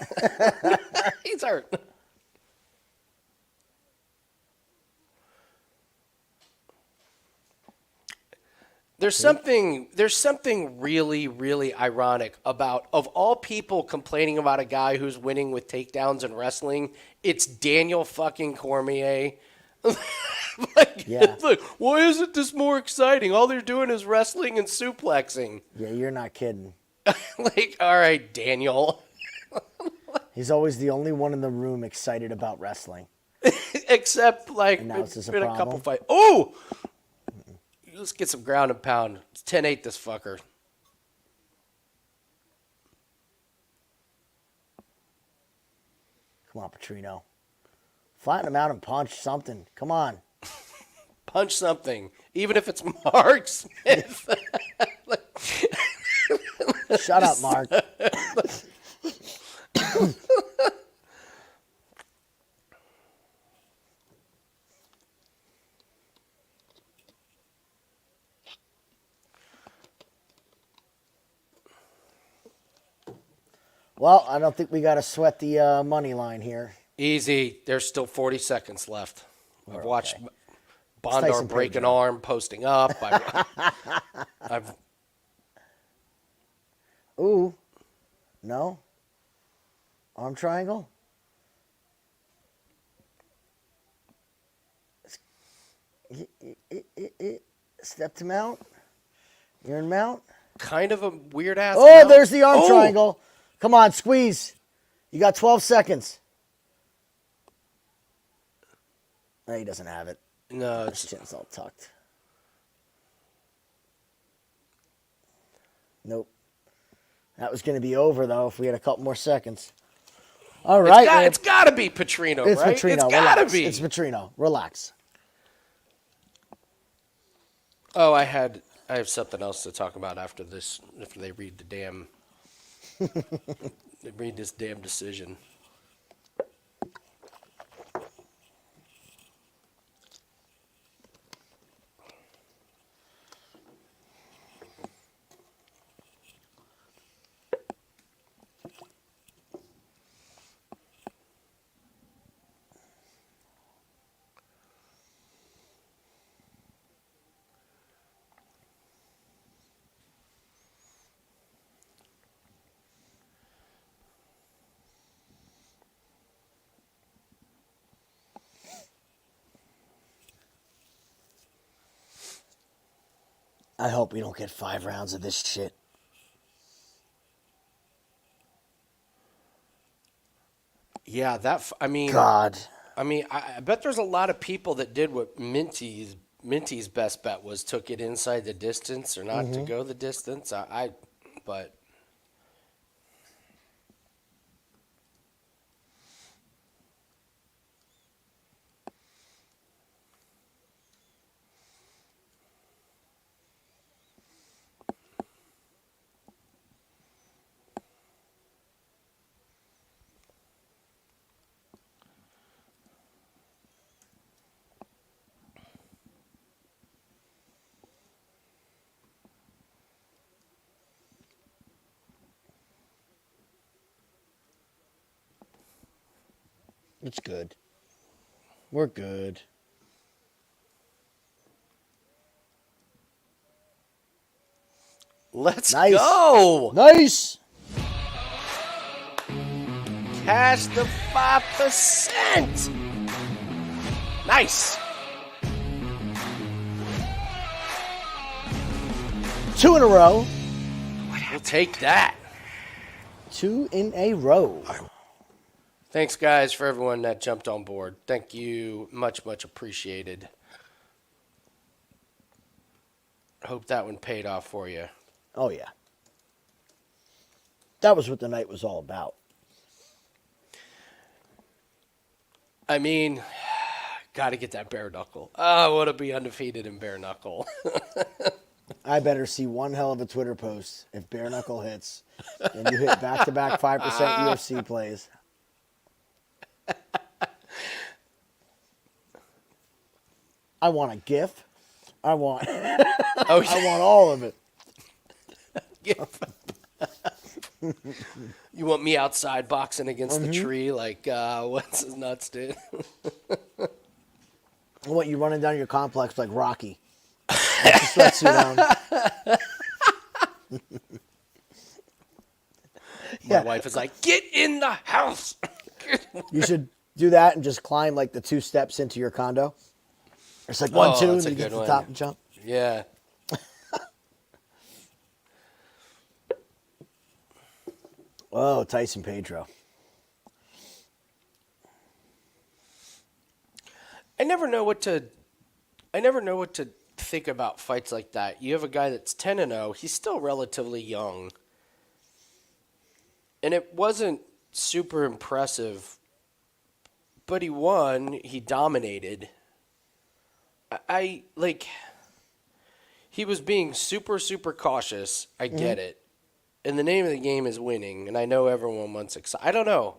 He's hurt. There's something really, really ironic about, of all people complaining about a guy who's winning with takedowns in wrestling, it's Daniel fucking Cormier. Look, why isn't this more exciting? All they're doing is wrestling and suplexing. Yeah, you're not kidding. Like, all right, Daniel. He's always the only one in the room excited about wrestling. Except, like, And now it's just a been a problem? couple fights. Oh! Let's get some ground and pound. It's 10-8 this fucker. Come on, Petrino. Flatten him out and punch something. Come on. Punch something. Even if it's Mark Smith. Shut up, Mark. Well, I don't think we got to sweat the money line here. Easy. There's still 40 seconds left. I've watched okay. Bondar Tyson break an Pedro. arm, posting up. I've Ooh. No? Arm triangle? Step to mount. You're in mount. kind of a weird ass. Oh, mount. there's the arm Oh! triangle. Come on, squeeze. You got 12 seconds. No, he doesn't have it. No, His it's, chin's all tucked. Nope. That was going to be over, though, if we had a couple more seconds. All right. it's got to be Petrino, It's right? Petrino. It's got to Relax. be. It's Petrino. Relax. Oh, I have something else to talk about after this. After they read the damn, they read this damn decision. I hope we don't get 5 rounds of this shit. Yeah, I mean, God. I bet there's a lot of people that did what Minty's best bet was, took it inside the distance or not to go the distance. But It's good. We're good. let's Nice. go. Nice. Cash the 5%. Nice. 2 in a row. We'll take that. 2 in a row. Thanks, guys, for everyone that jumped on board. Thank you. Much, much appreciated. Hope that one paid off for you. Oh, yeah. That was what the night was all about. I mean, Got to get that bare knuckle. I want to be undefeated in bare knuckle. I better see one hell of a Twitter post if bare knuckle hits and you hit back-to-back 5% UFC plays. I want a GIF. I want all of it. You want me outside boxing against the tree like what's his nuts did? I want you running down your complex like Rocky. With the sweatsuit on. My wife is like, get in the house. You should do that and just climb like the 2 steps into your condo. It's like 1, 2, and you get to the top and jump. Yeah. Oh, Tyson Pedro. I never know what to think about fights like that. You have a guy that's 10-0. He's still relatively young. And it wasn't super impressive, but he won. He dominated. He was being super, super cautious. I get it. And the name of the game is winning, and I know everyone wants excitement. I don't know.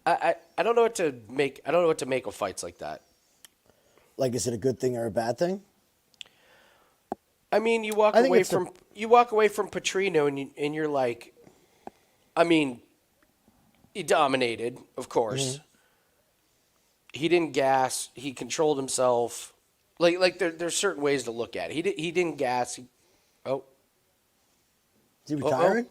I don't know what to make. I don't know what to make of fights like that. Like, is it a good thing or a bad thing? I mean, you walk away from Petrino, and you're like, I mean, he dominated, of course. He didn't gas. He controlled himself. There's certain ways to look at it. He didn't gas. Is he retiring?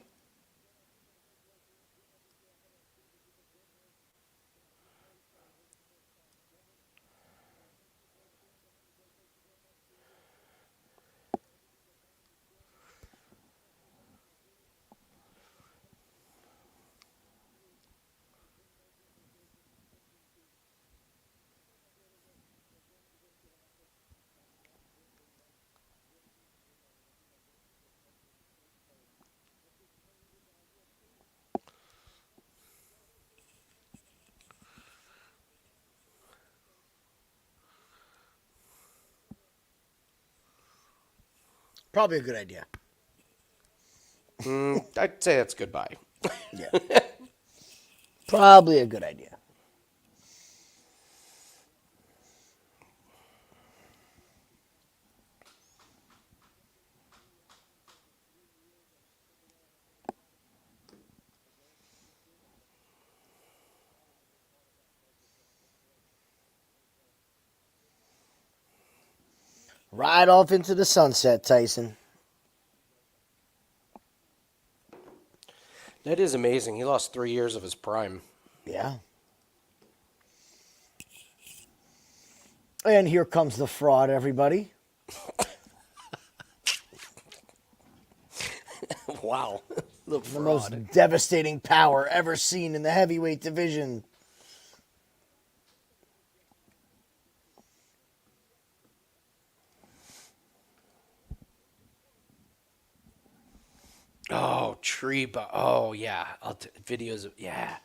Probably a good idea. I'd say that's goodbye. Yeah. Probably a good idea. Ride off into the sunset, Tyson. That is amazing. He lost 3 years of his prime. Yeah. And here comes the fraud, everybody. Wow. The most devastating power ever seen in the heavyweight division. Oh, oh, yeah. Videos of, yeah.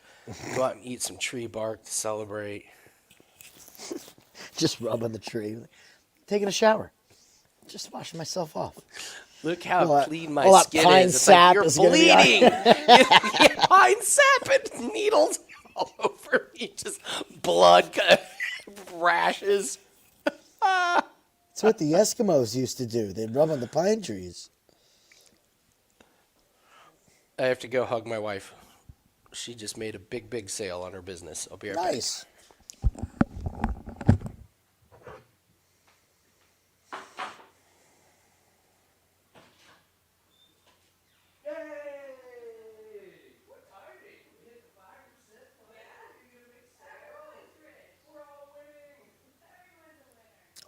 Go out and eat some tree bark to celebrate. Just rubbing the tree. Taking a shower. Just washing myself off. Look how clean my skin pine is. It's sap like, you're is bleeding. Pine sap and needles all over me. Just blood rashes. That's what the Eskimos used to do. They'd rub on the pine trees. I have to go hug my wife. She just made a big, big sale on her business. I'll be right back. Nice.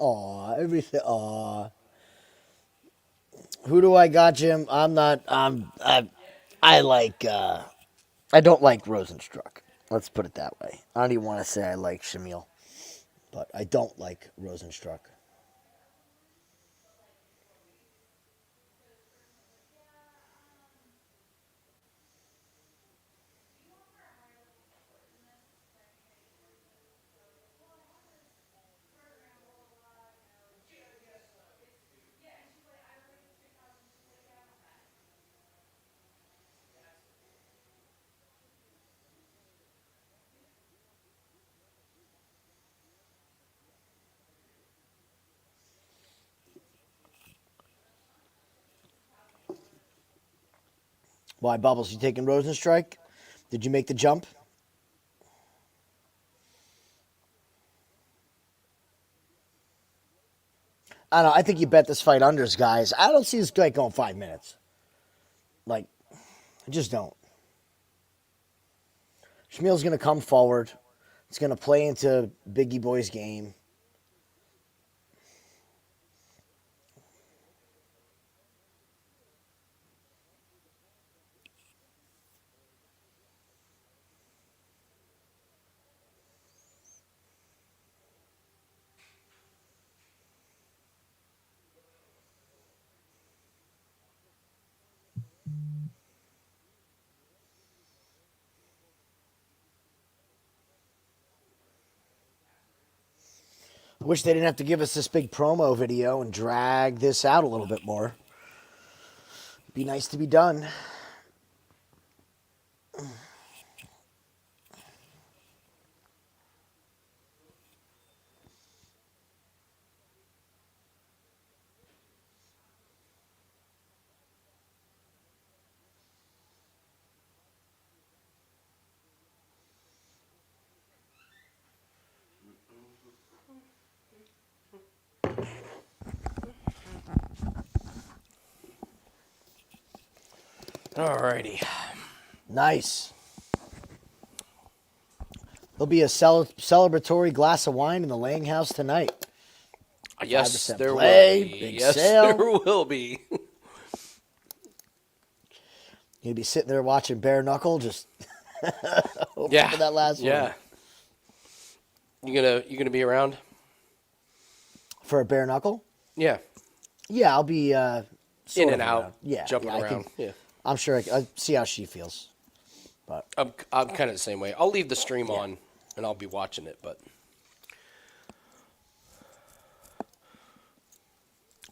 Aw, everything. Aw. Who do I got, Jim? I'm not. I like. I don't like Rozenstruik. Let's put it that way. I don't even want to say I like Shamil, but I don't like Rozenstruik. Why, Bubbles? You taking Rozenstruik? Did you make the jump? I don't know. I think you bet this fight unders, guys. I don't see this fight going 5 minutes. Like, I just don't. Shamil's going to come forward. It's going to play into Biggie Boy's game. I wish they didn't have to give us this big promo video and drag this out a little bit more. It'd be nice to be done. Alrighty. Nice. There'll be a celebratory glass of wine in the Lang House tonight. Yes, there play, will be. big Yes, sale. there will be. You'll be sitting there watching bare knuckle, just Yeah. for that last Yeah. one. You gonna be around? For a bare knuckle? Yeah. Yeah, I'll be In sort and of out. around. Yeah, Jumping I around. can- Yeah. I'm sure I'll see how she feels. But I'm kind of the same way. I'll leave the stream on and I'll be watching it, but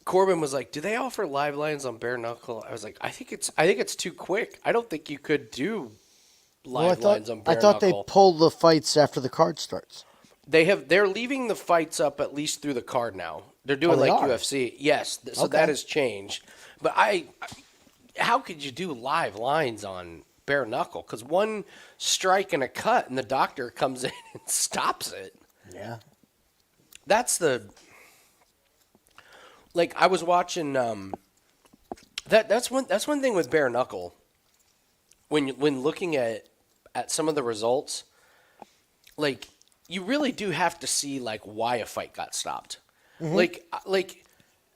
Corbin was like, "Do they offer live lines on bare knuckle?" I was like, "I think it's too quick. I don't think you could do live lines on bare I thought knuckle." they pull the fights after the card starts. They're leaving the fights up at least through the card now. They're doing they like are? UFC. Yes, so Okay. that has changed. But how could you do live lines on bare knuckle? Because one strike and a cut, and the doctor comes in and stops it. Yeah. That's like I was watching. That's one thing with bare knuckle. When looking at some of the results, like you really do have to see like why a fight got stopped. Like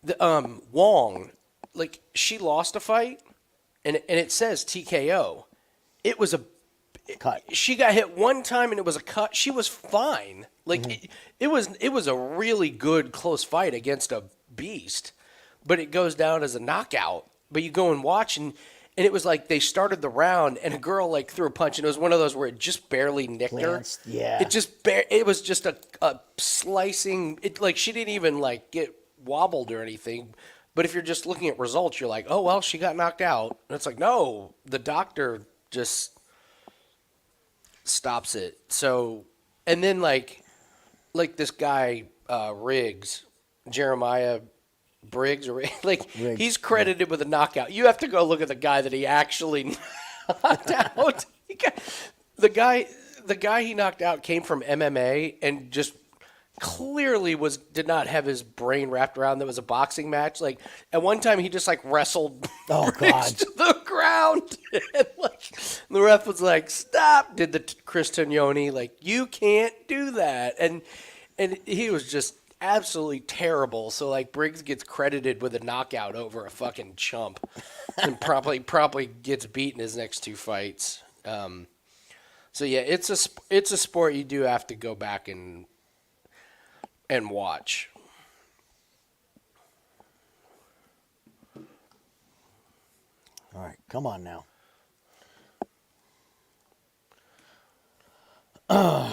the Wong, like she lost a fight, and it says TKO. It was a Cut. She got hit one time and it was a cut. She was fine. Like it was a really good close fight against a beast, but it goes down as a knockout. But you go and watch and it was like they started the round and a girl like threw a punch and it was one of those where it just barely nicked Glanced, her. yeah. It was just a slicing. It like she didn't even like get wobbled or anything. But if you're just looking at results, you're like, oh well, she got knocked out. And it's like no, the doctor just stops it. So, and then like this guy Riggs, Jeremiah Briggs, or like Riggs, he's credited with a knockout. You have to go look at the guy that he actually knocked out. The guy he knocked out came from MMA and just clearly did not have his brain wrapped around that was a boxing match. Like at one time he just like wrestled Oh, Riggs God. to the ground. And like the ref was like, "Stop!" Did the Chris Tognoni like, "You can't do that?" And he was just absolutely terrible. So like Briggs gets credited with a knockout over a fucking chump, and probably gets beaten his next two fights. So yeah, it's a sport you do have to go back and watch. All right, come on now. Okay.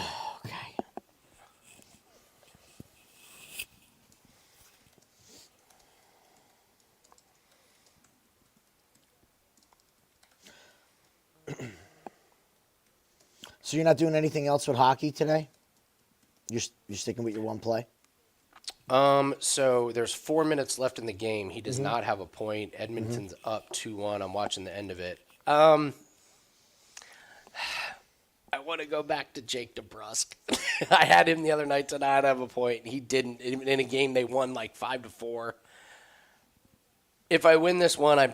So you're not doing anything else with hockey today? You're sticking with your one play? So there's 4 minutes left in the game. He does not have a point. Edmonton's up 2-1. I'm watching the end of it. I want to go back to Jake DeBrusque. I had him the other night to not have a point. He didn't. In a game they won like 5-4. If I win this one, I'm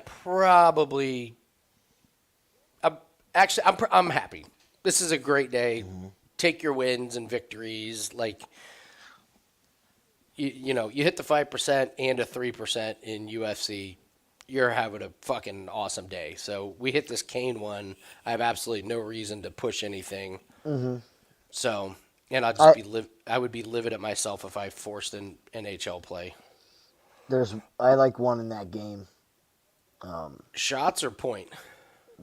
happy. This is a great day. Mm-hmm. Take your wins and victories. Like, you hit the 5% and a 3% in UFC. You're having a fucking awesome day. So we hit this Kane one. I have absolutely no reason to push anything. Mm-hmm. So, and I would be livid at myself if I forced an NHL play. I like one in that game. Shots or point?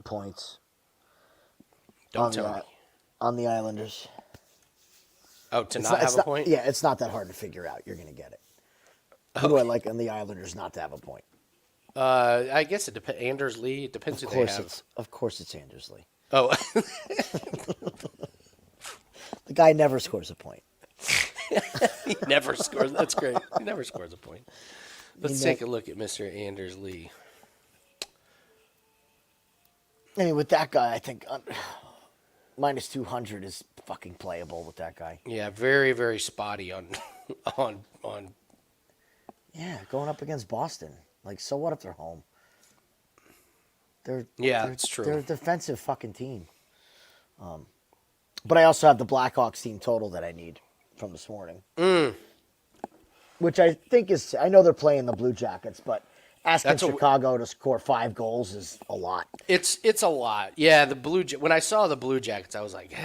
Points. Don't tell me. On the Islanders. Oh, have a point? Yeah, it's not that hard to figure out. You're going to get it. Who do I like on the Islanders not to have a point? I guess it depends. Anders Lee. It depends who they have. Of course it's Anders Lee. Oh. The guy never scores a point. He never scores. That's great. He never scores a point. Let's take a look at Mr. Anders Lee. I mean, with that guy, I think minus 200 is fucking playable with that guy. Yeah, very, very spotty on. Yeah, going up against Boston. Like, so what if they're home? It's true. They're a defensive fucking team. But I also have the Blackhawks team total that I need from this morning. Which I think I know they're playing the Blue Jackets, but asking Chicago to score 5 goals is a lot. It's a lot. Yeah, when I saw the Blue Jackets, I was like,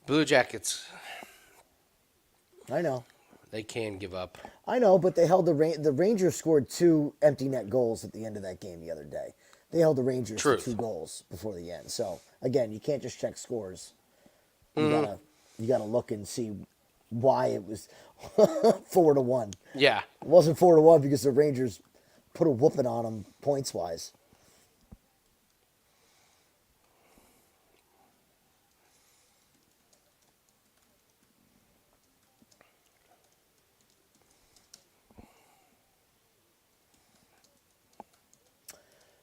Blue Jackets. I know. They can give up. I know, but they held the Rangers scored 2 empty net goals at the end of that game the other day. They held the Rangers to 2 goals before the end. So again, you can't just check scores. You gotta look and see why it was 4-1. Yeah, it wasn't 4-1 because the Rangers put a whooping on them points wise.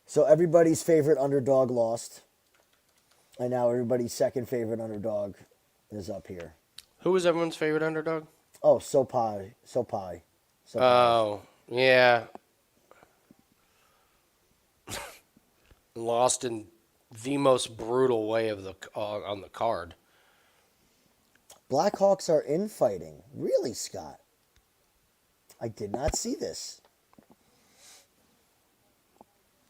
So everybody's favorite underdog lost. And now everybody's second favorite underdog is up here. Who was everyone's favorite underdog? Oh, Sopaj. Oh, yeah. Lost in the most brutal way on the card. Blackhawks are infighting. Really, Scott? I did not see this.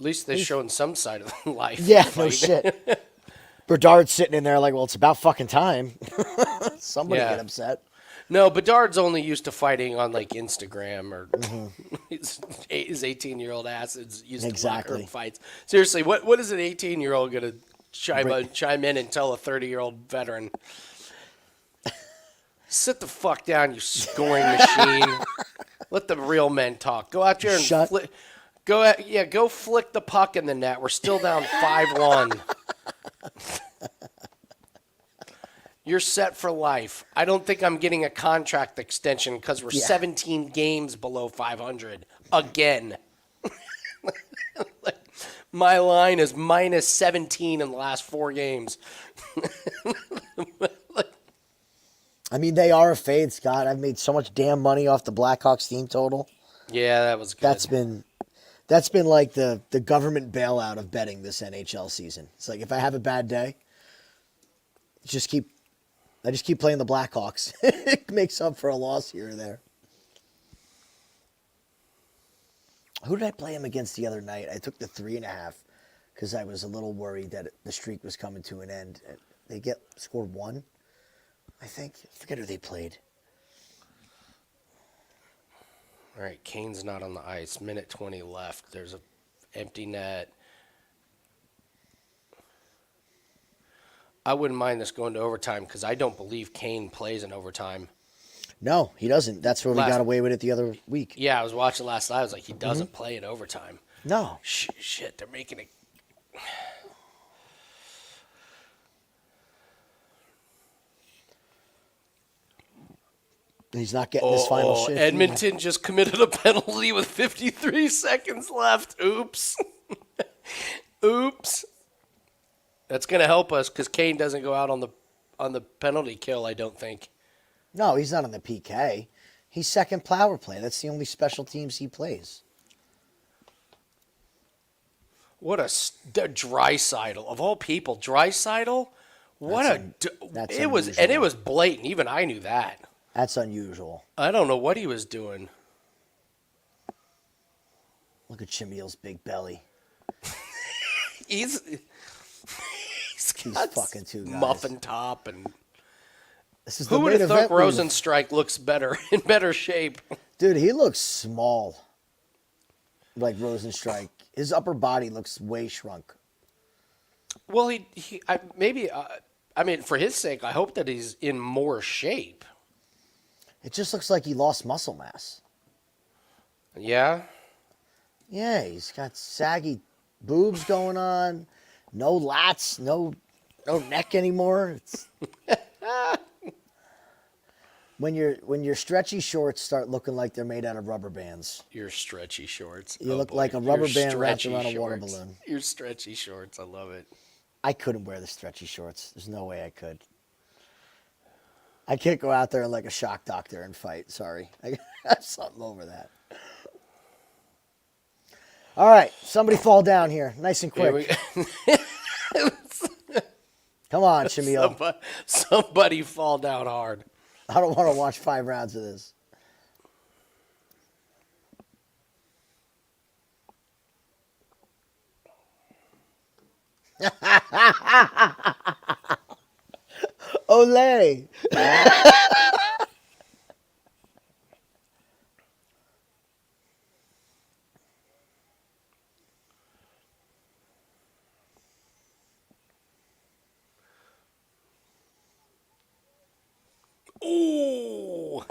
At least they're showing some side of life. Yeah, no shit. Bedard's sitting in there like, well, it's about fucking time. Somebody get upset. No, Bedard's only used to fighting on like Instagram or his 18-year-old ass is used to locker room fights. Seriously, what is an 18-year-old going to chime in and tell a 30-year-old veteran? Sit the fuck down, you scoring machine. Let the real men talk. Go out there and flick. Go flick the puck in the net. We're still down 5-1. You're set for life. I don't think I'm getting a contract extension because we're 17 games below 500 again. My line is minus 17 in the last 4 games. I mean, they are a fade, Scott. I've made so much damn money off the Blackhawks team total. Yeah, that was good. That's been like the government bailout of betting this NHL season. It's like if I have a bad day, I just keep playing the Blackhawks. It makes up for a loss here or there. Who did I play him against the other night? I took the 3.5 because I was a little worried that the streak was coming to an end. They scored 1, I think. I forget who they played. All right, Kane's not on the ice. Minute 20 left. There's an empty net. I wouldn't mind this going to overtime because I don't believe Kane plays in overtime. No, he doesn't. That's where we got away with it the other week. Yeah, I was watching last night. I was like, he doesn't play in overtime. No. Shit, they're making it. He's not getting his final shift. Edmonton just committed a penalty with 53 seconds left. Oops. Oops. That's going to help us because Kane doesn't go out on the penalty kill, I don't think. No, he's not on the PK. He's second power play. That's the only special teams he plays. What a Draisaitl of all people, Draisaitl. That's it was, unusual. and it was blatant. Even I knew that. That's unusual. I don't know what he was doing. Look at Shamil's big belly. He's fucking two guys. muffin top and. This is the Who would main have thought event. Rozenstruik looks better in better shape? Dude, he looks small. Like Rozenstruik. His upper body looks way shrunk. Well, for his sake, I hope that he's in more shape. It just looks like he lost muscle mass. Yeah. Yeah, he's got saggy boobs going on. No lats, no neck anymore. It's... When your stretchy shorts start looking like they're made out of rubber bands. Your stretchy shorts. You look like a rubber band wrapped around a water balloon. Your stretchy shorts. I love it. I couldn't wear the stretchy shorts. There's no way I could. I can't go out there like a shock doctor and fight. Sorry. I got something over that. All right. Somebody fall down here. Nice and quick. Come on, Shamil. Somebody fall down hard. I don't want to watch 5 rounds of this. Olay. Ooh.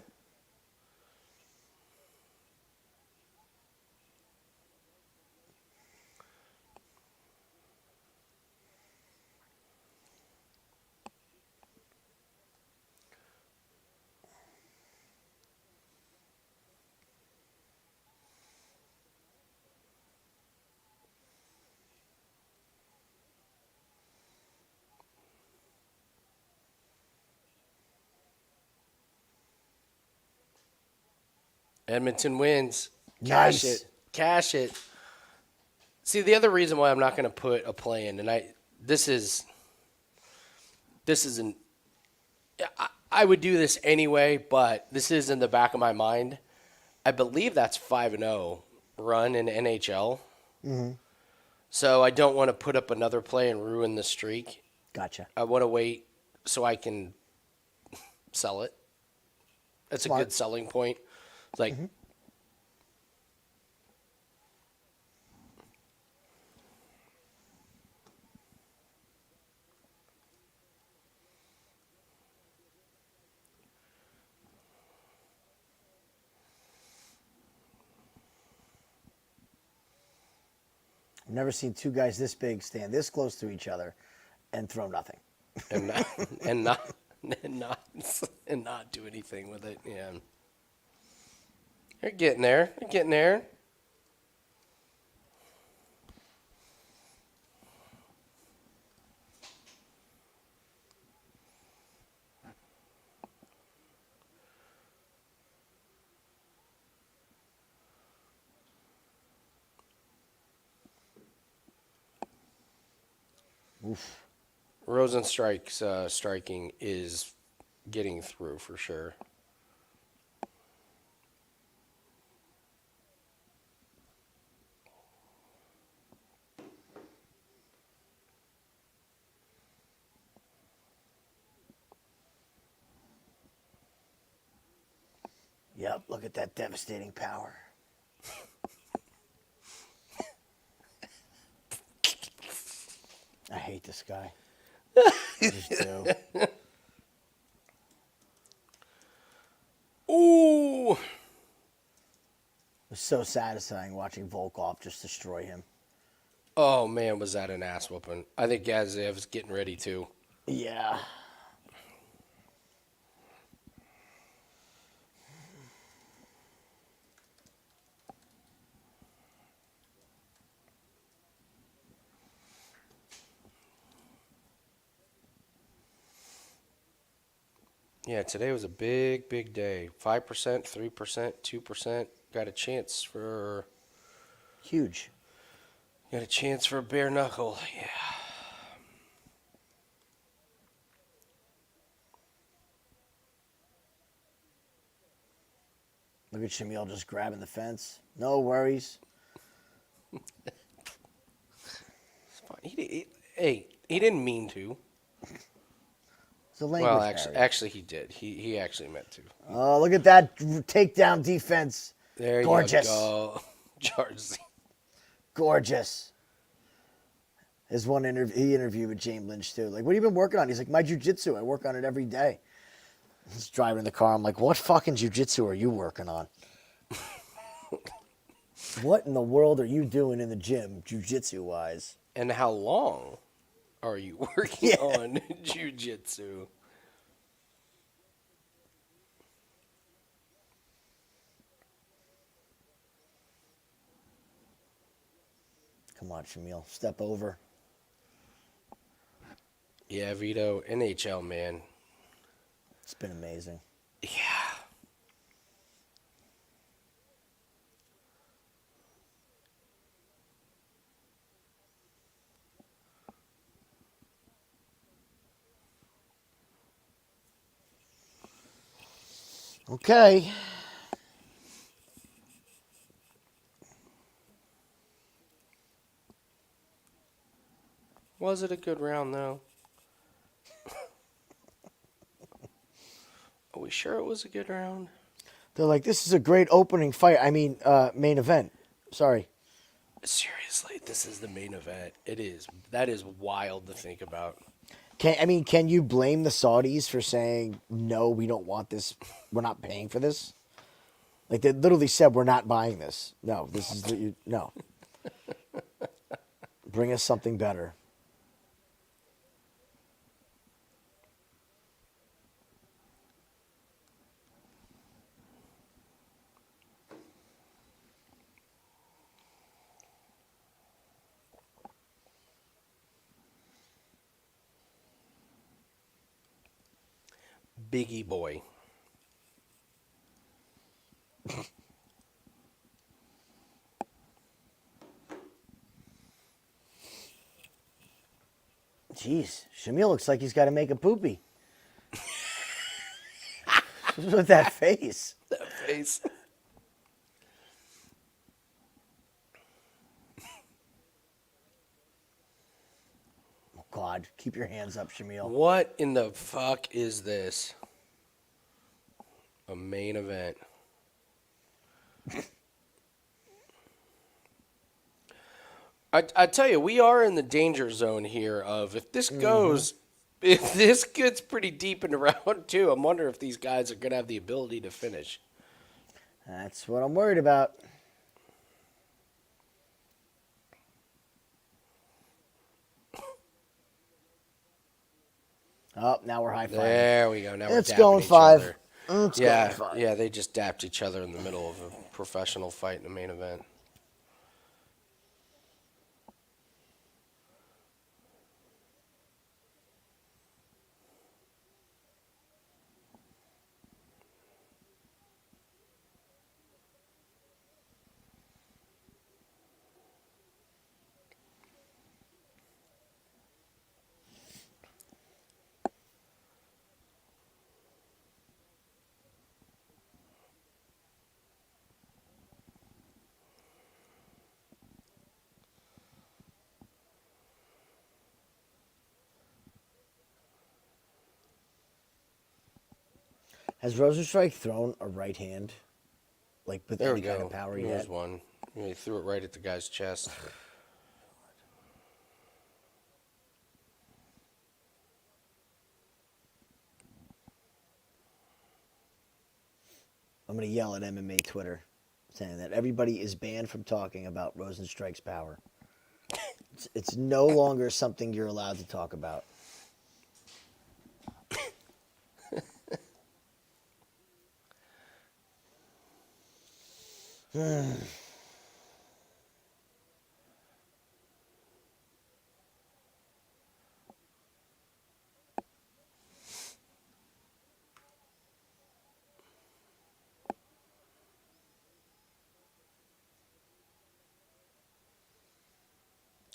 Edmonton wins. Cash Nice. it. Cash it. See, the other reason why I'm not going to put a play in, and I would do this anyway, but this is in the back of my mind. I believe that's 5-0 run in NHL. Mm-hmm. So I don't want to put up another play and ruin the streak. Gotcha. I want to wait so I can sell it. That's Smart. a good selling point. Like, I've never seen two guys this big stand this close to each other and throw nothing. and not and not and not do anything with it. Yeah, you're getting there. You're getting there. Oof. Rozenstruik's striking is getting through for sure. Yep, look at that devastating power. I hate this guy. I just do. Ooh. It was so satisfying watching Volkov just destroy him. Oh man, was that an ass whooping? I think Gaziev's getting ready too. Yeah. Yeah, today was a big, big day. 5%, 3%, 2%. Got a chance for Huge. a bare knuckle. Yeah. Look at Shamil just grabbing the fence. No worries. It's fine. He didn't mean to. It's a language Well, barrier. actually, he did. He actually meant to. Oh, look at that takedown defense. There Gorgeous. you go, Jairzinho. Gorgeous. His one he interviewed with James Lynch too. Like, what have you been working on? He's like, my jiu-jitsu. I work on it every day. He's driving in the car. I'm like, what fucking jiu-jitsu are you working on? What in the world are you doing in the gym, jiu-jitsu wise? And how long are you working on jiu-jitsu? Come on, Shamil. Step over. Yeah, Vito, NHL, man. It's been amazing. Yeah. Okay. Was it a good round, though? Are we sure it was a good round? They're like, this is a great opening fight. I mean, main event. Sorry. Seriously, this is the main event. It is. That is wild to think about. Can you blame the Saudis for saying, no, we don't want this. We're not paying for this? Like, they literally said, we're not buying this. No, this is, no. Bring us something better. Biggie boy. Jeez, Shamil looks like he's got to make a poopy. With that face. That face. Oh, God. Keep your hands up, Shamil. What in the fuck is this? A main event. I tell you, we are in the danger zone here of if this goes, if this gets pretty deep into round two, I'm wondering if these guys are going to have the ability to finish. That's what I'm worried about. Oh, now we're high-fiving. There we go. Now It's we're dapping going each 5. other. It's Yeah, going 5. yeah, they just dapped each other in the middle of a professional fight in the main event. Has Rozenstruik thrown a right hand, like with There any we kind go. of power Here's yet? one. Yeah, he threw it right at the guy's chest. I'm going to yell at MMA Twitter, saying that everybody is banned from talking about Rozenstruik's power. It's no longer something you're allowed to talk about.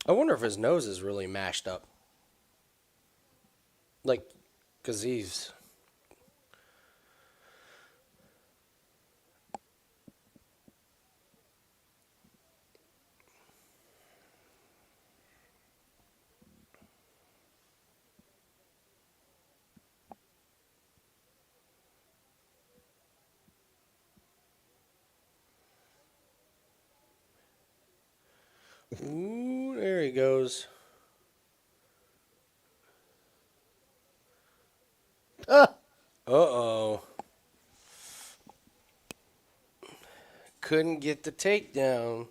I wonder if his nose is really mashed up. Like Gaziev's. Ooh, there he goes. Uh-oh. Couldn't get the takedown.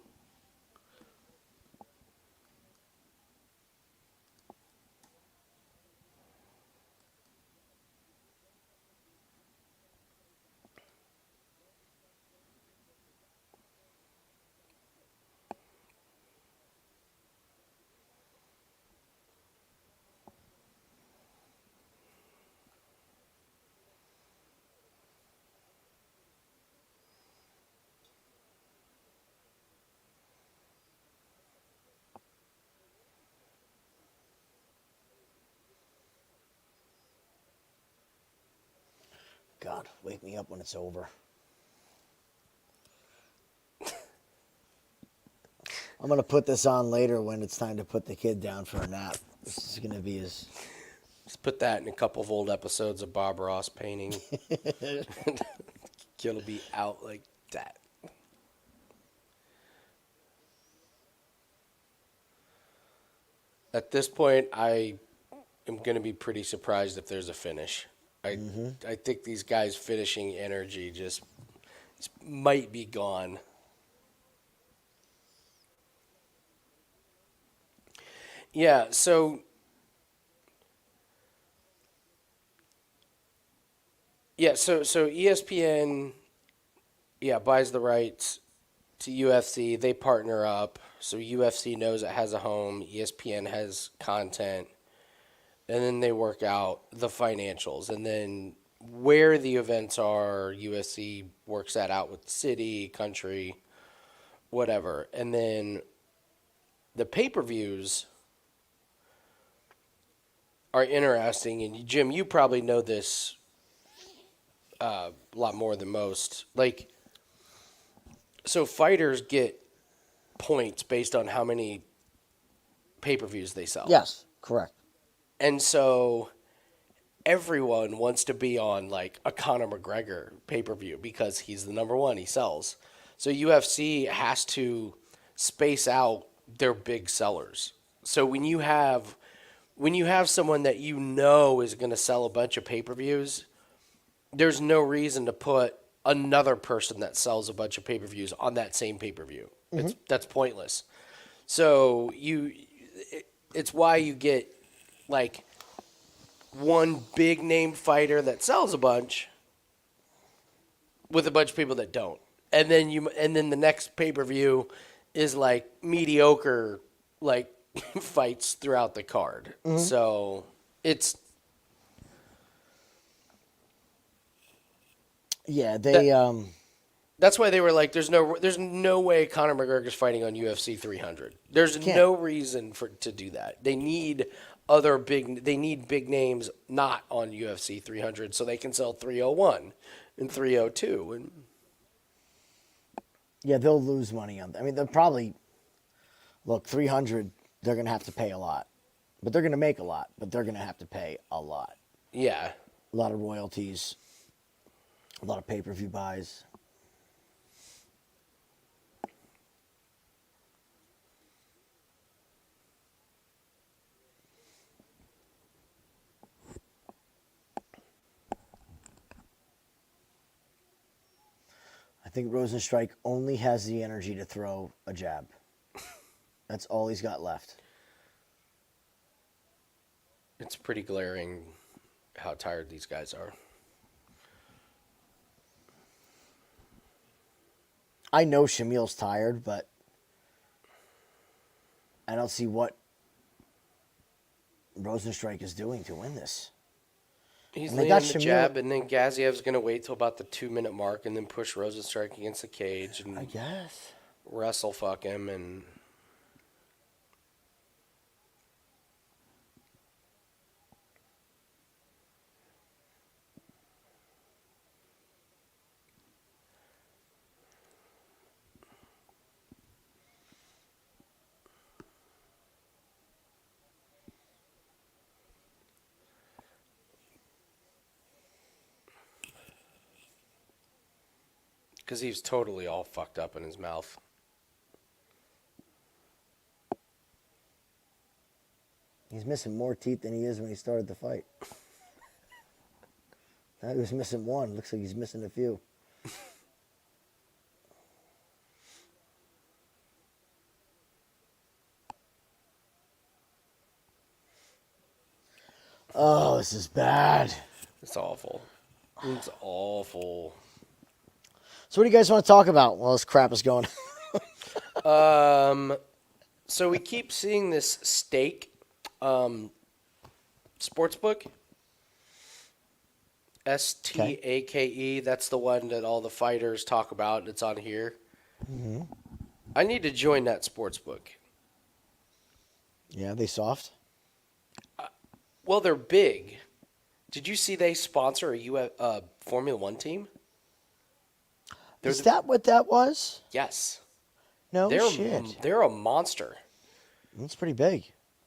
God, wake me up when it's over. I'm going to put this on later when it's time to put the kid down for a nap. This is going to be his... Let's put that in a couple of old episodes of Bob Ross painting. Kid'll be out like that. At this point, I am going to be pretty surprised if there's a finish. I think these guys' finishing energy just might be gone. Yeah, so ESPN buys the rights to UFC. They partner up. So UFC knows it has a home, ESPN has content, and then they work out the financials. And then where the events are, UFC works that out with the city, country, whatever. And then the pay-per-views are interesting. And Jim, you probably know this a lot more than most. Like, so fighters get points based on how many pay-per-views they sell. Yes, correct. And so everyone wants to be on like a Conor McGregor pay-per-view because he's the number one, he sells. So UFC has to space out their big sellers. So when you have someone that you know is going to sell a bunch of pay-per-views, there's no reason to put another person that sells a bunch of pay-per-views on that same pay-per-view. That's pointless. So it's why you get like one big name fighter that sells a bunch with a bunch of people that don't. And then the next pay-per-view is like mediocre like fights throughout the card. So it's that's why they were like, there's no way Conor McGregor's fighting on UFC 300. There's no reason to do that. They need big names not on UFC 300 so they can sell 301 and 302. And yeah, they'll lose money on that. I mean, they'll probably, look, 300, they're going to have to pay a lot. But they're going to make a lot, but they're going to have to pay a lot. Yeah. A lot of royalties, a lot of pay-per-view buys. I think Rozenstruik only has the energy to throw a jab. That's all he's got left. It's pretty glaring how tired these guys are. I know Shamil's tired, but I don't see what Rozenstruik is doing to win this. He's landing the jab, and then Gaziev's going to wait till about the 2-minute mark and then push Rozenstruik against the cage and I guess wrestle fuck him. And Because he's totally all fucked up in his mouth. He's missing more teeth than he is when he started the fight. Now he was missing one. Looks like he's missing a few. Oh, this is bad. It's awful. It's awful. So what do you guys want to talk about while this crap is going on? So we keep seeing this stake sportsbook. STAKE. That's the one that all the fighters talk about, and it's on here. Mm-hmm. I need to join that sportsbook. Yeah, they soft? Well, they're big. Did you see they sponsor a Formula One team? Is that what that was? Yes. No shit. They're a monster. That's pretty big.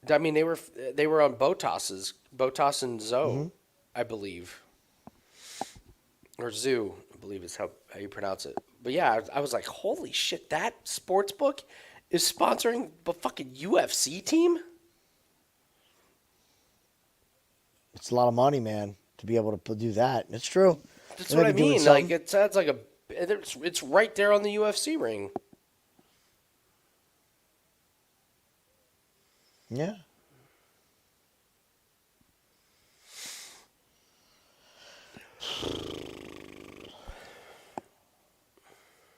I mean, they were on Botas and Zoe, I believe, or Zoo, I believe is how you pronounce it. But yeah, I was like, holy shit, that sports book is sponsoring a fucking UFC team. It's a lot of money, man, to be able to do that. It's true. That's what I mean. Like it sounds like it's right there on the UFC ring. Yeah.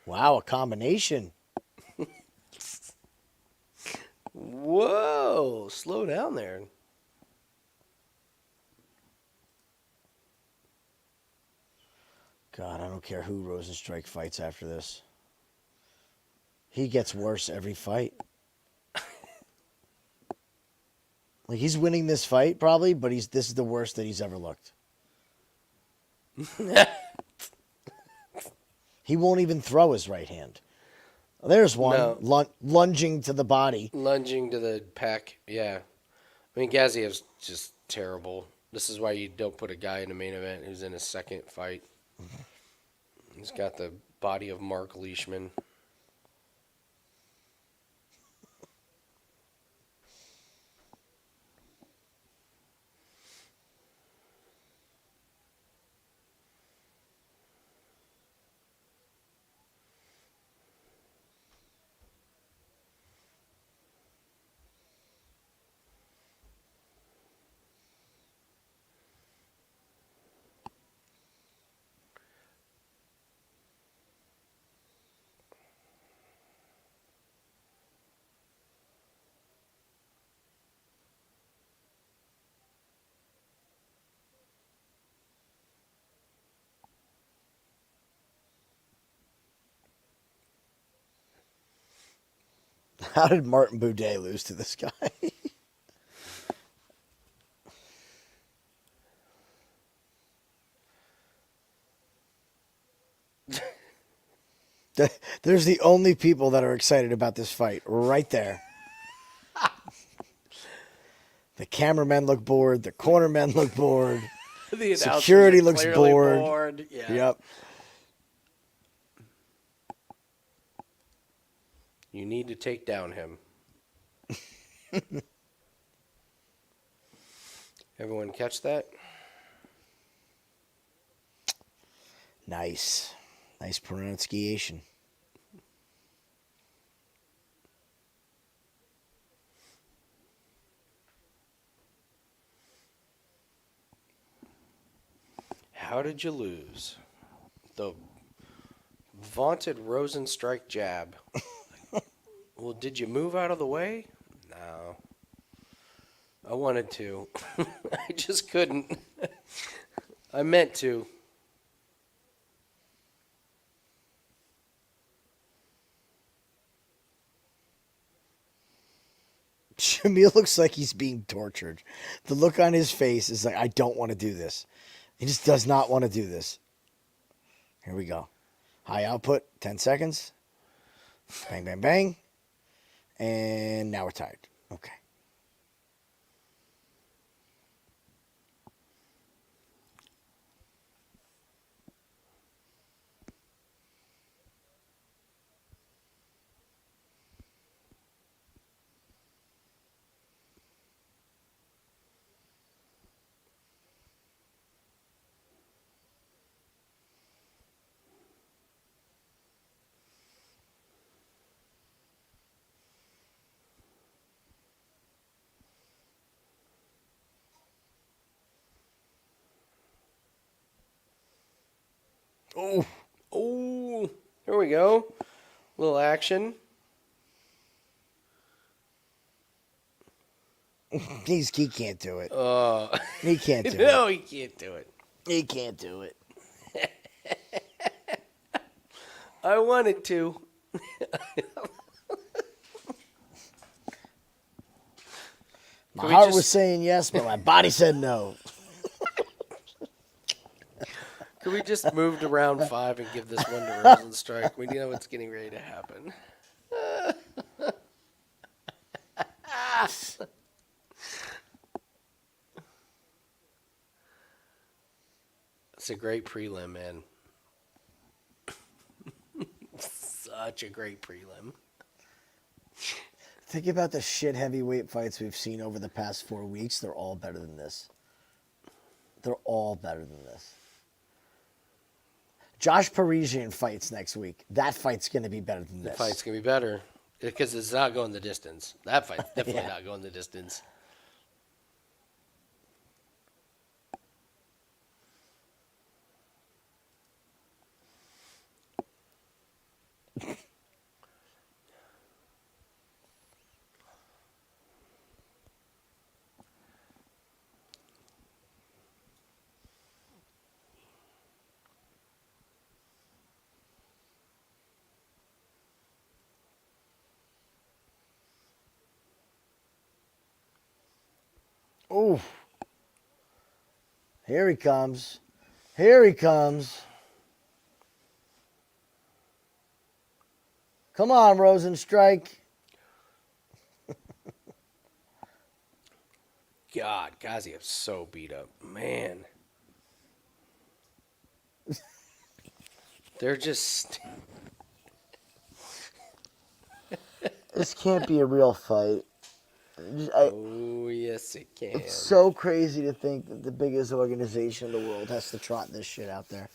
Wow, a combination. Whoa, slow down there. God, I don't care who Rozenstruik fights after this. He gets worse every fight. Like, he's winning this fight probably, but this is the worst that he's ever looked. He won't even throw his right hand. There's one. No. Lunging to the body. Lunging to the pec, yeah. I mean, Gaziev's just terrible. This is why you don't put a guy in a main event who's in his second fight. He's got the body of Mark Leishman. How did Martin Boudet lose to this guy? There's the only people that are excited about this fight right there. The cameramen look bored. The cornermen look bored. The security looks bored. Yeah. Yep. You need to take down him. Everyone catch that? Nice. Nice pronunciation. How did you lose? The vaunted Rozenstruik jab. Well, did you move out of the way? No. I wanted to. I just couldn't. I meant to. Shamil looks like he's being tortured. The look on his face is like, I don't want to do this. He just does not want to do this. Here we go. High output, 10 seconds. Bang, bang, bang. And now we're tired. Okay. Oh, Oh, here we go. Little action. he can't do it. Uh, He can't do no, it. he can't do it. He can't do it. I wanted to. My heart was saying yes, but my body said no. Could we just move to round 5 and give this one to Rozenstruik? We know it's getting ready to happen. It's a great prelim, man. Such a great prelim. Think about the shit heavyweight fights we've seen over the past 4 weeks. They're all better than this. They're all better than this. Josh Parisian fights next week. That fight's going to be better than this. The fight's going to be better because it's not going the distance. That fight's definitely not going the distance. Ooh. Here he comes. Here he comes. Come on, Rozenstruik. God, Gaziev's so beat up. Man. They're just... This can't be a real fight. Oh, yes, it can. It's so crazy to think that the biggest organization in the world has to trot this shit out there.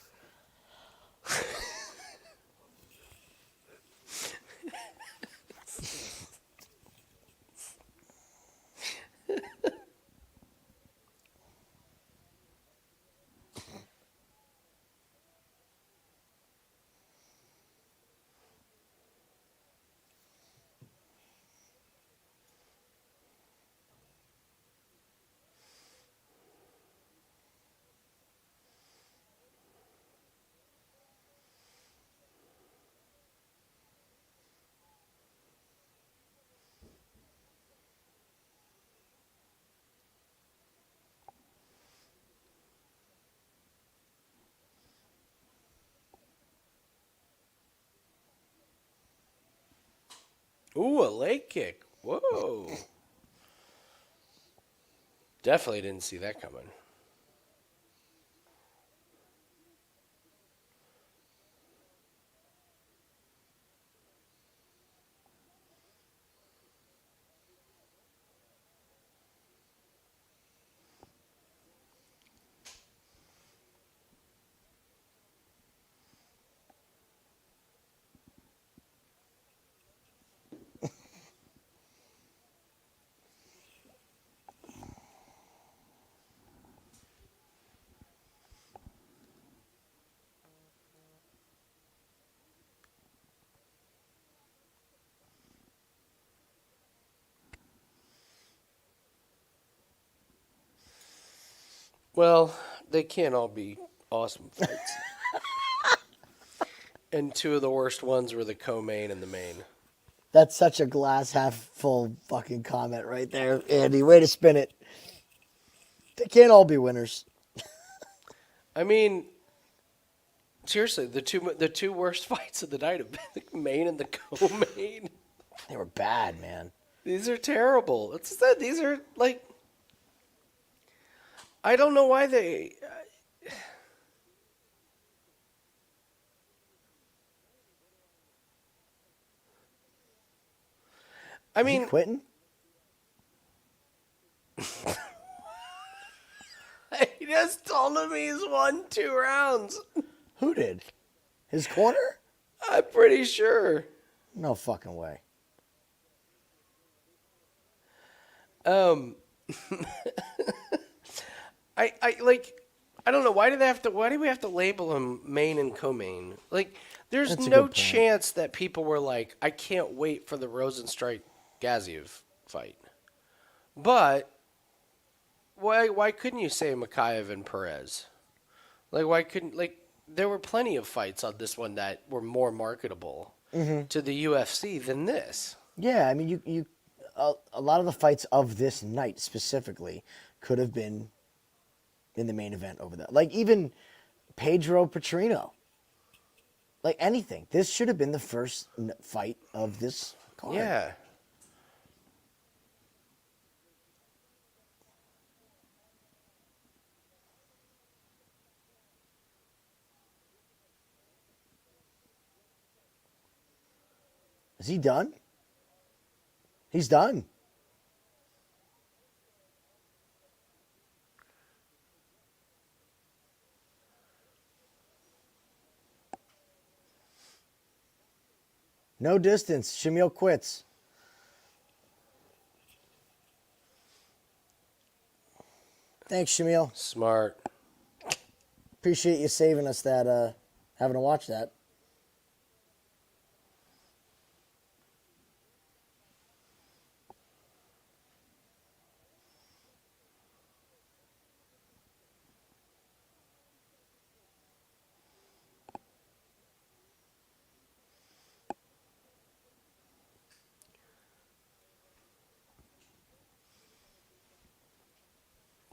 Ooh, a leg kick. Whoa. Definitely didn't see that coming. Well, they can't all be awesome fights. And two of the worst ones were the co-main and the main. That's such a glass half full fucking comment right there, Andy. Way to spin it. They can't all be winners. I mean, seriously, the two worst fights of the night have been the main and the co-main. They were bad, man. These are terrible. It's that these are like, I don't know why they. I mean, He quitting? he just told him he's won 2 rounds. Who did? His corner? I'm pretty sure. No fucking way. I I don't know. Why do we have to label him main and co-main? Like, there's That's a no good point. chance that people were like, I can't wait for the Rozenstruik Gaziev fight. But why couldn't you say Mokaev and Perez? There were plenty of fights on this one that were more marketable to the UFC than this. Yeah, I mean, a lot of the fights of this night specifically could have been in the main event over that. Like, even Pedro Petrino. Like, anything. This should have been the first fight of this card. Yeah. Is he done? He's done. No distance. Shamil quits. Thanks, Shamil. Smart. Appreciate you saving us that, having to watch that.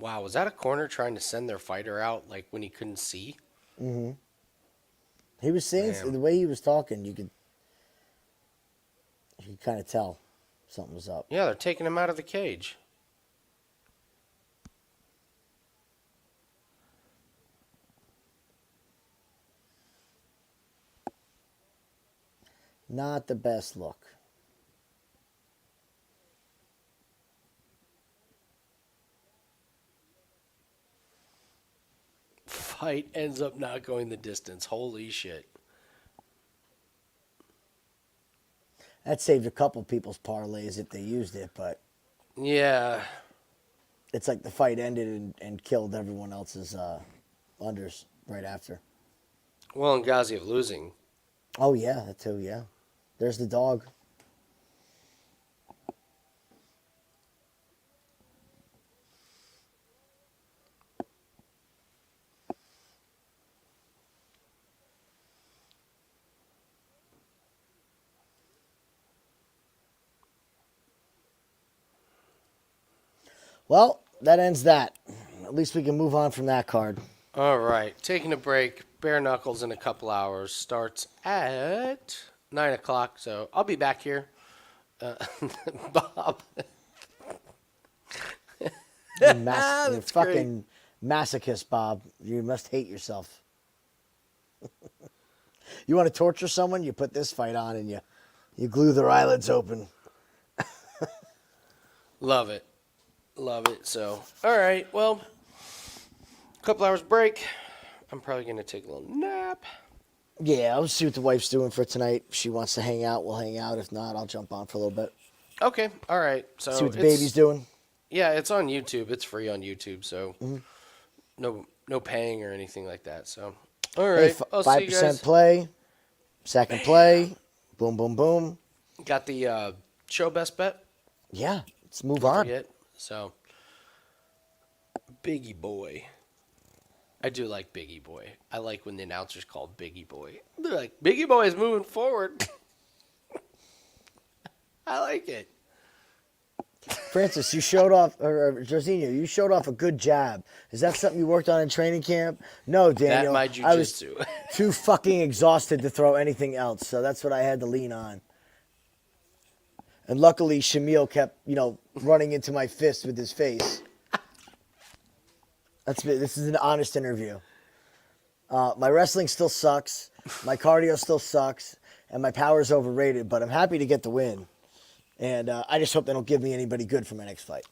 Wow, was that a corner trying to send their fighter out like when he couldn't see? He was saying, Damn. the way he was talking, you could kind of tell something was up. Yeah, they're taking him out of the cage. Not the best look. Fight ends up not going the distance. Holy shit. That saved a couple people's parlays if they used it, but Yeah. it's like the fight ended and killed everyone else's unders right after. Well, and Gaziev losing. Oh, yeah, that too, yeah. There's the dog. Well, that ends that. At least we can move on from that card. All right, taking a break. Bare Knuckles in a couple hours. Starts at 9 o'clock, so I'll be back here. Bob. You're fucking masochist, Bob. You must hate yourself. You want to torture someone? You put this fight on and you glue their eyelids open. Love it. Love it. So, all right, well, a couple hours break. I'm probably going to take a little nap. Yeah, I'll see what the wife's doing for tonight. If she wants to hang out, we'll hang out. If not, I'll jump on for a little bit. Okay, all right. So See what the baby's doing. Yeah, it's on YouTube. It's free on YouTube, so no paying or anything like that. So, all right. Hey, I'll see you 5% guys. play, second play, boom, boom, boom. Got the show best bet. Yeah, let's move Don't on. forget. So, Biggie Boy. I do like Biggie Boy. I like when the announcers call Biggie Boy. They're like, Biggie Boy is moving forward. I like it. Francis, you showed off, or Jairzinho, you showed off a good jab. Is that something you worked on in training camp? No, Daniel. my I was jujitsu. too fucking exhausted to throw anything else, so that's what I had to lean on. And luckily, Shamil kept, running into my fist with his face. This is an honest interview. My wrestling still sucks, my cardio still sucks, and my power's overrated, but I'm happy to get the win. And I just hope they don't give me anybody good for my next fight.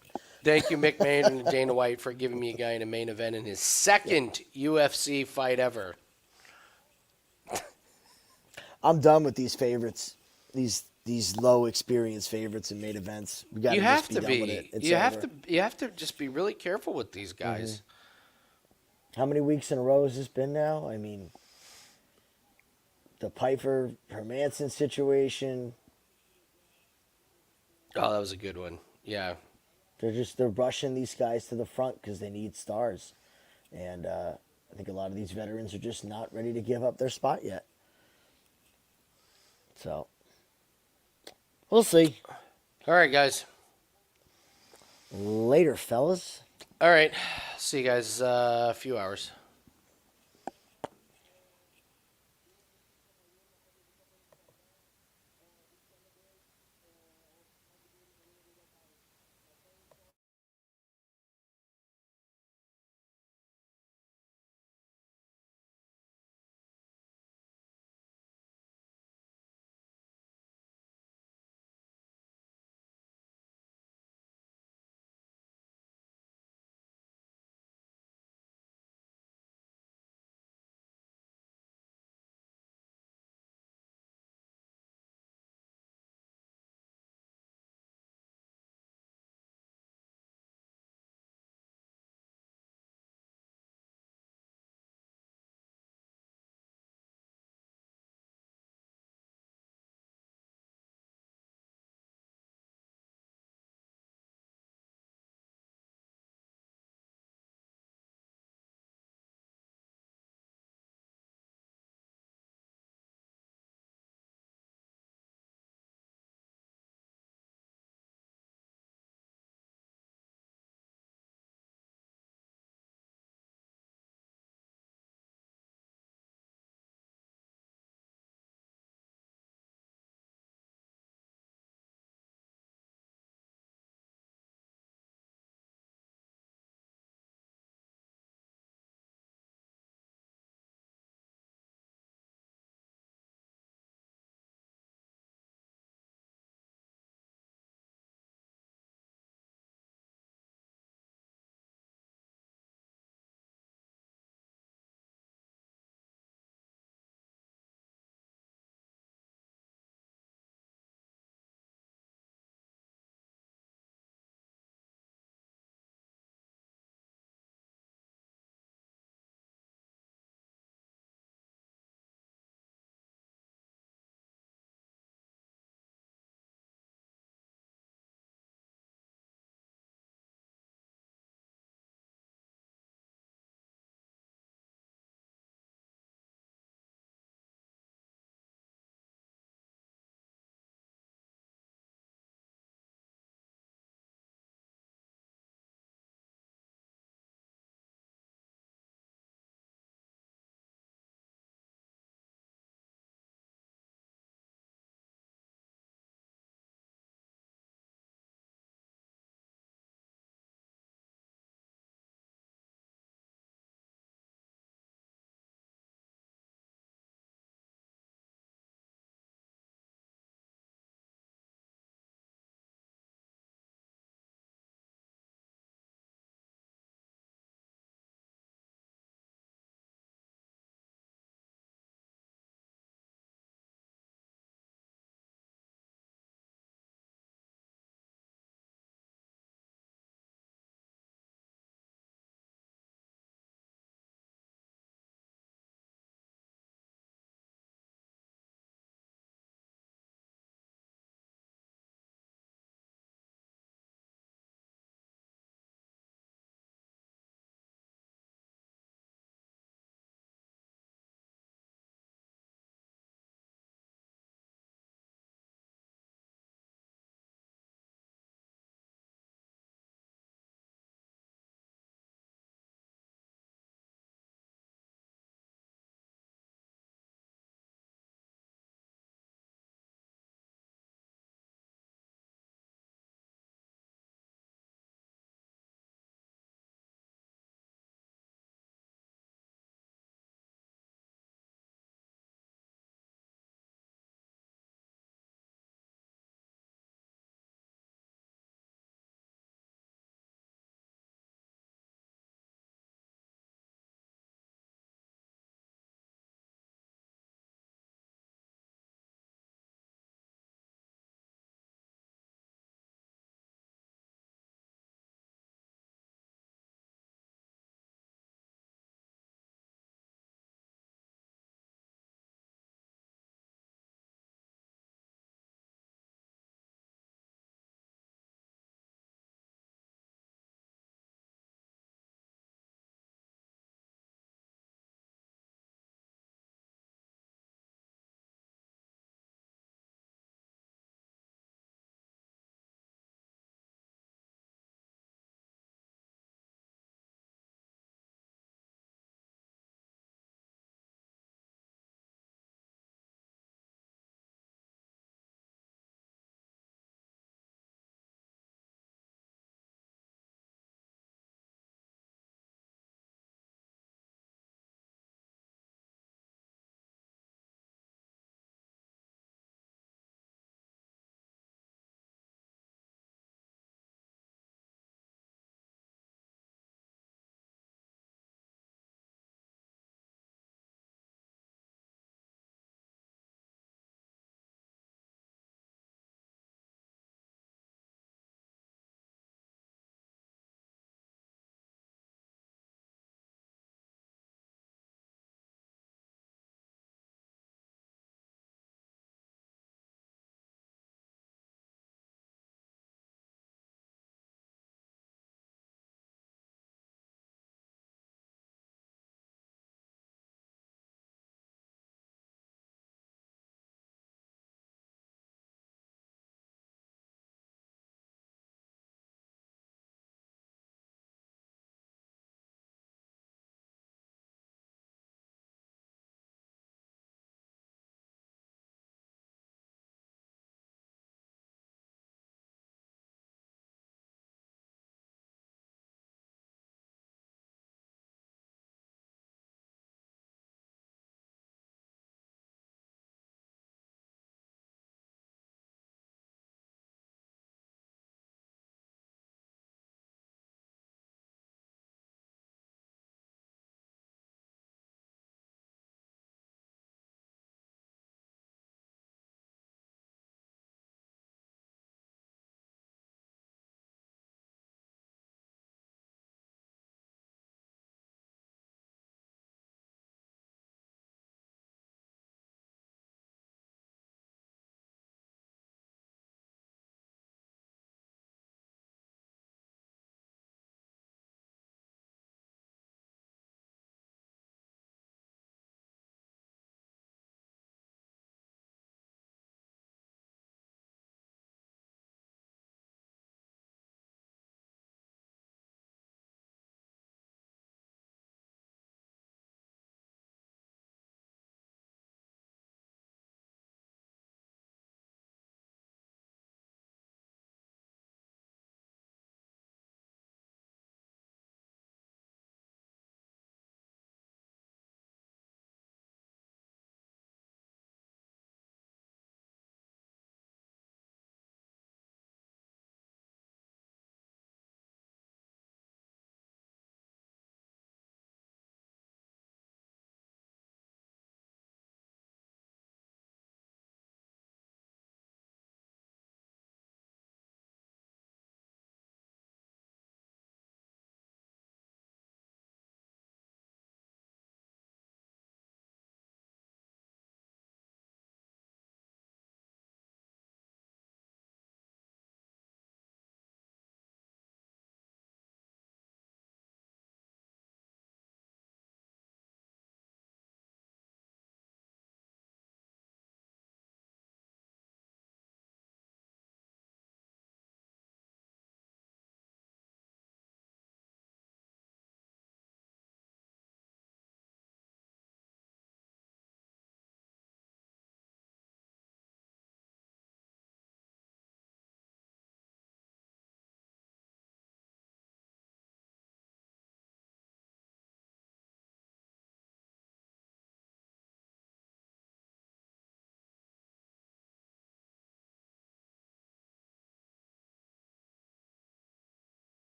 Thank you, Mick Main and Dana White, for giving me a guy in a main event in his second UFC fight ever. I'm done with these favorites, these low experience favorites in main events. We got You have to done with be. it. It's You over. have to just be really careful with these guys. How many weeks in a row has this been now? I mean, the Piper Hermanson situation. Oh, that was a good one. Yeah. They're rushing these guys to the front because they need stars, and I think a lot of these veterans are just not ready to give up their spot yet. So we'll see. All right, guys. Later, fellas. All right. See you guys a few hours.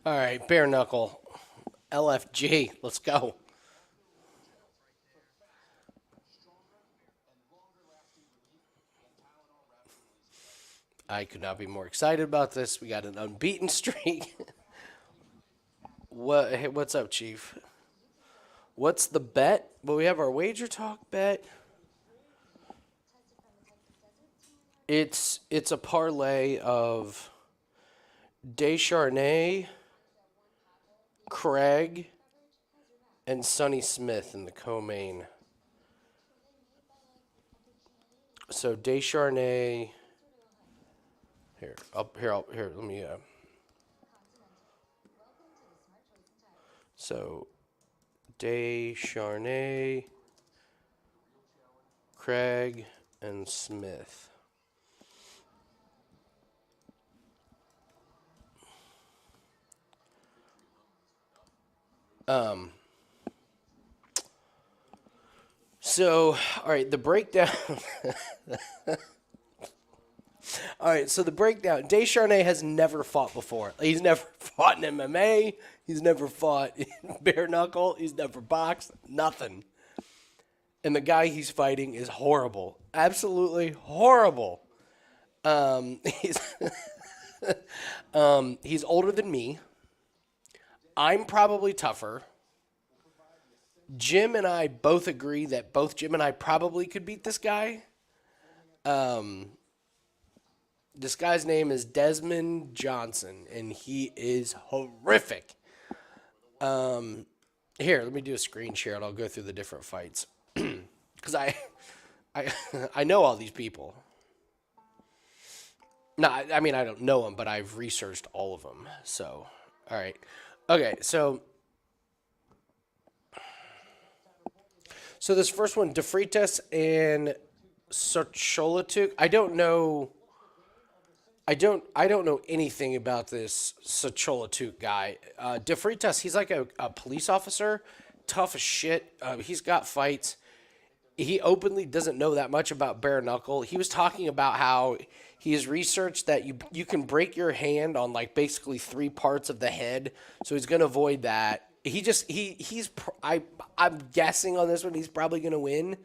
All right, bare knuckle. LFG. Let's go. I could not be more excited about this. We got an unbeaten streak. What's up, Chief? What's the bet? Well, we have our wager talk bet. It's a parlay of Descharnay, Craig, and Sonny Smith in the co-main. So Descharnay. Here, let me. So, Descharnay, Craig, and Smith. So, all right, the breakdown. All right, so the breakdown. Descharnay has never fought before. He's never fought in MMA. He's never fought in bare knuckle. He's never boxed. Nothing. And the guy he's fighting is horrible. Absolutely horrible. He's he's older than me. I'm probably tougher. Jim and I both agree that both Jim and I probably could beat this guy. This guy's name is Desmond Johnson, and he is horrific. Here, let me do a screen share, and I'll go through the different fights. Because I know all these people. No, I mean, I don't know them, but I've researched all of them. So, all right. Okay, so this first one, De Freitas and Socholatuk. I don't know anything about this Socholatuk guy. De Freitas, he's like a police officer, tough as shit. He's got fights. He openly doesn't know that much about bare knuckle. He was talking about how he has researched that you can break your hand on like basically 3 parts of the head, so he's gonna avoid that. I'm guessing on this one he's probably gonna win,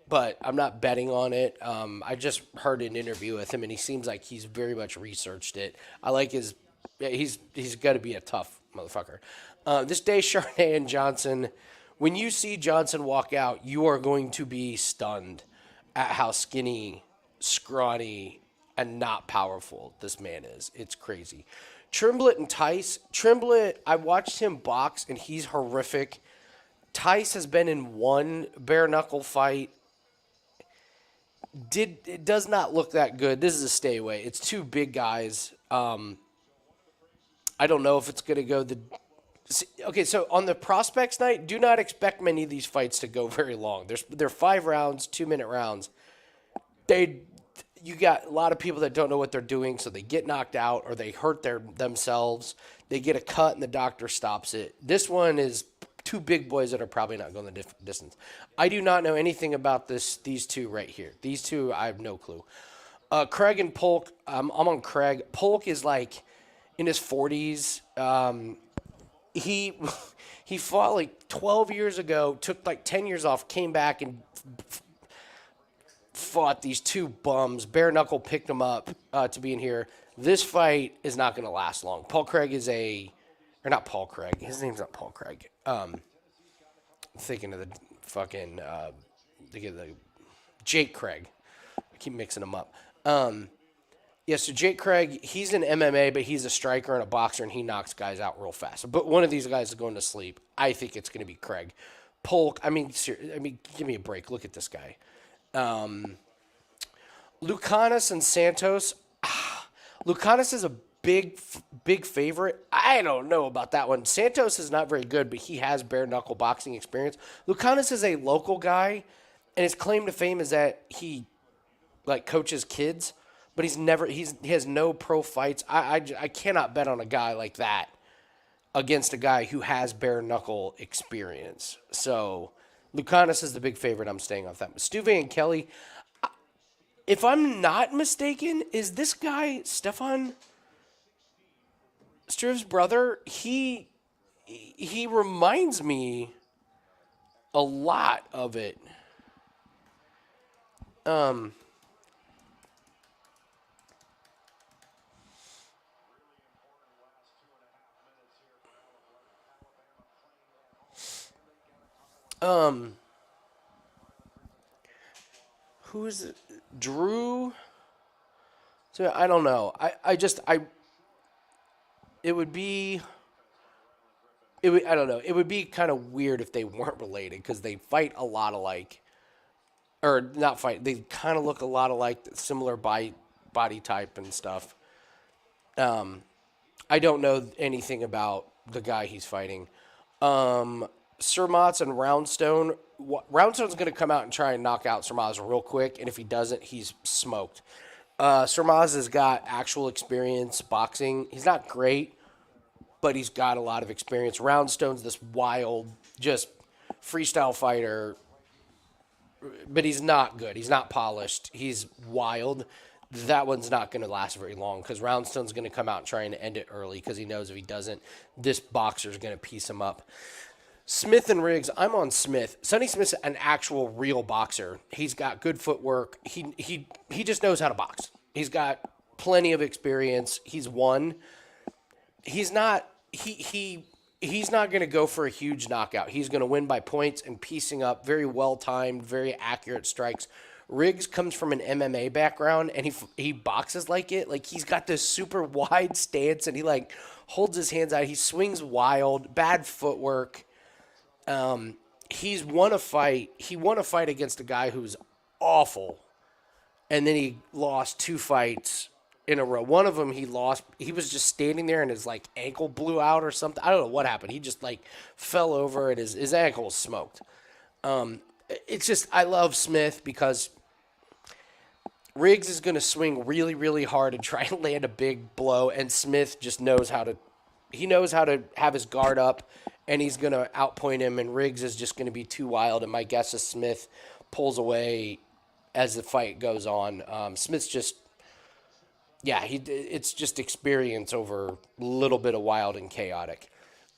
but I'm not betting on it. I just heard an interview with him, and he seems like he's very much researched it. I like he's got to be a tough motherfucker. This day, Descharnay and Johnson, when you see Johnson walk out, you are going to be stunned at how skinny, scrawny, and not powerful this man is. It's crazy. Trimblett and Tice. Trimblett, I watched him box, and he's horrific. Tice has been in one bare knuckle fight. It does not look that good. This is a stay away. It's 2 big guys. I don't know if it's going to go okay, so on the prospects night, do not expect many of these fights to go very long. They're 5 rounds, 2-minute rounds. You got a lot of people that don't know what they're doing, so they get knocked out or they hurt themselves. They get a cut and the doctor stops it. This one is 2 big boys that are probably not going the distance. I do not know anything about these 2 right here. These 2, I have no clue. Craig and Polk, I'm on Craig. Polk is like in his 40s. He fought like 12 years ago, took like 10 years off, came back and fought these 2 bums. Bare knuckle picked him up to be in here. This fight is not going to last long. Paul Craig is not Paul Craig. His name's not Paul Craig. I'm thinking of the fucking Jake Craig. I keep mixing them up. Yeah, so Jake Craig, he's in MMA, but he's a striker and a boxer, and he knocks guys out real fast. But one of these guys is going to sleep. I think it's going to be Craig. Polk, I mean, give me a break. Look at this guy. Lucanis and Santos. Lucanis is a big favorite. I don't know about that one. Santos is not very good, but he has bare knuckle boxing experience. Lucanis is a local guy, and his claim to fame is that he like coaches kids, but he has no pro fights. I cannot bet on a guy like that against a guy who has bare knuckle experience. So Lucanis is the big favorite. I'm staying off that. Stuve and Kelly, if I'm not mistaken, is this guy Stefan Struve's brother, he reminds me a lot of it. Who is it? Drew? So I don't know. I don't know. It would be kind of weird if they weren't related because they fight a lot alike. Or not fight. They kind of look a lot alike, similar body type and stuff. I don't know anything about the guy he's fighting. Surmats and Roundstone. Roundstone's going to come out and try and knock out Surmaz real quick, and if he doesn't, he's smoked. Surmaz has got actual experience boxing. He's not great, but he's got a lot of experience. Roundstone's this wild, just freestyle fighter, but he's not good. He's not polished. He's wild. That one's not going to last very long because Roundstone's going to come out and try and end it early because he knows if he doesn't, this boxer's going to piece him up. Smith and Riggs, I'm on Smith. Sonny Smith's an actual real boxer. He's got good footwork. He just knows how to box. He's got plenty of experience. He's won. He's not going to go for a huge knockout. He's going to win by points and piecing up very well-timed, very accurate strikes. Riggs comes from an MMA background, and he boxes like it. Like, he's got this super wide stance, and he, like, holds his hands out. He swings wild, bad footwork. He's won a fight. He won a fight against a guy who's awful, and then he lost 2 fights in a row. One of them he lost. He was just standing there, and his, like, ankle blew out or something. I don't know what happened. He just, like, fell over, and his ankle was smoked. It's just, I love Smith because Riggs is going to swing really, really hard and try and land a big blow, and Smith just knows how to have his guard up, and he's going to outpoint him, and Riggs is just going to be too wild, and my guess is Smith pulls away as the fight goes on. Smith's just, it's just experience over a little bit of wild and chaotic.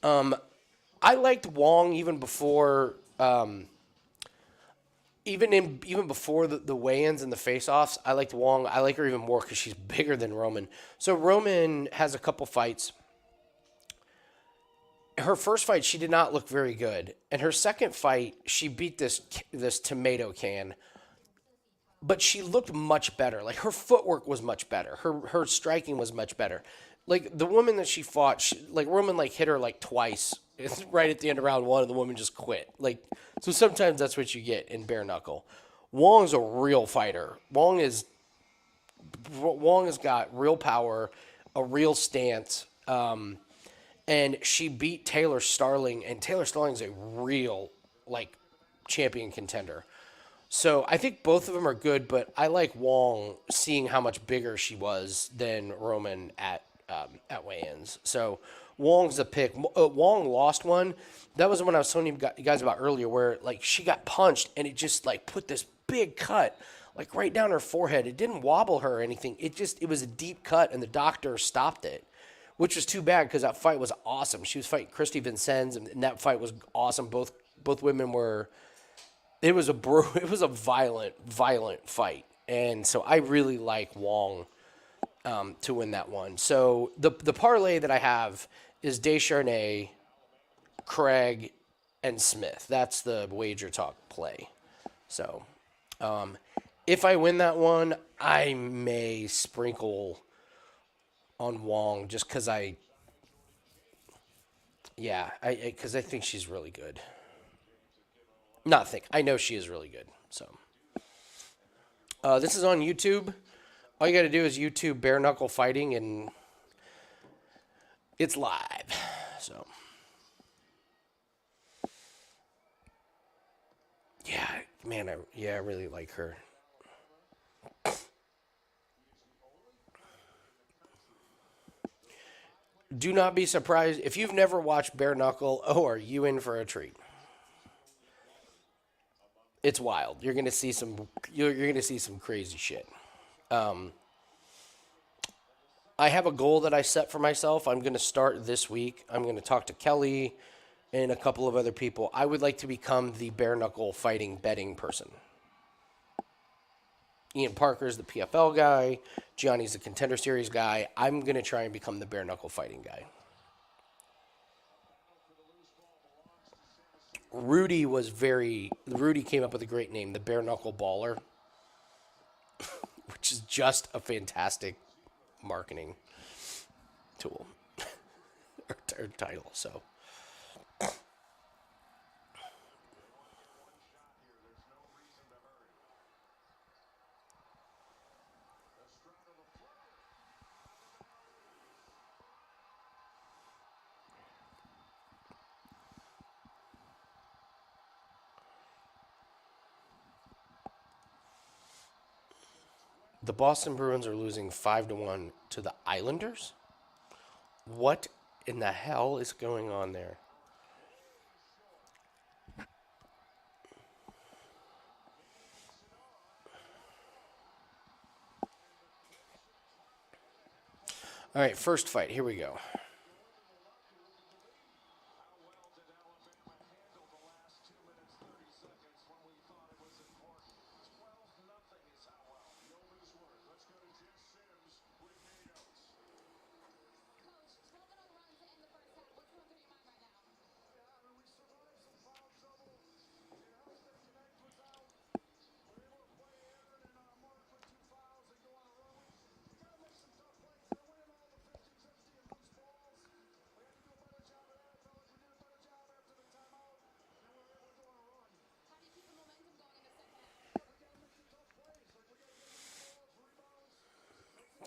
I liked Wong even before... Even before the weigh-ins and the face-offs, I liked Wong. I like her even more because she's bigger than Roman. So Roman has a couple fights. Her first fight, she did not look very good. And her second fight, she beat this tomato can. But she looked much better. Like, her footwork was much better. Her striking was much better. Like, the woman that she fought, Roman, like, hit her, like, twice. Right at the end of round 1, and the woman just quit. Like, so sometimes that's what you get in bare knuckle. Wong's a real fighter. Wong has got real power, a real stance, and she beat Taylor Starling, and Taylor Starling's a real, like, champion contender. So I think both of them are good, but I like Wong seeing how much bigger she was than Roman at weigh-ins. So Wong's the pick. Wong lost one. That was the one I was telling you guys about earlier, where, like, she got punched and it just, like, put this big cut, like, right down her forehead. It didn't wobble her or anything. It was a deep cut, and the doctor stopped it, which was too bad because that fight was awesome. She was fighting Christy Vincennes, and that fight was awesome. Both women were. It was a violent fight, and so I really like Wong to win that one. So the parlay that I have is Descharnay, Craig, and Smith. That's the wager talk play. So if I win that one, I may sprinkle on Wong just because I think she's really good. I know she is really good. So this is on YouTube. All you got to do is YouTube bare knuckle fighting, and it's live. So yeah, man, I really like her. Do not be surprised if you've never watched bare knuckle. Oh, are you in for a treat? It's wild. You're gonna see some crazy shit. I I have a goal that I set for myself. I'm going to start this week. I'm going to talk to Kelly and a couple of other people. I would like to become the bare knuckle fighting betting person. Ian Parker's the PFL guy. Gianni's the Contender Series guy. I'm going to try and become the bare knuckle fighting guy. Rudy came up with a great name, the bare knuckle baller, which is just a fantastic marketing tool or title. So. The Boston Bruins are losing 5-1 to the Islanders? What in the hell is going on there? All right, first fight. Here we go.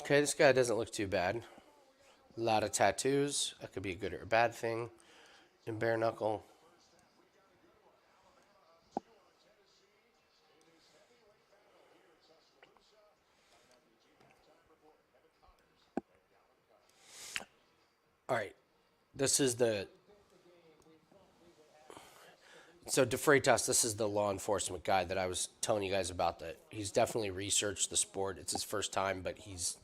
Okay, this guy doesn't look too bad. A lot of tattoos. That could be a good or a bad thing in bare knuckle. All right, this is the... So De Freitas, this is the law enforcement guy that I was telling you guys about. That he's definitely researched the sport. It's his first time, but he's...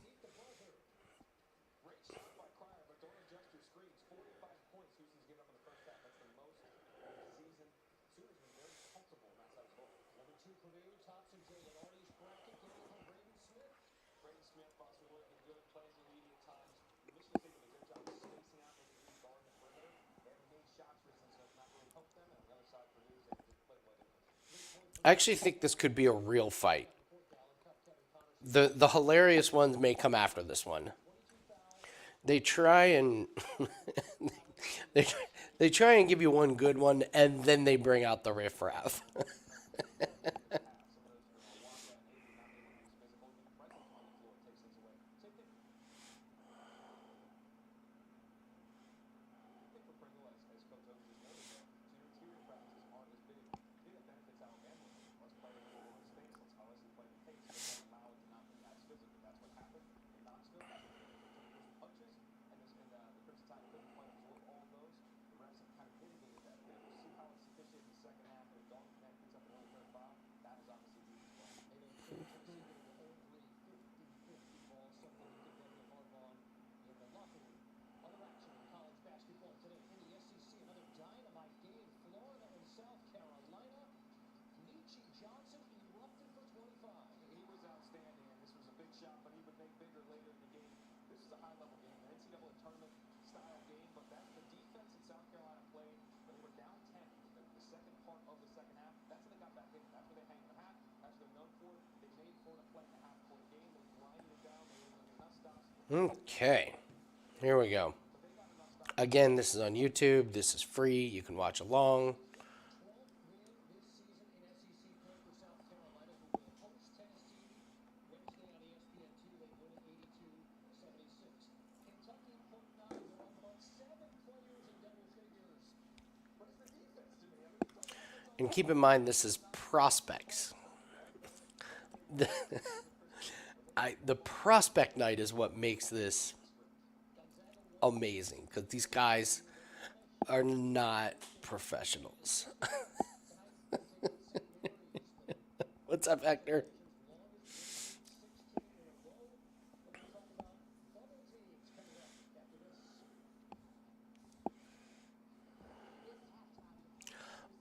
I actually think this could be a real fight. The hilarious ones may come after this one. They try and they try and give you one good one, and then they bring out the riffraff. Okay, here we go. Again, this is on YouTube. This is free. You can watch along. And keep in mind, this is prospects. The prospect night is what makes this amazing, because these guys are not professionals. What's up, Hector?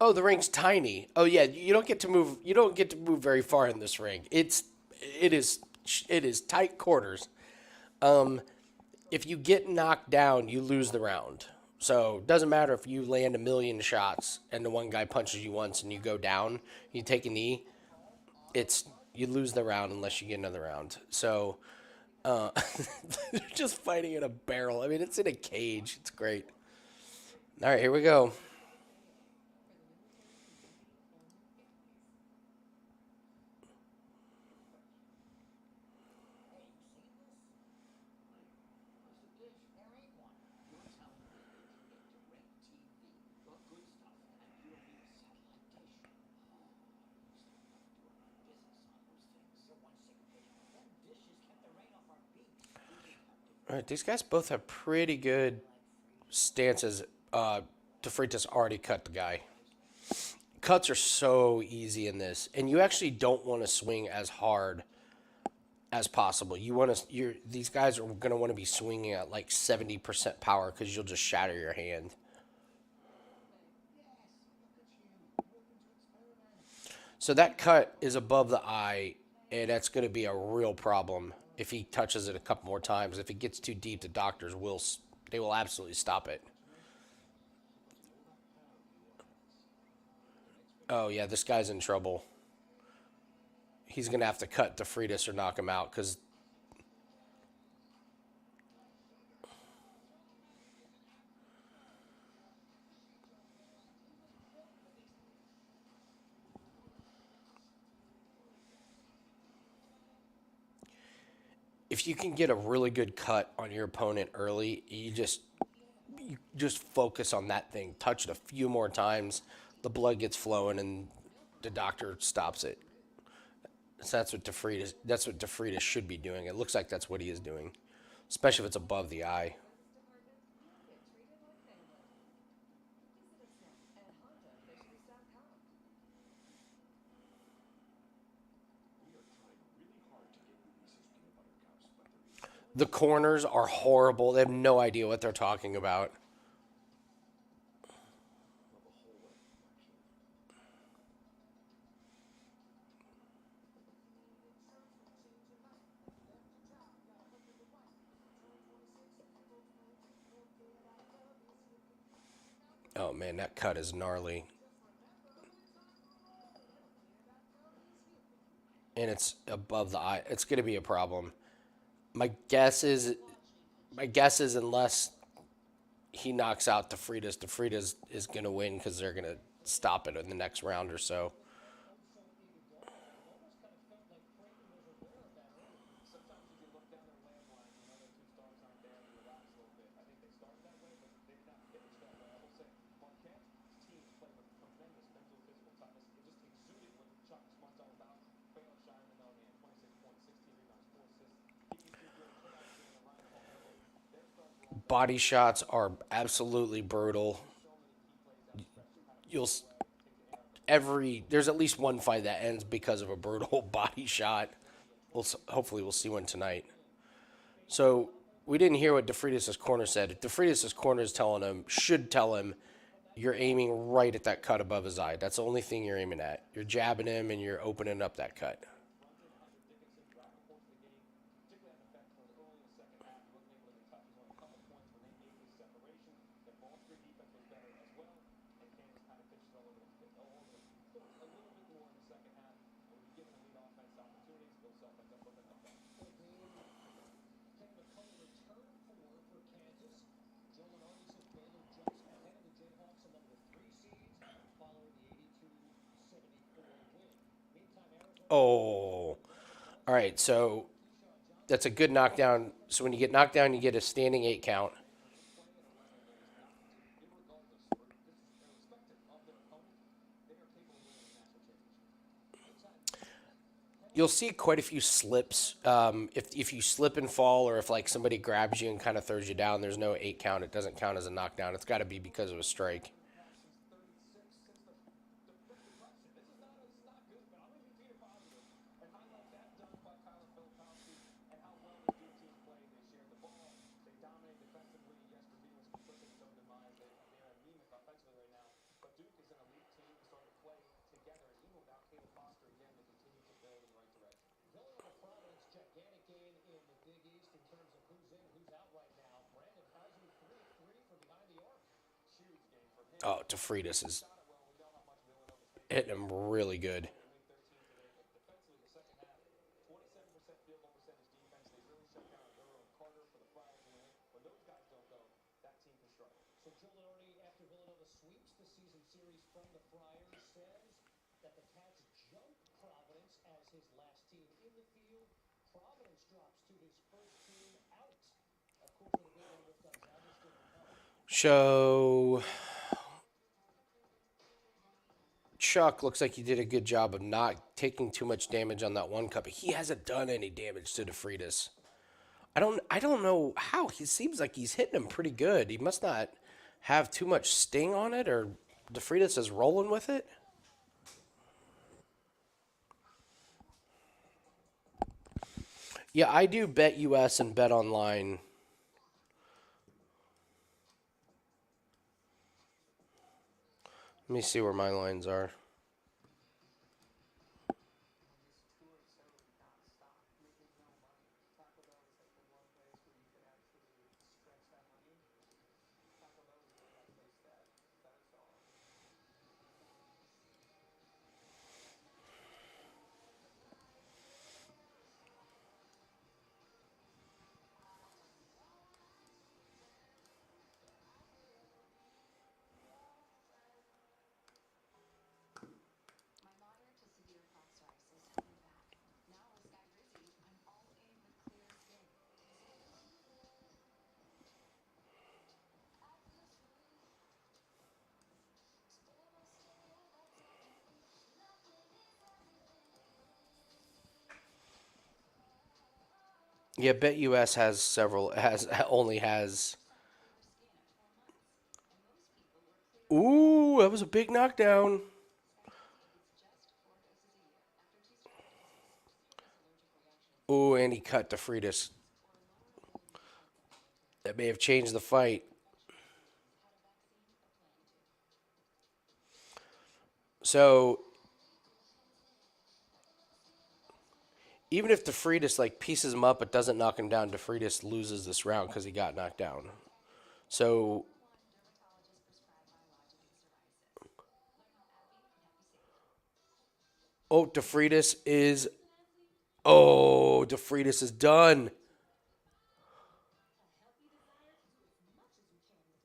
Oh, the ring's tiny. Oh yeah, you don't get to move. You don't get to move very far in this ring. It is tight quarters. If you get knocked down, you lose the round. So it doesn't matter if you land a million shots and the one guy punches you once and you go down, you take a knee. You lose the round unless you get another round. So they're just fighting in a barrel. I mean, it's in a cage. It's great. All right, here we go. All right, these guys both have pretty good stances. DeFreitas already cut the guy. Cuts are so easy in this, and you actually don't want to swing as hard as possible. These guys are going to want to be swinging at like 70% power because you'll just shatter your hand. So that cut is above the eye, and that's going to be a real problem if he touches it a couple more times. If it gets too deep, the doctors will absolutely stop it. Oh yeah, this guy's in trouble. He's going to have to cut DeFreitas or knock him out because if you can get a really good cut on your opponent early, you just focus on that thing. Touch it a few more times, the blood gets flowing, and the doctor stops it. So that's what DeFreitas should be doing. It looks like that's what he is doing, especially if it's above the eye. The corners are horrible. They have no idea what they're talking about. Oh man, that cut is gnarly. And it's above the eye. It's going to be a problem. My guess is unless he knocks out DeFreitas is going to win because they're going to stop it in the next round or so. Body shots are absolutely brutal. There's at least one fight that ends because of a brutal body shot. Hopefully we'll see one tonight. So we didn't hear what DeFreitas' corner said. DeFreitas' corner should tell him, you're aiming right at that cut above his eye. That's the only thing you're aiming at. You're jabbing him and you're opening up that cut. Oh, all right. So that's a good knockdown. So when you get knocked down, you get a standing 8 count. You'll see quite a few slips. If you slip and fall, or if like somebody grabs you and kind of throws you down, there's no 8 count. It doesn't count as a knockdown. It's got to be because of a strike. Oh, DeFreitas is hitting him really good. So Chuck looks like he did a good job of not taking too much damage on that one cut, but he hasn't done any damage to DeFreitas. I don't know how. He seems like he's hitting him pretty good. He must not have too much sting on it, or DeFreitas is rolling with it. Yeah, I do Bet US and Bet Online. Let me see where my lines are. Yeah, Bet US has several. Has only has. Ooh, that was a big knockdown. Ooh, and he cut DeFreitas. That may have changed the fight. So even if DeFreitas like pieces him up but doesn't knock him down, DeFreitas loses this round because he got knocked down. So DeFreitas is DeFreitas is done.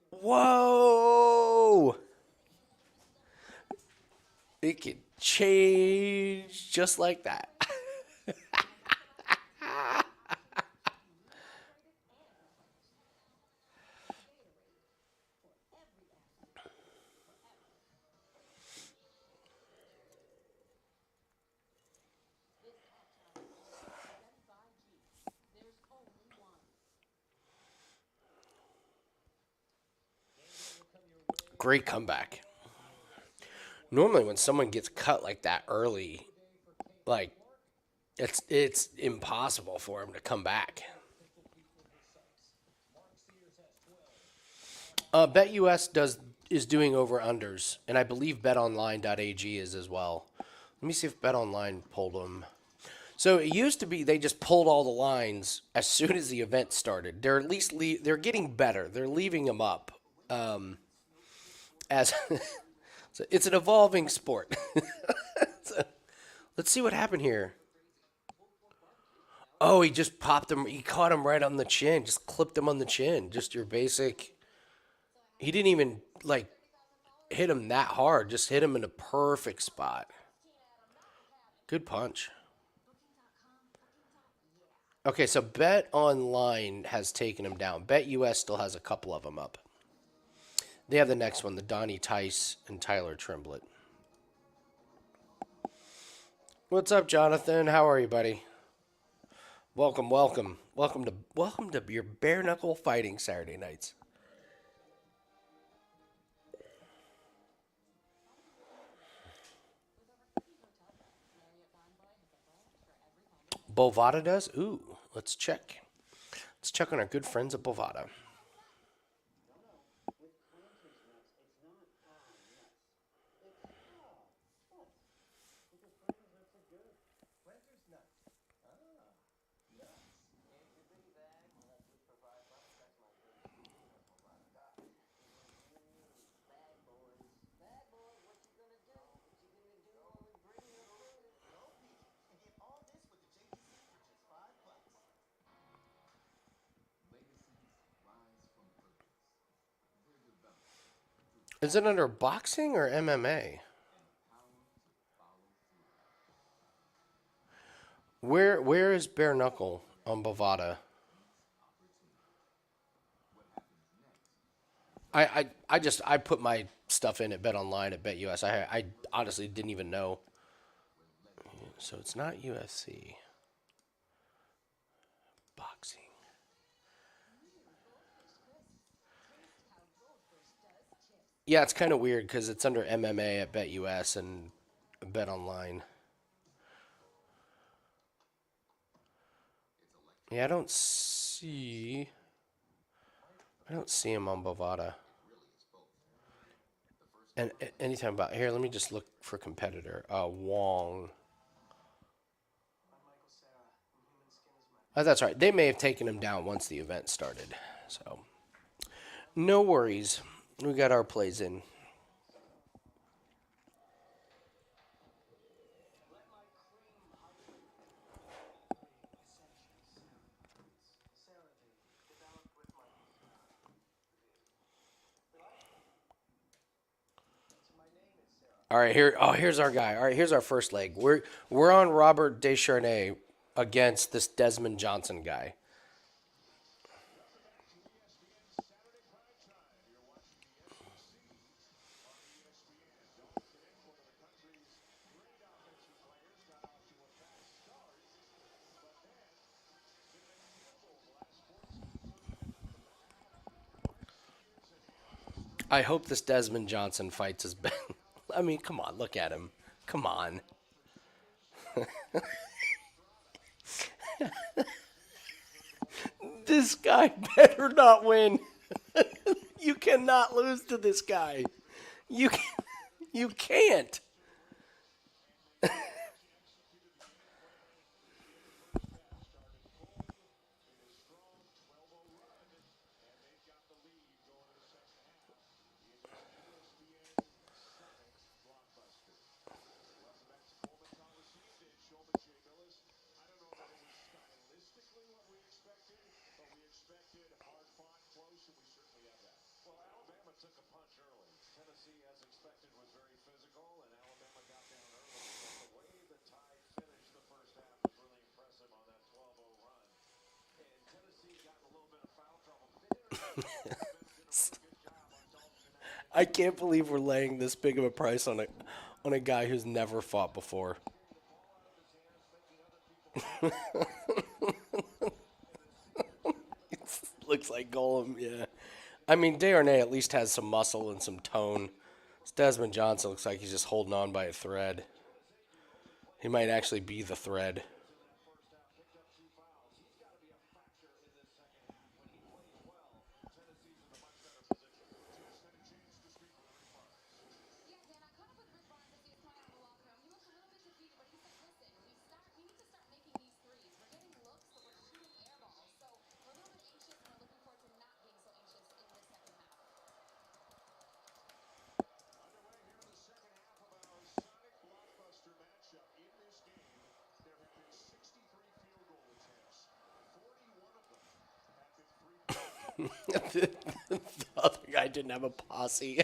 Whoa! It can change just like that. Great comeback. Normally when someone gets cut like that early, like it's impossible for him to come back. Bet US is doing over unders, and I believe BetOnline.ag is as well. Let me see if BetOnline pulled them. So it used to be they just pulled all the lines as soon as the event started. They're at least they're getting better. They're leaving them up as so it's an evolving sport. So, let's see what happened here. Oh, he just popped him. He caught him right on the chin. Just clipped him on the chin. Just your basic. He didn't even like hit him that hard. Just hit him in a perfect spot. Good punch. Okay, so Bet Online has taken him down. Bet US still has a couple of them up. They have the next one, the Donnie Tice and Tyler Tremblett. What's up, Jonathan? How are you, buddy? Welcome to your bare knuckle fighting Saturday nights. Bovada does? Ooh, let's check. Let's check on our good friends at Bovada. Is it under boxing or MMA? Where is bare knuckle on Bovada? I put my stuff in at Bet Online at BetUS. I honestly didn't even know. So it's not UFC. Boxing. Yeah, it's kind of weird because it's under MMA at BetUS and Bet Online. Yeah, I don't see him on Bovada. And anytime about here, let me just look for competitor. Wong. Oh, that's right. They may have taken him down once the event started. So, no worries. We got our plays in. All right, here's our guy. All right, here's our first leg. We're on Robert Descharnay against this Desmond Johnson guy. I hope this Desmond Johnson fights his best. I mean, come on, look at him. Come on. This guy better not win. You cannot lose to this guy. You can't. Took a punch early. Tennessee, as expected, was very physical, and Alabama got down early. But the way the Tide finished the first half was really impressive on that 12-0 run. And Tennessee got in a little bit of foul trouble. I can't believe we're laying this big of a price on a guy who's never fought before. Looks like Golem, yeah. I mean, Dearnay at least has some muscle and some tone. This Desmond Johnson looks like he's just holding on by a thread. He might actually be the thread. The other guy didn't have a posse.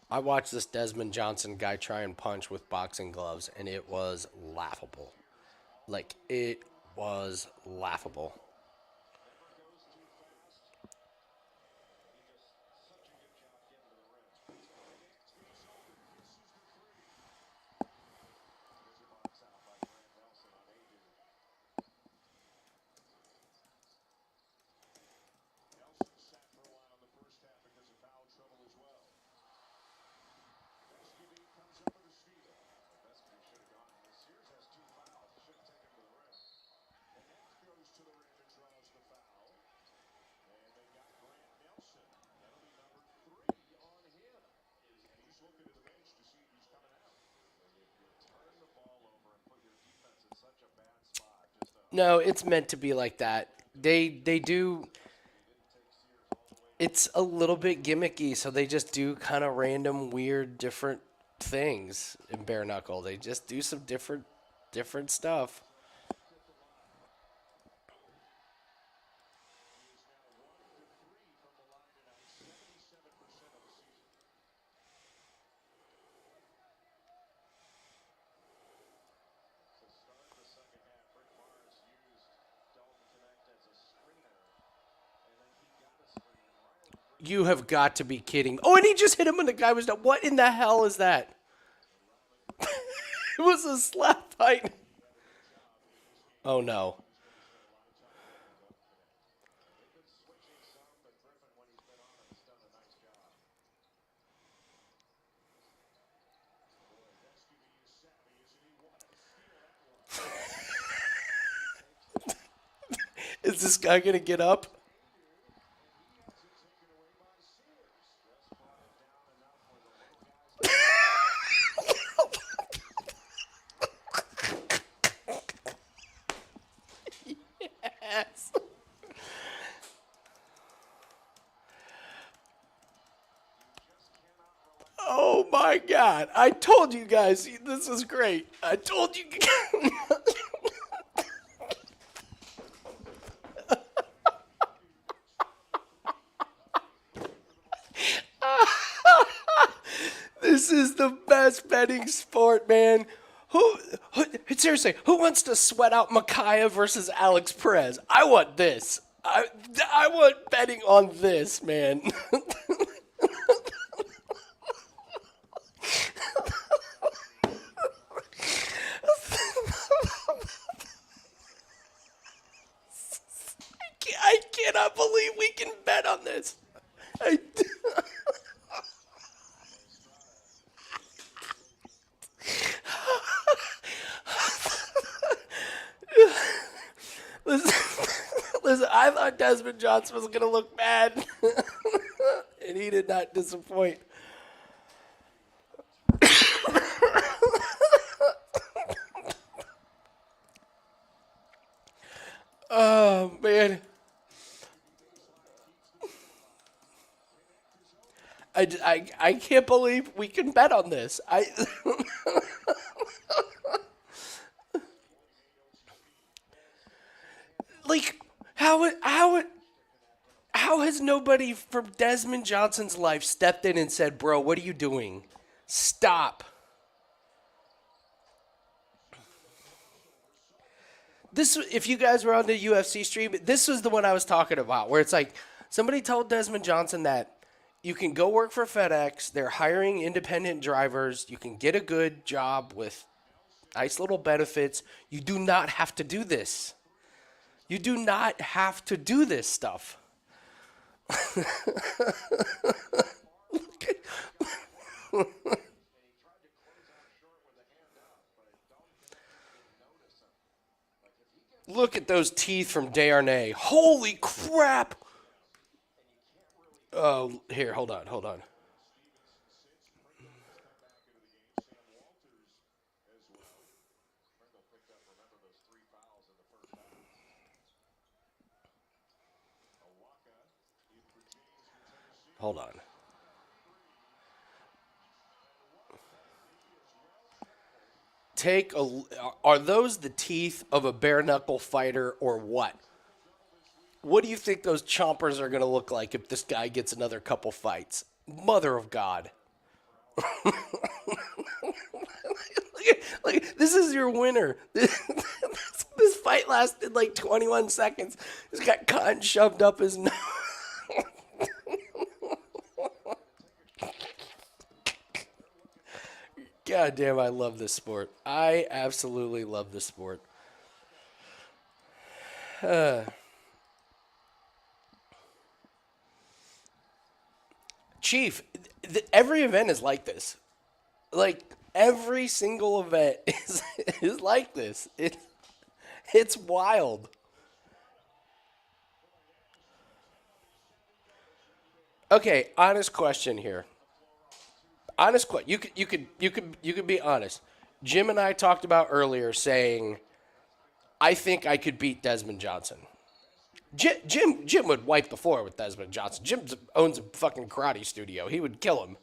I watched this Desmond Johnson guy try and punch with boxing gloves, and it was laughable. Like, it was laughable. No, it's meant to be like that. They do. It's a little bit gimmicky, so they just do kind of random, weird, different things in bare knuckle. They just do some different stuff. You have got to be kidding. Oh, and he just hit him when the guy was down. What in the hell is that? It was a slap fight. Oh, no. Is this guy going to get up? Yes. Oh my God. I told you guys this is great. I told you. This is the best betting sport, man. Who seriously, who wants to sweat out Mokaev versus Alex Perez? I want this. I want betting on this, man. I cannot believe we can bet on this. Listen, I thought Desmond Johnson was going to look bad, and he did not disappoint. Oh, man. I can't believe we can bet on this. Like, how has nobody from Desmond Johnson's life stepped in and said, bro, what are you doing? Stop. This, if you guys were on the UFC stream, this was the one I was talking about, where it's like somebody told Desmond Johnson that you can go work for FedEx. They're hiring independent drivers. You can get a good job with nice little benefits. You do not have to do this. You do not have to do this stuff. Look at those teeth from Darnay. Holy crap. Oh, here, hold on. Hold on. Are those the teeth of a bare knuckle fighter or what? What do you think those chompers are going to look like if this guy gets another couple fights? Mother of God. Like, this is your winner. This fight lasted like 21 seconds. He's got cotton shoved up his nose. God damn, I love this sport. I absolutely love this sport. Chief, every event is like this. Like, every single event is like this. It's wild. Okay, honest question here. Honest question. You could be honest. Jim and I talked about earlier saying, I think I could beat Desmond Johnson. Jim would wipe the floor with Desmond Johnson. Jim owns a fucking karate studio. He would kill him.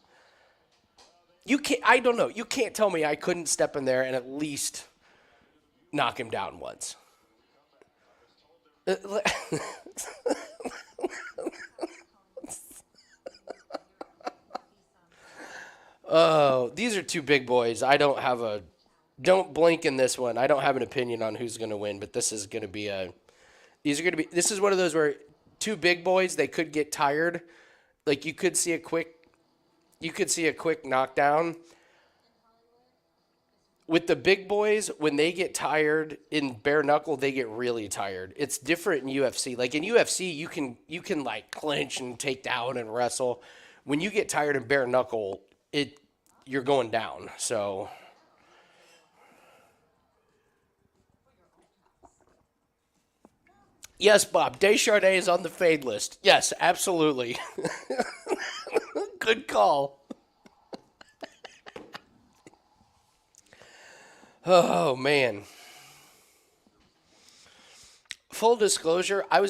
You can't. I don't know. You can't tell me I couldn't step in there and at least knock him down once. Oh, these are two big boys. Don't blink in this one. I don't have an opinion on who's going to win, but this is going to be this is one of those where two big boys, they could get tired. Like you could see a quick knockdown. With the big boys, when they get tired in bare knuckle, they get really tired. It's different in UFC. Like in UFC, you can like clinch and take down and wrestle. When you get tired in bare knuckle, you're going down. So yes, Bob, Deschardins is on the fade list. Yes, absolutely. Good call. Oh, man. Full disclosure, I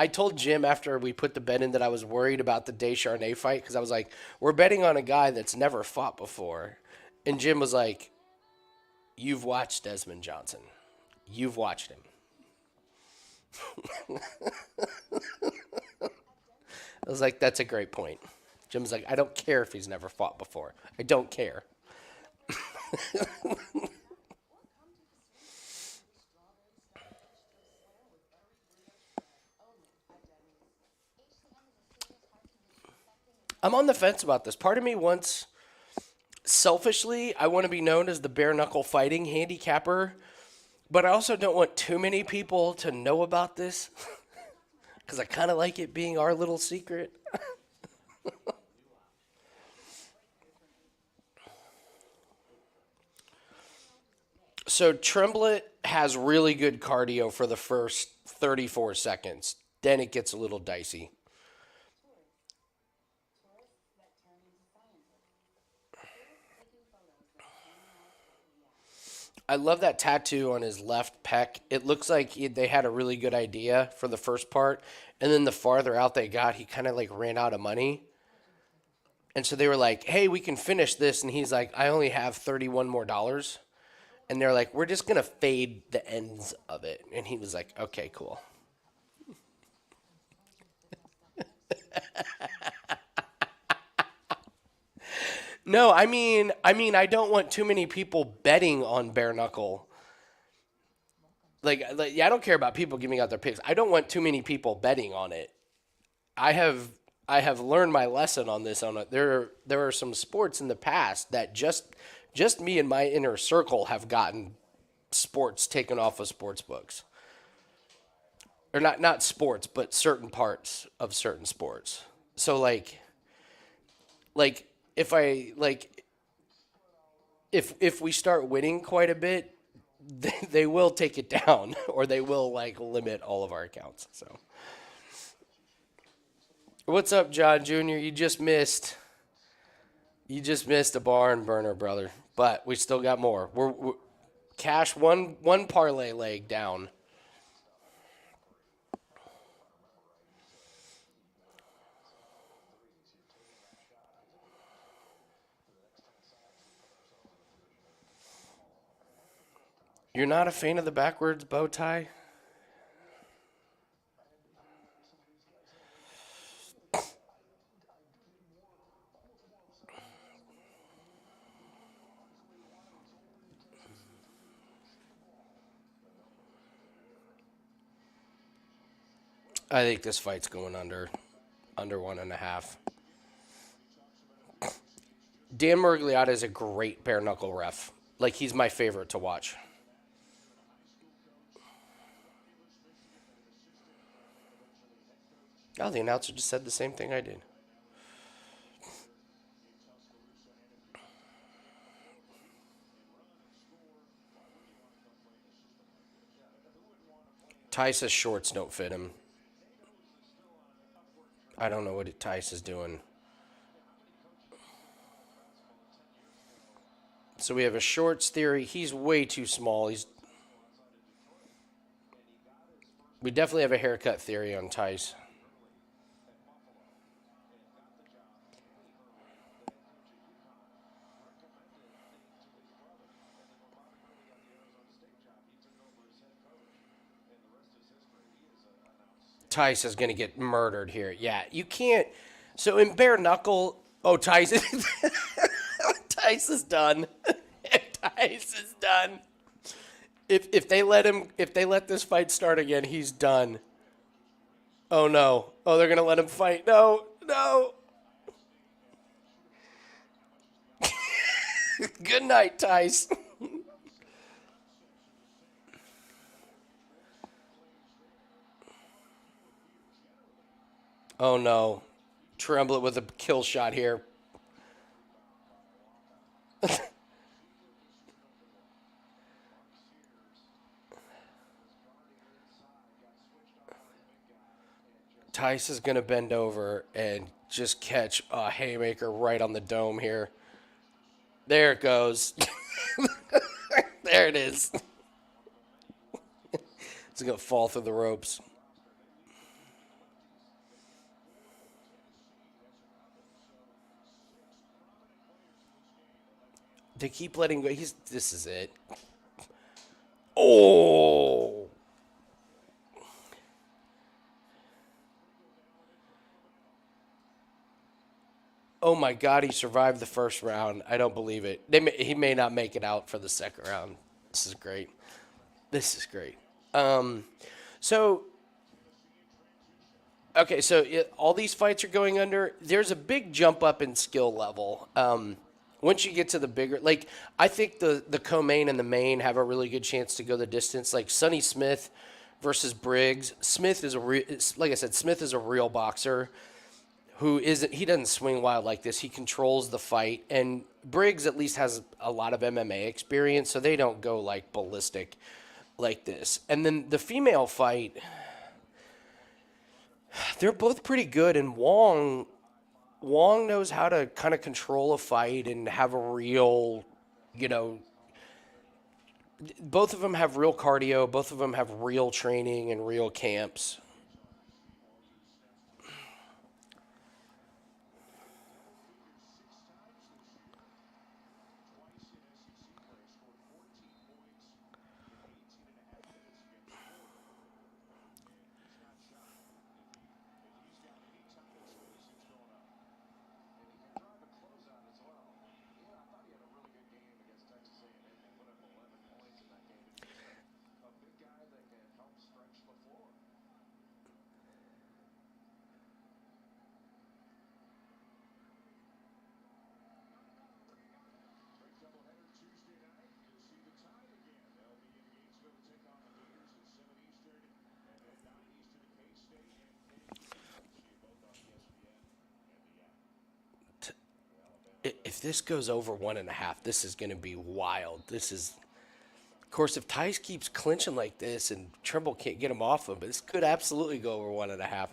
told Jim after we put the bet in that I was worried about the Deschardins fight because I was like, we're betting on a guy that's never fought before. And Jim was like, you've watched Desmond Johnson. You've watched him. I was like, that's a great point. Jim's like, I don't care if he's never fought before. I don't care. I'm on the fence about this. Part of me wants, selfishly, I want to be known as the bare knuckle fighting handicapper, but I also don't want too many people to know about this because I kind of like it being our little secret. So Tremblett has really good cardio for the first 34 seconds. Then it gets a little dicey. I love that tattoo on his left pec. It looks like they had a really good idea for the first part. And then the farther out they got, he kind of like ran out of money. And so they were like, hey, we can finish this. And he's like, I only have $31 more. And they're like, we're just going to fade the ends of it. And he was like, okay, cool. No, I mean, I don't want too many people betting on bare knuckle. Like, I don't care about people giving out their picks. I don't want too many people betting on it. I have learned my lesson on this. There are some sports in the past that just me and my inner circle have gotten sports taken off of sports books. Or not sports, but certain parts of certain sports. So like if we start winning quite a bit, they will take it down or they will like limit all of our accounts. So what's up, John Jr.? You just missed a barn burner, brother. But we still got more. We're cash one parlay leg down. You're not a fan of the backwards bow tie? I think this fight's going under 1.5. Dan Murgliata is a great bare knuckle ref. Like, he's my favorite to watch. Oh, the announcer just said the same thing I did. Tyson's shorts don't fit him. I don't know what Tice is doing. So we have a shorts theory. He's way too small. We definitely have a haircut theory on Tice. Tice is going to get murdered here. Yeah, you can't. So in bare knuckle, oh, Tice, Tice is done. Tice is done. If they let this fight start again, he's done. Oh no. Oh, they're going to let him fight. No. Good night, Tice. Oh no. Tremblett with a kill shot here. Tice is going to bend over and just catch a haymaker right on the dome here. There it goes. There it is. It's going to fall through the ropes. They keep letting go. This is it. Oh. Oh my God, he survived the first round. I don't believe it. He may not make it out for the second round. This is great. All these fights are going under. There's a big jump up in skill level. Once you get to the bigger, I think the co-main and the main have a really good chance to go the distance. Like Sonny Smith versus Briggs. Smith is Smith is a real boxer. He doesn't swing wild like this. He controls the fight. And Briggs at least has a lot of MMA experience, so they don't go ballistic like this. And then the female fight, they're both pretty good. And Wong knows how to kind of control a fight and have a real, both of them have real cardio. Both of them have real training and real camps. If this goes over 1.5, this is going to be wild. Of course, if Tice keeps clinching like this and Trimble can't get him off him, this could absolutely go over 1.5.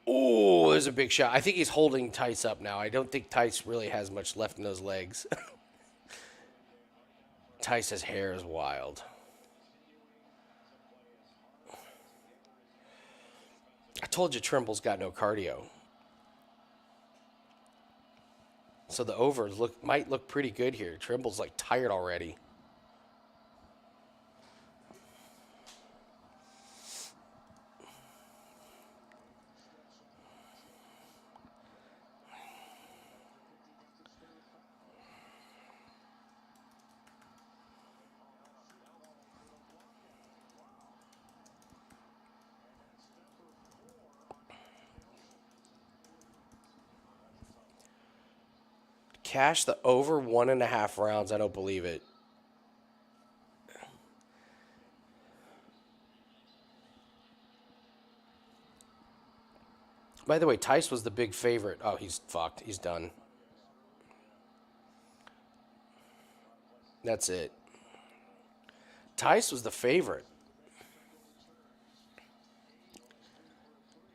Oh, there's a big shot. I think he's holding Tice up now. I don't think Tice really has much left in those legs. Tice's hair is wild. I told you Trimble's got no cardio. So the overs might look pretty good here. Trimble's tired already. Cash the over 1.5 rounds. I don't believe it. By the way, Tice was the big favorite. Oh, he's fucked. He's done. That's it. Tice was the favorite.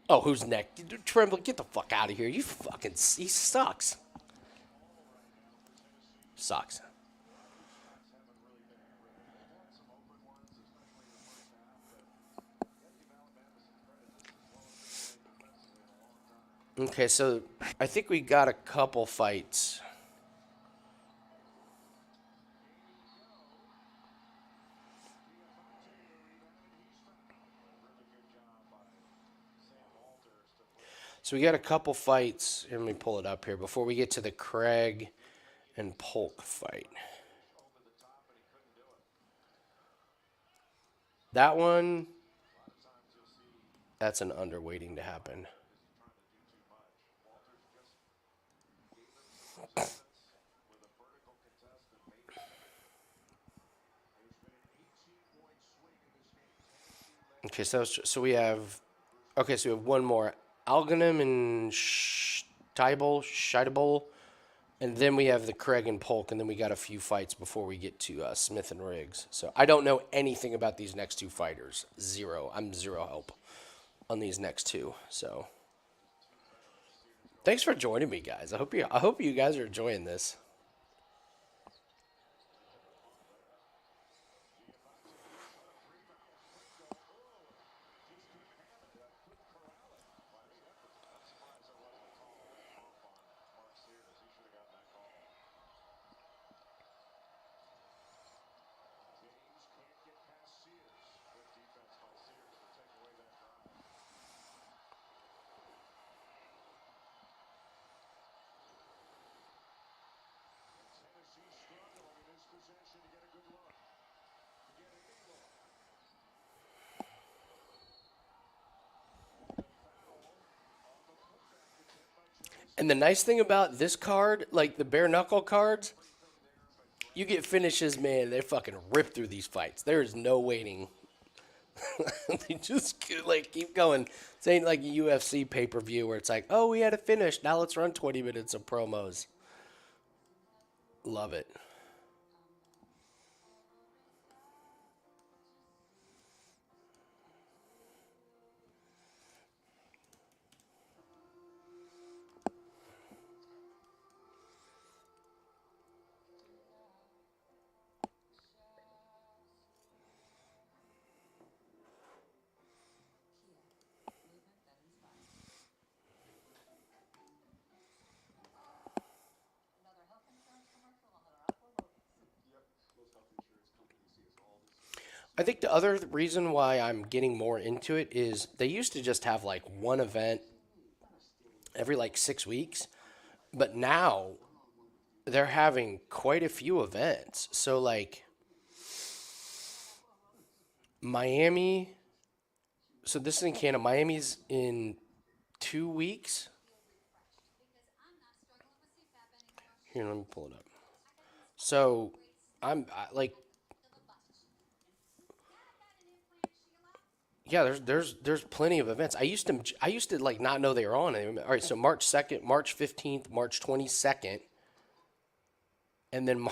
Oh, who's next? Trimble, get the fuck out of here. He sucks. Sucks. Okay, so I think we got a couple fights. So we got a couple fights. Let me pull it up here before we get to the Craig and Polk fight. That one, that's an underweighting to happen. Okay, so we have one more. Alganim and Scheibel, and then we have the Craig and Polk, and then we got a few fights before we get to Smith and Riggs. So I don't know anything about these next two fighters. Zero. I'm zero help on these next two. So thanks for joining me, guys. I hope you guys are enjoying this. And the nice thing about this card, like the bare knuckle cards, you get finishes, man. They fucking rip through these fights. There is no waiting. They just keep going. This ain't like a UFC pay-per-view where it's like, oh, we had a finish. Now let's run 20 minutes of promos. Love it. I think the other reason why I'm getting more into it is they used to just have like one event every like 6 weeks, but now they're having quite a few events. So like Miami, so this is in Canada. Miami's in 2 weeks. Here, let me pull it up. So like, yeah, there's plenty of events. I used to like not know they were on. All right, so March 2nd, March 15th, March 22nd, and then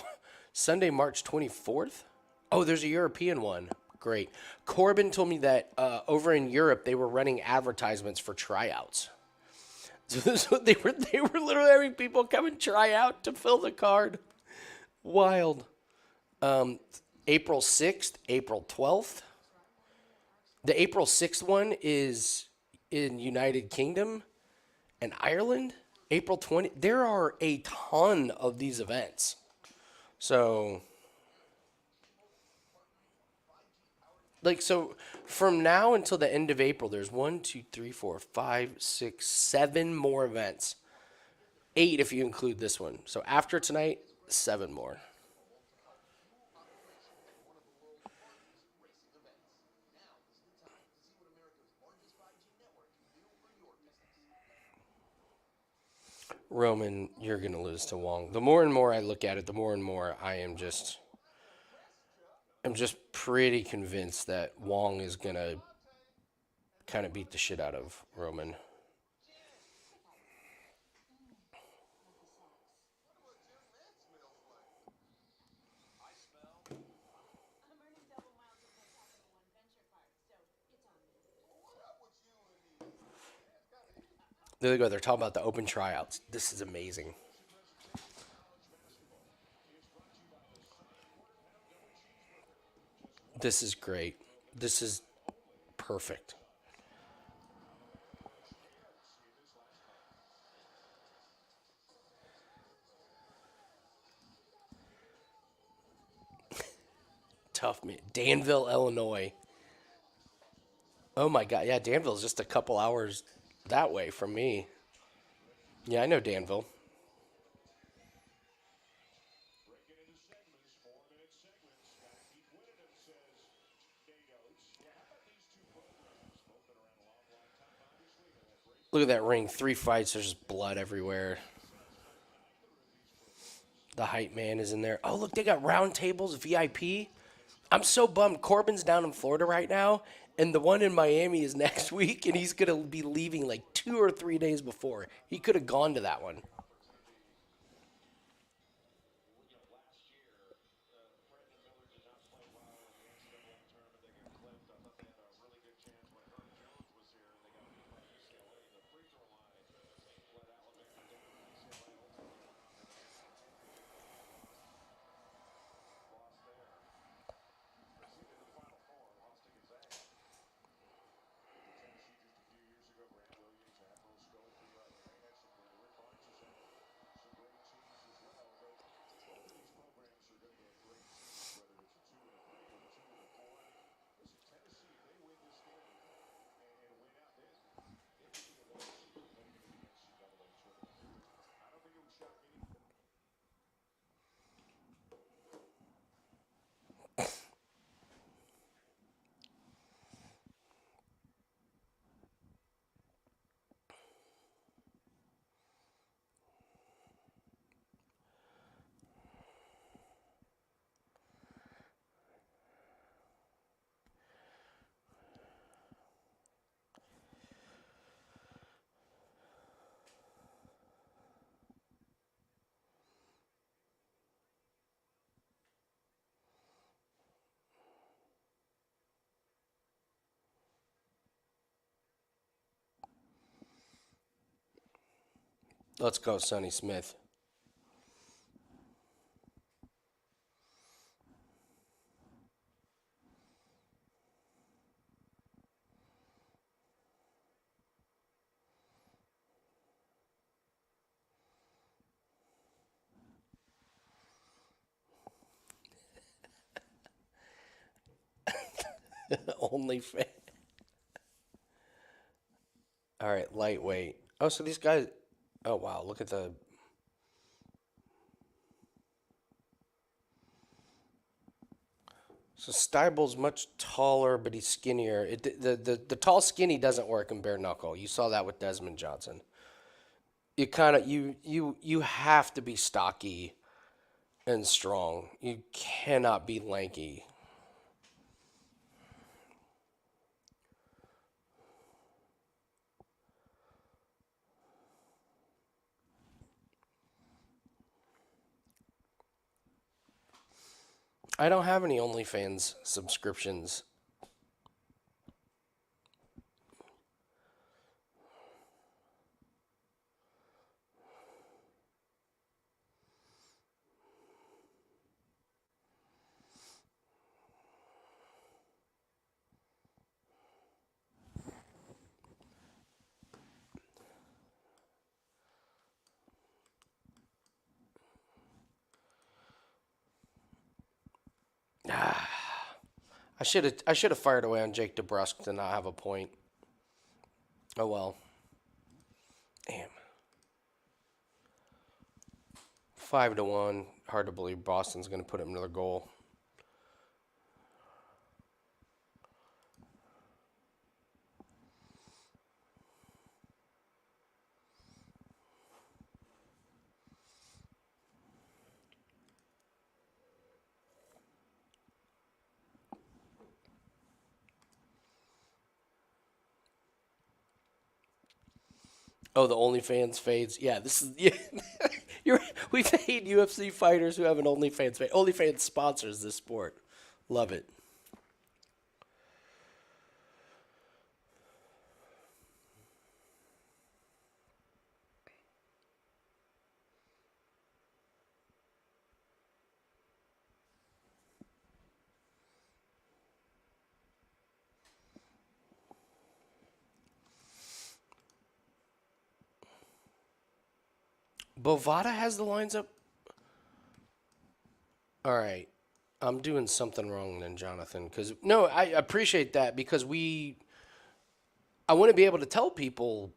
Sunday, March 24th. Oh, there's a European one. Great. Corbin told me that over in Europe they were running advertisements for tryouts. So they were literally having people come and try out to fill the card. Wild. April 6th, April 12th. The April 6th one is in United Kingdom and Ireland. April 20th. There are a ton of these events. So, so from now until the end of April, there's 1, 2, 3, 4, 5, 6, 7 more events. 8 if you include this one. So after tonight, 7 more. Roman, you're going to lose to Wong. The more and more I look at it, the more and more I'm just pretty convinced that Wong is going to kind of beat the shit out of Roman. There they go. They're talking about the open tryouts. This is amazing. This is great. This is perfect. tough, man. Danville, Illinois. Oh my God, yeah, Danville's just a couple hours that way from me. Yeah, I know Danville. Look at that ring. 3 fights. There's just blood everywhere. The hype man is in there. Oh, look, they got round tables, VIP. I'm so bummed. Corbin's down in Florida right now, and the one in Miami is next week, and he's going to be leaving like 2 or 3 days before. He could have gone to that one. Let's go, Sonny Smith. Only fan. All right, lightweight. Oh, so these guys. Oh, wow. Look at the. So Stible's much taller, but he's skinnier. The tall skinny doesn't work in bare knuckle. You saw that with Desmond Johnson. You kind of you have to be stocky and strong. You cannot be lanky. I don't have any OnlyFans subscriptions. I should have fired away on Jake DeBrusque to not have a point. Oh well. Damn. 5-1. Hard to believe Boston's going to put up another goal. Oh, the OnlyFans fades. Yeah, this is. Yeah, we paid UFC fighters who have an OnlyFans fade. OnlyFans sponsors this sport. Love it. Bovada has the lines up. All right. I'm doing something wrong then, Jonathan. Because no, I appreciate that because I want to be able to tell people,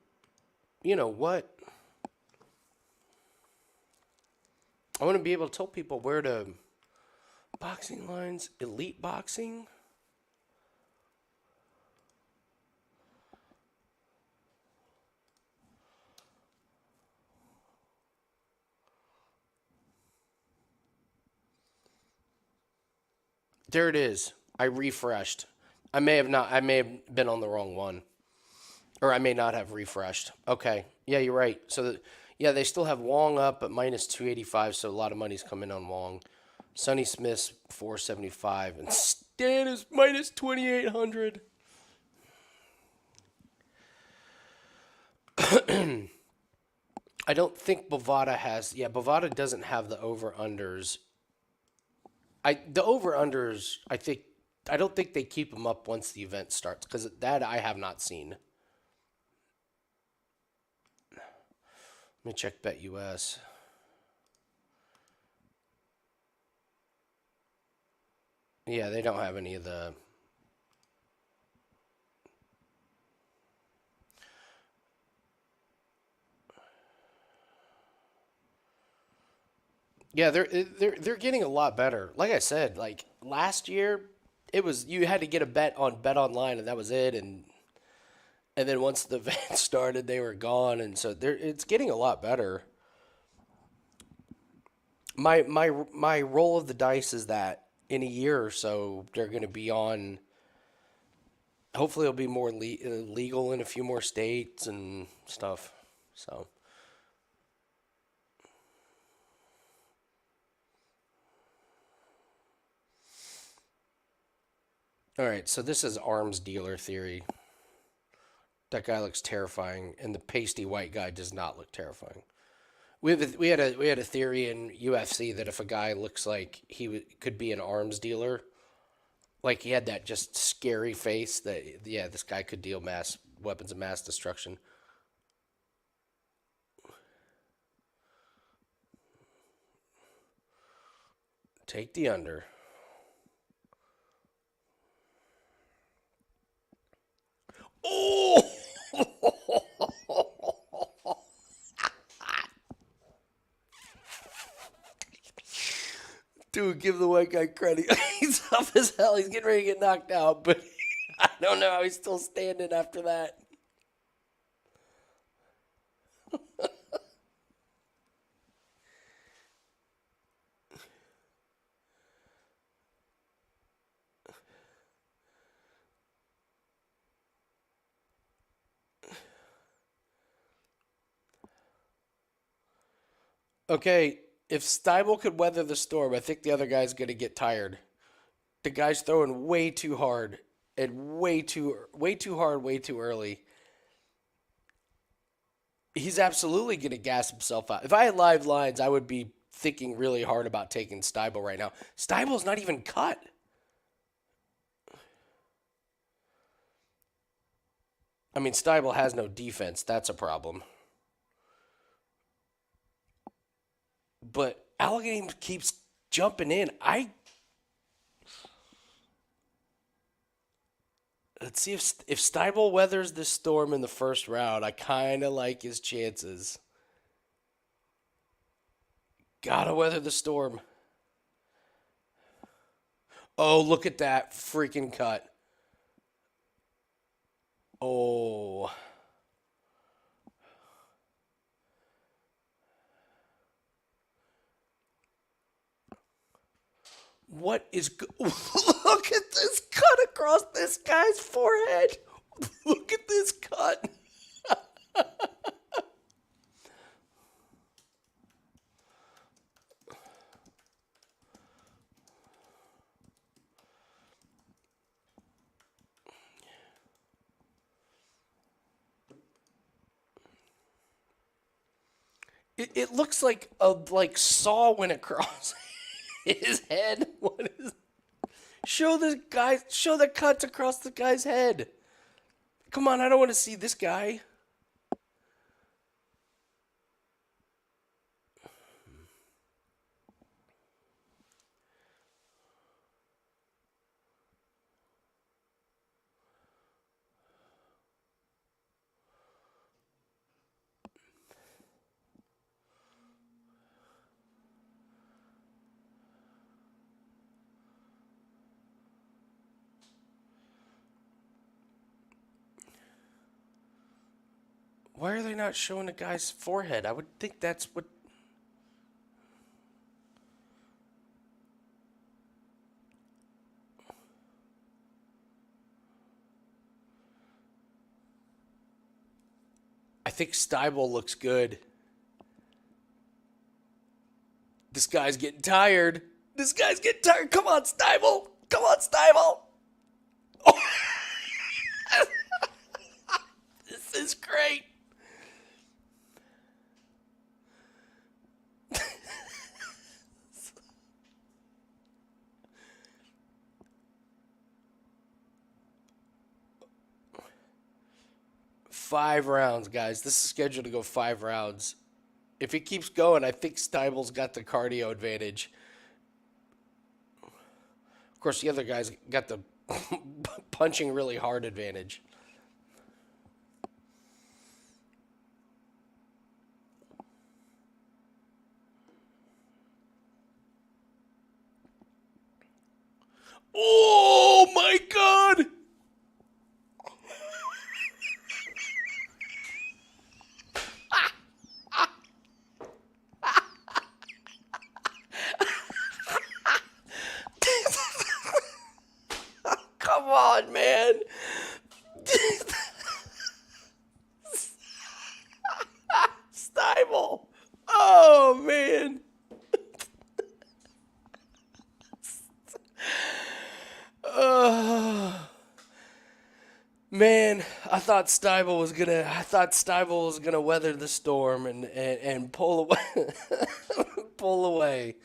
you know what? I want to be able to tell people where to boxing lines, elite boxing. There it is. I refreshed. I may have not. I may have been on the wrong one, or I may not have refreshed. Okay. Yeah, you're right. So, yeah, they still have Wong up at minus 285. So a lot of money's coming on Wong. Sonny Smith's 475, and Stan is minus 2,800. I don't think Bovada has. Yeah, Bovada doesn't have the over unders. The over-unders, I don't think they keep them up once the event starts, because that I have not seen. Let me check BetUS. Yeah, they don't have any of the... Yeah, they're getting a lot better. Like I said, like last year, it was you had to get a bet on Bet Online, and that was it. And then once the event started, they were gone, and so it's getting a lot better. My roll of the dice is that in a year or so they're going to be on. Hopefully, it'll be more legal in a few more states and stuff. So. All right, so this is arms dealer theory. That guy looks terrifying, and the pasty white guy does not look terrifying. We had a theory in UFC that if a guy looks like he could be an arms dealer, like he had that just scary face, that yeah, this guy could deal weapons of mass destruction. Take the under. Oh! Dude, give the white guy credit. He's tough as hell. He's getting ready to get knocked out, but I don't know how he's still standing after that. Okay, if Steibel could weather the storm, I think the other guy's going to get tired. The guy's throwing way too hard and way too hard, way too early. He's absolutely going to gas himself out. If I had live lines, I would be thinking really hard about taking Steibel right now. Steibel's not even cut. I mean, Steibel has no defense. That's a problem. But Al-Kareem keeps jumping in. Let's see if Steibel weathers this storm in the first round. I kind of like his chances. Gotta weather the storm. Oh, look at that freaking cut. Oh. What is... Look at this cut across this guy's forehead. Look at this cut. It looks like a saw went across his head. What is? Show the cuts across the guy's head. Come on, I don't want to see this guy. Why are they not showing the guy's forehead? I would think that's what... I think Steibel looks good. This guy's getting tired. Come on, Steibel. Oh. This is great. Five rounds, guys. This is scheduled to go 5 rounds. If it keeps going, I think Steibel's got the cardio advantage. Of course, the other guy's got the punching really hard advantage. Oh, my God! Come on, man. Steibel. Oh, man. Man, I thought Steibel was gonna weather the storm and pull away. Pull away.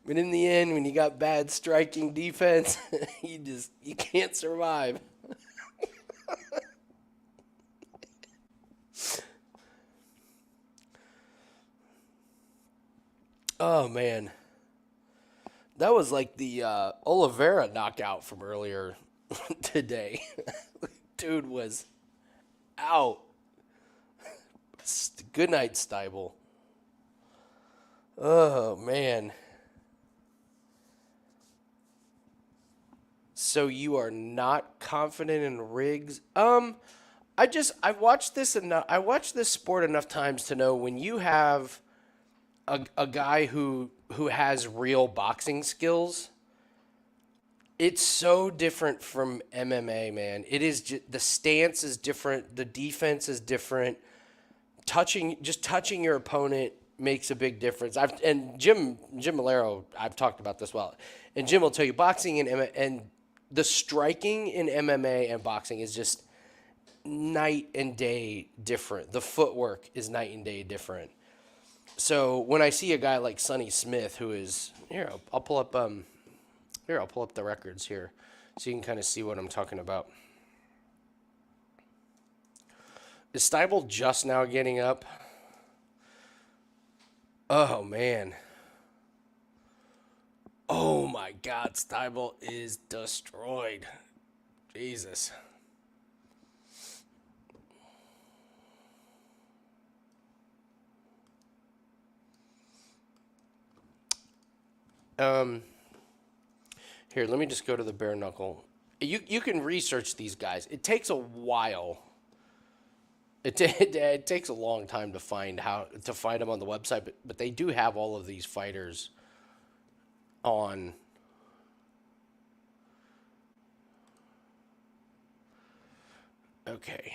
But in the end, when you got bad striking defense, you can't survive. Oh, man. That was like the Oliveira knockout from earlier today. Dude was out. Good night, Steibel. Oh, man. So you are not confident in Riggs? I've watched this enough. I watched this sport enough times to know when you have a guy who has real boxing skills, it's so different from MMA, man. It is the stance is different, the defense is different. Touching your opponent makes a big difference. And Jim Malero, I've talked about this well, and Jim will tell you boxing and the striking in MMA and boxing is just night and day different. The footwork is night and day different. So when I see a guy like Sonny Smith, who is here, I'll pull up the records here, so you can kind of see what I'm talking about. Is Steibel just now getting up? Oh man. Oh my God, Steibel is destroyed. Jesus. Here, let me just go to the bare knuckle. You can research these guys. It takes a while. It takes a long time to find them on the website, but they do have all of these fighters on. Okay.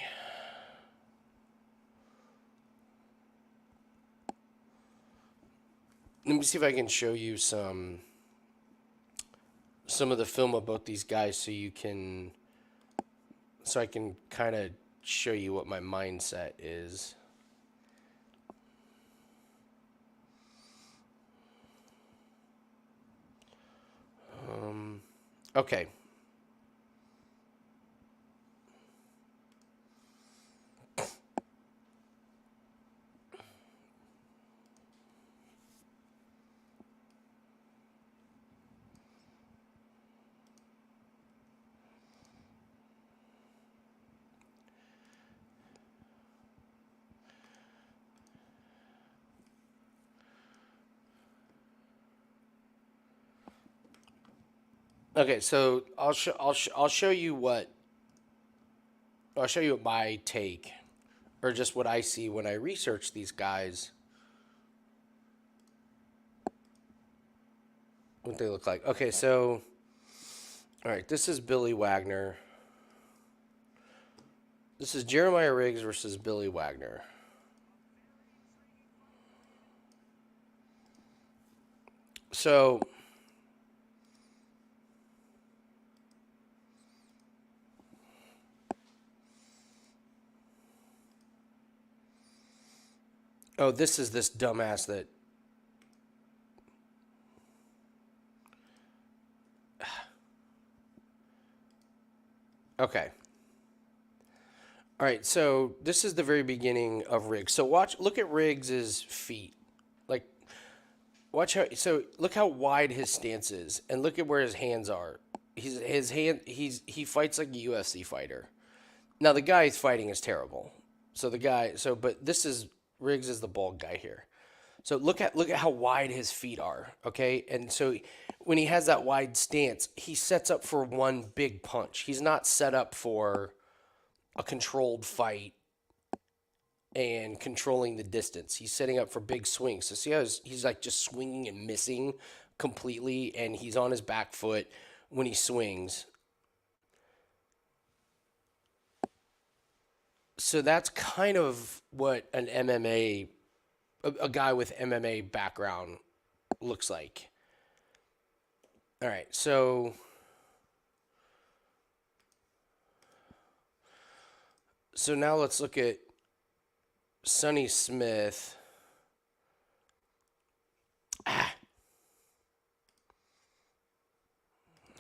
Let me see if I can show you some of the film about these guys so I can kind of show you what my mindset is. Okay. Okay, so I'll show you what my take or just what I see when I research these guys, what they look like. Okay, so, all right, this is Billy Wagner. This is Jeremiah Riggs versus Billy Wagner. So, oh, this is this dumbass that. Okay. All right, so this is the very beginning of Riggs. So look at Riggs's feet. Like, watch how. So look how wide his stance is, and look at where his hands are. He fights like a UFC fighter. Now the guy he's fighting is terrible. But this is Riggs is the bald guy here. So look at how wide his feet are, okay? And so when he has that wide stance, he sets up for one big punch. He's not set up for a controlled fight and controlling the distance. He's setting up for big swings. So see how he's like just swinging and missing completely, and he's on his back foot when he swings. So that's kind of what an MMA, a guy with MMA background looks like. All right, so now let's look at Sonny Smith.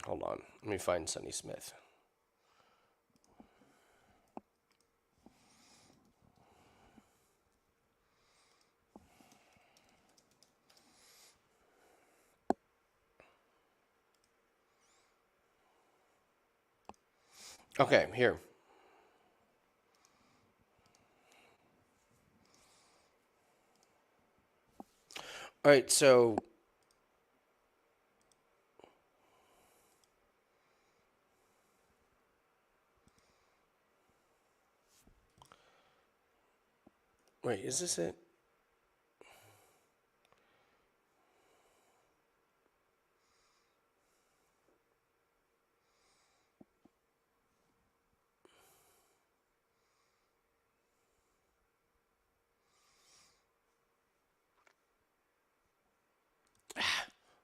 Hold on, let me find Sonny Smith. Okay, here. All right, so wait, is this it?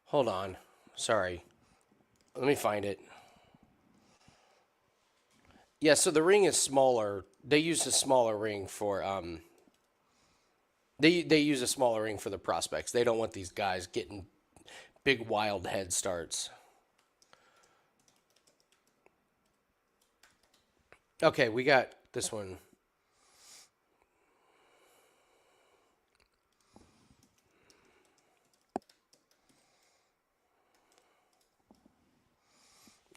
Hold on. Sorry. Let me find it. Yeah, so the ring is smaller. They use a smaller ring for they use a smaller ring for the prospects. They don't want these guys getting big wild head starts. Okay, we got this one.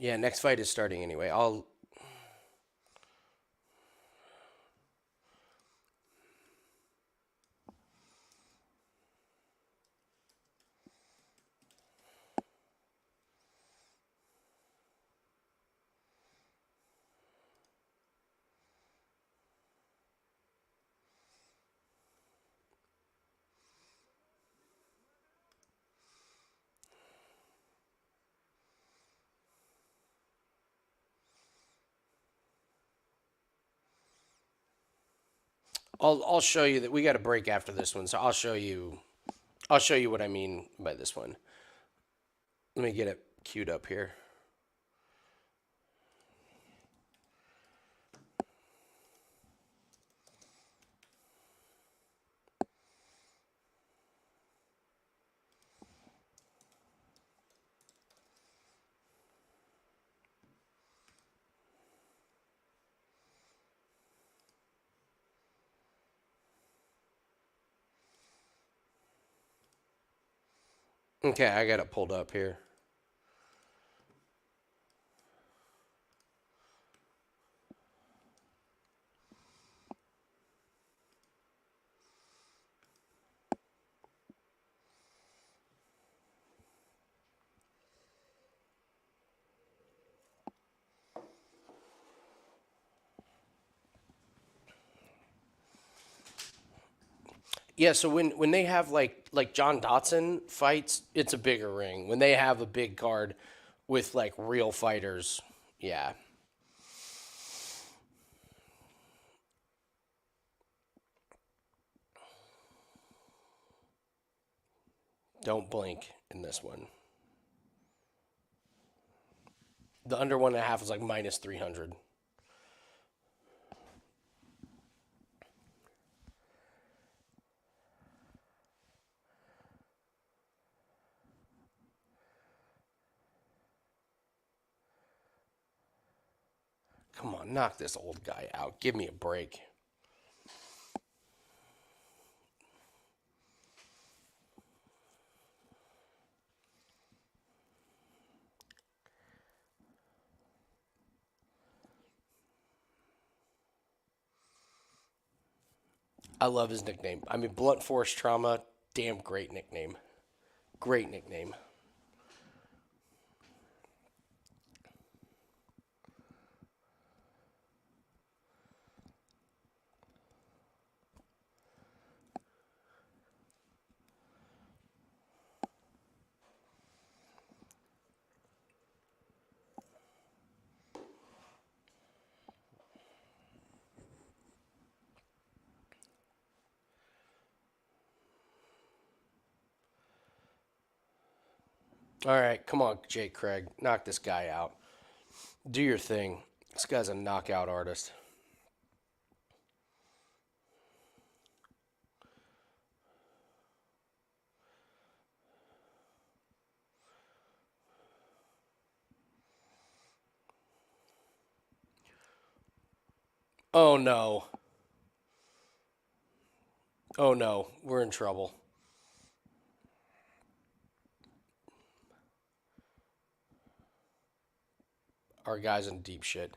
Yeah, next fight is starting anyway. I'll show you that we got a break after this one, so I'll show you what I mean by this one. Let me get it queued up here. Okay, I got it pulled up here. Yeah, so when they have like John Dotson fights, it's a bigger ring. When they have a big card with like real fighters, yeah. Don't blink in this one. The under 1.5 is like minus 300. Come on, knock this old guy out. Give me a break. I love his nickname. I mean, Blunt Force Trauma, damn great nickname. Great nickname. All right, come on, Jake Craig. Knock this guy out. Do your thing. This guy's a knockout artist. Oh, no. Oh, no. We're in trouble. Our guy's in deep shit.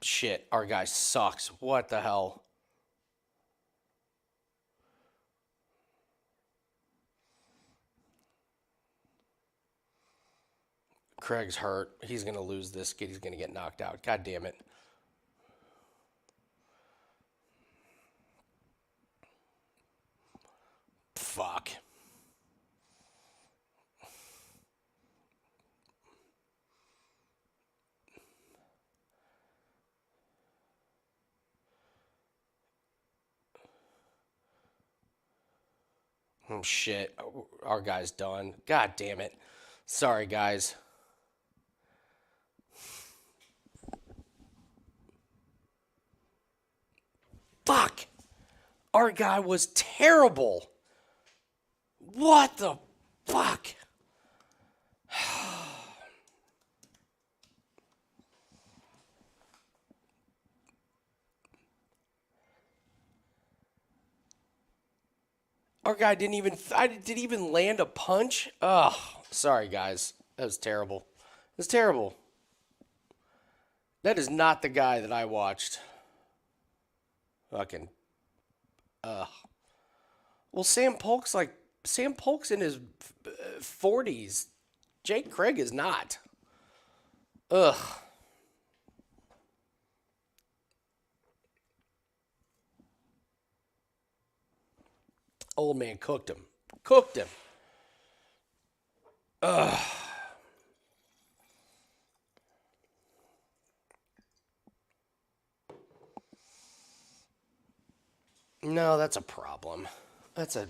Shit, our guy sucks. What the hell? Craig's hurt. He's going to lose this kid. He's going to get knocked out. God damn it. Fuck. Oh, shit. Our guy's done. God damn it. Sorry, guys. Fuck. Our guy was terrible. What the fuck? Our guy didn't even land a punch. Oh, sorry guys. That was terrible. It was terrible. That is not the guy that I watched. Fucking. Well, Sam Polk's in his 40s. Jake Craig is not. Ugh. Old man cooked him. Cooked him. Ugh. No, that's a problem. That's a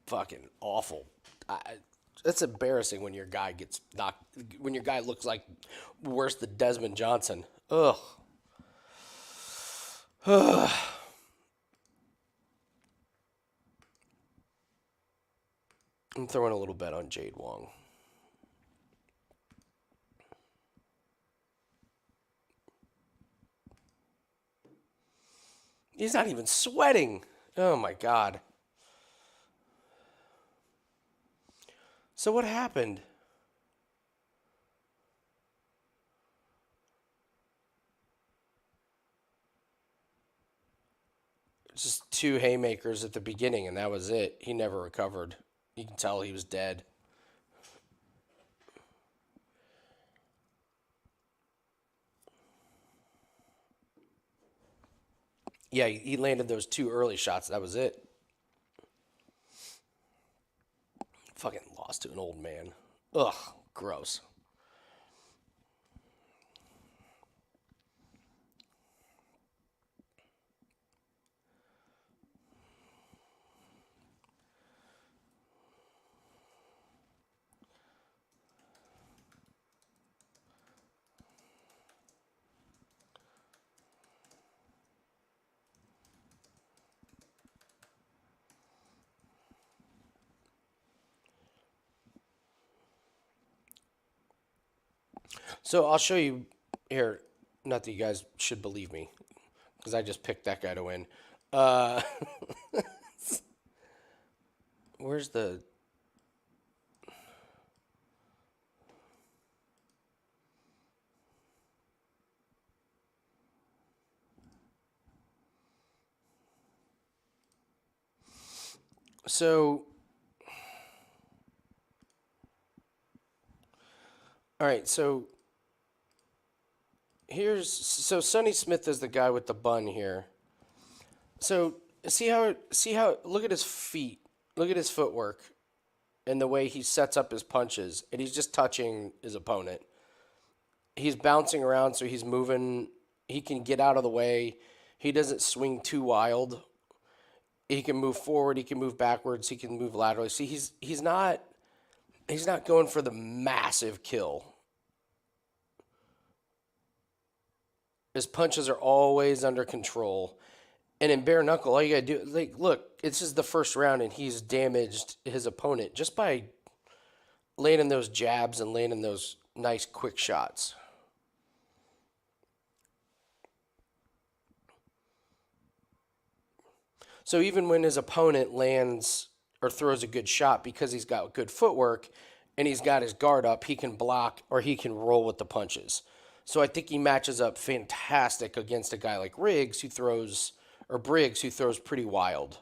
fucking awful. That's embarrassing when your guy gets knocked. When your guy looks like worse than Desmond Johnson. Ugh. Ugh. I'm throwing a little bet on Jade Wong. He's not even sweating. Oh, my God. So what happened? Just 2 haymakers at the beginning, and that was it. He never recovered. You can tell he was dead. Yeah, he landed those 2 early shots. That was it. Fucking lost to an old man. Ugh, gross. So I'll show you here. Not that you guys should believe me, because I just picked that guy to win. Uh, where's the... So... All right, so Sonny Smith is the guy with the bun here. So see how look at his feet. Look at his footwork and the way he sets up his punches, and he's just touching his opponent. He's bouncing around, so he's moving. He can get out of the way. He doesn't swing too wild. He can move forward, he can move backwards, he can move laterally. See, he's not going for the massive kill. His punches are always under control. And in bare knuckle, all you gotta do, like, look, this is the first round, and he's damaged his opponent just by landing those jabs and landing those nice quick shots. So even when his opponent lands or throws a good shot, because he's got good footwork and he's got his guard up, he can block or he can roll with the punches. So I think he matches up fantastic against a guy like Briggs who throws pretty wild.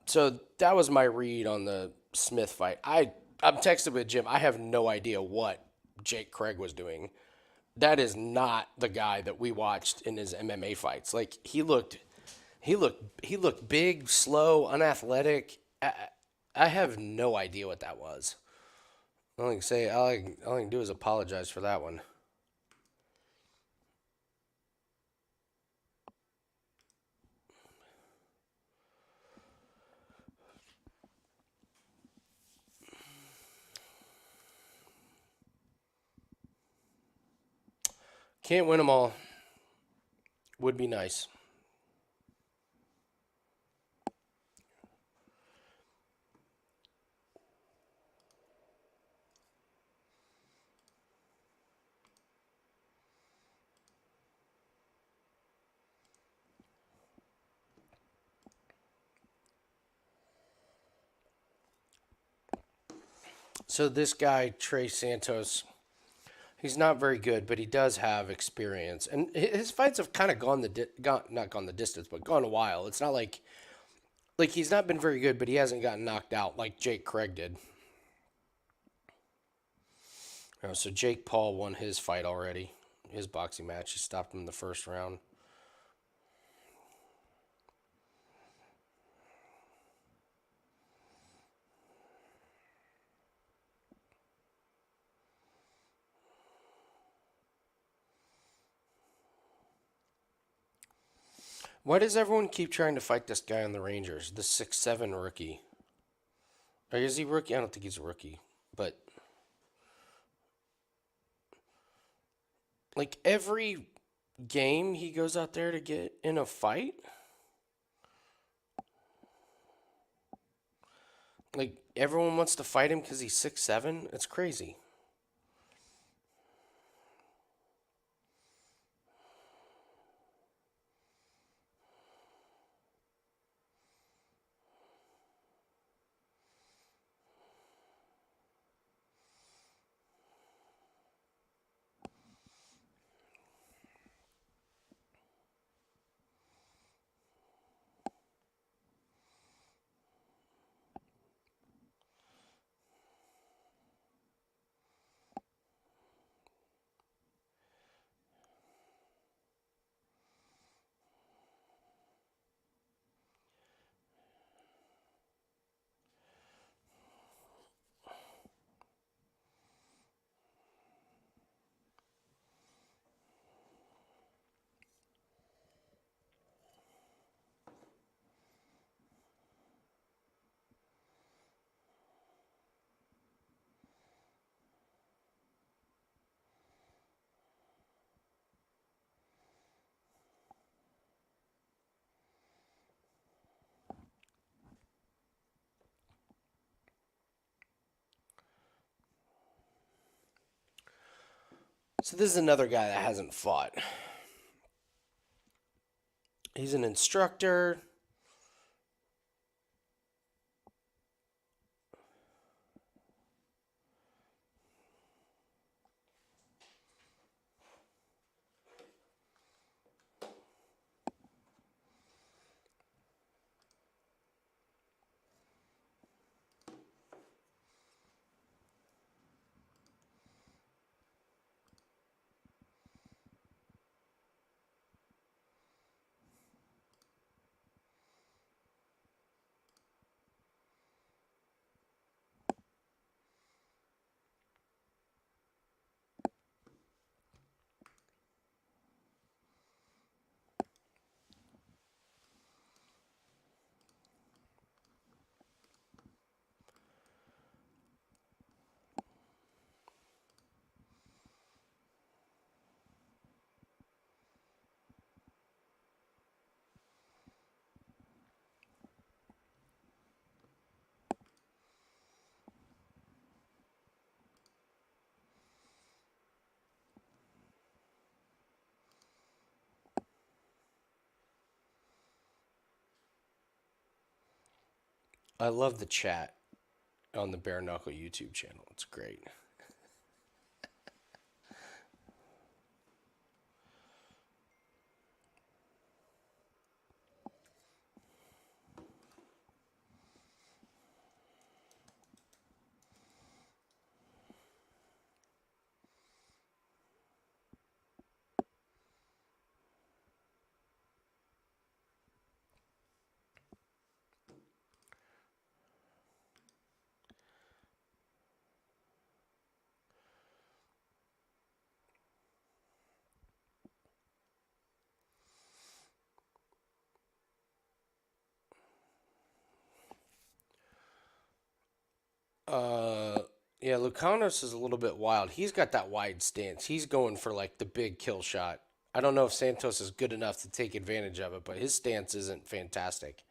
So that was my read on the Smith fight. I'm texting with Jim. I have no idea what Jake Craig was doing. That is not the guy that we watched in his MMA fights. Like he looked big, slow, unathletic. I have no idea what that was. All I can do is apologize for that one. Can't win them all. Would be nice. So this guy, Trey Santos, he's not very good, but he does have experience. And his fights have kind of not gone the distance, but gone a while. It's not like he's not been very good, but he hasn't gotten knocked out like Jake Craig did. So Jake Paul won his fight already, his boxing match. He stopped him in the first round. Why does everyone keep trying to fight this guy on the Rangers, the 6'7" rookie? Or is he rookie? I don't think he's a rookie, but like every game he goes out there to get in a fight. Like everyone wants to fight him because he's 6'7". It's crazy. So this is another guy that hasn't fought. He's an instructor. I love the chat on the Bare Knuckle YouTube channel. It's great. Yeah, Lucanos is a little bit wild. He's got that wide stance. He's going for like the big kill shot. I don't know if Santos is good enough to take advantage of it, but his stance isn't fantastic.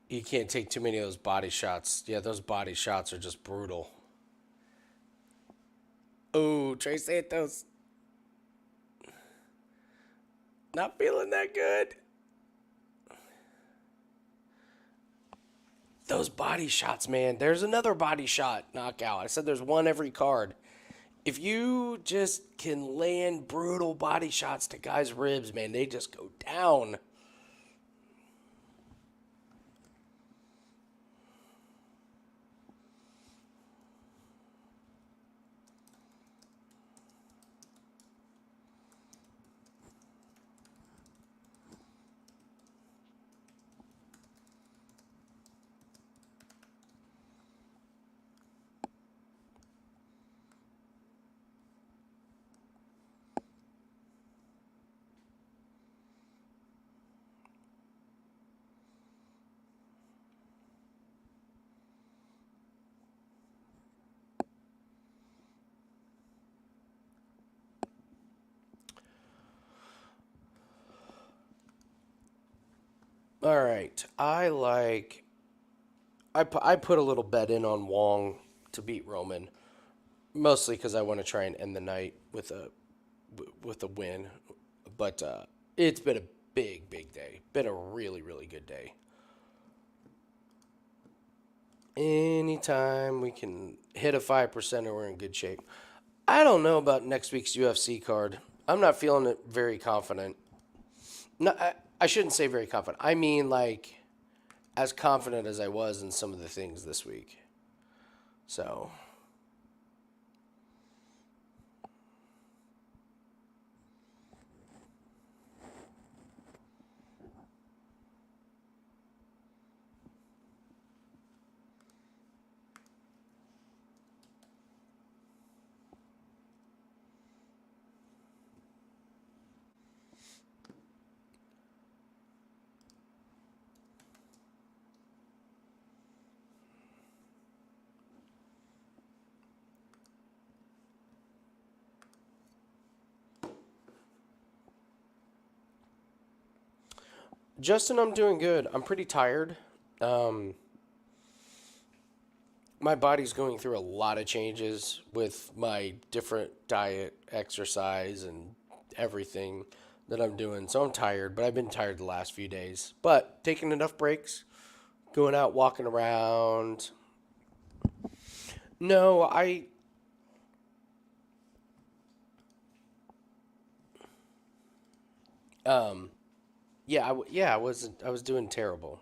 You can't take too many of those body shots. Yeah, those body shots are just brutal. Oh, Trey Santos. Not feeling that good. Those body shots, man. There's another body shot knockout. I said there's one every card. If you just can land brutal body shots to guys' ribs, man, they just go down. All right. I put a little bet in on Wong to beat Roman, mostly because I want to try and end the night with a win. But it's been a big day. Been a really, really good day. Anytime we can hit a 5%, we're in good shape. I don't know about next week's UFC card. I'm not feeling it very confident. No, I shouldn't say very confident. I mean, like, as confident as I was in some of the things this week. So Justin, I'm doing good. I'm pretty tired. My body's going through a lot of changes with my different diet, exercise, and everything that I'm doing. So I'm tired, but I've been tired the last few days. But taking enough breaks, going out, walking around. No, I was doing terrible.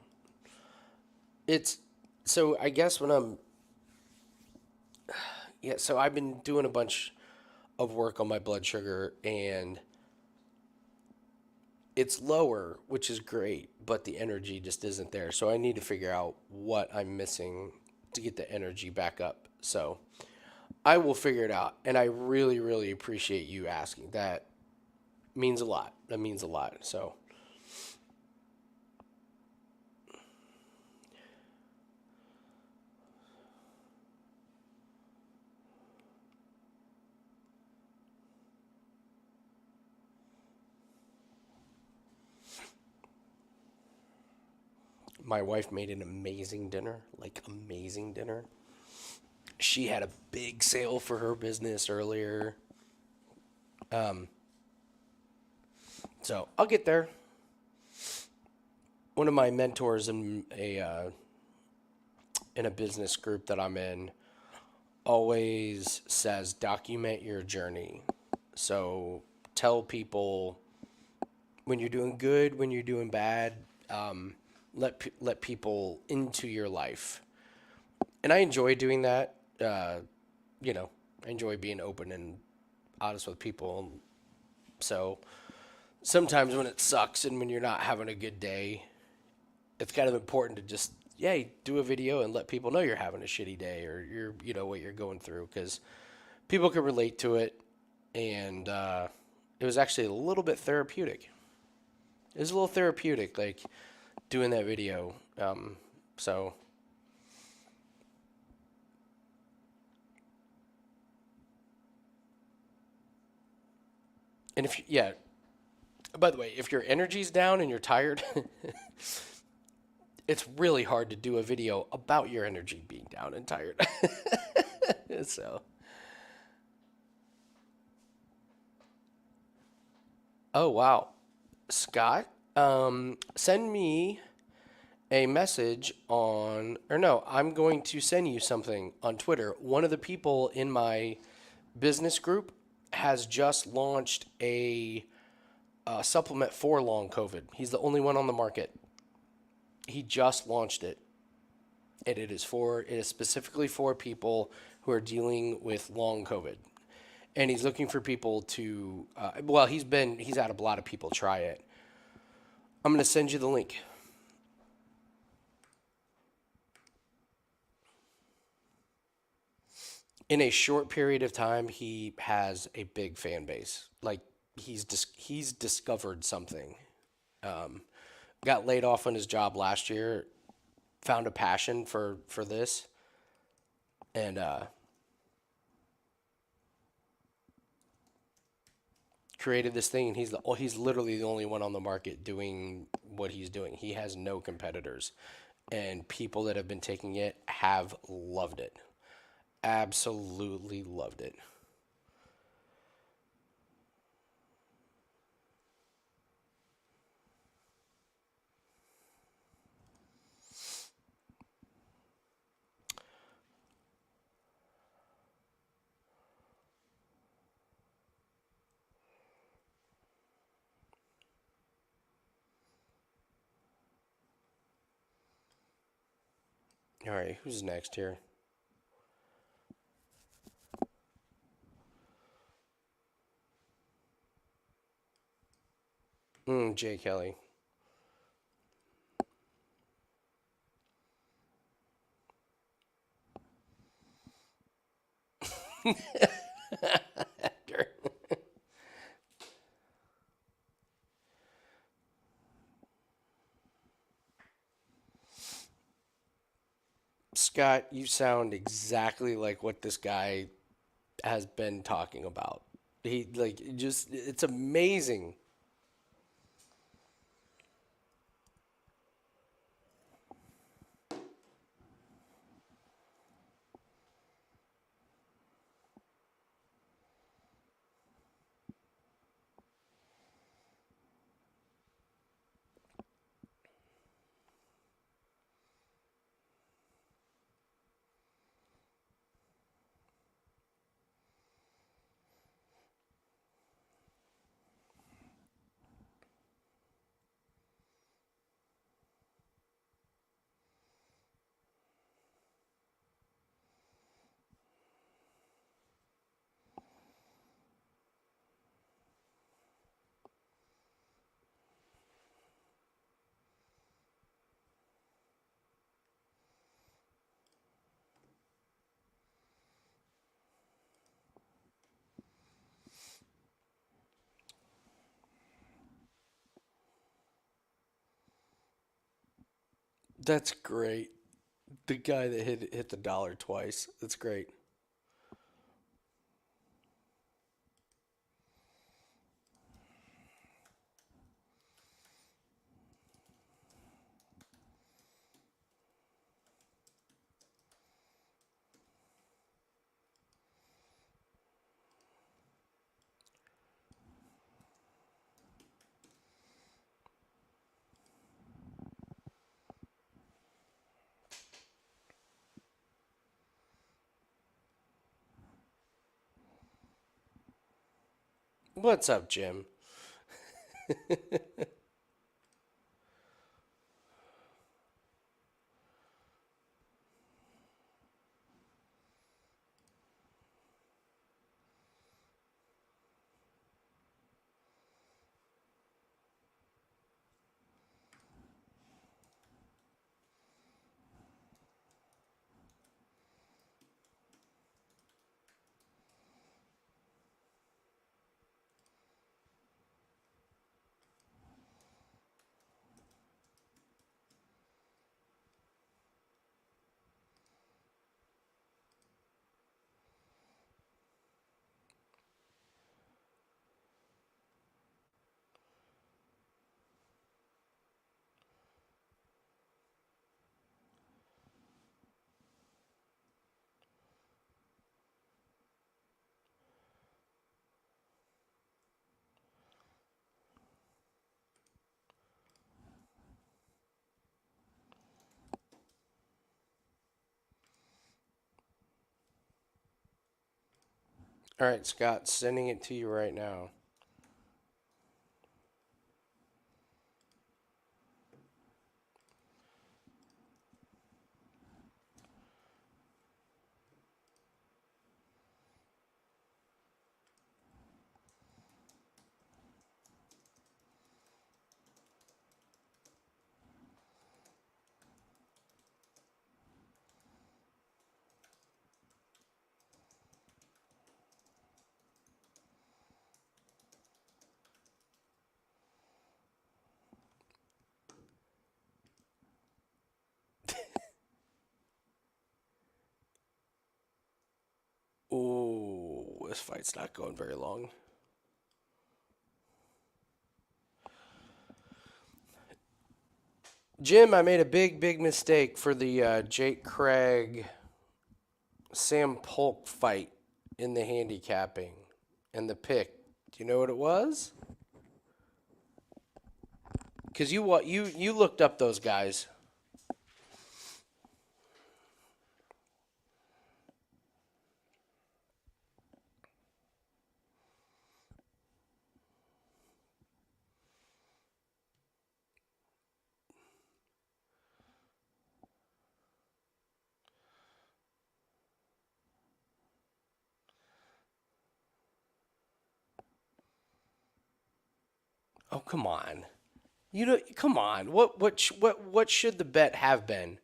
It's so I guess when I'm yeah, so I've been doing a bunch of work on my blood sugar and it's lower, which is great, but the energy just isn't there. So I need to figure out what I'm missing to get the energy back up. So I will figure it out. And I really, really appreciate you asking. That means a lot. That means a lot. So my wife made an amazing dinner, like amazing dinner. She had a big sale for her business earlier. So I'll get there. One of my mentors in a business group that I'm in always says document your journey. So tell people when you're doing good, when you're doing bad. Let people into your life, and I enjoy doing that. I enjoy being open and honest with people. So sometimes when it sucks and when you're not having a good day, it's kind of important to just do a video and let people know you're having a shitty day or what you're going through, because people can relate to it. And it was actually a little bit therapeutic. It was a little therapeutic, like doing that video. So and by the way, if your energy's down and you're tired, it's really hard to do a video about your energy being down and tired. So, oh wow, Scott, send me a message on, or no, I'm going to send you something on Twitter. One of the people in my business group has just launched a supplement for long COVID. He's the only one on the market. He just launched it, and it is specifically for people who are dealing with long COVID, and he's looking for people to. He's had a lot of people try it. I'm going to send you the link. In a short period of time, he has a big fan base. Like he's discovered something. Got laid off on his job last year, found a passion for this, and created this thing. And he's literally the only one on the market doing what he's doing. He has no competitors, and people that have been taking it have loved it. Absolutely loved it. All right, who's next here? Jay Kelly. Scott, you sound exactly like what this guy has been talking about. He it's amazing. That's great. The guy that hit the dollar twice. That's great. What's up, Jim? All right, Scott, sending it to you right now. Ooh, this fight's not going very long. Jim, I made a big mistake for the Jake Craig Sam Polk fight in the handicapping and the pick. Do you know what it was? Because you looked up those guys. Oh, come on. Come on. What should the bet have been?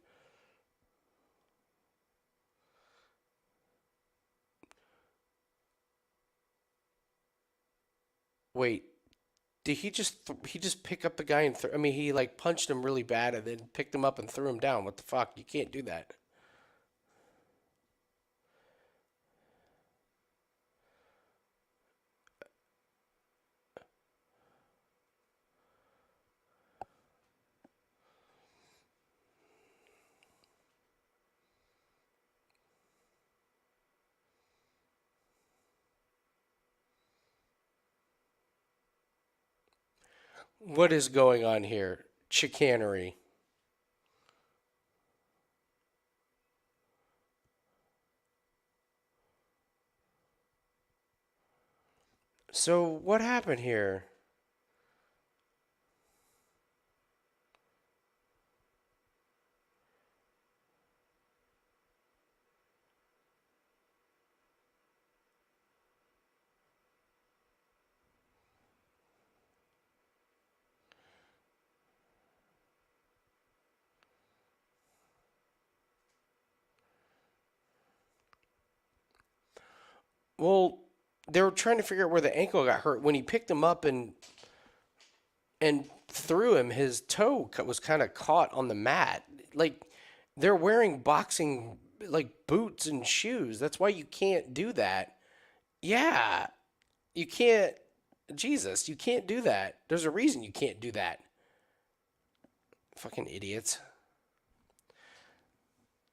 Wait, did he just pick up the guy and I mean, he like punched him really bad and then picked him up and threw him down. What the fuck? You can't do that. What is going on here? Chicanery. So what happened here? Well, they were trying to figure out where the ankle got hurt. When he picked him up and threw him, his toe was kind of caught on the mat. Like they're wearing boxing like boots and shoes. That's why you can't do that. Yeah, you can't. Jesus, you can't do that. There's a reason you can't do that. Fucking idiots.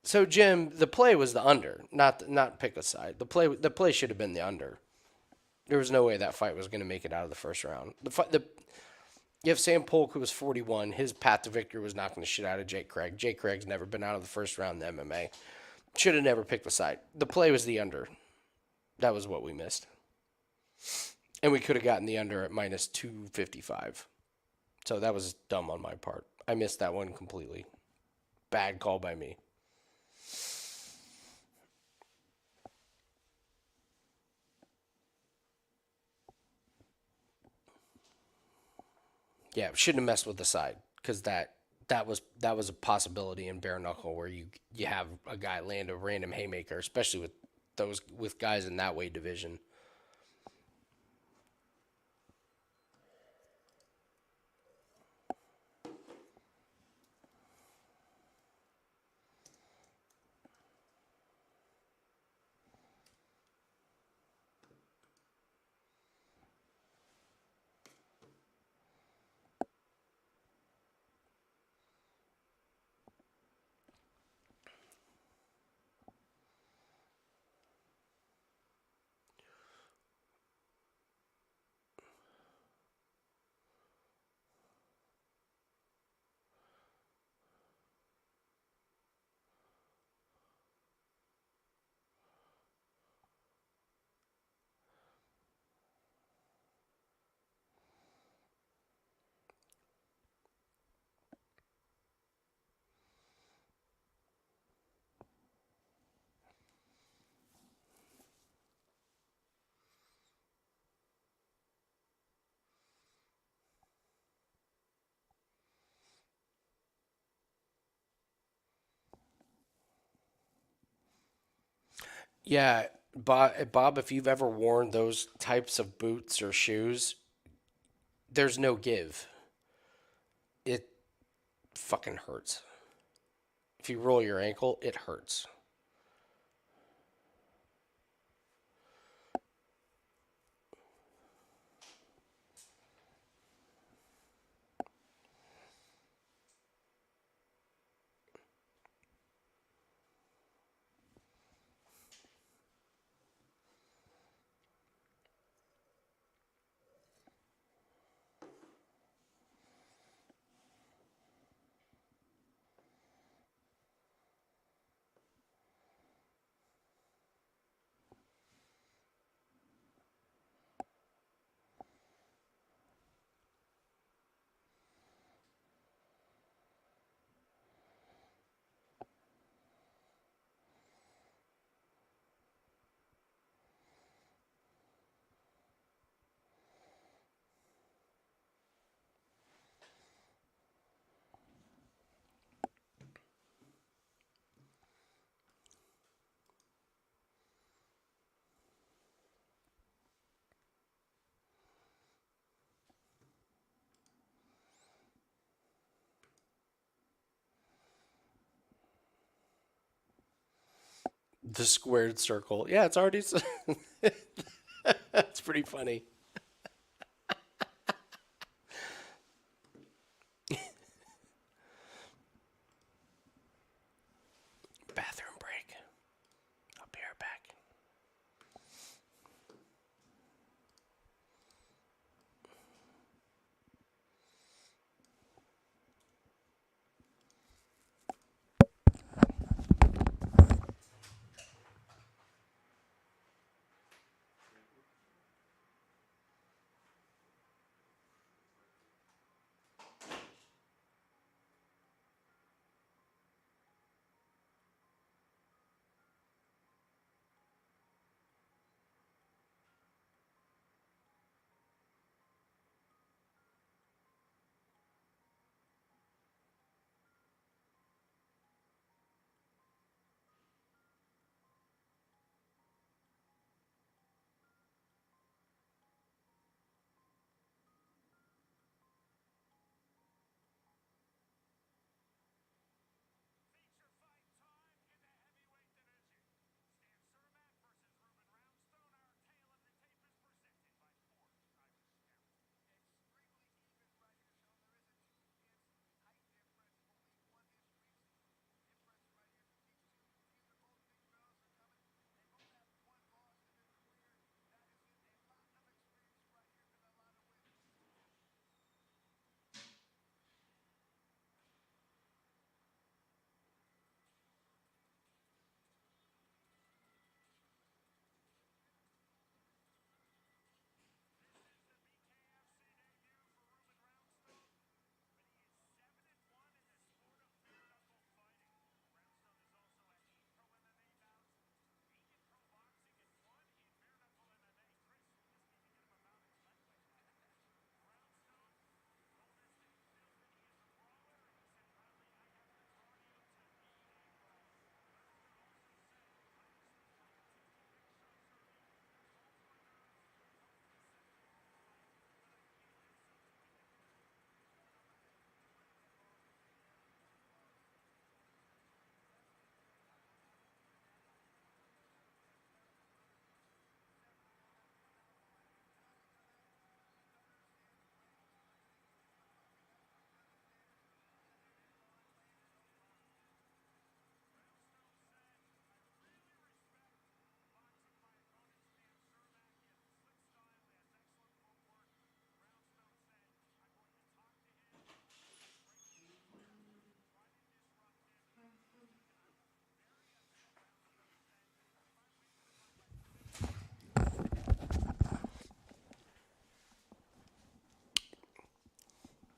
So Jim, the play was the under, not pick a side. The play should have been the under. There was no way that fight was going to make it out of the first round. You have Sam Polk, who was 41. His path to victory was knocking the shit out of Jake Craig. Jake Craig's never been out of the first round in the MMA. Should have never picked the side. The play was the under. That was what we missed. And we could have gotten the under at minus 255. So that was dumb on my part. I missed that one completely. Bad call by me. Yeah, shouldn't have messed with the side because that was a possibility in bare knuckle where you have a guy land a random haymaker, especially with guys in that weight division. Yeah, Bob, if you've ever worn those types of boots or shoes, there's no give. It fucking hurts. If you roll your ankle, it hurts. The squared circle. Yeah, it's already. That's pretty funny. Bathroom break. I'll be right back.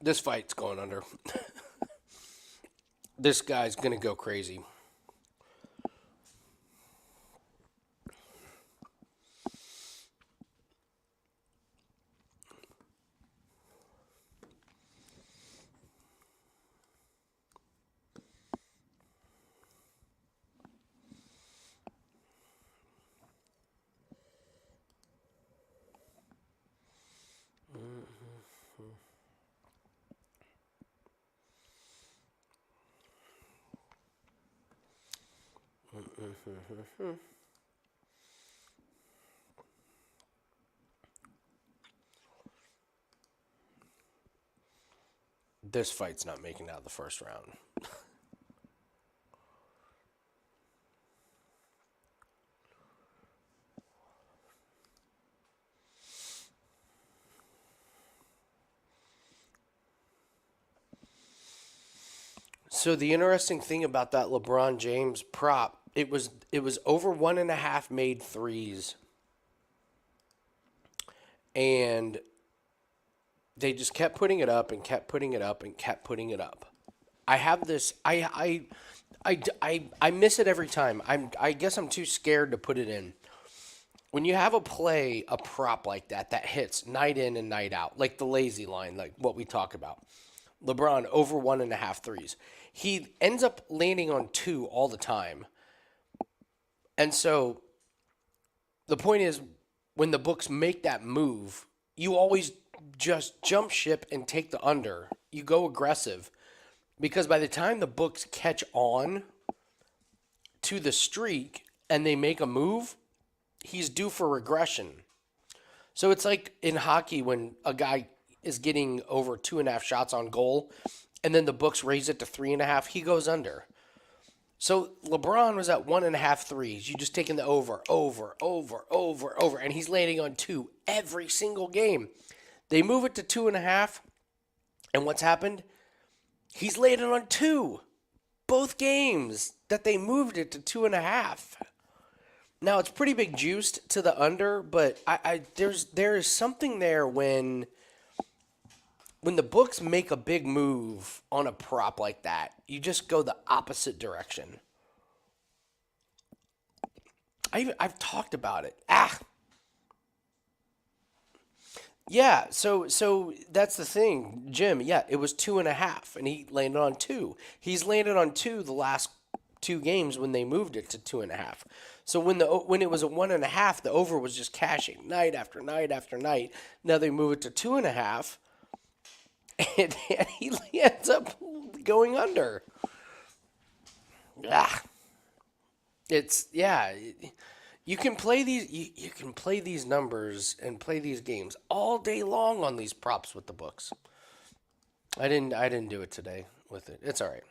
This fight's going under. This guy's gonna go crazy. This fight's not making it out of the first round. So the interesting thing about that LeBron James prop, it was over 1.5 made threes. And they just kept putting it up and kept putting it up and kept putting it up. I have this. I miss it every time. I guess I'm too scared to put it in. When you have a play, a prop like that hits night in and night out, like the lazy line, like what we talk about. LeBron over 1.5 threes. He ends up landing on 2 all the time. And so the point is, when the books make that move, you always just jump ship and take the under. You go aggressive. Because by the time the books catch on to the streak, and they make a move, he's due for regression. So it's like in hockey when a guy is getting over 2.5 shots on goal, and then the books raise it to 3.5, he goes under. So LeBron was at 1.5 threes. You just taking the over, and he's landing on 2 every single game. They move it to 2.5, and what's happened? He's landed on 2 both games that they moved it to 2.5. Now it's pretty big juiced to the under, but there is something there when the books make a big move on a prop like that, you just go the opposite direction. I've talked about it. Yeah, so that's the thing, Jim. Yeah, it was 2.5, and he landed on 2. He's landed on 2 the last 2 games when they moved it to 2.5. So when it was a 1.5, the over was just cashing night after night after night. Now they move it to 2.5. And he ends up going under. You can play these. You can play these numbers and play these games all day long on these props with the books. I didn't do it today with it. It's all right.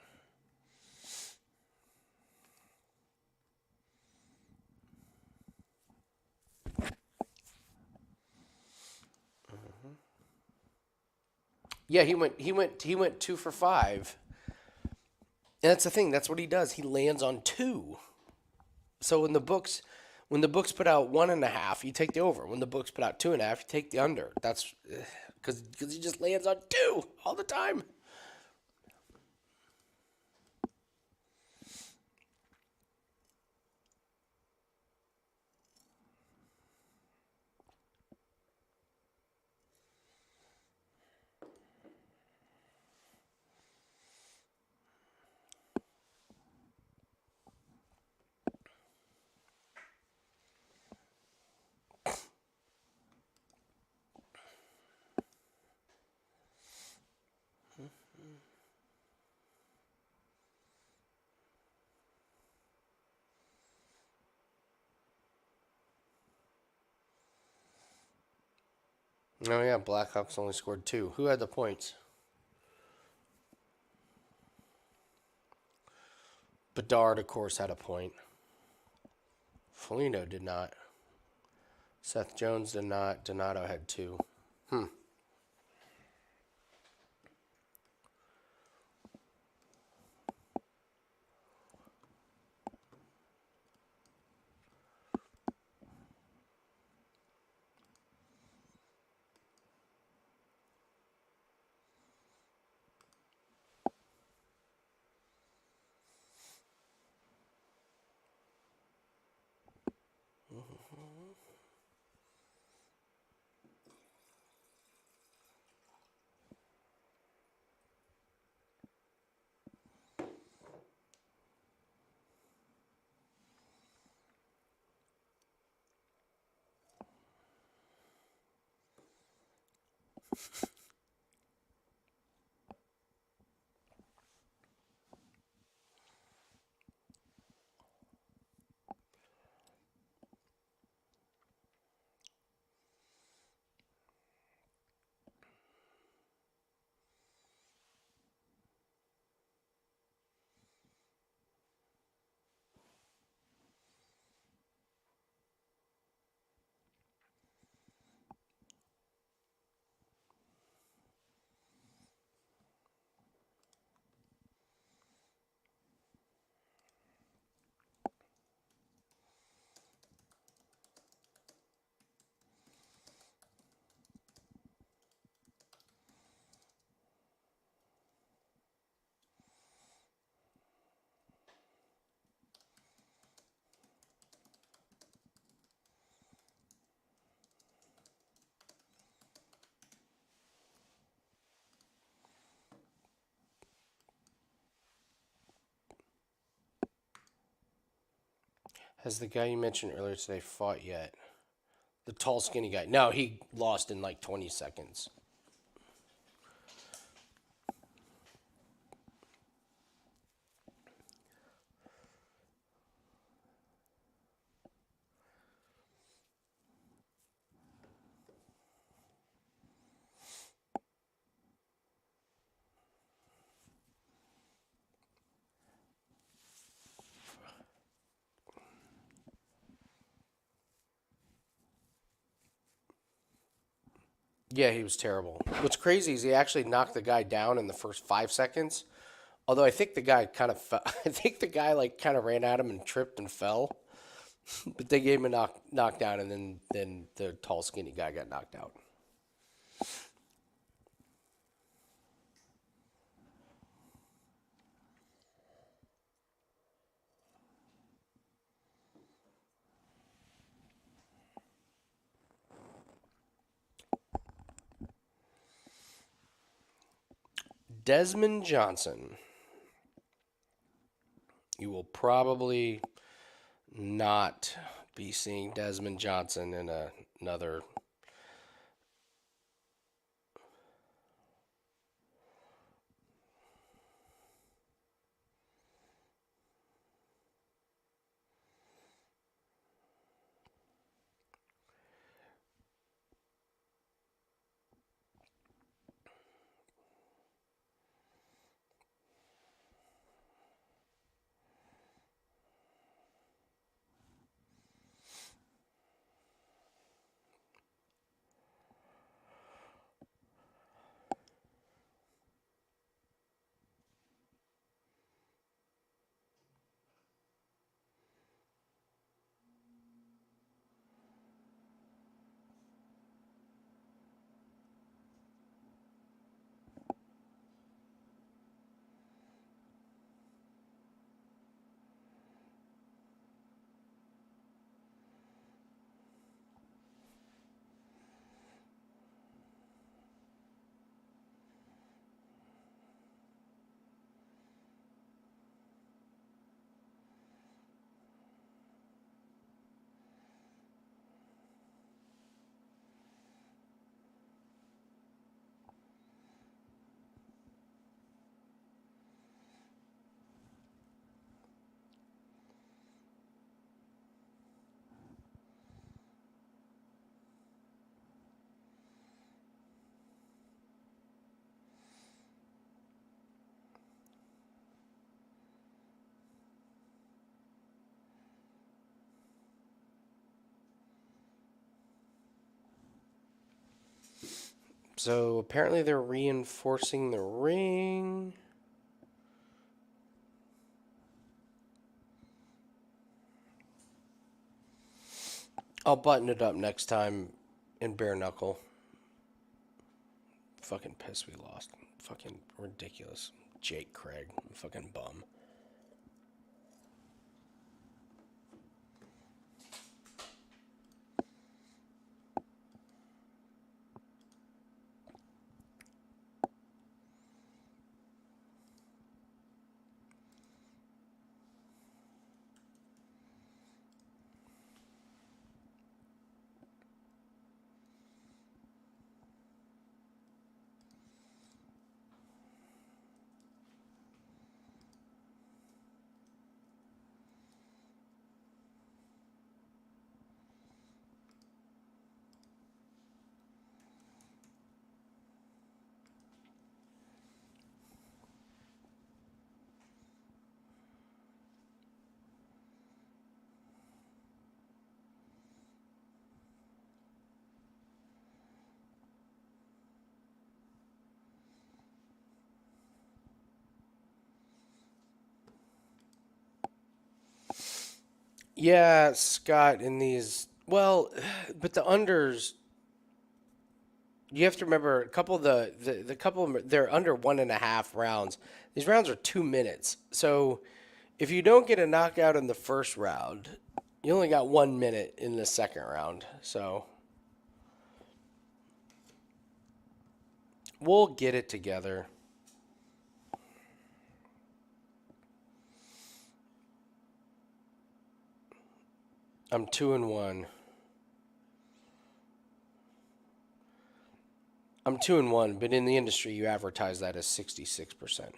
Yeah, he went 2 for 5. And that's the thing. That's what he does. He lands on 2. So when the books put out 1.5, you take the over. When the books put out 2.5, you take the under. That's because he just lands on 2 all the time. Oh yeah, Blackhawks only scored 2. Who had the points? Bedard, of course, had a point. Foligno did not. Seth Jones did not. Donato had 2. Has the guy you mentioned earlier today fought yet? The tall, skinny guy. No, he lost in like 20 seconds. Yeah, he was terrible. What's crazy is he actually knocked the guy down in the first 5 seconds. Although I think the guy kind of fell. I think the guy like kind of ran at him and tripped and fell. But they gave him a knockdown, and then the tall, skinny guy got knocked out. Desmond Johnson. You will probably not be seeing Desmond Johnson in another. So apparently they're reinforcing the ring. I'll button it up next time in bare knuckle. Fucking pissed we lost. Fucking ridiculous. Jake Craig. Fucking bum. Yeah, Scott, in these. Well, but the unders. You have to remember a couple of the couple of them, they're under 1.5 rounds. These rounds are 2 minutes. So if you don't get a knockout in the first round, you only got 1 minute in the second round. So we'll get it together. I'm 2-1. I'm 2-1, but in the industry, you advertise that as 66%.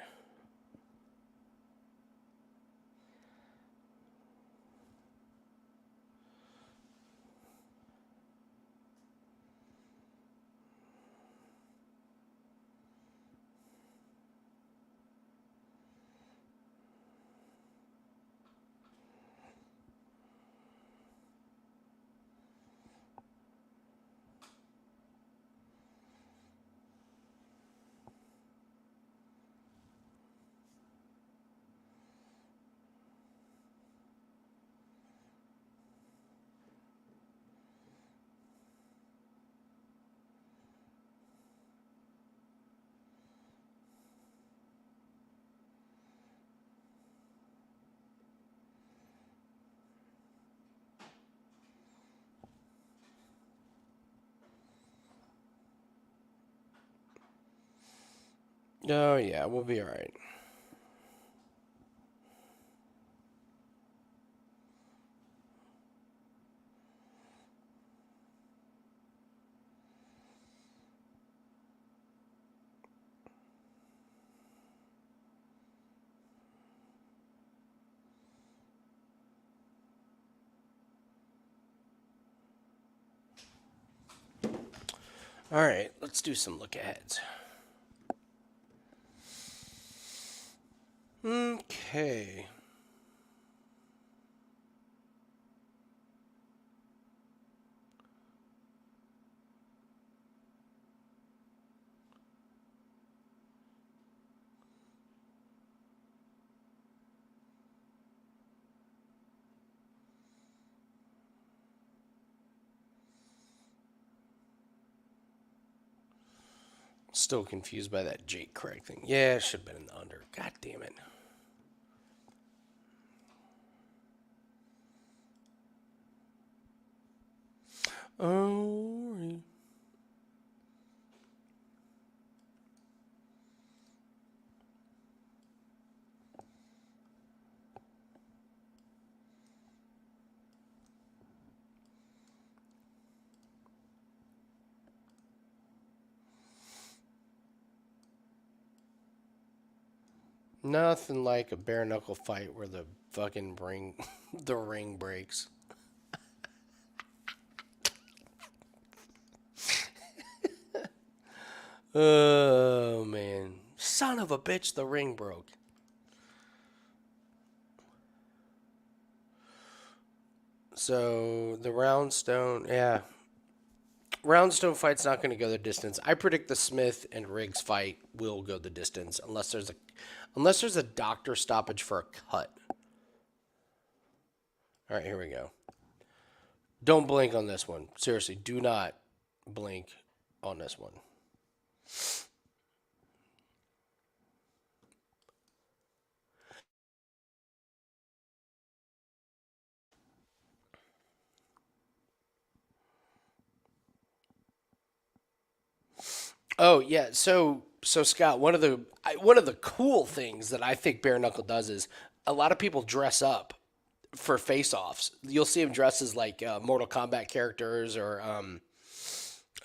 Oh, yeah, we'll be all right. All right, let's do some look aheads. Okay. Still confused by that Jake Craig thing. Yeah, it should have been in the under. God damn it. Oh. Nothing like a bare knuckle fight where the fucking ring, the ring breaks. Oh man, son of a bitch, the ring broke. So the Roundstone, yeah, Roundstone fight's not going to go the distance. I predict the Smith and Riggs fight will go the distance unless there's a doctor stoppage for a cut. All right, here we go. Don't blink on this one. Seriously, do not blink on this one. Oh yeah, so Scott, one of the cool things that I think bare knuckle does is a lot of people dress up for face-offs. You'll see them dressed as like Mortal Kombat characters or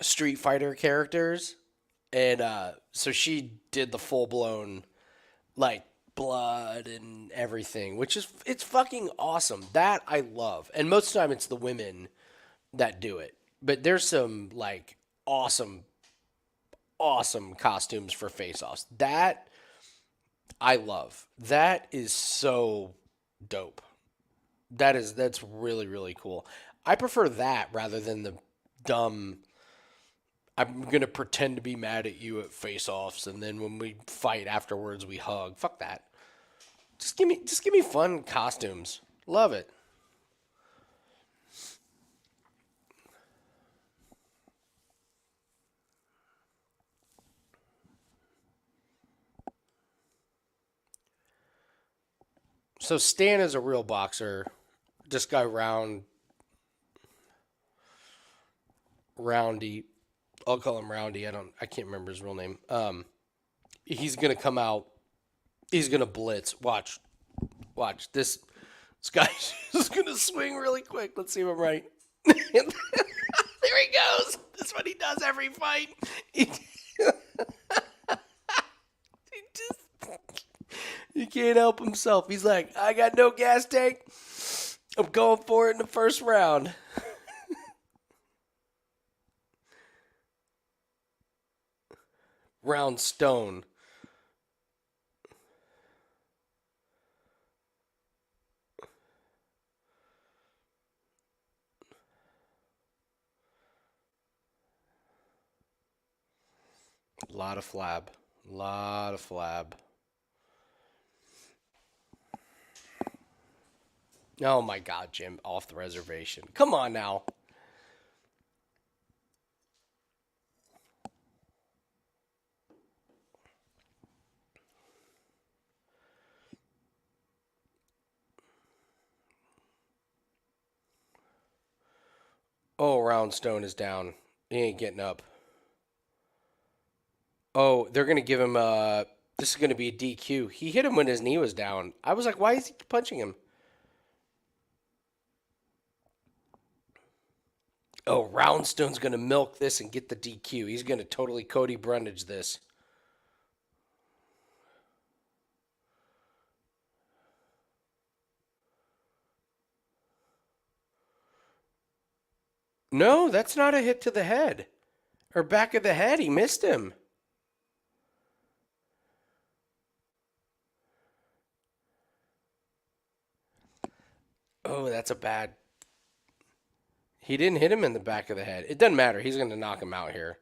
Street Fighter characters, and so she did the full-blown like blood and everything, which is it's fucking awesome. That I love, and most of the time it's the women that do it. But there's some like awesome costumes for face-offs. That I love. That is so dope. That's really really cool. I prefer that rather than the dumb I'm going to pretend to be mad at you at face-offs and then when we fight afterwards we hug. Fuck that. Just give me fun costumes. Love it. So Stan is a real boxer. This guy Roundy. I'll call him Roundy. I can't remember his real name. He's gonna come out. He's gonna blitz. Watch. This guy's just gonna swing really quick. Let's see if I'm right. There he goes. That's what he does every fight. He just he can't help himself. He's like, I got no gas tank. I'm going for it in the first round. Round stone. Lot of flab. Lot of flab. Oh my God, Jim, off the reservation. Come on now. Oh, Roundstone is down. He ain't getting up. Oh, they're going to give him this is going to be a DQ. He hit him when his knee was down. I was like, why is he punching him? Oh, Roundstone's going to milk this and get the DQ. He's going to totally Cody Brundage this. No, that's not a hit to the head. Or back of the head. He missed him. Oh, that's a bad. He didn't hit him in the back of the head. It doesn't matter. He's going to knock him out here.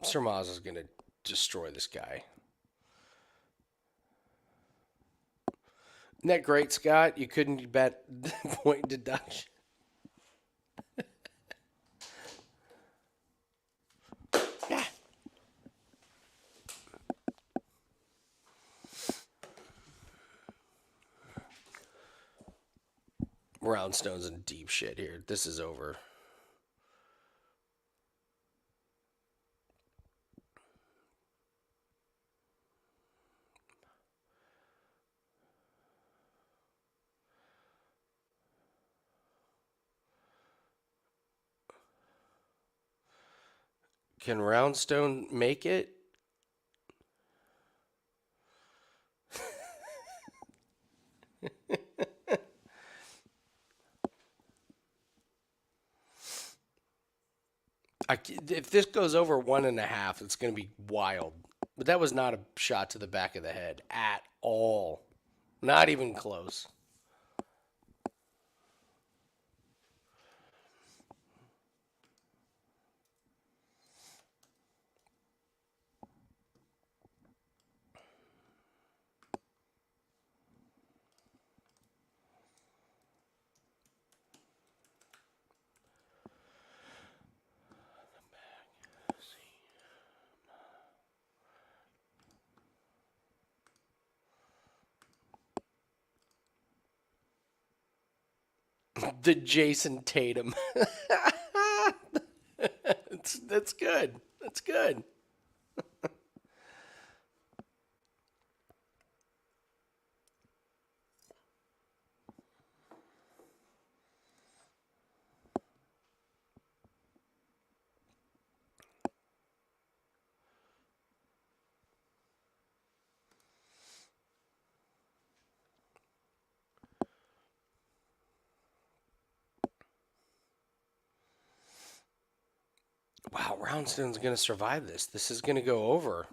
Sermaz is going to destroy this guy. Isn't that great, Scott? You couldn't bet point deduction. Yeah. Roundstone's in deep shit here. This is over. Can Roundstone make it? If this goes over 1.5, it's going to be wild. But that was not a shot to the back of the head at all. Not even close. The Jason Tatum. That's good. That's good. Wow, Roundstone's going to survive this. This is going to go over.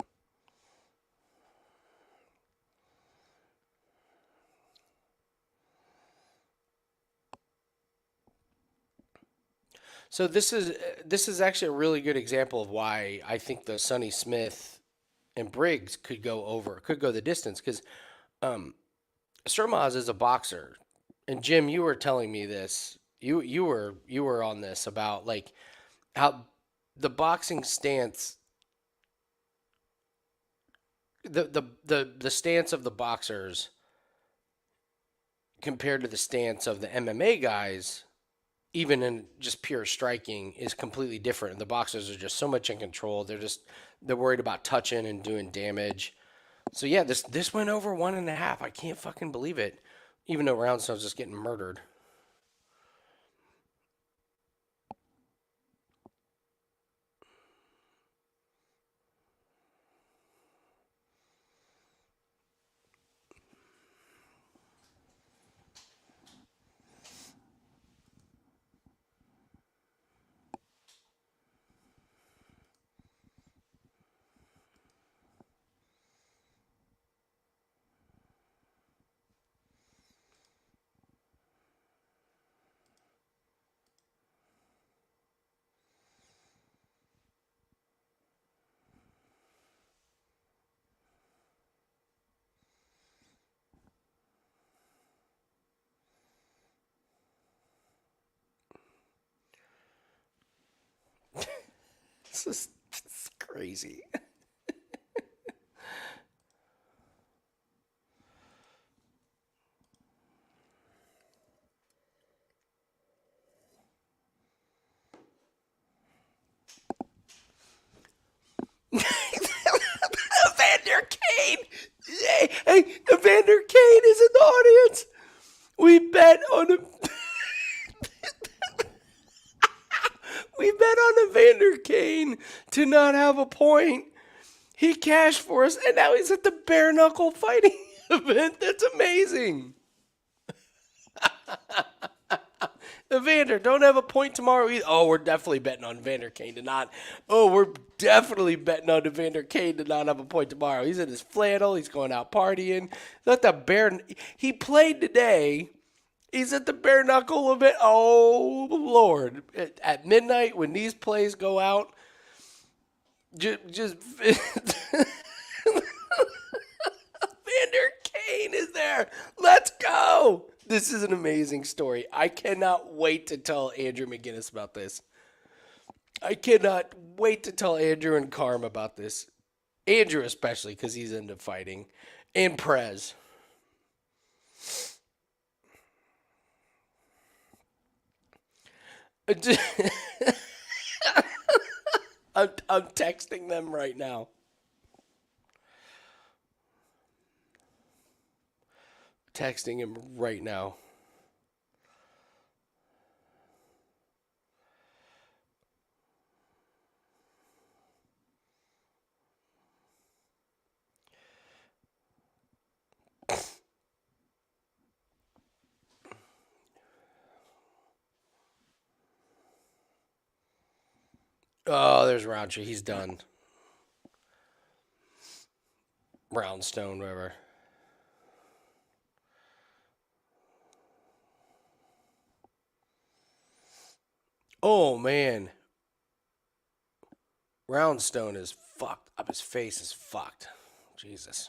So this is actually a really good example of why I think the Sonny Smith and Briggs could go over, could go the distance, because Sermaz is a boxer, and Jim, you were telling me this. You were on this about like how the boxing stance, the stance of the boxers compared to the stance of the MMA guys, even in just pure striking, is completely different. The boxers are just so much in control. They're worried about touching and doing damage. So yeah, this went over 1.5. I can't fucking believe it. Even though Roundstone's just getting murdered. This is crazy. Hey, Evander Kane is in the audience. We bet on him. We bet on Evander Kane to not have a point. He cashed for us, and now he's at the bare knuckle fighting event. That's amazing. Evander, don't have a point tomorrow either. Oh, we're definitely betting on Evander Kane to not. Oh, we're definitely betting on Evander Kane to not have a point tomorrow. He's in his flannel. He's going out partying. Let the bare. He played today. He's at the bare knuckle event. Oh, Lord. At midnight when these plays go out, just Vander Kane is there. Let's go. This is an amazing story. I cannot wait to tell Andrew McGinnis about this. I cannot wait to tell Andrew and Carm about this. Andrew especially because he's into fighting. And Perez. I'm texting them right now. Texting him right now. Oh, there's Roundtree. He's done. Brownstone, whatever. Oh, man. Roundstone is fucked up. His face is fucked. Jesus.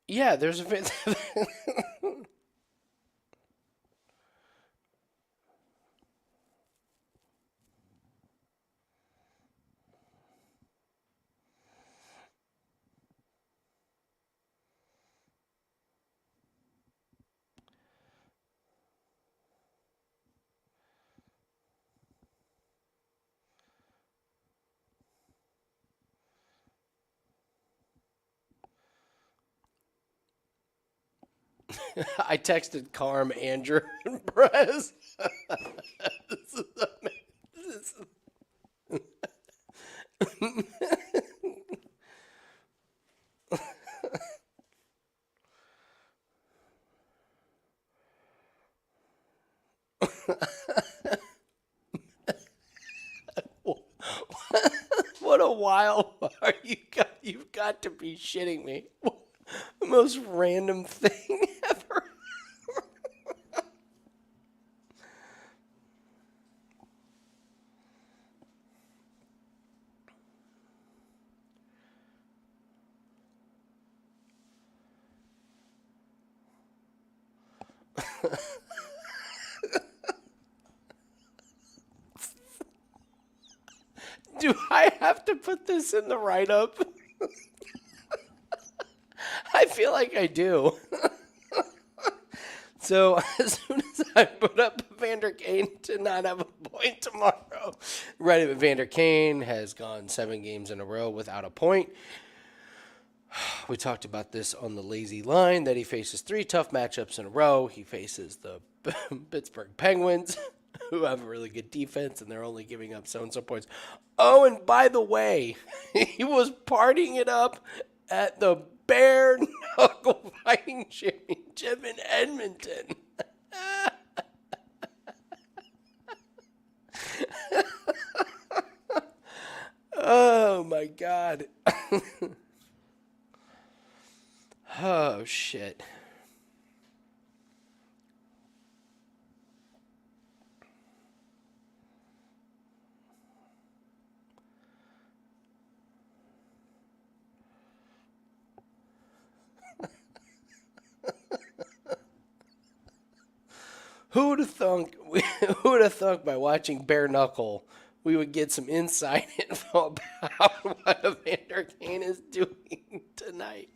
Yeah, there's a... I texted Carm, Andrew, and Perez. This is amazing. What a wild bar. You've got to be shitting me. The most random thing ever. Do I have to put this in the write-up? I feel like I do. So as soon as I put up Vander Kane to not have a point tomorrow, right? But Vander Kane has gone 7 games in a row without a point. We talked about this on the lazy line, that he faces 3 tough matchups in a row. He faces the Pittsburgh Penguins, who have a really good defense, and they're only giving up so-and-so points. Oh, and by the way, he was partying it up at the Bare Knuckle Fighting Championship in Edmonton. Oh, my God. Oh, shit. Who would have thunk by watching Bare Knuckle we would get some inside info about what Vander Kane is doing tonight?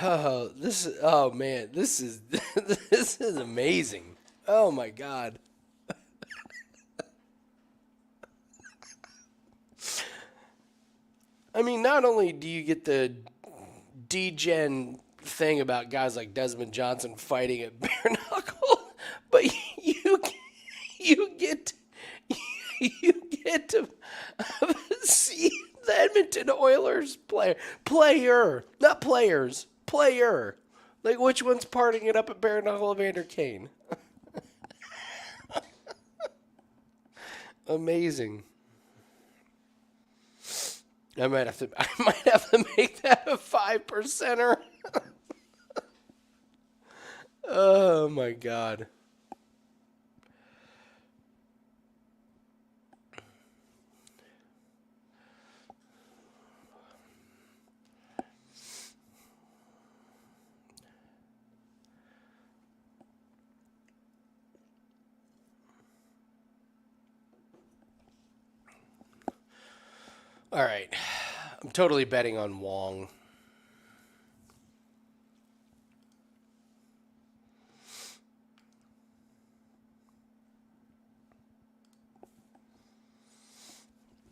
Oh man, this is this is amazing. Oh my God. I mean, not only do you get the degen thing about guys like Desmond Johnson fighting at bare knuckle, but you get to see the Edmonton Oilers player, not players, player. Like, which one's partying it up at bare knuckle of Vander Kane? Amazing. I might have to make that a 5%er. Oh my God. All right. I'm totally betting on Wong.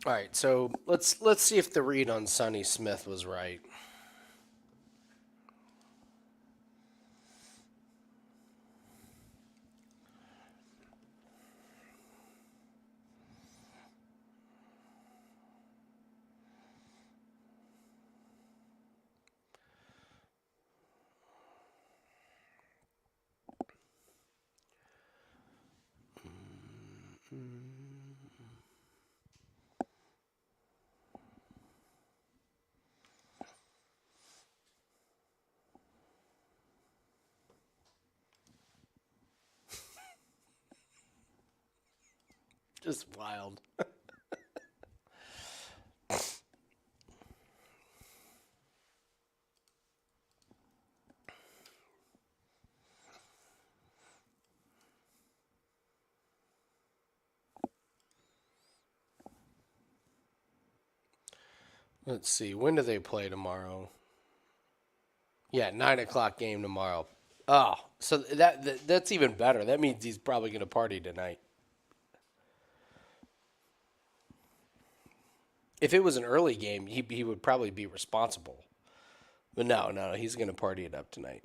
All right, so let's see if the read on Sonny Smith was right. Just wild. Let's see. When do they play tomorrow? Yeah, 9 o'clock game tomorrow. Oh, So that's even better. That means he's probably going to party tonight. If it was an early game, he would probably be responsible. But no, he's going to party it up tonight.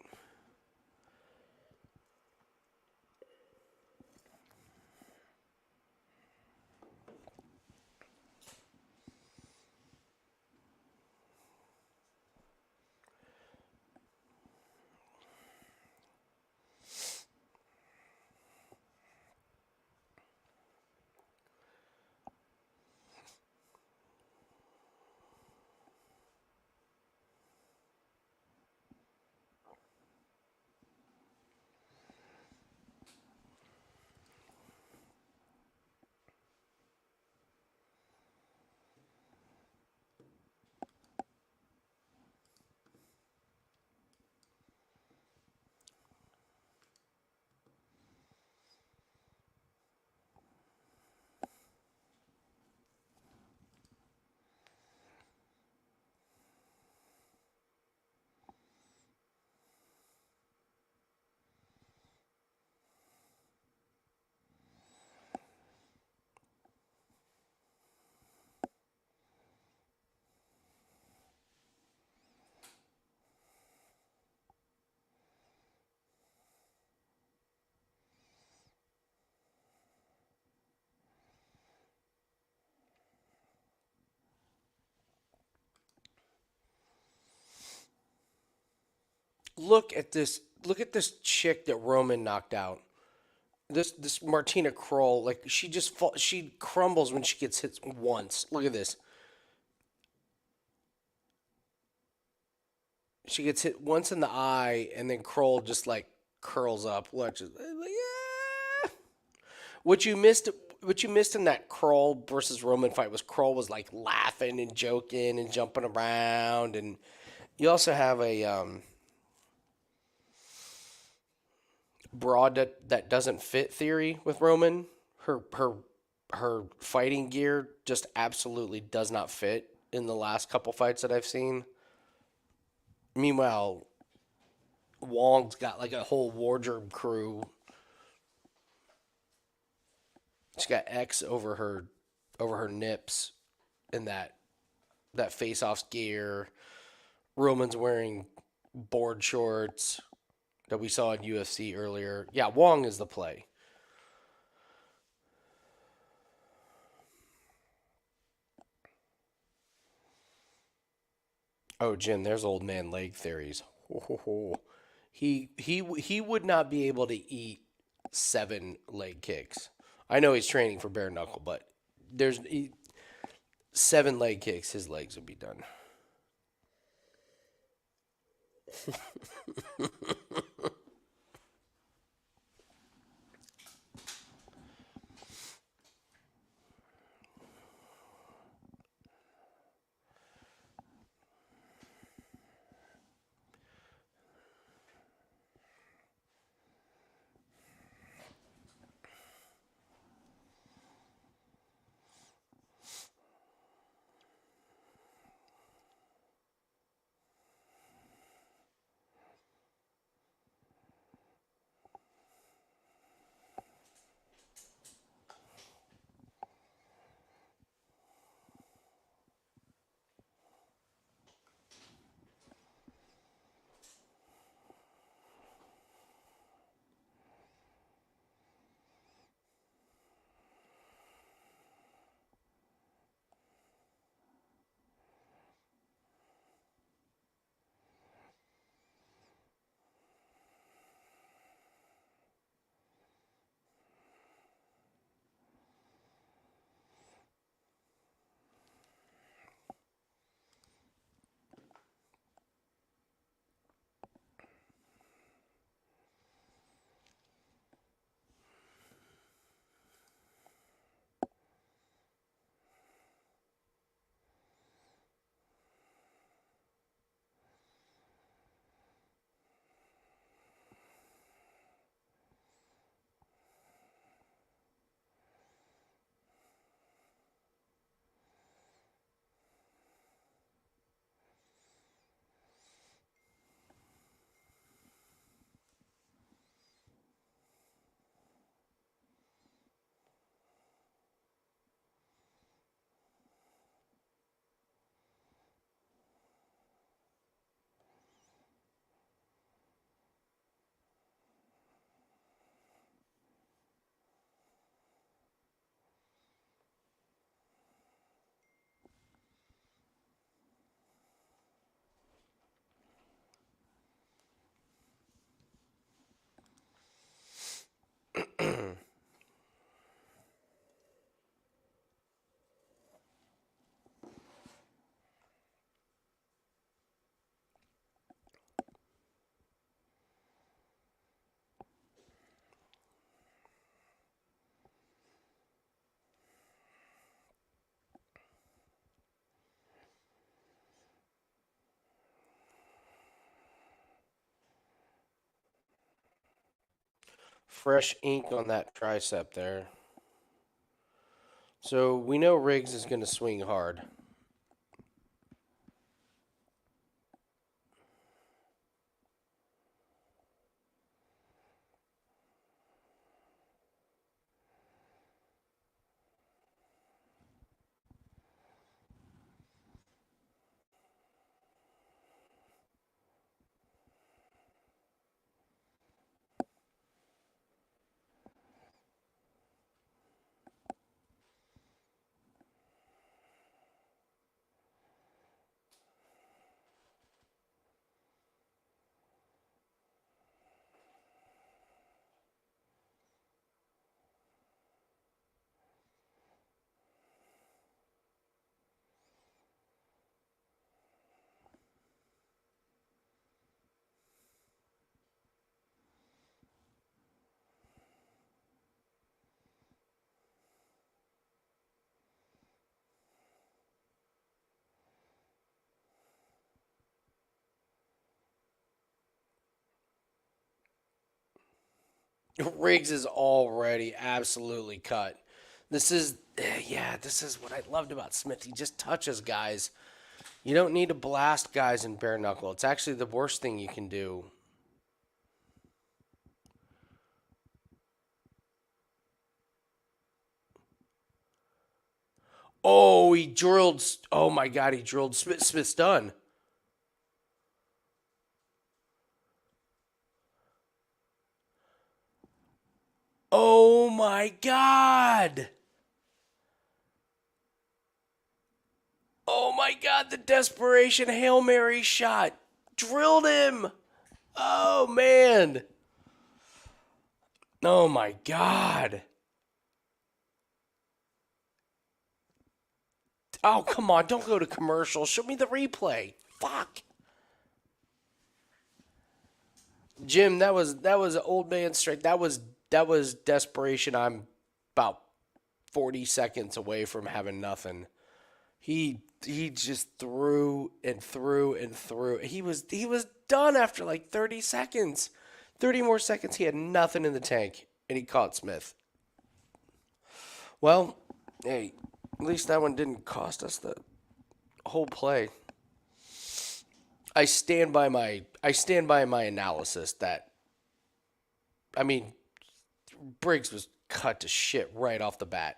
Look at this. Look at this chick that Roman knocked out. This Martina Kroll, like she crumbles when she gets hit once. Look at this. She gets hit once in the eye, and then Kroll just like curls up. Watch it. Like, yeah. What you missed in that Kroll versus Roman fight was Kroll was like laughing and joking and jumping around, and you also have a broad that doesn't fit theory with Roman. Her fighting gear just absolutely does not fit in the last couple fights that I've seen. Meanwhile, Wong's got like a whole wardrobe crew. She's got X over her nips in that face-offs gear. Roman's wearing board shorts that we saw in UFC earlier. Yeah, Wong is the play. Oh, Jim, there's old man leg theories. He would not be able to eat 7 leg kicks. I know he's training for bare knuckle, but 7 leg kicks, his legs would be done. Fresh ink on that tricep there. So we know Riggs is going to swing hard. Riggs is already absolutely cut. This is what I loved about Smith. He just touches guys. You don't need to blast guys in bare knuckle. It's actually the worst thing you can do. Oh, he drilled. Oh my God, he drilled Smith. Smith's done. Oh my God. Oh my God, the desperation Hail Mary shot. Drilled him. Oh man. Oh my God. Oh, come on. Don't go to commercial. Show me the replay. Fuck. Jim, that was an old man straight. That was desperation. I'm about 40 seconds away from having nothing. He just threw and threw and threw. He was done after like 30 seconds. 30 more seconds, he had nothing in the tank, and he caught Smith. Well, hey, at least that one didn't cost us the whole play. I stand by my analysis that, I mean, Briggs was cut to shit right off the bat.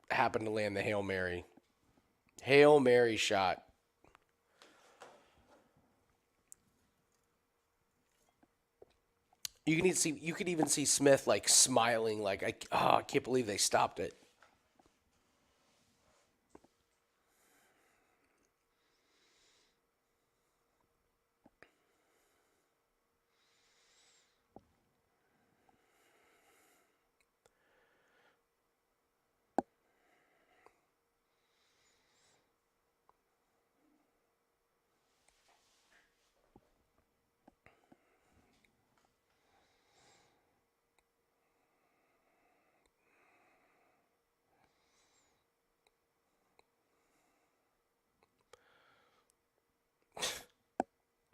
Happened to land the Hail Mary. Hail Mary shot. You could even see Smith like smiling, like I can't believe they stopped it.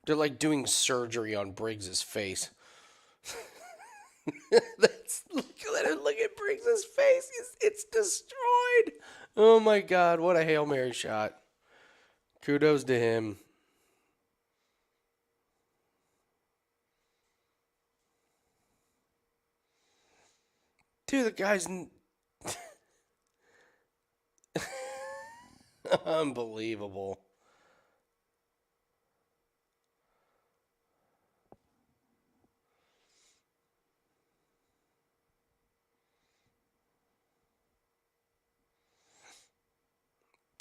They're like doing surgery on Briggs's face. Look at Briggs's face. It's destroyed. Oh my God, what a Hail Mary shot. Kudos to him. Dude, the guy's unbelievable.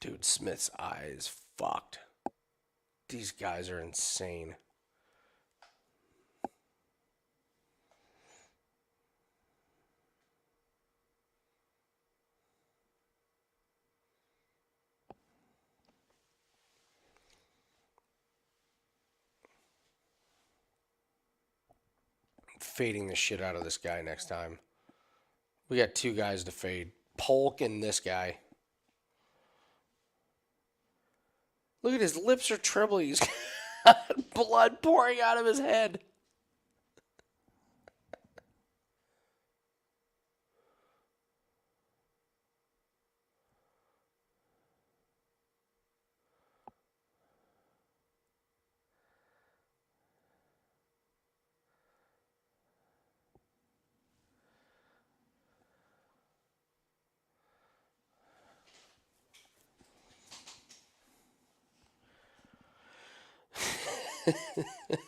Dude, Smith's eye is fucked. These guys are insane. Fading the shit out of this guy next time. We got two guys to fade. Polk and this guy. Look at his lips are trembling. He's got blood pouring out of his head.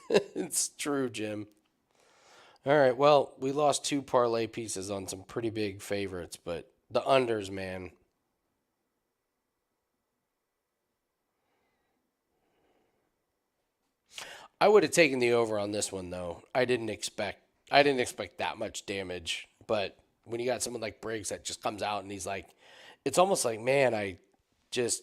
It's true, Jim. All right, well, we lost 2 parlay pieces on some pretty big favorites, but the unders, man. I would have taken the over on this one though. I didn't expect that much damage, but when you got someone like Briggs that just comes out and he's like, it's almost like, man, I just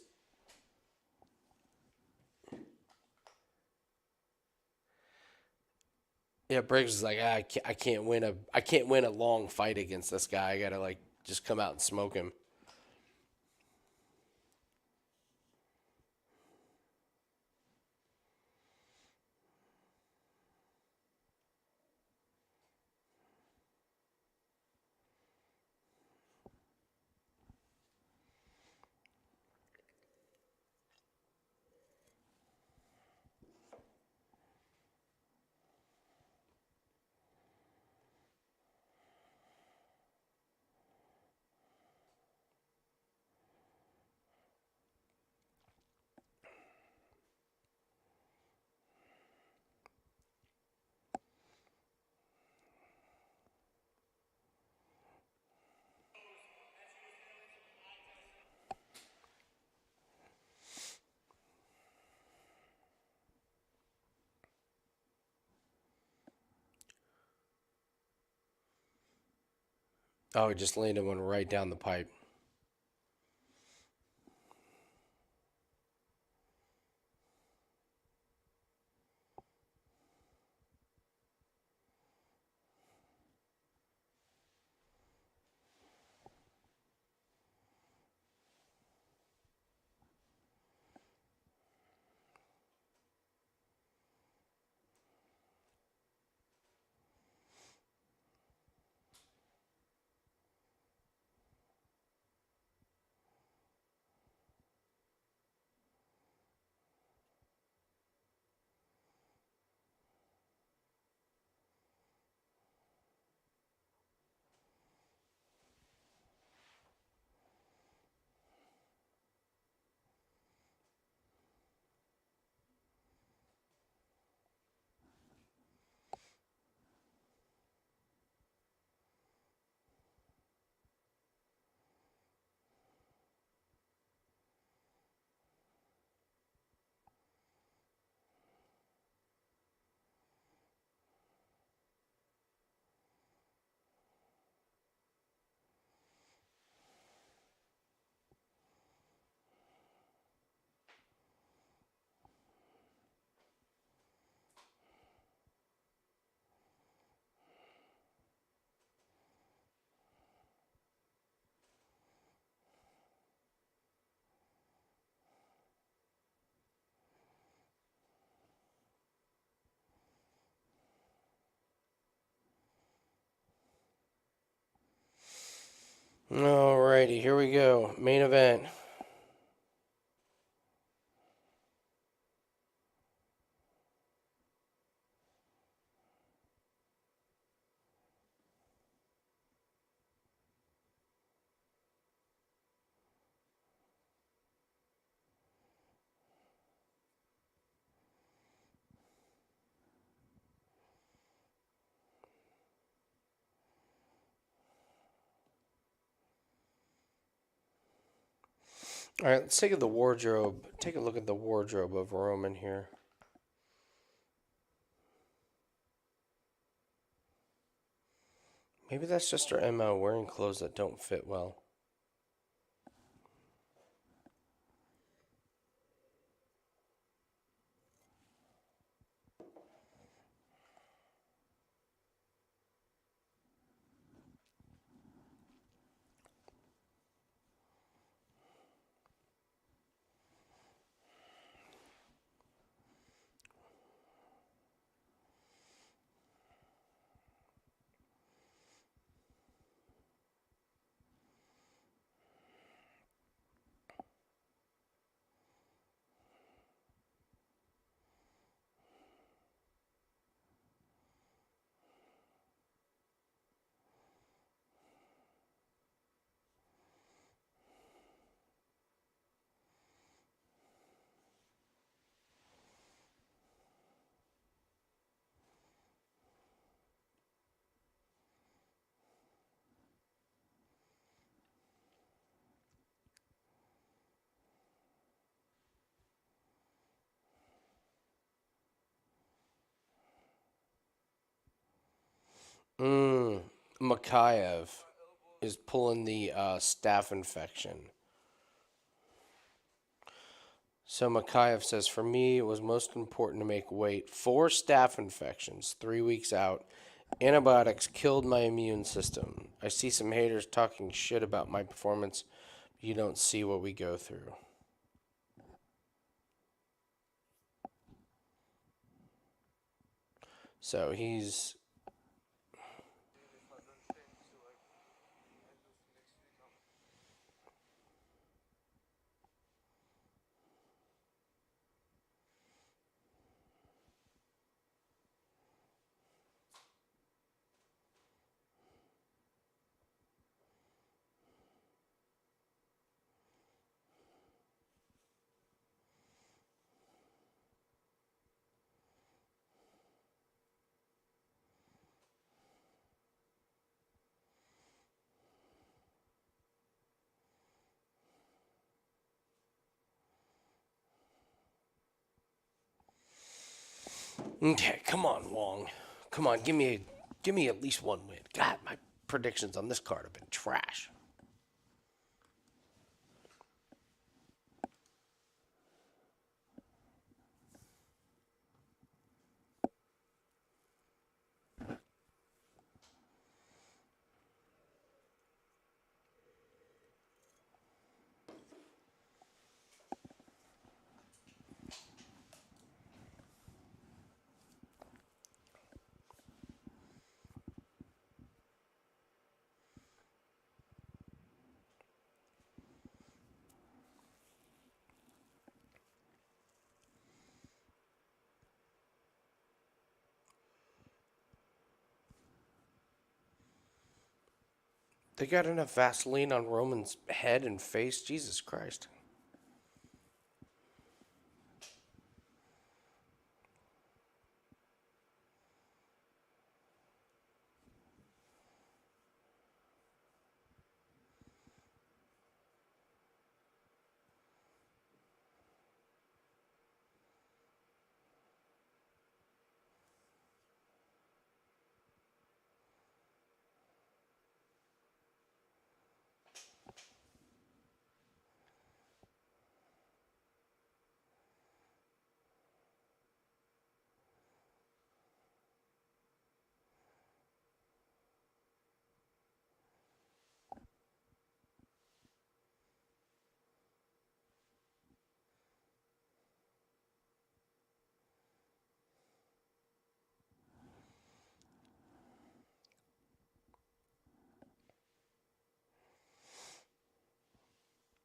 yeah, Briggs is like, I can't win a long fight against this guy. I gotta like just come out and smoke him. Oh, he just landed one right down the pipe. Alrighty, here we go. Main event. All right, let's take the wardrobe. Take a look at the wardrobe of Roman here. Maybe that's just her MO, wearing clothes that don't fit well. Mokaev is pulling the staph infection. So Mokaev says, for me, it was most important to make weight. 4 staph infections, 3 weeks out. Antibiotics killed my immune system. I see some haters talking shit about my performance. You don't see what we go through. So he's... Okay, come on, Wong. Come on, give me at least one win. God, my predictions on this card have been trash. They got enough Vaseline on Roman's head and face. Jesus Christ.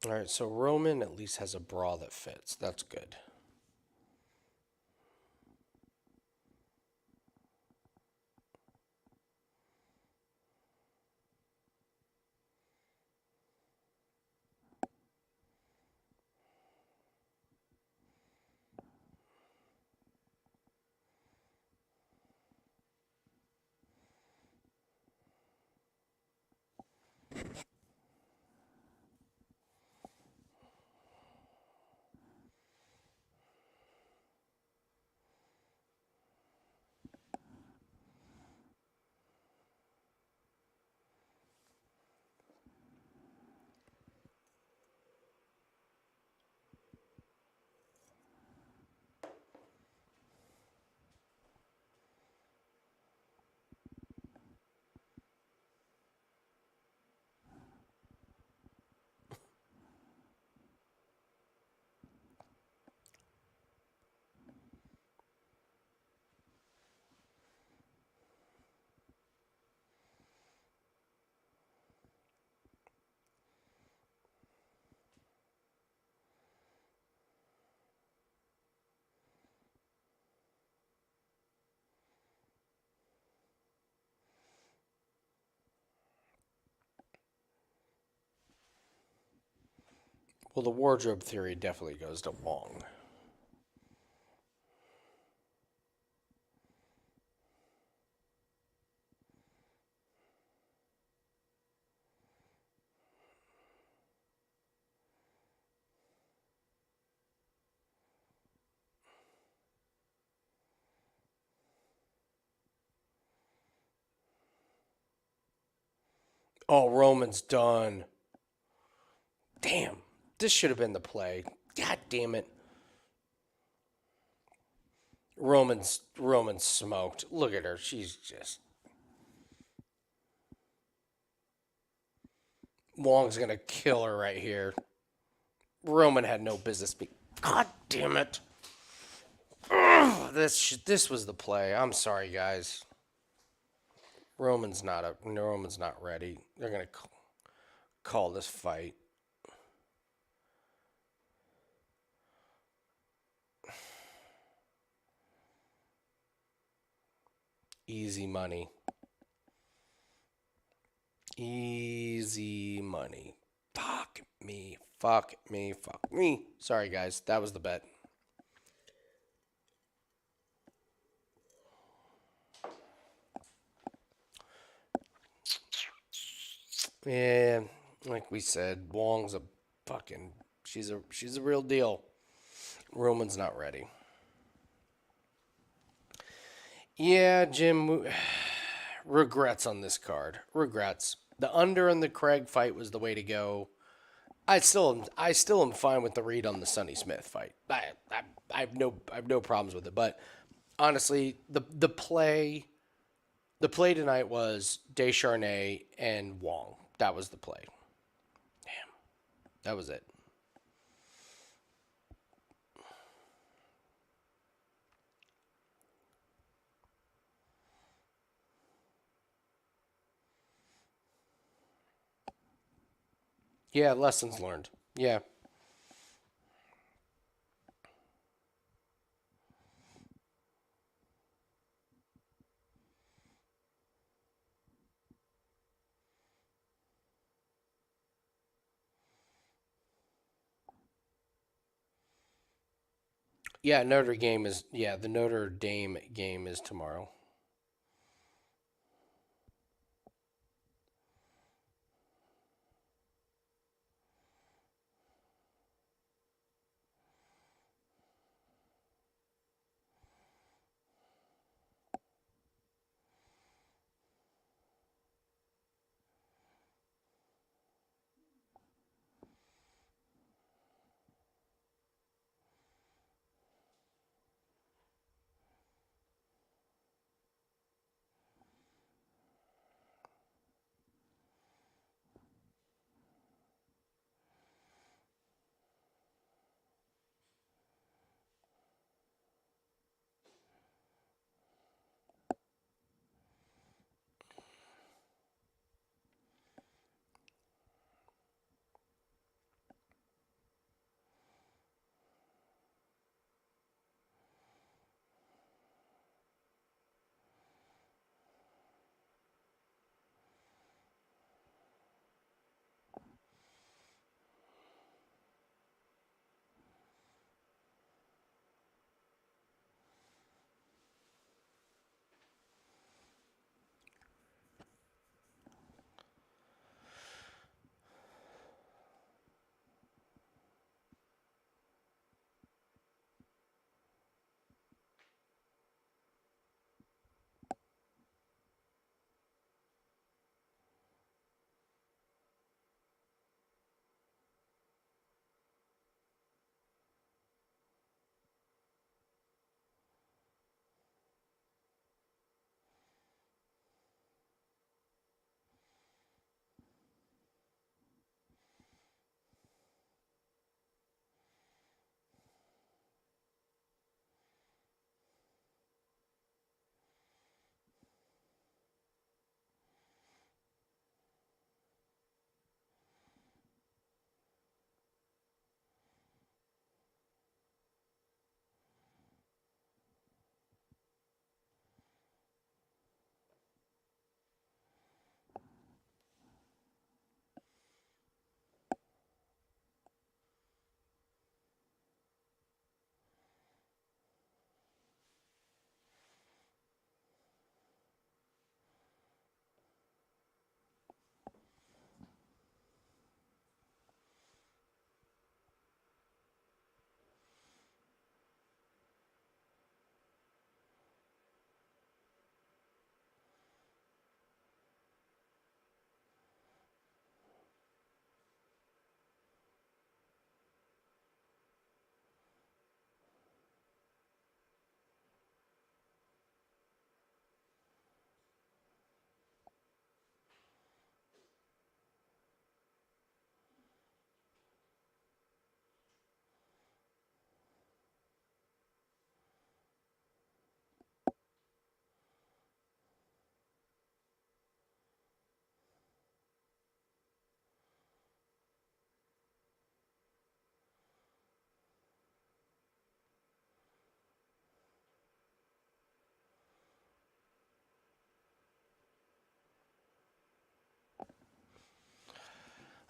All right, so Roman at least has a bra that fits. That's good. Well, the wardrobe theory definitely goes to Wong. Oh, Roman's done. Damn. This should have been the play. God damn it. Roman's smoked. Look at her. She's just... Wong's going to kill her right here. Roman had no business being... God damn it. Ugh, this was the play. I'm sorry, guys. Roman's not ready. They're going to call this fight. Easy money. Easy money. Fuck me. Fuck me. Fuck me. Sorry, guys. That was the bet. Yeah, like we said, Wong's a fucking... She's a real deal. Roman's not ready. Yeah, Jim... Regrets on this card. Regrets. The under in the Craig fight was the way to go. I still am fine with the read on the Sonny Smith fight. I have no problems with it. But honestly, the play tonight was Descharnay and Wong. That was the play. Damn, that was it. Yeah, lessons learned. Yeah. Yeah, the Notre Dame game is tomorrow.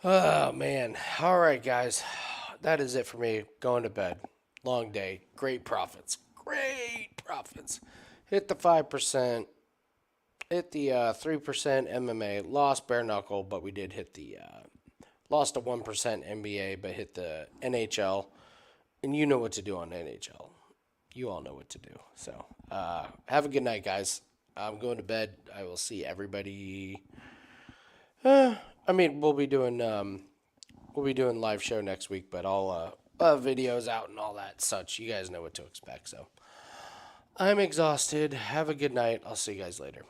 Oh, man. All right, guys. That is it for me. Going to bed. Long day. Great profits. Great profits. Hit the 5%. Hit the 3% MMA. Lost bare knuckle, but we did hit the... lost a 1% NBA, but hit the NHL. And you know what to do on NHL. You all know what to do. So, have a good night, guys. I'm going to bed. I will see everybody... we'll be doing live show next week, but I'll videos out and all that such. You guys know what to expect. So I'm exhausted. Have a good night. I'll see you guys later.